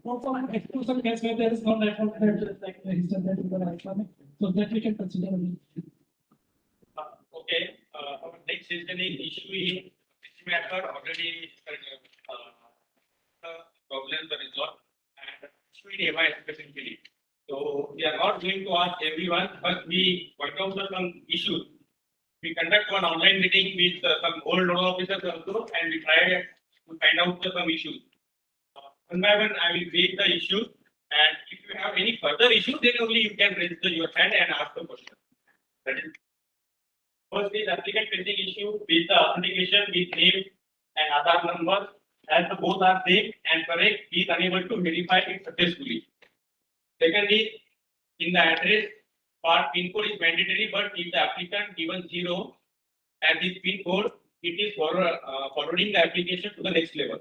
For some exclusive case where there is no network that like the history that is the Islamic, so that we can consider. Okay, our next session is issue in which matter already problems are resolved and issue in MIS specifically. So we are not going to ask everyone, but we point out some issues. We conduct one online meeting with some old nodal officers also, and we try to find out some issues. One by one, I will read the issues, and if you have any further issues, then only you can raise your hand and ask the question. That is, first is applicant facing issue with the authentication with name and Aadhaar number. As the both are same and correct, he is unable to verify it successfully. Second is in the address part, pin code is mandatory, but if the applicant given 0 as his pin code, it is forwarding the application to the next level.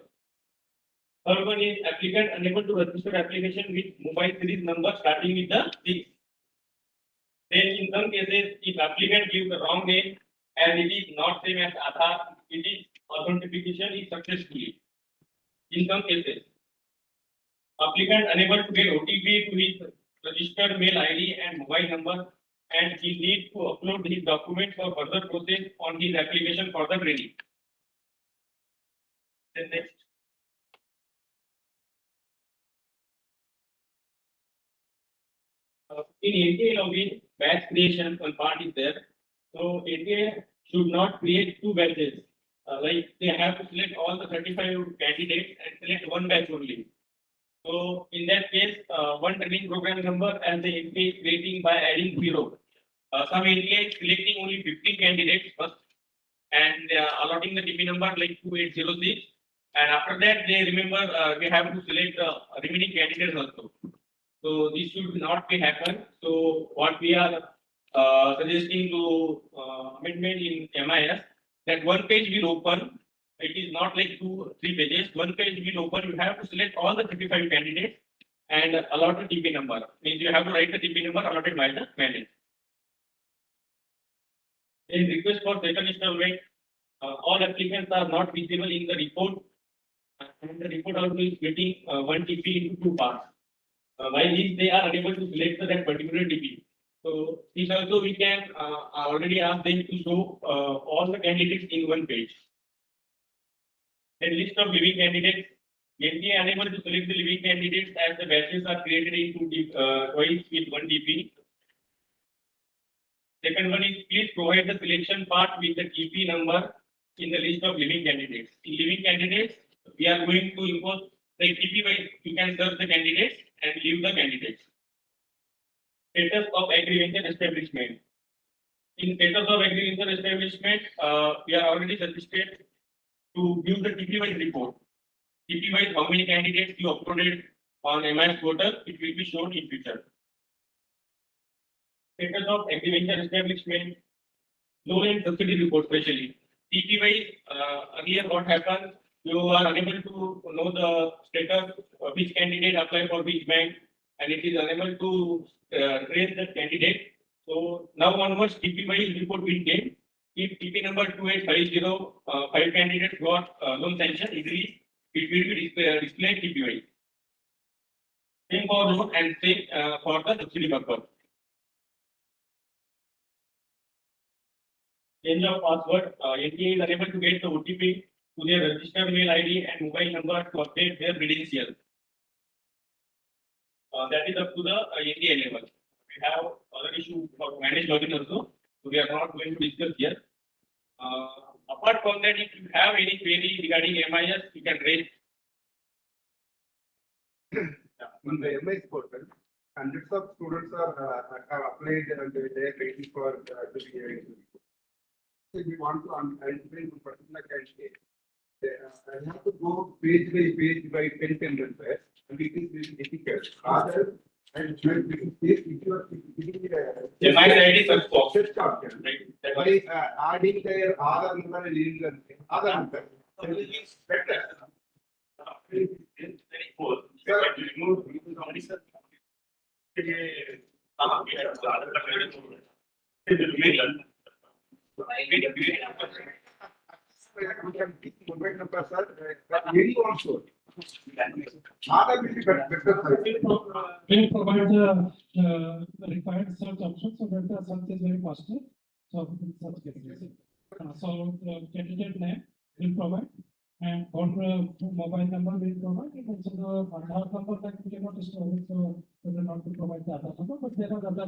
Third one is applicant unable to register application with mobile series number starting with the 6. Then in some cases, if applicant gives the wrong name and it is not same as Aadhaar, it is authentication is successfully. In some cases, applicant unable to get OTP to his registered mail ID and mobile number, and he needs to upload his documents for further process on his application for the training. Then next. In NTA login, batch creation, one part is there. So NTA should not create 2 batches. Like they have to select all the 35 candidates and select one batch only. So in that case, one training program number and the NTA is creating by adding 0. Some NTA is selecting only 15 candidates first and allotting the TP number like 2806. And after that, they remember we have to select the remaining candidates also. So this should not be happen. So what we are suggesting to amendment in MIS that one page will open. It is not like 2-3 pages. One page will open. You have to select all the 35 candidates and allot the TP number. Means you have to write the TP number allotted by the mandate. In request for second installment, all applicants are not visible in the report, and the report also is getting one TP into 2 parts. While these they are unable to select that particular TP. So this also we can already ask them to show all the candidates in one page. Then list of living candidates. NTA unable to select the living candidates as the batches are created into twice with one TP. Second one is please provide the selection part with the TP number in the list of living candidates. In living candidates, we are going to impose the TP wise. You can search the candidates and leave the candidates. Status of agri-venture establishment. In status of agri-venture establishment, we are already suggested to give the TP-wise report. TP-wise, how many candidates you uploaded on MIS portal, it will be shown in future. Status of agri-venture establishment, loan and subsidy report especially. TP-wise, earlier what happened, you are unable to know the status of which candidate apply for which bank, and it is unable to trace the candidate. So now onwards, TP-wise report will get. If TP number 2850, 5 candidates got loan sanction easily, it will be displayed TP-wise. Same for loan and same for the subsidy purpose. Change of password, NTA is unable to get the OTP to their registered mail ID and mobile number to update their credentials. That is up to the NTA level. We have other issue for managed login also, so we are not going to discuss here. Apart from that, if you have any query regarding MIS, you can raise. On the MIS portal, hundreds of students have applied and they are waiting for the hearing. So we want to identify one particular candidate. I have to go page by 10 candidates, and it is very difficult. Rather, and if you are giving MIS ID search box. By adding their Aadhaar number and legal Aadhaar number, it is better. Mobile number, sir, very also. Aadhaar will be better. Will provide the required search option so that the search is very faster. So, candidate name will provide, and for mobile number will provide, and also the Aadhaar number that we cannot store it, so we will not provide the Aadhaar number, but there are other,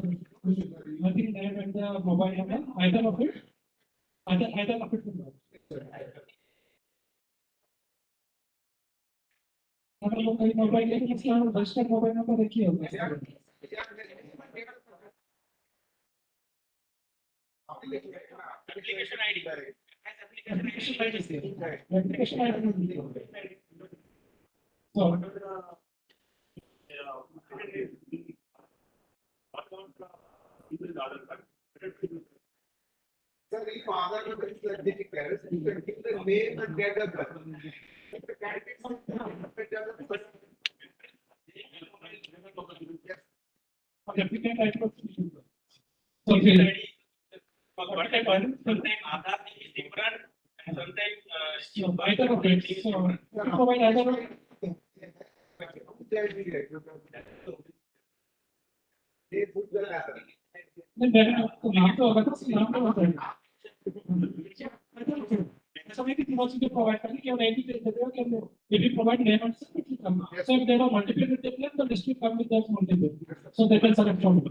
nothing name and the mobile number, either of it will work. Mobile लेकिन इसका registered mobile number देखिए होगा Application ID. Application ID. So, sir, if Aadhaar number is difficult, you can give the name and date of birth. If the candidate is applicant ID. So, what happened? Sometimes Aadhaar is different, and sometimes either of it. So, provide either of it. They put the Aadhaar. Then so maybe also to provide if you provide name and stuff, it will come. So if there are multiple disciplines, the list will come with those multiple. So they can select from it.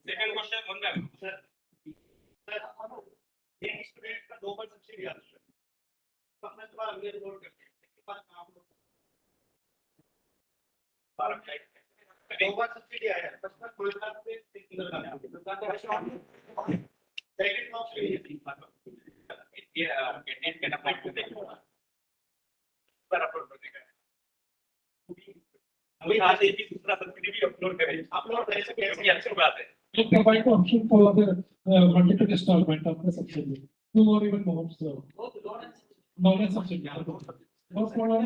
Second question, one ma'am. Sir, students का 2 बार subsidy आता है. अपने तो बार अगले report करते हैं. बार काम लो. बार apply. 2 बार subsidy आया है. फर्स्ट बार 5 लाख पे 3 लाख आया. सेकंड ऑप्शन ये 3 लाख. ये candidate can apply to take. पर अपलोड कर देगा. अभी आज एक ही दूसरा सब्सिडी भी अपलोड करें. अपलोड करने से कैसे अच्छी बात है. You provide the option for the multiple installment of the subsidy, 2 or even more. So, loan and subsidy. First one, loan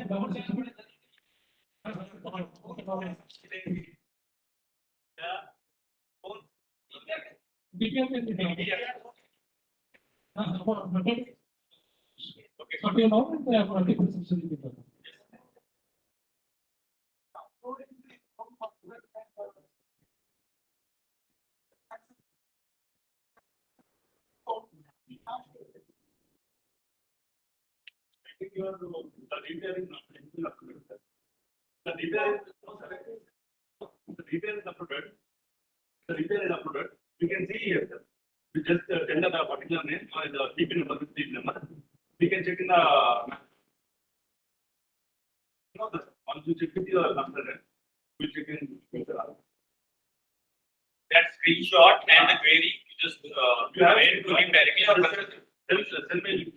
and subsidy. BPL can be done. But you know, they have multiple subsidy. The detail is not uploaded. The detail is uploaded. The detail is uploaded. You can see here, sir. We just enter the particular name or the TP number, street number. We can check in the No, the, once you check with your consultant, we check in. That screenshot and the query, you just, you have it to him directly or consultant. Send me.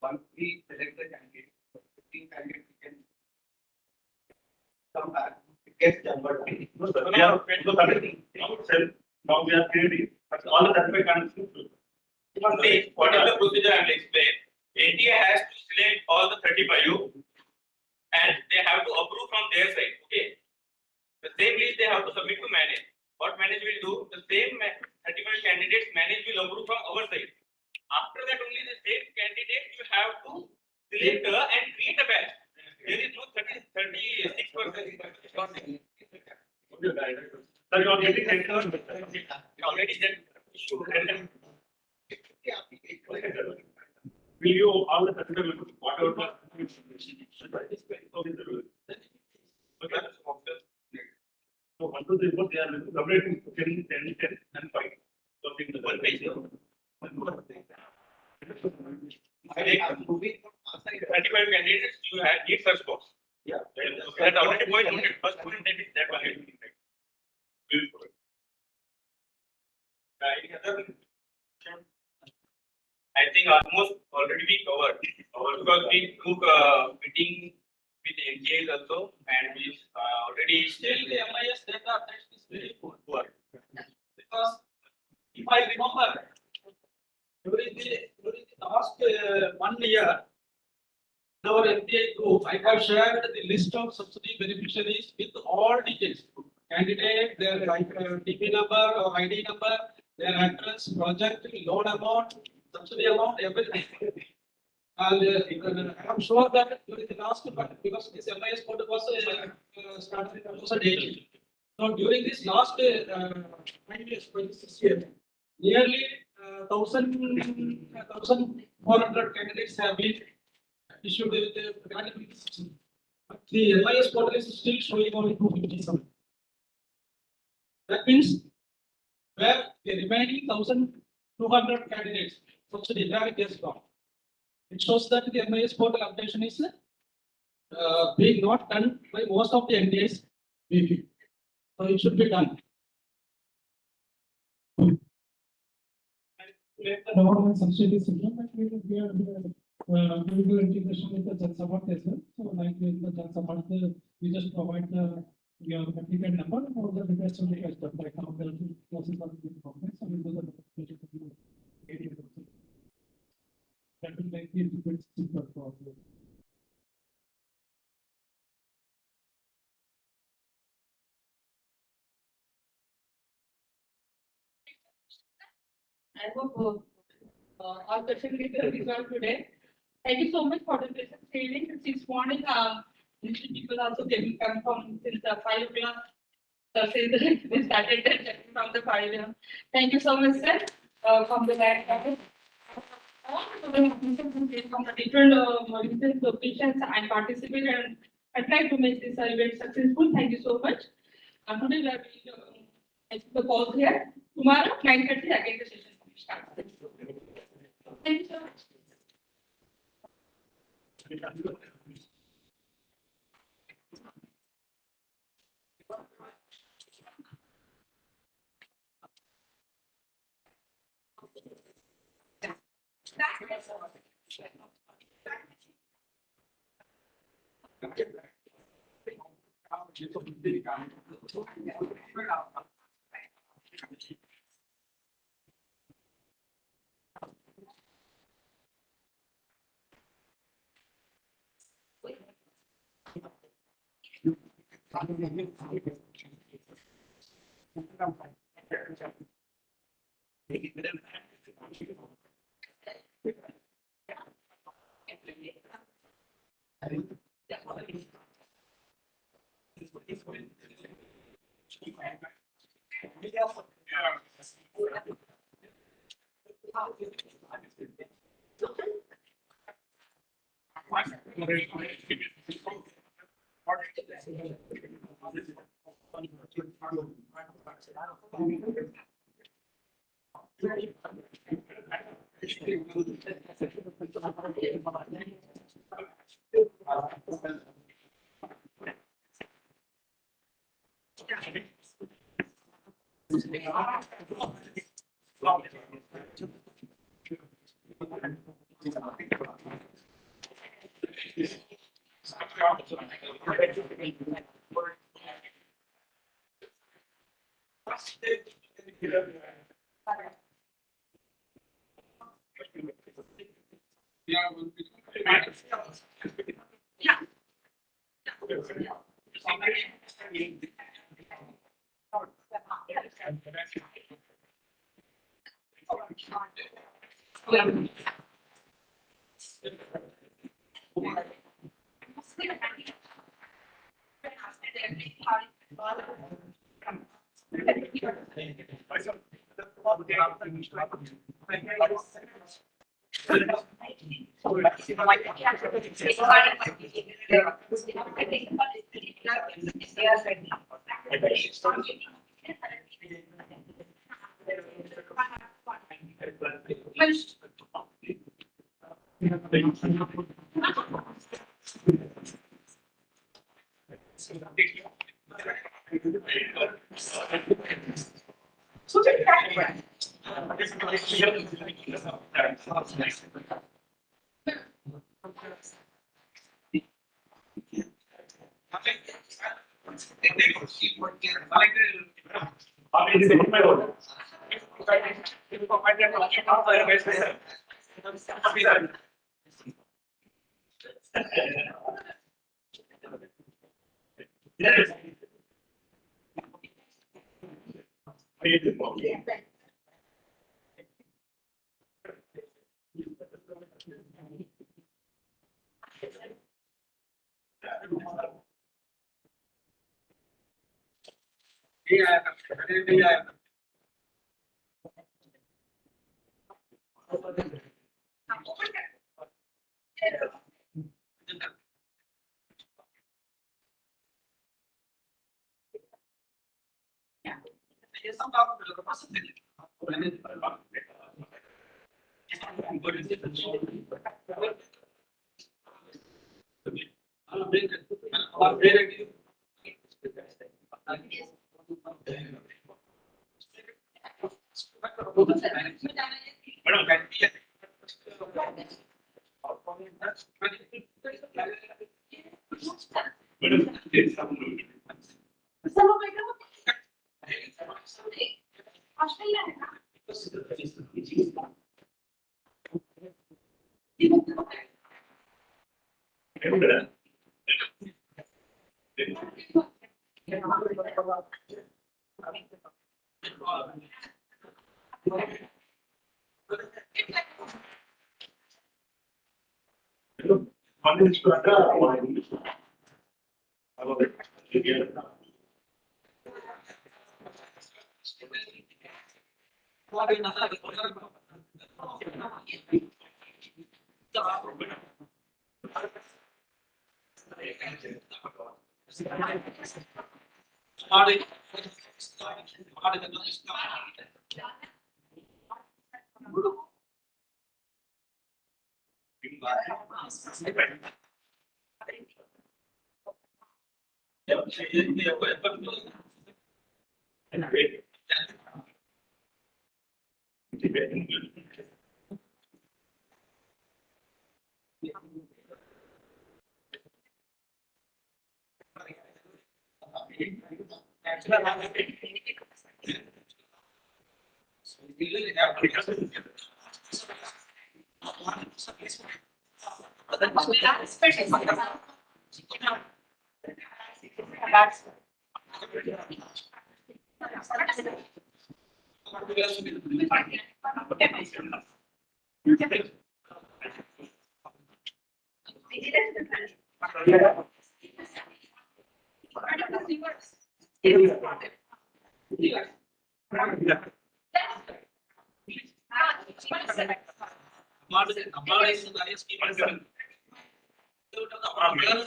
Once we select the candidate, 15 candidates we can come back. It gets converted. Now we are creating, but all the certificate candidates. See, what is the procedure I will explain. NTA has to select all the 35 and they have to approve from their side. Okay. The same list they have to submit to manage. What manage will do, the same 35 candidates manage will approve from our side. After that only the same candidate you have to select and create a batch. There is no 36%. So you are getting already that issue. Will you all the certificate whatever so one to the report they are submitting 10 and 5. So in the 1 page. 35 candidates you have need search box. Yeah. That already point noted. First point that one. Any other? I think almost already we covered because we took meeting with NGAs also and we already Still the MIS data that is very poor. Because if I remember, during the last 1 year, in our NTA group, I have shared the list of subsidy beneficiaries with all details. Candidate, their TP number or ID number, their address, project, loan amount, subsidy amount, everything. And I am sure that during the last, because this MIS portal was started in 2018. So during this last 5 years, 26 years, nearly 1,400 candidates have been issued with the category system. But the MIS portal is still showing only 257. That means where the remaining 1,200 candidates subsidy where it is gone. It shows that the MIS portal updation is being not done by most of the NDAs. So it should be done. Government subsidy system, but we are doing integration with the Jansamarth as well. So like with the Jansamarth, we just provide your applicant number and all the details will be done. Like now there are two classes of the complex, and we do the that will make it a bit simpler for you. I hope our session will be resolved today. Thank you so much for the present training. Since morning, people also came from since 5 o'clock. Since we started from the 5 a.m. Thank you so much, sir, from the back. From the different locations and participate and try to make this event successful. Thank you so much. Today we are the pause here. Tomorrow, 9:30 again the session starts. Thank you so much.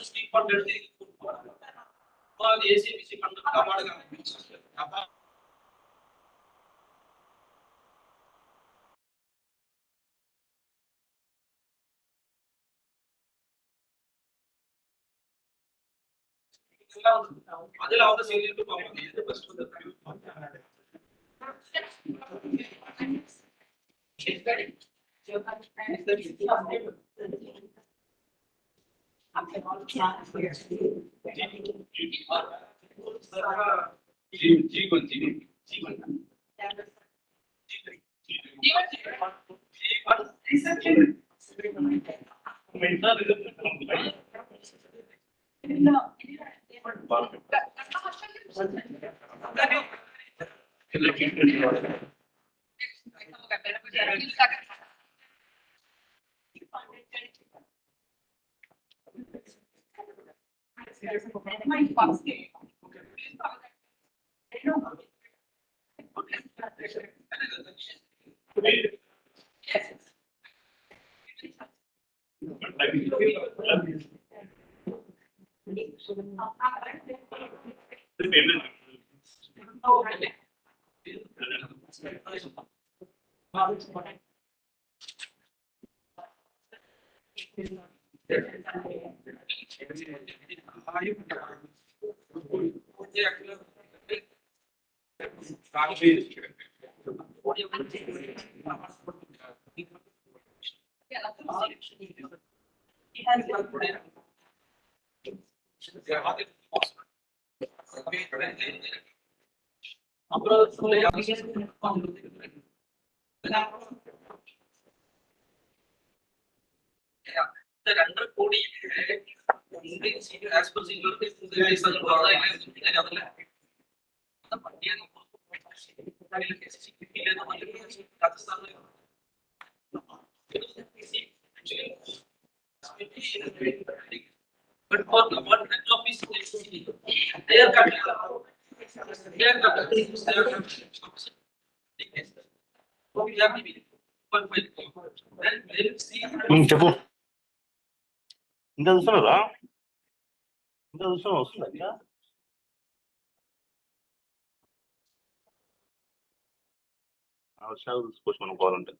speak for that thing. For the AC/DC conduct, ಅದೆಲ್ಲ ಅವರ ಸೇರಿಟ್ಟು ಇದೆ first The under code as per single but for the one of is air cut. Air cut. చెప్పు ఇంకా చూస్తున్నారా ఇంకా చూస్తున్నా వస్తుందా ఇంకా విషయాలు తీసుకోవచ్చు మనం కావాలంటే